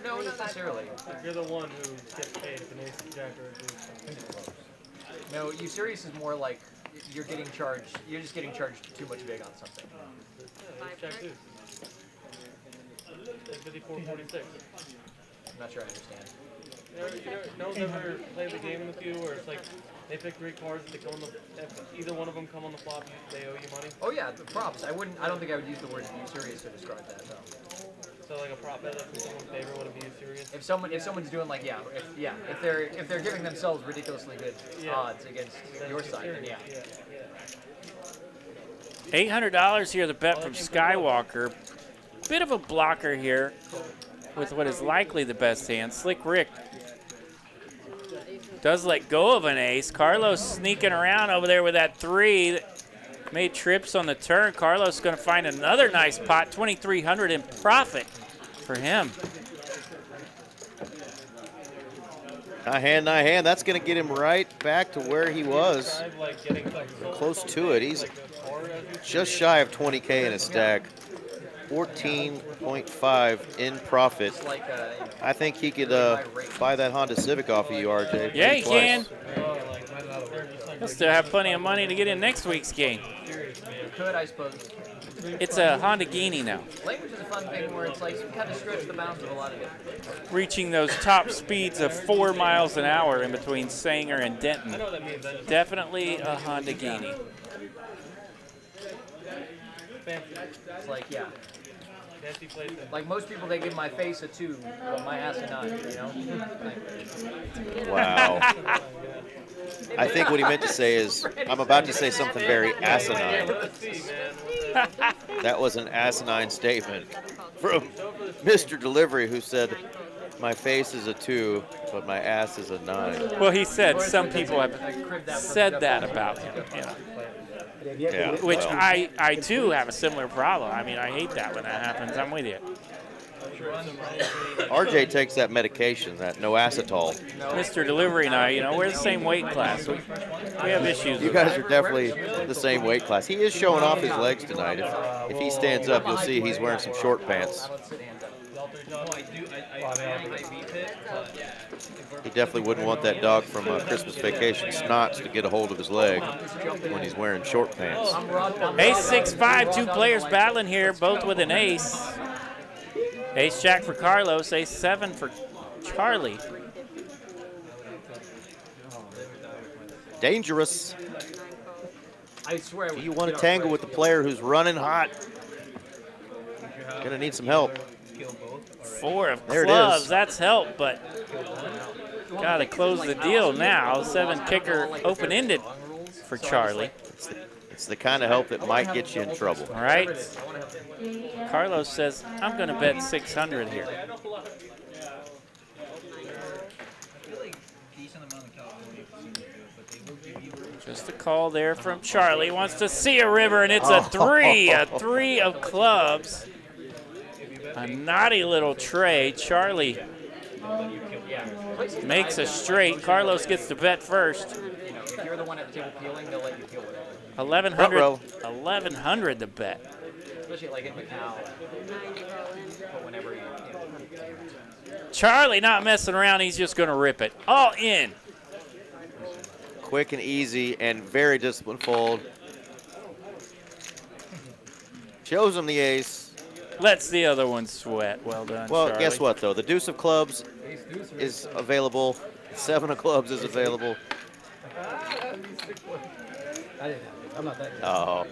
No, not necessarily. If you're the one who gets paid an ace jack or a deuce. No, you serious is more like you're getting charged. You're just getting charged too much vig on something. Ace jack deuce. 54-46. I'm not sure I understand. No one's ever played the game with you where it's like they pick 3 cards, they come on the, if either one of them come on the flop, they owe you money. Oh yeah, the props. I don't think I would use the word "you serious" to describe that. No. So like a prop bet from someone's favor would it be you serious? If someone's doing like if they're giving themselves ridiculously good odds against your side, then yeah. $800 here, the bet from Skywalker. Bit of a blocker here with what is likely the best hand. Slick Rick does let go of an ace. Carlos sneaking around over there with that 3 that made trips on the turn. Carlos going to find another nice pot, 2,300 in profit for him. Not hand. That's going to get him right back to where he was. Close to it. He's just shy of 20K in his stack. 14.5 in profit. I think he could buy that Honda Civic off of you, RJ. Yeah, he can. He'll still have plenty of money to get in next week's game. Could, I suppose. It's a Honda Genie now. Language is a fun thing where it's like you kind of stretch the bounds of a lot of it. Reaching those top speeds of 4 miles an hour in between Sanger and Denton. Definitely a Honda Genie. It's like, yeah. Like most people, they give my face a 2, but my ass a 9, you know? Wow. I think what he meant to say is, I'm about to say something very asinine. That was an asinine statement from Mr. Delivery, who said, my face is a 2, but my ass is a 9. Well, he said some people have said that about him. Yeah. Yeah, Which well. I too have a similar problem. I mean, I hate that when that happens. I'm with you. RJ takes that medication, that no-acetol. Mr. Delivery and I, we're the same weight class. We have issues. You guys are definitely the same weight class. He is showing off his legs tonight. If he stands up, you'll see he's wearing some short pants. He definitely wouldn't want that dog from Christmas Vacation, Snots, to get a hold of his leg when he's wearing short pants. Ace 6-5, 2 players battling here, both with an ace. Ace Jack for Carlos, Ace 7 for Charlie. Dangerous. I swear. Do you want to tangle with the player who's running hot? Gonna need some help. 4 of There it clubs, is. that's help, but gotta close the deal now. 7 kicker open-ended for Charlie. It's the kind of help that might get you in trouble. All right. Carlos says, I'm going to bet 600 here. Just a call there from Charlie. Wants to see a river, and it's a 3. A 3 of clubs. A naughty little tray. Charlie makes a straight. Carlos gets to bet first. If you're the one at the table peeling, they'll let you peel whatever. 1100 to bet. Especially like in Macau. But whenever you Charlie not messing around. He's just going to rip it. All in. Quick and easy and very disciplined fold. Shows him the ace. Lets the other one sweat. Well done, Well, Charlie. guess what, though? The deuce of clubs is available. 7 of clubs is available. I'm not that good. Oh,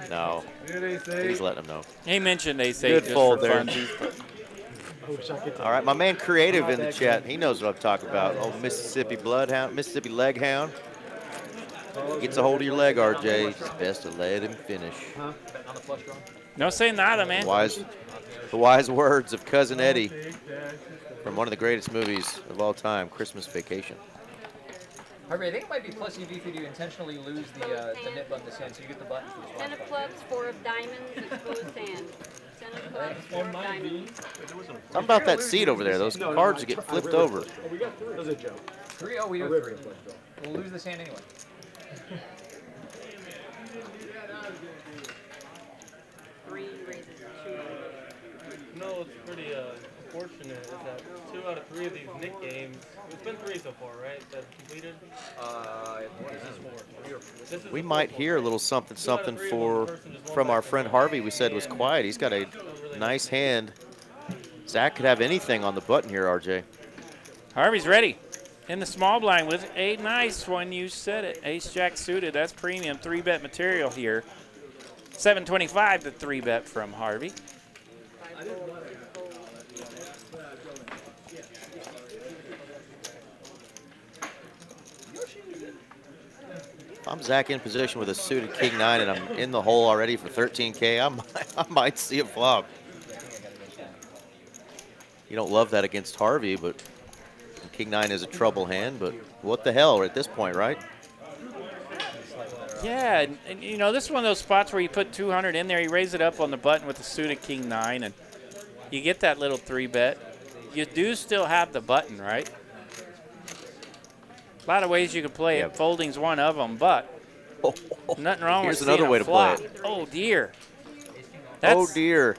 no. He's letting him know. He mentioned ace 8 Good just fold for there. funsies. All right, my man Creative in the chat. He knows what I'm talking about. Old Mississippi Bloodhound, Mississippi Leg Hound. Gets a hold of your leg, RJ. It's best to let him finish. No say nada, man. The wise words of Cousin Eddie from one of the greatest movies of all time, Christmas Vacation. Harvey, I think it might be plus EV if you intentionally lose the nip on this hand, so you get the button for the 10 of clubs, 4 of diamonds, exposed hand. 10 It might be. Something about that seat over there. Those cards get flipped over. Oh, we got 3. That was a joke. 3? Oh, we do 3. We'll lose this hand anyway. Three raises 2. No, it's pretty unfortunate is that 2 out of 3 of these Nick games, it's been 3 so far, right? That completed? This is 4. 3 or 4. This is We the might 4th hear a little something from our friend Harvey. We said was quiet. He's got a nice hand. Zach could have anything on the button here, RJ. Harvey's ready in the small blind with a nice one. You said it. Ace Jack suited. That's premium 3-bet material here. 725 the 3-bet from Harvey. If I'm Zach in position with a suited king 9 and I'm in the hole already for 13K, I might see a flop. You don't love that against Harvey, but king 9 is a trouble hand, but what the hell at this point, right? Yeah, and you know, this is one of those spots where you put 200 in there, you raise it up on the button with the suited king 9, and you get that little 3-bet. You do still have the button, right? A lot of ways you can play it. Folding's one of them, but nothing wrong Here's with another seeing way a to play flop. it. Oh, dear. Oh, dear.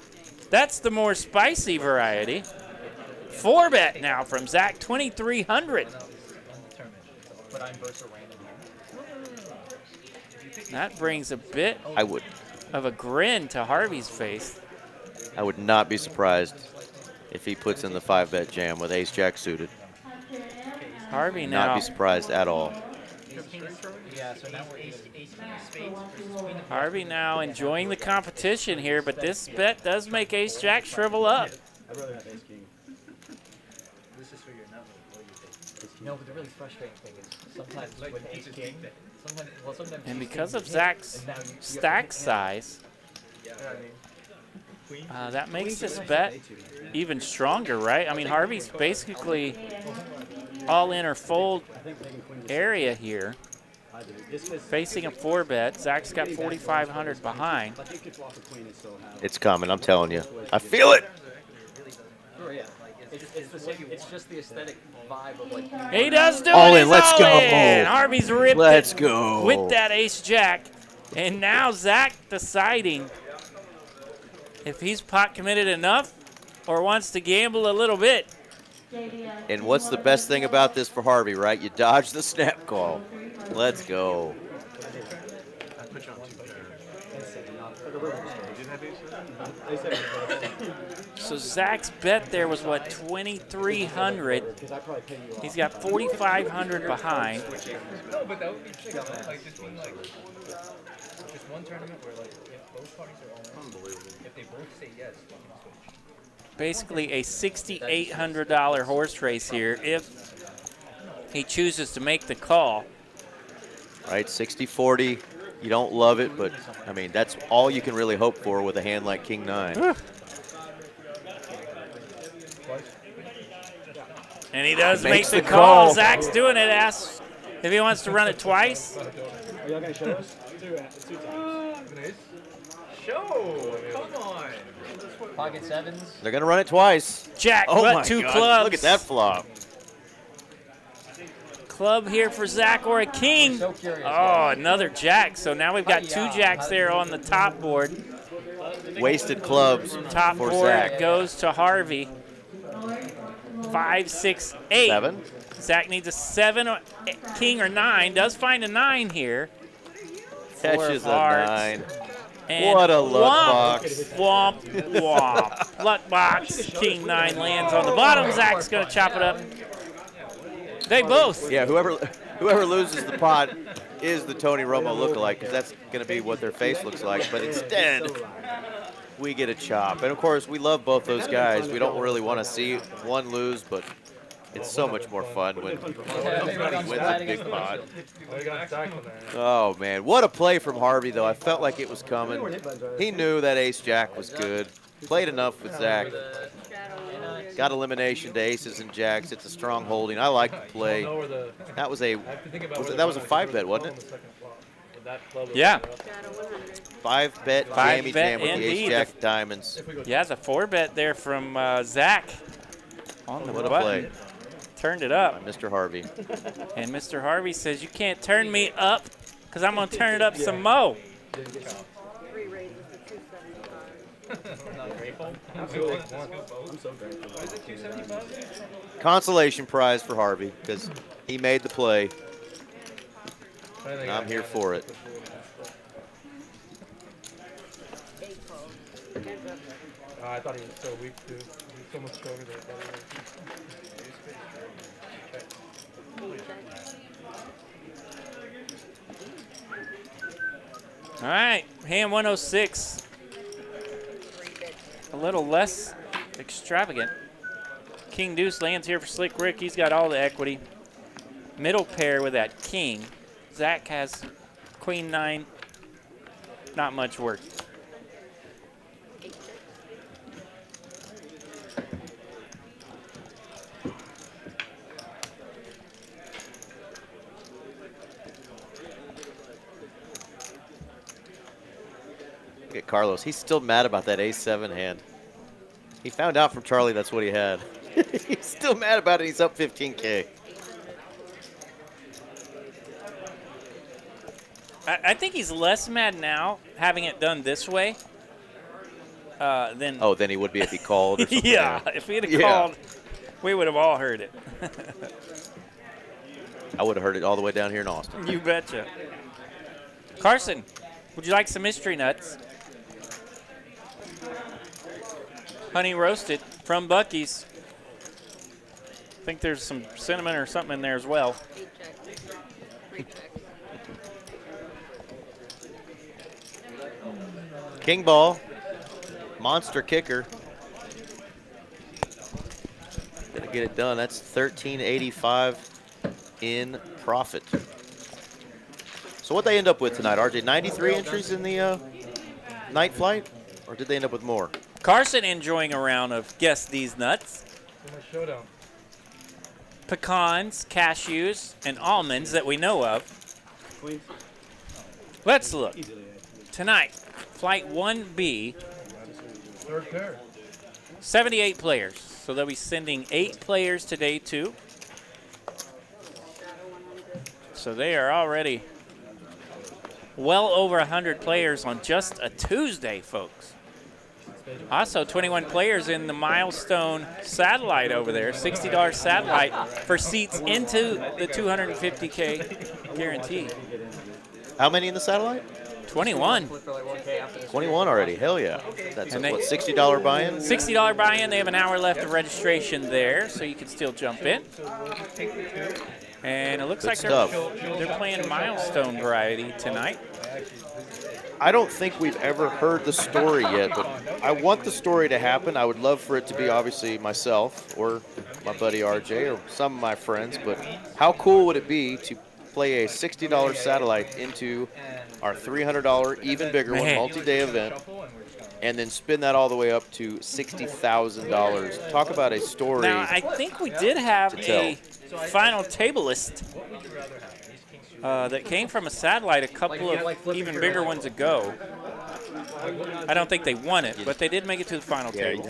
That's the more spicy variety. 4-bet now from Zach, 2,300. But I'm versa random here. That brings a bit of a grin to Harvey's face. I would not be surprised if he puts in the 5-bet jam with ace jack suited. Harvey now. Not be surprised at all. Yeah, so now we're ace king of spades versus queen of Harvey now enjoying the competition here, but this bet does make ace jack shrivel up. I'd rather have ace king. This is for your nut. No, but the really frustrating thing is sometimes with ace king, sometimes And ace because king of you hit, Zach's and now you have to stack hit size, You know what I mean? that makes this bet even stronger, right? I mean, Harvey's basically all in or fold area here, facing a 4-bet. Zach's got 4,500 behind. It's coming, I'm telling you. I feel it. Sure, yeah. It's just the aesthetic vibe of like. He does do All it. in, He's let's all go. in. Harvey's ripped Let's it go. with that ace jack, and now Zach deciding if he's pot committed enough or wants to gamble a little bit. And what's the best thing about this for Harvey, right? You dodge the snap call. Let's go. I put you on 2 pairs. So Zach's bet there was what, 2,300. He's got 4,500 behind. No, but that would be sick. Like just being like just one tournament where like if both parties are all in, if they both say yes, you can switch. Basically a $6,800 horse race here if he chooses to make the call. Right, 60-40. You don't love it, but, I mean, that's all you can really hope for with a hand like king 9. And he does make Makes the the call. call. Zach's doing it. Asks if he wants to run it twice. Are y'all going to show us? Two times. Show! Come on! Pocket sevens. They're going to run it twice. Jack, Oh but my 2 God, clubs. look at that flop. Club here for Zach or a king. So curious, Oh, another jack. So now we've got 2 jacks there on the top board. Wasted clubs Top for board Zach. goes to Harvey. 5, 6, 8. 7. Zach needs a 7, or king or 9. Does find a 9 here. Catches a hearts. 9. And What a luck womp, box. Womp, womp. Luck box. King 9 lands on the bottom. Zach's going to chop it up. They both. Yeah, whoever loses the pot is the Tony Romo lookalike, because that's going to be what their face looks like. But instead, we get a chop. And, of course, we love both those guys. We don't really want to see one lose, but it's so much more fun when somebody wins a big pot. Oh, man. What a play from Harvey, though. I felt like it was coming. He knew that ace-jack was good. Played enough with Zach. Got elimination to aces and jacks. It's a strong holding. I like the play. That was a 5-bet, wasn't it? that club. Yeah. 5-bet Five jammy bet jam with the indeed. ace-jack of diamonds. Yeah, it's a 4-bet there from Zach on the What a button. play. Turned it up. By Mr. Harvey. And Mr. Harvey says, you can't turn me up because I'm going to turn it up some more. 3 raises to 275. Not grateful. I'm so grateful. Why is it 275? Consolation prize for Harvey because he made the play. And I'm here for it. I thought he was so weak too. He was so much stronger than I thought All right, hand 106. A little less extravagant. King Deuce lands here for Slick Rick. He's got all the equity. Middle pair with that king. Zach has Queen 9. Not much work. Look at Carlos. He's still mad about that ace-7 hand. He found out from Charlie that's what he had. He's still mad about it. He's up 15K. I think he's less mad now having it done this way than. Oh, then he would be if he called or something. Yeah, if he had called, we would have all heard it. I would have heard it all the way down here in Austin. You betcha. Carson, would you like some mystery nuts? Honey roasted from Buc-ee's. I think there's some cinnamon or something in there as well. King ball, monster kicker. Gonna get it done. That's 1385 in profit. So what they end up with tonight, RJ? 93 entries in the night flight, or did they end up with more? Carson enjoying a round of Guess These Nuts. Showdown. Pecans, cashews, and almonds that we know of. Let's look. Tonight, Flight 1B, Third pair. 78 players. So they'll be sending 8 players to day 2. So they are already well over 100 players on just a Tuesday, folks. Also, 21 players in the Milestone satellite over there, $60 satellite for seats into the 250K guarantee. How many in the satellite? 21. 21 already. Hell yeah. That's And a, they- what, $60 buy-in? $60 buy-in. They have an hour left of registration there, so you can still jump in. And it looks Good like stuff. they're playing Milestone variety tonight. I don't think we've ever heard the story yet, but I want the story to happen. I would love for it to be obviously myself or my buddy RJ or some of my friends, but how cool would it be to play a $60 satellite into our $300 even bigger one, Man. multi-day event, and then spin that all the way up to $60,000. Talk about a story. Now, I think we did have to tell. a final table list that came from a satellite a couple of even bigger ones ago. I don't think they won it, but they did make it to the final Yeah, table.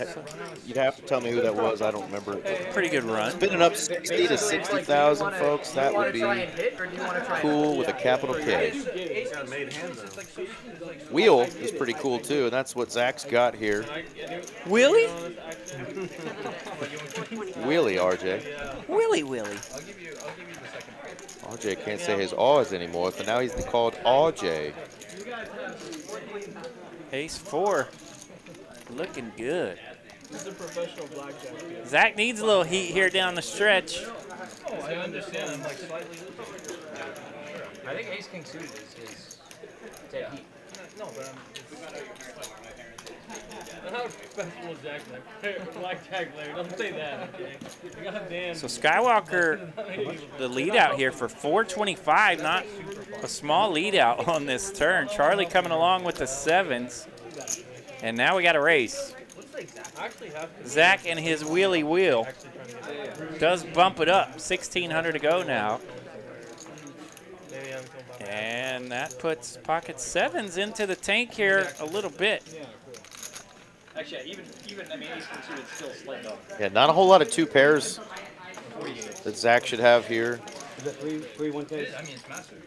you'd have to tell me who that was. I don't remember. Pretty good run. Spinning up 60 to 60,000, folks. That would be cool with a capital K. Wheel is pretty cool too, and that's what Zach's got here. Willie? Wheelie, RJ. Willie, Willie. RJ can't say his A's anymore, so now he's called RJ. Ace 4. Looking good. This is a professional blackjack deal. Zach needs a little heat here down the stretch. Oh, I understand. I'm like slightly losing. I think Ace King suited is dead heat. No, but How professional Jack blackjack player? Don't say that. Okay? Goddamn. So Skywalker, the lead out here for 425, not a small lead out on this turn. Charlie coming along with the 7s. And now we got a race. Zach and his wheelie wheel does bump it up. 1,600 to go now. And that puts pocket sevens into the tank here a little bit. Actually, even I mean, ace king suited still slight up. Yeah, not a whole lot of two pairs that Zach should have here. Is it 3-1 case? I mean, it's massive.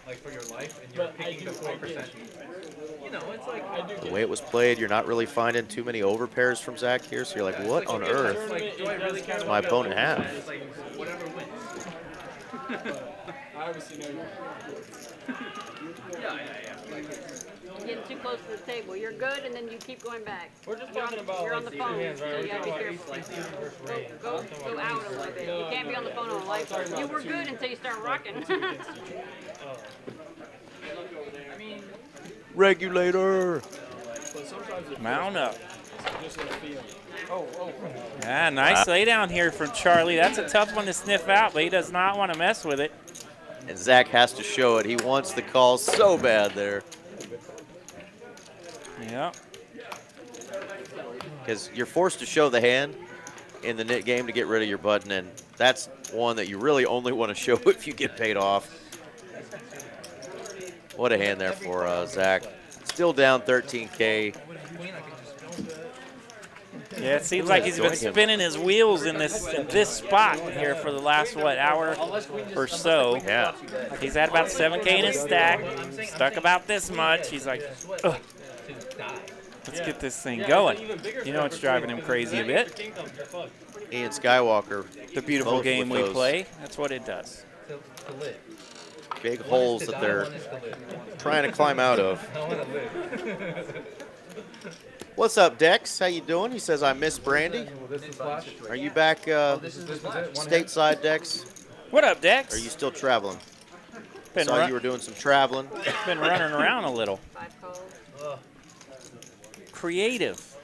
Like for your life, and you're picking the 4%. You know, it's like The way it was played, you're not really finding too many overpairs from Zach here, so you're like, what on earth does my opponent have? It's like whatever wins. I obviously know you. Yeah. You're getting too close to the table. You're good, and then you keep going back. We're just talking about You're on the like phone, hands, right? so We're you gotta be talking about careful. ace versus range. Go out a little bit. You can't be on the phone all life. You were good until you start rocking. I mean, Regulator. but sometimes it Mount up. just like feeling. Yeah, nice lay down here from Charlie. That's a tough one to sniff out, but he does not want to mess with it. And Zach has to show it. He wants the call so bad there. Yeah. Because you're forced to show the hand in the knit game to get rid of your button, and that's one that you really only want to show if you get paid off. What a hand there for Zach. Still down 13K. Yeah, it seems like he's been spinning his wheels in this spot here for the last, what, hour or so. Yeah. He's had about 7K in his stack, stuck about this much. He's like, ugh, let's get this thing going. You know what's driving him crazy a bit? Ian Skywalker. The beautiful both game with we those play. That's what it does. big holes that they're trying to climb out of. What's up, Dex? How you doing? He says, I miss Brandy. Are you back stateside, Dex? What up, Dex? Are you still traveling? Been Saw you were doing some traveling. Been running around a little. 5 calls. Creative.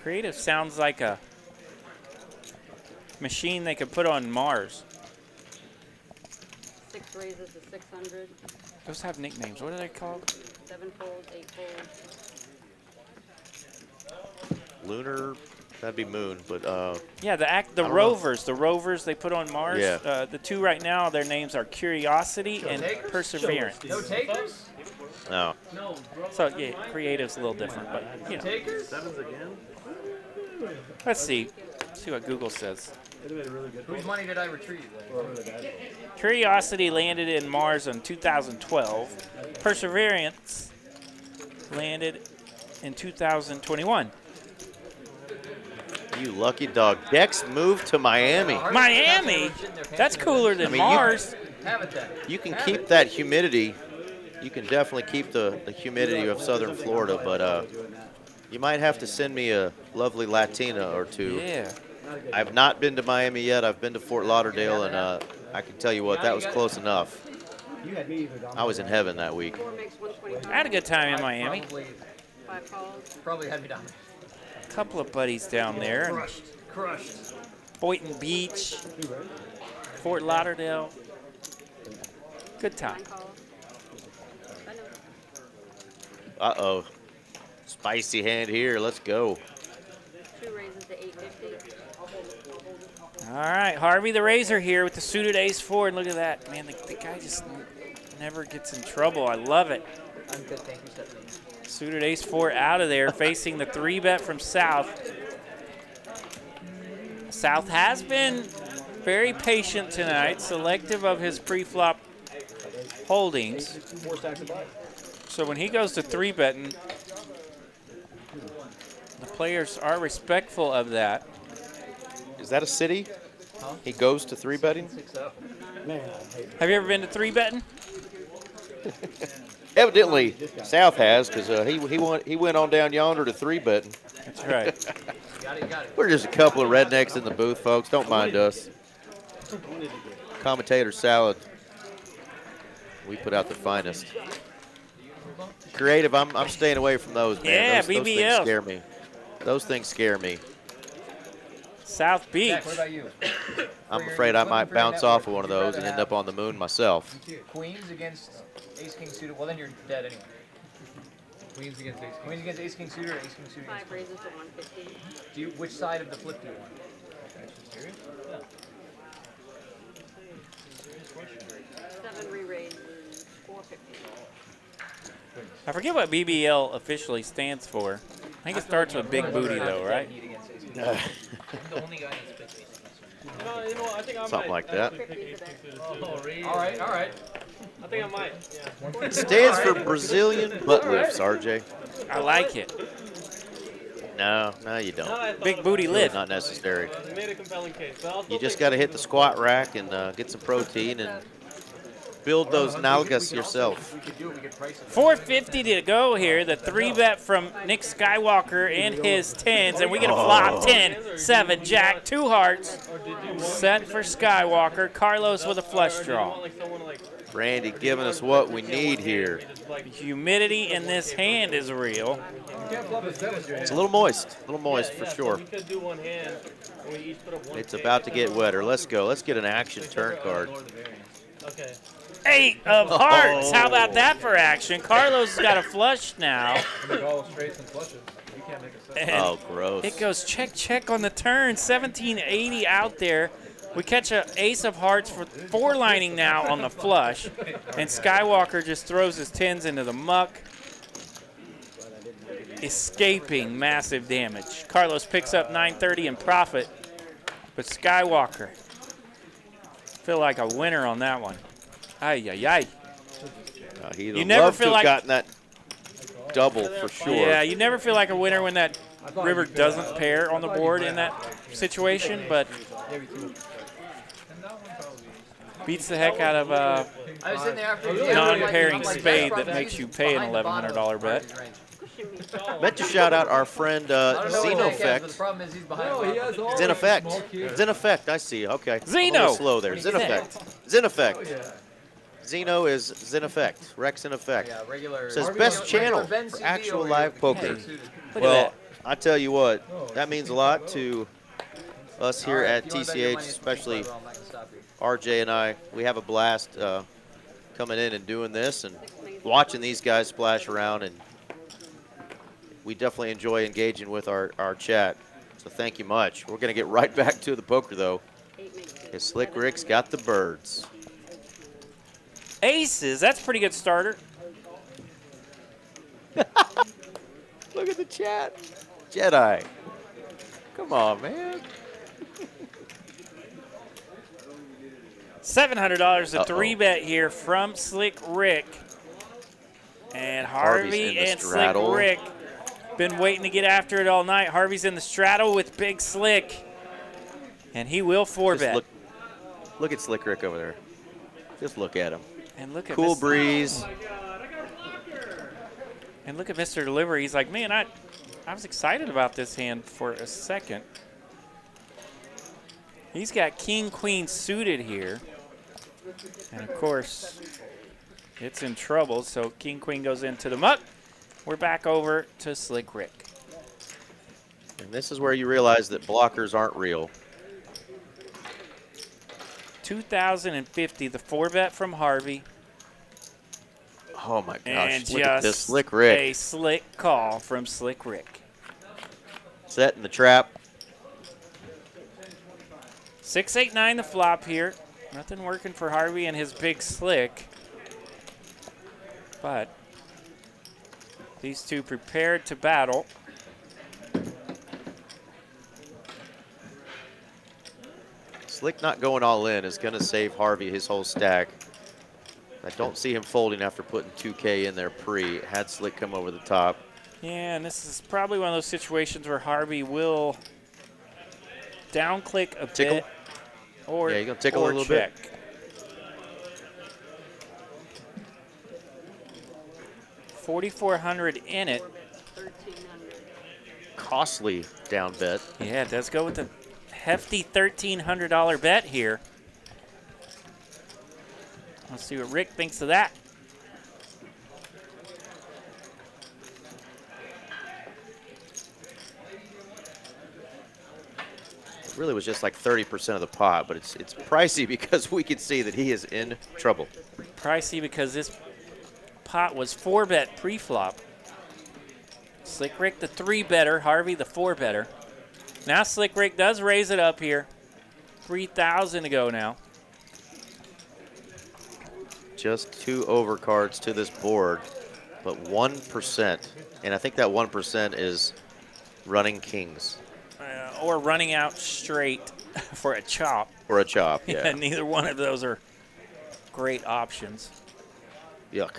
Creative sounds like a machine they could put on Mars. 6 raises to 600. Those have nicknames. What are they called? 7 folds, 8 folds. Lunar, that'd be Moon, but yeah, the I don't rovers, the rovers they put on Mars. Yeah. The two right now, their names are Curiosity and Perseverance. No takers? no. So yeah, creative's a little different, but you know. Takers? Sevens again? Let's see what Google says. Whose money did I retrieve? Curiosity landed in Mars in 2012. Perseverance landed in 2021. You lucky dog. Dex moved to Miami. Miami? That's cooler than Mars. You can keep that humidity. You can definitely keep the humidity of southern Florida, but you might have to send me a lovely Latina or two. Yeah. I've not been to Miami yet. I've been to Fort Lauderdale, and I can tell you what, that was close enough. I was in heaven that week. 4 makes 120. I had a good time in Miami. 5 calls. Probably had me down. A couple of buddies down there. Crushed. Boynton Beach, Fort Lauderdale. Good time. 9 calls. Uh-oh. Spicy hand here. Let's go. 2 raises to 850. All right, Harvey the Razor here with the suited ace-4. And look at that. Man, the guy just never gets in trouble. I love it. I'm good, thank you, Stephanie. Suited ace-4 out of there, facing the 3-bet from South. South has been very patient tonight, selective of his pre-flop holdings. 4 stacks of buy. So when he goes to 3-betting, the players are respectful of that. Is that a city? He goes to 3-betting? Have you ever been to 3-betting? Evidently, South has, because he went on down yonder to 3-betting. That's right. Got it. We're just a couple of rednecks in the booth, folks. Don't mind us. Commentator salad. We put out the finest. Creative, I'm staying away from those, man. Yeah, those things BBL. scare me. Those things scare me. South Beach. Zach, what about you? I'm afraid I might bounce off of one of those and end up on the moon myself. Queens against ace king suited. Well, then you're dead anyway. Queens against ace king suited or ace king suited? 5 raises to 150. Which side of the flip do you want? 7 re-raises, 450. I forget what BBL officially stands for. I think it starts with big booty, though, right? I'm the only guy in space. No, you know what? I think I Something might like that. actually pick 18 suited too. Oh, really? All right, all right. I think I might. Yeah. Stands for Brazilian butt lifts, RJ. I like it. No, you Now that I don't. thought Big about booty it, lift. Not necessary. You made a compelling case. But I'll still You just take got to hit the squat rack and get some protein and build those nalgas yourself. We could do it. We could price it. 450 to go here. The 3-bet from Nick Skywalker and his 10s. And we get a flop. 10, 7, jack, 2 hearts. Set for Skywalker. Carlos with a flush draw. Randy giving us what we need here. Humidity in this hand is real. It's a little moist for sure. We could do one hand, and we each put up one. It's about to get wetter. Let's go. Let's get an action turn card. Okay. 8 of hearts. How about that for action? Carlos has got a flush now. Make all straights and flushes. You can't make a set. And Oh, gross. it goes check on the turn. 1780 out there. We catch an ace of hearts for 4 lining now on the flush. And Skywalker just throws his 10s into the muck, escaping massive damage. Carlos picks up 930 in profit, but Skywalker feel like a winner on that one. Ay, ay, ay. He'd You have never loved to feel have like- gotten that double for sure. Yeah, you never feel like a winner when that river doesn't pair on the board in that situation, but beats the heck out of I was in there after non-pairing spade that makes you pay an $1,100 bet. Meant to shout out our friend Zeno Effect. The problem is he's behind. No, he has all Zen those Effect. small cubes. Zen Effect, I see. Okay. Zeno. A little slow there. Zen Effect. Zen Effect. Oh, yeah. Zeno is Zen Effect. Rex in Effect. Yeah, regular. Says regular- best channel regular Ben for CD actual over live here. poker. Yeah, suited. Look Well, at I tell you what, that means a lot to us here All right, at if you wanna bet your TCH, money, it's especially 25, I'm not gonna stop you. RJ and I. We have a blast coming in and doing this and watching these guys splash around, and we definitely enjoy engaging with our chat. So thank you much. We're going to get right back to the poker, though, because Slick Rick's got the birds. Aces, that's a pretty good starter. Look at the chat. Jedi. Come on, man. $700 a 3-bet here from Slick Rick. And Harvey's in Harvey the and Slick straddle. Rick been waiting to get after it all night. Harvey's in the straddle with Big Slick. And he will 4-bet. Look at Slick Rick over there. Just look at him. And look at Cool Mr. breeze. And look at Mr. Delivery. He's like, man, I was excited about this hand for a second. He's got King Queen suited here. And of course, it's in trouble. So King Queen goes into the muck. We're back over to Slick Rick. And this is where you realize that blockers aren't real. 2,050, the 4-bet from Harvey. Oh my And gosh, look at this just Slick Rick. a slick call from Slick Rick. Setting the trap. 6-8-9 the flop here. Nothing working for Harvey and his Big Slick. But these two prepared to battle. Slick not going all in is going to save Harvey his whole stack. I don't see him folding after putting 2K in there pre. Had Slick come over the top. Yeah, and this is probably one of those situations where Harvey will down click a Tickle. bit or, Yeah, you're gonna tickle a or little bit. check. $4,400 in it. Costly down bet. Yeah, it does go with a hefty $1,300 bet here. Let's see what Rick thinks of that. It really was just like 30% of the pot, but it's pricey because we can see that he is in trouble. Pricey because this pot was 4-bet pre-flop. Slick Rick the 3-better, Harvey the 4-better. Now Slick Rick does raise it up here. 3,000 to go now. just 2 overcards to this board, but 1%. And I think that 1% is running kings. Or running out straight for a chop. For a chop, yeah. Neither one of those are great options. Yuck.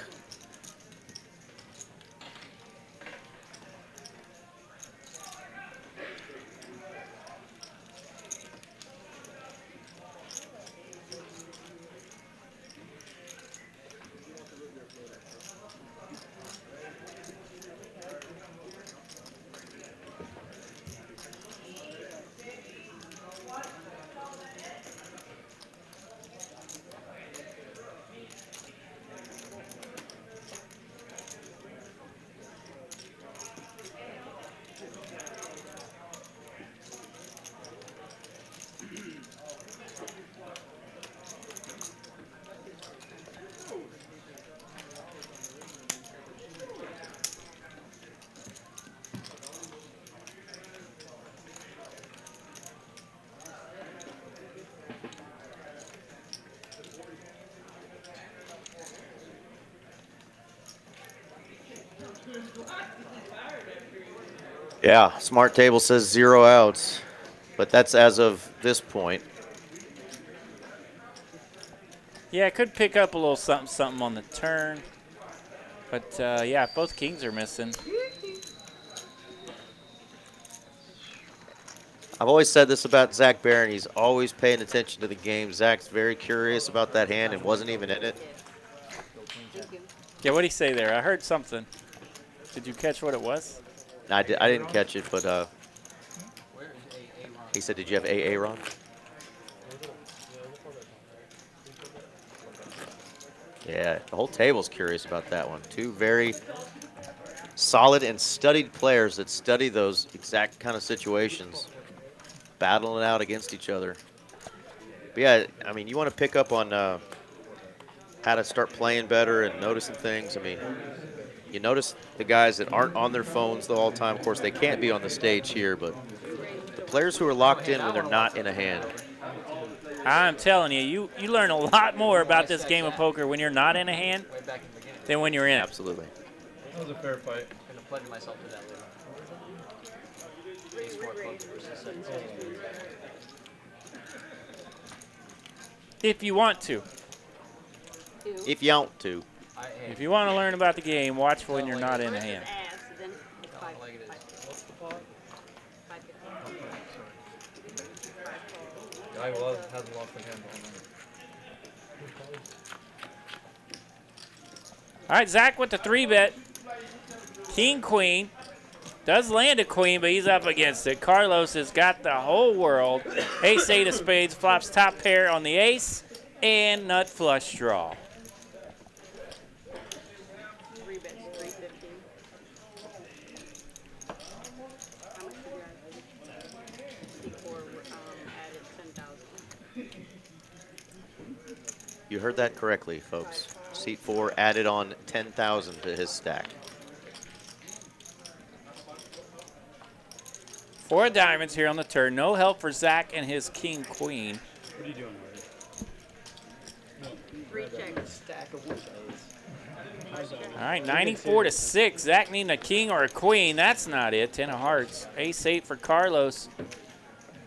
Yeah, smart table says 0 outs, but that's as of this point. Yeah, it could pick up a little something on the turn. But, yeah, both kings are missing. I've always said this about Zach Barron. He's always paying attention to the game. Zach's very curious about that hand and wasn't even in it. Yeah, what'd he say there? I heard something. Did you catch what it was? I didn't catch it, but he said, did you have AA, Ron? Yeah, the whole table's curious about that one. 2 very solid and studied players that study those exact kind of situations, battling it out against each other. But yeah, I mean, you want to pick up on how to start playing better and noticing things. I mean, you notice the guys that aren't on their phones the whole time. Of course, they can't be on the stage here, but the players who are locked in when they're not in a hand. I'm telling you, you learn a lot more about this game of poker when you're not in a hand than when you're in it. Absolutely. That was a fair fight. I'm going to pledge myself to that later. Raise 4 poker versus 6. If you want to. If you want to. If you want to learn about the game, watch when you're not in a hand. Guy hasn't lost a hand all night. All right, Zach with the 3-bet. King, queen. Does land a queen, but he's up against it. Carlos has got the whole world. Ace, 8 of spades, flops top pair on the ace, and nut flush draw. 3 bets, 350. How much did you guys C4 added 10,000? You heard that correctly, folks. Seat 4 added on 10,000 to his stack. 4 diamonds here on the turn. No help for Zach and his king, queen. What are you doing, Ray? 3 checks. Stack of which All right, 94-6. Zach needing a king or a queen. That's not it. 10 of hearts. Ace 8 for Carlos.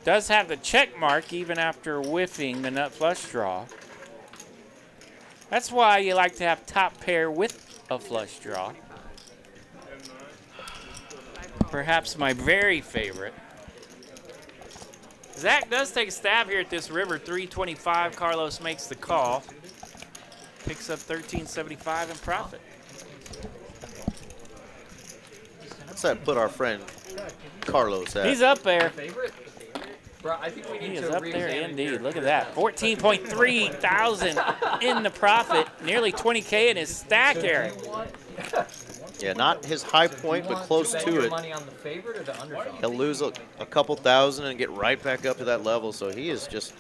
Does have the check mark even after whiffing the nut flush draw. That's why you like to have top pair with a flush draw. Perhaps my very favorite. Zach does take a stab here at this river. 325. Carlos makes the call. Picks up 1375 in profit. Let's put our friend Carlos at. He's up there. Favorite? Bro, I think we need He is to up there re-examine indeed. your- Look at that. 14.3 thousand in the profit. Nearly 20K in his stack there. Yeah, not his high point, but close Bet to your it. money on the favorite or the underdog? He'll lose a couple thousand and get right back up to that level. So he is just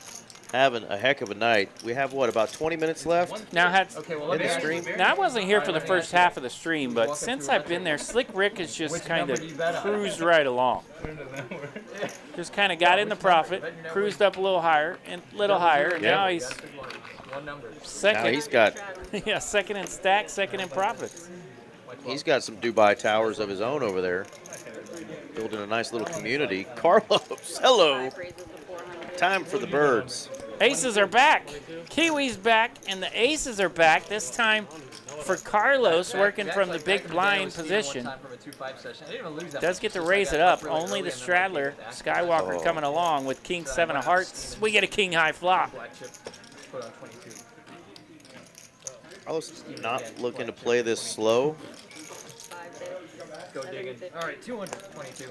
having a heck of a night. We have, what, about 20 minutes left Now, Okay, well, in the stream? now I wasn't here for the first half of the stream, but since I've been there, Slick Rick has just kind of cruised right along. Just kind of got in the profit, cruised up a little higher, and now he's One number. Second. Now he's got Yeah, second in stacks, second in profits. he's got some Dubai towers of his own over there, building a nice little community. Carlos, hello. Time for the birds. Aces are back. Kiwi's back, and the aces are back. This time for Carlos, working from the big blind position. Does get to raise it up. Only the straddler, Skywalker, coming along with king 7 of hearts. We get a king high flop. Carlos not looking to play this slow. Go digging. All right, 222.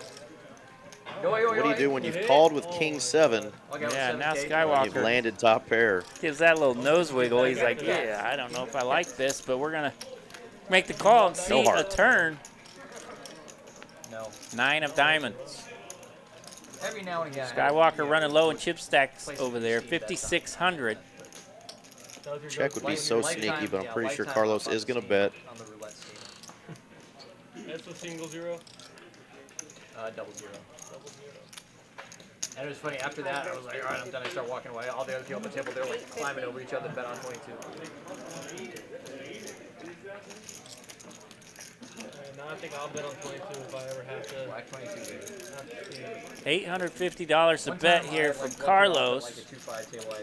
What do you do when you've called with king 7? Yeah, now You've Skywalker landed top pair. gives that little nose wiggle. He's like, yeah, I don't know if I like this, but we're going to make the call and see a turn. No. 9 of diamonds. Every now and again. Skywalker running low in chip stacks over there, 5,600. Check would be so sneaky, but I'm pretty sure Carlos is going to bet. That's a single zero? Double zero. And it was funny, after that, I was like, all right, I'm done. I start walking away. All the other people on the table, they're like climbing over each other, bet on 22. Now I think I'll bet on 22 if I ever have to. Black 22, $850 to bet here from Carlos. Like a 2-5 table,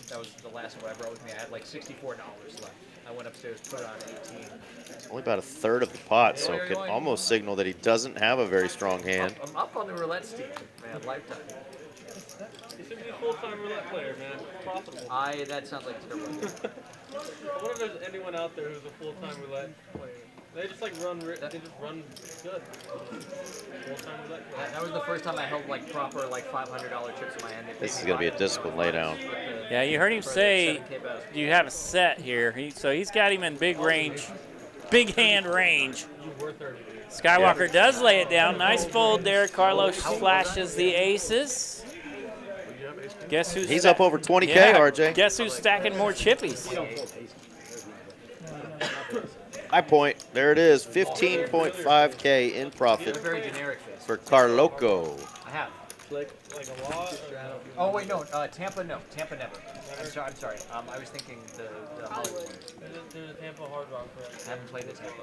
that was the last one I brought with me. I had like $64 left. I went upstairs, put it on 18. It's only about a third of the pot, so it can almost signal that he doesn't have a very strong hand. I'm up on the roulette steam, man, lifetime. You should be a full-time roulette player, man. Profitable. That sounds like terrible. I wonder if there's anyone out there who's a full-time roulette player. They just like run good. Full-time roulette player. That was the first time I held like proper like $500 chips in my hand. This is going to be a discipline laydown. Yeah, you heard him say you have a set here. So he's got him in big range, big hand range. Skywalker does lay it down. Nice fold there. Carlos flashes the aces. Guess who's He's up over 20K, yeah, RJ. Guess who's stacking more chippies? High point. There it is. 15.5K in profit for Carloco. I have. Like a lot? Oh, wait, no. Tampa, no. Tampa never. I'm sorry. I was thinking the Hollywood. There's a Tampa Hard Rock, correct? I haven't played the Tampa.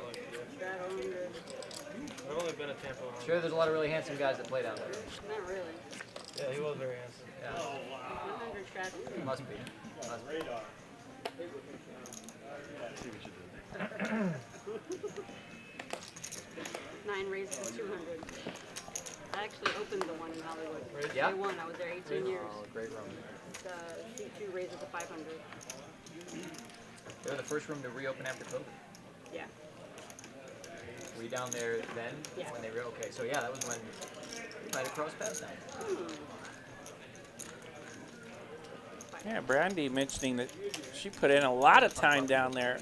I've only been a Tampa Hard Rock. Sure, there's a lot of really handsome guys that play down there. Not really. Yeah, he was very handsome. Yeah. 100 strategy. Must be. Radar. See what you did. 9 raises to 200. I actually opened the one in Hollywood. Yeah? Day one, I was there 18 years. Oh, great room. C2 raises to 500. They were the first room to reopen after COVID. Yeah. Were you down there then? Yeah. When they were okay. So yeah, that was when we might have crossed paths now. Yeah, Brandy mentioning that she put in a lot of time down there.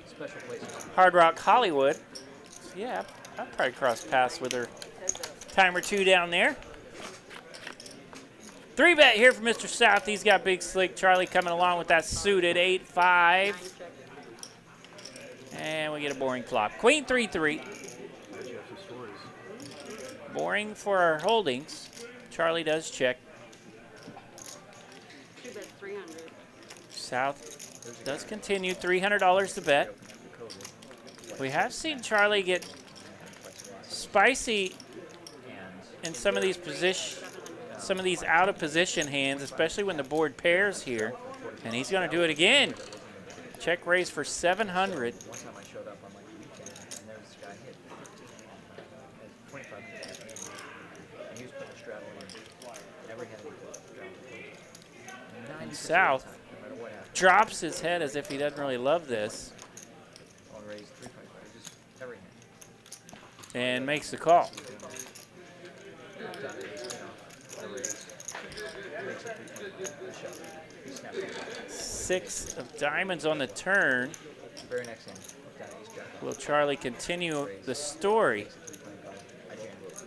Special places. Hard Rock Hollywood. So yeah, I'd probably cross paths with her time or two down there. 3-bet here for Mr. South. He's got Big Slick Charlie coming along with that suited 8-5. And we get a boring flop. Queen 3-3. Boring for our holdings. Charlie does check. 2-bet 300. South does continue. $300 to bet. We have seen Charlie get spicy in some of these out of position hands, especially when the board pairs here. And he's going to do it again. Check raise for 700. One time I showed up on like the weekend and there was this guy hit 25 minutes. And he was putting a straddle in every hand he put. And South drops his head as if he doesn't really love this. On raise 3.5, just every hand. And makes the call. Six of diamonds on the turn. Very next hand. Will Charlie continue the story?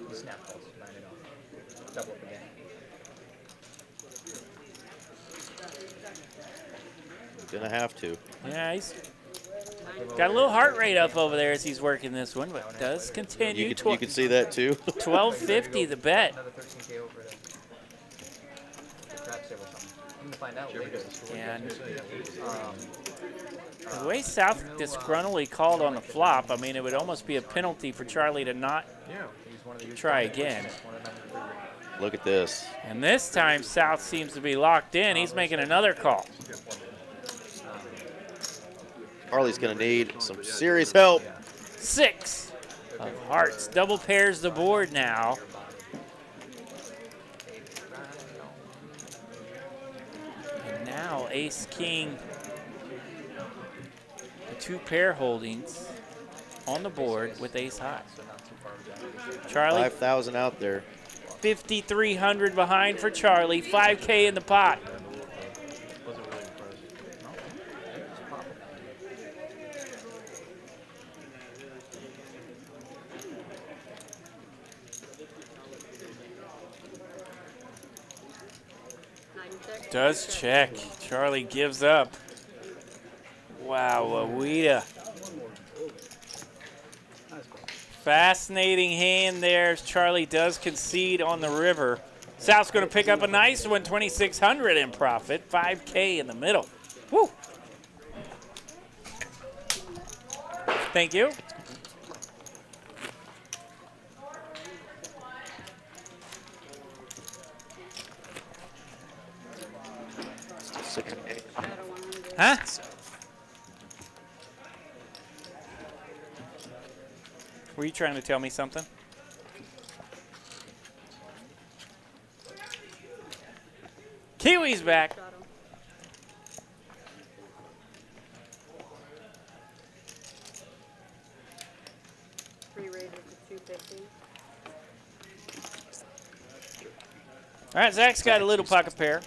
He snap calls, 9 it off. Double up again. Gonna have to. Yeah, he's got a little heart rate up over there as he's working this one, but does continue. You can see that too. 1250 the bet. Another 13K over the craps table or something. gonna find out later. And the way South disgruntledly called on the flop, I mean, it would almost be a penalty for Charlie to not try again. Look at this. And this time, South seems to be locked in. He's making another call. Charlie's going to need some serious help. 6 of hearts. Double pairs the board now. And now ace, king. The 2 pair holdings on the board with ace high. Charlie. 5,000 out there. 5,300 behind for Charlie. 5K in the pot. Does check. Charlie gives up. Wow, Awita. Fascinating hand there. Charlie does concede on the river. South's going to pick up a nice one, 2,600 in profit. 5K in the middle. Woo! Thank you. Huh? Were you trying to tell me something? Kiwi's back. All right, Zach's got a little pocket pair.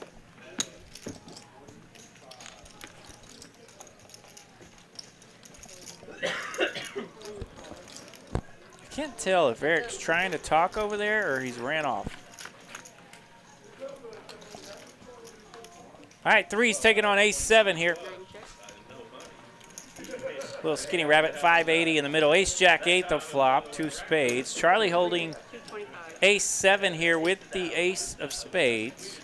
I can't tell if Eric's trying to talk over there or he's ran off. All right, 3's taking on ace-7 here. Little skinny rabbit, 580 in the middle. Ace-Jack-8 the flop, 2 spades. Charlie holding ace-7 here with the ace of spades.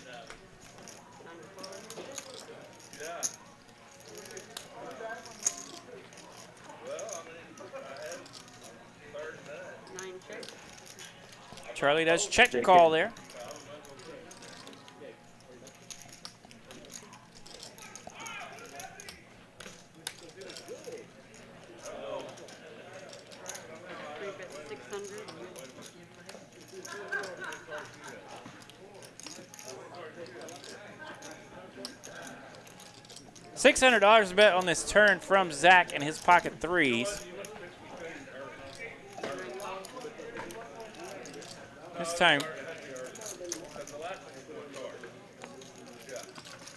Charlie does check call there. $600 bet on this turn from Zach and his pocket 3s. This time,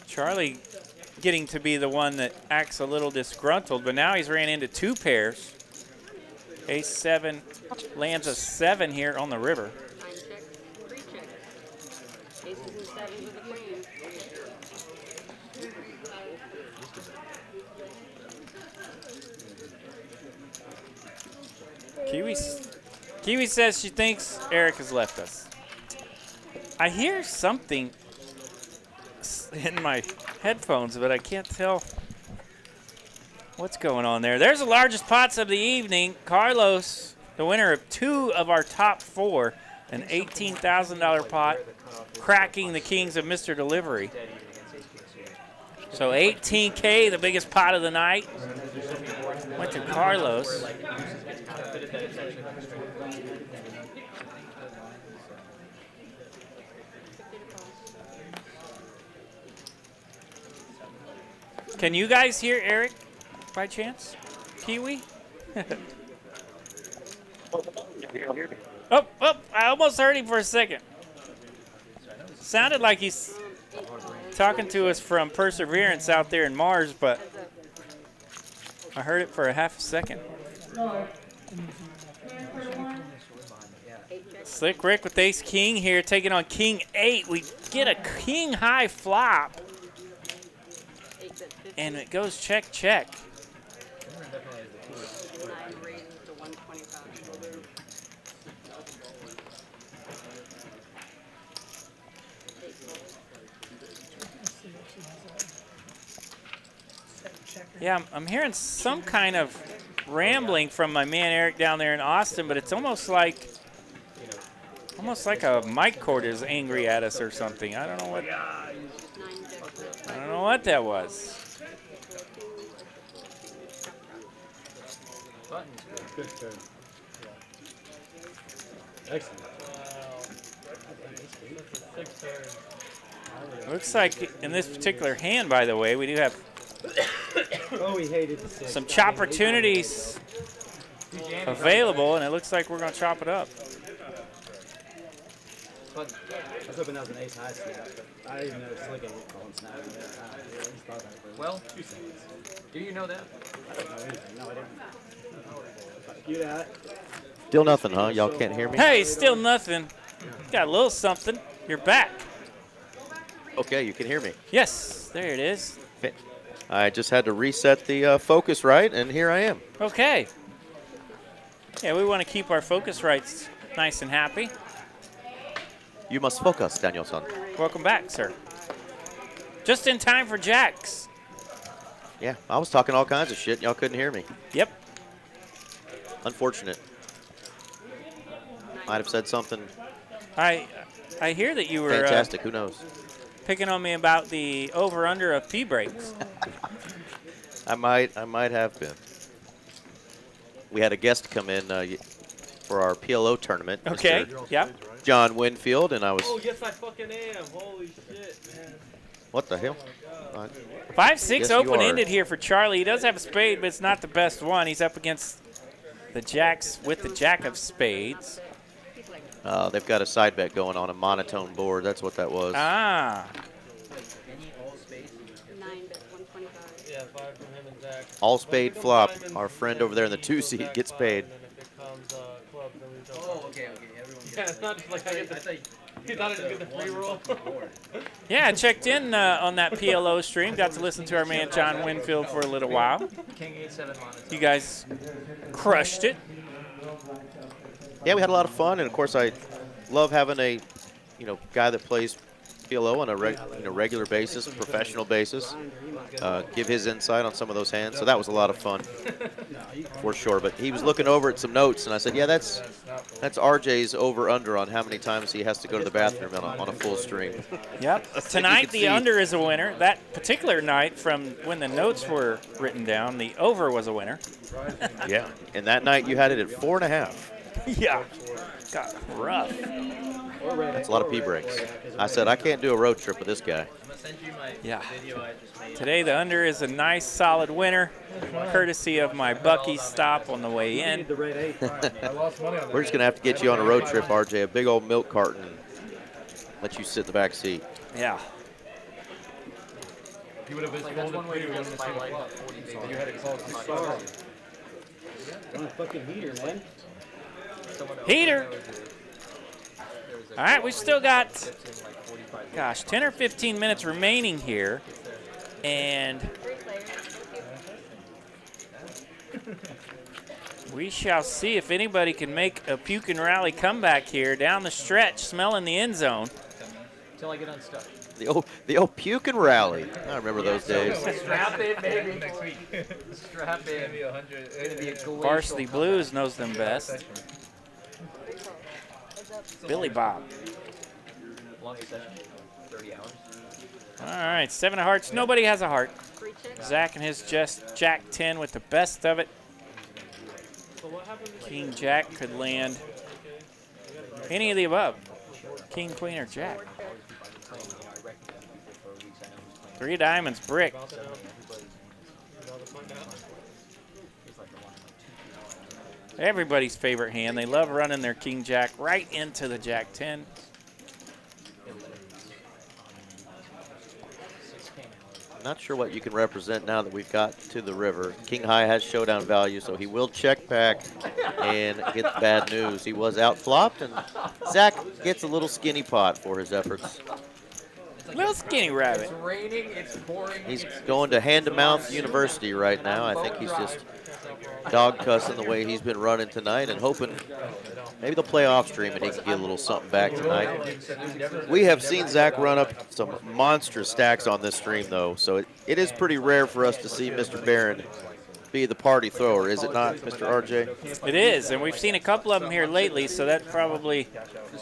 Charlie getting to be the one that acts a little disgruntled, but now he's ran into 2 pairs. Ace-7 lands a 7 here on the river. Kiwi says she thinks Eric has left us. I hear something in my headphones, but I can't tell what's going on there. There's the largest pots of the evening. Carlos, the winner of 2 of our top 4, an $18,000 pot, cracking the kings of Mr. Delivery. So 18K, the biggest pot of the night, went to Carlos. Can you guys hear Eric by chance? Kiwi? Oh, I almost heard him for a second. Sounded like he's talking to us from Perseverance out there in Mars, but I heard it for a half a second. Slick Rick with ace king here, taking on king 8. We get a king high flop. And it goes check, check. Yeah, I'm hearing some kind of rambling from my man Eric down there in Austin, but it's almost like a mic cord is angry at us or something. I don't know what that was. Good turn. Excellent. Looks like in this particular hand, by the way, we do have Oh, he hated the six. some chop opportunities available, and it looks like we're going to chop it up. I was hoping that was an ace high snap, but I didn't even know Slick ain't calling snap. I just thought that for Well, 2 seconds. do you know that? I don't know anything. No, I didn't. You that? Still nothing, huh? Y'all can't hear me? Hey, still nothing. Got a little something. You're back. Okay, you can hear me. Yes, there it is. Okay. I just had to reset the focus right, and here I am. Okay. Yeah, we want to keep our focus rights nice and happy. You must focus, Danielson. Welcome back, sir. Just in time for Jacks. Yeah, I was talking all kinds of shit. Y'all couldn't hear me. Yep. Unfortunate. Might have said something I hear that you were fantastic. Who knows? picking on me about the over/under of P breaks. I might have been. We had a guest come in for our PLO tournament. Okay. Mr. Yep. John Winfield, and I was. Oh, yes, I fucking am. Holy shit, man. What the hell? 5-6 Yes, you open-ended are. here for Charlie. He does have a spade, but it's not the best one. He's up against the jacks with the jack of spades. They've got a side bet going on a monotone board. That's what that was. Ah. 9-125. Yeah, 5 from him and Zach. All spade flop. Our friend over there in the 2 seat gets paid. Oh, okay. Everyone Yeah, it's not just like I get the. You thought I just get the free roll. Yeah, I checked in on that PLO stream. Got to listen to our man John Winfield for a little while. King 8-7 monotone. You guys crushed it. Yeah, we had a lot of fun, and of course, I love having a, guy that plays PLO on a regular basis, professional basis. Give his insight on some of those hands, so that was a lot of fun, for sure. But he was looking over at some notes, and I said, "Yeah, that's RJ's over/under on how many times he has to go to the bathroom on a full stream." Yep. Tonight the under is a winner. That particular night, from when the notes were written down, the over was a winner. Yeah, and that night you had it at 4.5. Yeah. Got rough. That's a lot of P breaks. I said I can't do a road trip with this guy. Yeah. Today the under is a nice solid winner, courtesy of my Bucky stop on the way in. We're just gonna have to get you on a road trip, RJ. A big old milk carton. Let you sit in the back seat. Yeah. You would have been That's one way to win my life. 40 days. You had it called On a fucking heater, man. Heater. All right, we've still got, 10 or 15 minutes remaining here. And we shall see if anybody can make a puke and rally comeback here down the stretch, smelling the end zone. Until I get unstuck. The old puke and rally. I remember those days. Strap in, baby. Next week. Strap in. It's gonna be a Varsity Blues knows them best. Billy Bob. Longest session, 30 hours. All right, 7 of hearts. Nobody has a heart. Zach and his just Jack 10 with the best of it. King Jack could land any of the above. King, Queen, or Jack. 3 diamonds, brick. Everybody's favorite hand. They love running their King Jack right into the Jack 10. Not sure what you can represent now that we've got to the river. King High has showdown value, so he will check back and get the bad news. He was out flopped, and Zach gets a little skinny pot for his efforts. Little skinny rabbit. It's raining, it's pouring. He's going to hand-to-mouth university right now. I think he's just dog cussing the way he's been running tonight and hoping maybe they'll play off stream and he can get a little something back tonight. We have seen Zach run up some monstrous stacks on this stream, though, so it is pretty rare for us to see Mr. Barron be the party thrower, is it not, Mr. RJ? It is, and we've seen a couple of them here lately, so that probably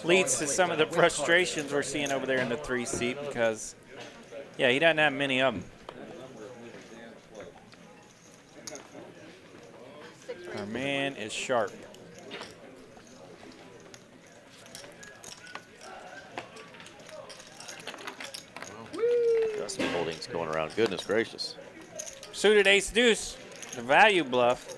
leads to some of the frustrations we're seeing over there in the 3 seat because, yeah, he doesn't have many of them. Our man is sharp. Got some holdings going around. Goodness gracious. Suited ace deuce, the value bluff.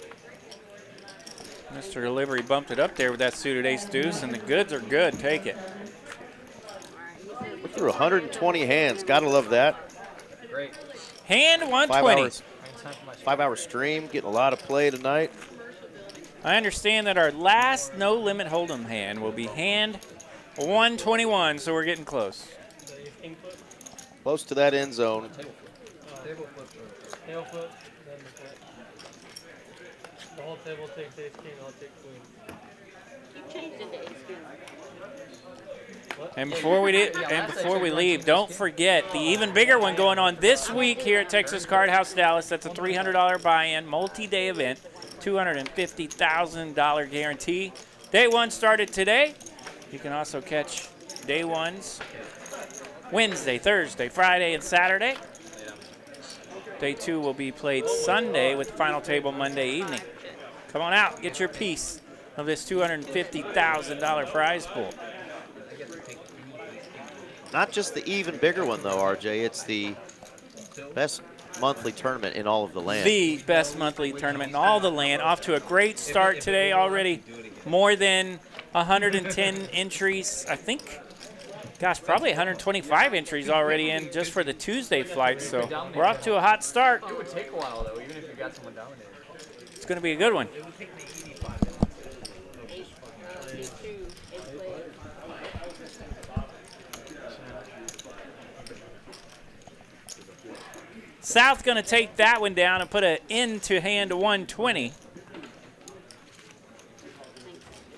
Mr. Delivery bumped it up there with that suited ace deuce, and the goods are good. Take it. We're through 120 hands. Gotta love that. Great. Hand 120. 5-hour stream. Getting a lot of play tonight. I understand that our last no limit hold'em hand will be hand 121, so we're getting close. Close to that end zone. Tail flip, then the flip. The whole table takes ace king, I'll take queen. Keep changing to ace king. And before we leave, don't forget the even bigger one going on this week here at Texas Card House Dallas. That's a $300 buy-in, multi-day event, $250,000 guarantee. Day one started today. You can also catch day ones Wednesday, Thursday, Friday, and Saturday. Day two will be played Sunday with the final table Monday evening. Come on out, get your piece of this $250,000 prize pool. Not just the even bigger one, though, RJ. It's the best monthly tournament in all of the land. The best monthly tournament in all the land. Off to a great start today already. More than 110 entries, I think. Gosh, probably 125 entries already in just for the Tuesday flight. So we're off to a hot start. It would take a while, though, even if you got someone dominated. It's going to be a good one. South going to take that one down and put an end to hand 120.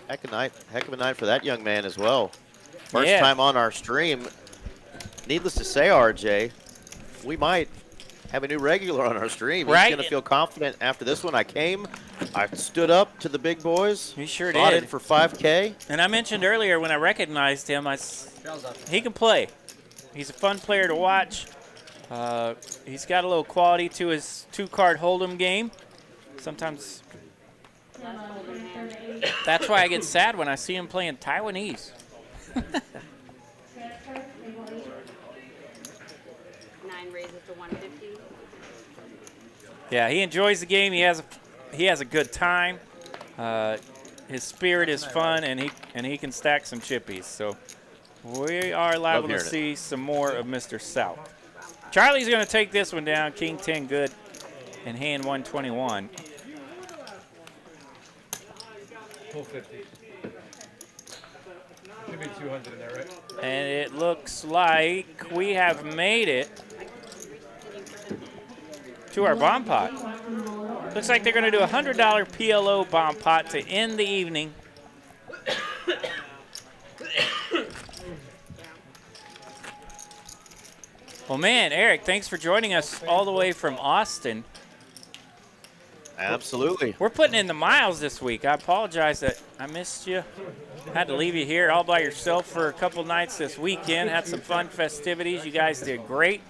Heck of a night for that young man as well. First Yeah. time on our stream. Needless to say, RJ, we might have a new regular on our stream. Right. He's going to feel confident after this one. I stood up to the big boys. He sure Fought did. in for 5K. And I mentioned earlier when I recognized him, he can play. He's a fun player to watch. He's got a little quality to his 2-card hold'em game. Sometimes that's why I get sad when I see him playing Taiwanese. 9 raises to 150. Yeah, he enjoys the game. He has a good time. His spirit is fun, and he can stack some chippies. So we are liable to see some more of Mr. South. Charlie's going to take this one down. King 10 good and hand 121. 450. Should be 200 in there, right? And it looks like we have made it to our bomb pot. Looks like they're going to do a $100 PLO bomb pot to end the evening. Well, man, Eric, thanks for joining us all the way from Austin. Absolutely. We're putting in the miles this week. I apologize that I missed you. Had to leave you here all by yourself for a couple nights this weekend. Had some fun festivities. You guys did great.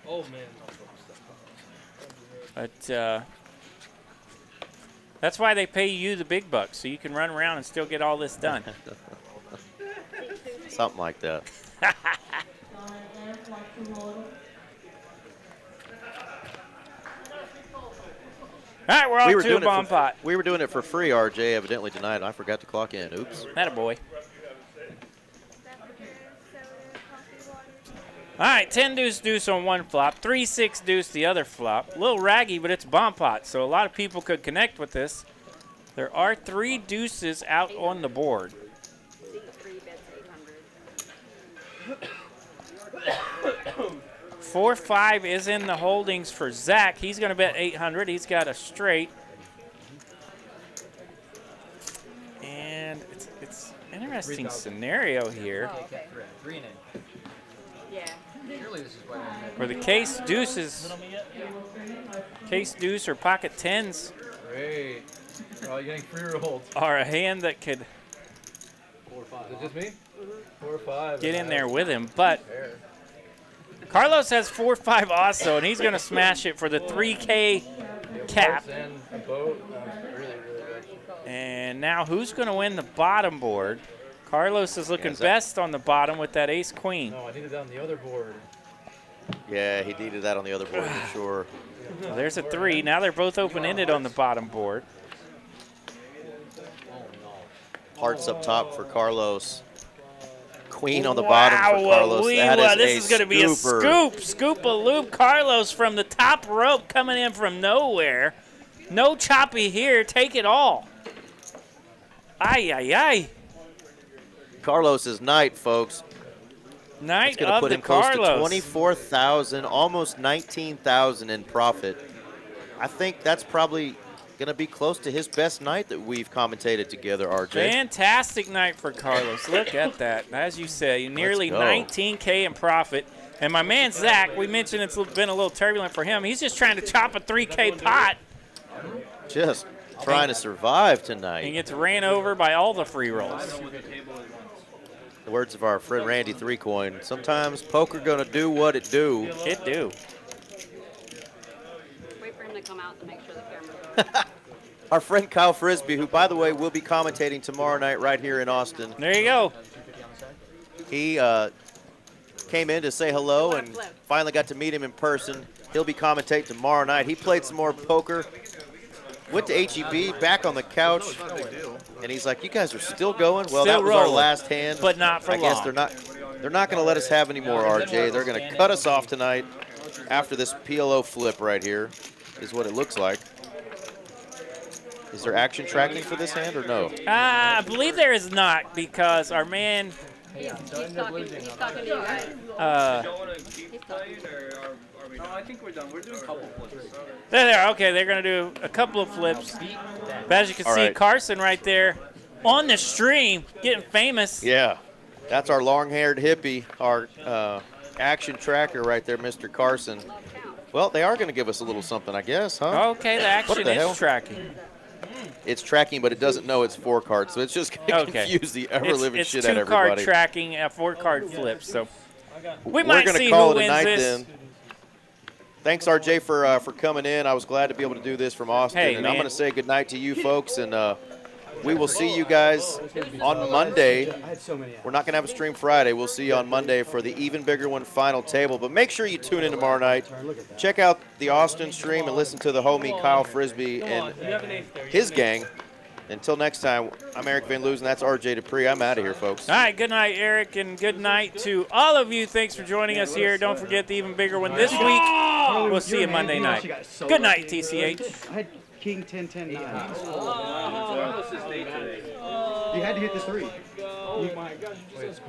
Oh, man. But that's why they pay you the big bucks, so you can run around and still get all this done. Something like that. All right, we're off to a bomb pot. We were doing it for free, RJ, evidently tonight. I forgot to clock in. Oops. Attaboy. All right, 10 deuce deuce on one flop, 3-6 deuce the other flop. A little raggy, but it's bomb pot, so a lot of people could connect with this. There are 3 deuces out on the board. 4-5 is in the holdings for Zach. He's going to bet 800. He's got a straight. And it's an interesting scenario here. Oh, okay. 3 and in. Yeah. Surely this is why Where the case deuces, case deuce or pocket tens Great. Oh, you're getting free rolls. are a hand that could 4 or 5. Is it just me? 4 or 5. get in there with him. But Carlos has 4-5 also, and he's going to smash it for the 3K cap. And a boat. Really, really good. And now who's going to win the bottom board? Carlos is looking best on the bottom with that ace-queen. No, I need it on the other board. Yeah, he needed that on the other board for sure. Well, there's a 3. Now they're both open-ended on the bottom board. Hearts up top for Carlos. Queen on the bottom for Carlos. That is this is going to be a scoop. Scoop-a-loop. Carlos from the top rope coming in from nowhere. No choppy here. Take it all. Ay, ay, ay. Carlos's night, folks. Night It's going to of put the him close to Carlos. 24,000, almost 19,000 in profit. I think that's probably going to be close to his best night that we've commentated together, RJ. Fantastic night for Carlos. Look at that. As you say, nearly go. 19K in profit. And my man Zach, we mentioned it's been a little turbulent for him. He's just trying to chop a 3K pot. Just trying to survive tonight. He gets ran over by all the free rolls. The words of our friend Randy 3Coin, sometimes poker gonna do what it do. It do. Wait for him to come out to make sure the camera's Our friend Kyle Frisbee, who, by the way, will be commentating tomorrow night right here in Austin. There you go. He came in to say hello and finally got to meet him in person. He'll be commentating tomorrow night. He played some more poker, went to HEB, back on the couch, and he's like, "You guys are still going?" Well, Still that was our rolling, last hand, but not for I guess long. they're not going to let us have any more, RJ. They're going to cut us off tonight after this PLO flip right here, is what it looks like. Is there action tracking for this hand or no? I believe there is not, because our man. He's talking to you guys. No, I think we're done. We're doing a couple flips. There. Okay, they're going to do a couple of flips. But as you can All see, right. Carson right there on the stream, getting famous. Yeah, that's our long-haired hippie, our action tracker right there, Mr. Carson. Well, they are going to give us a little something, I guess, huh? Okay, the What action the is hell? tracking. It's tracking, but it doesn't know it's 4 cards, so it's just going to Okay. confuse the ever-living it's shit out of 2-card everybody. tracking, a 4-card flip. So we We're might gonna see call who it a wins night this. then. Thanks, RJ, for coming in. I was glad to be able to do this from Austin. Hey, and man. I'm going to say goodnight to you folks, and we will see you guys on Monday. We're not going to have a stream Friday. We'll see you on Monday for the Even Bigger One final table. But make sure you tune in tomorrow night. Check out the Austin stream and listen to the homie Kyle Frisbee and his gang. Until next time, I'm Eric Van Loosen. That's RJ Dupree. I'm out of here, folks. All right, good night, Eric, and good night to all of you. Thanks for joining us here. Don't forget the Even Bigger One this week. We'll see you Monday night. Good night, TCH. I had King 10-10-9. Carlos is day today. You had to hit the 3. Oh my gosh, you're so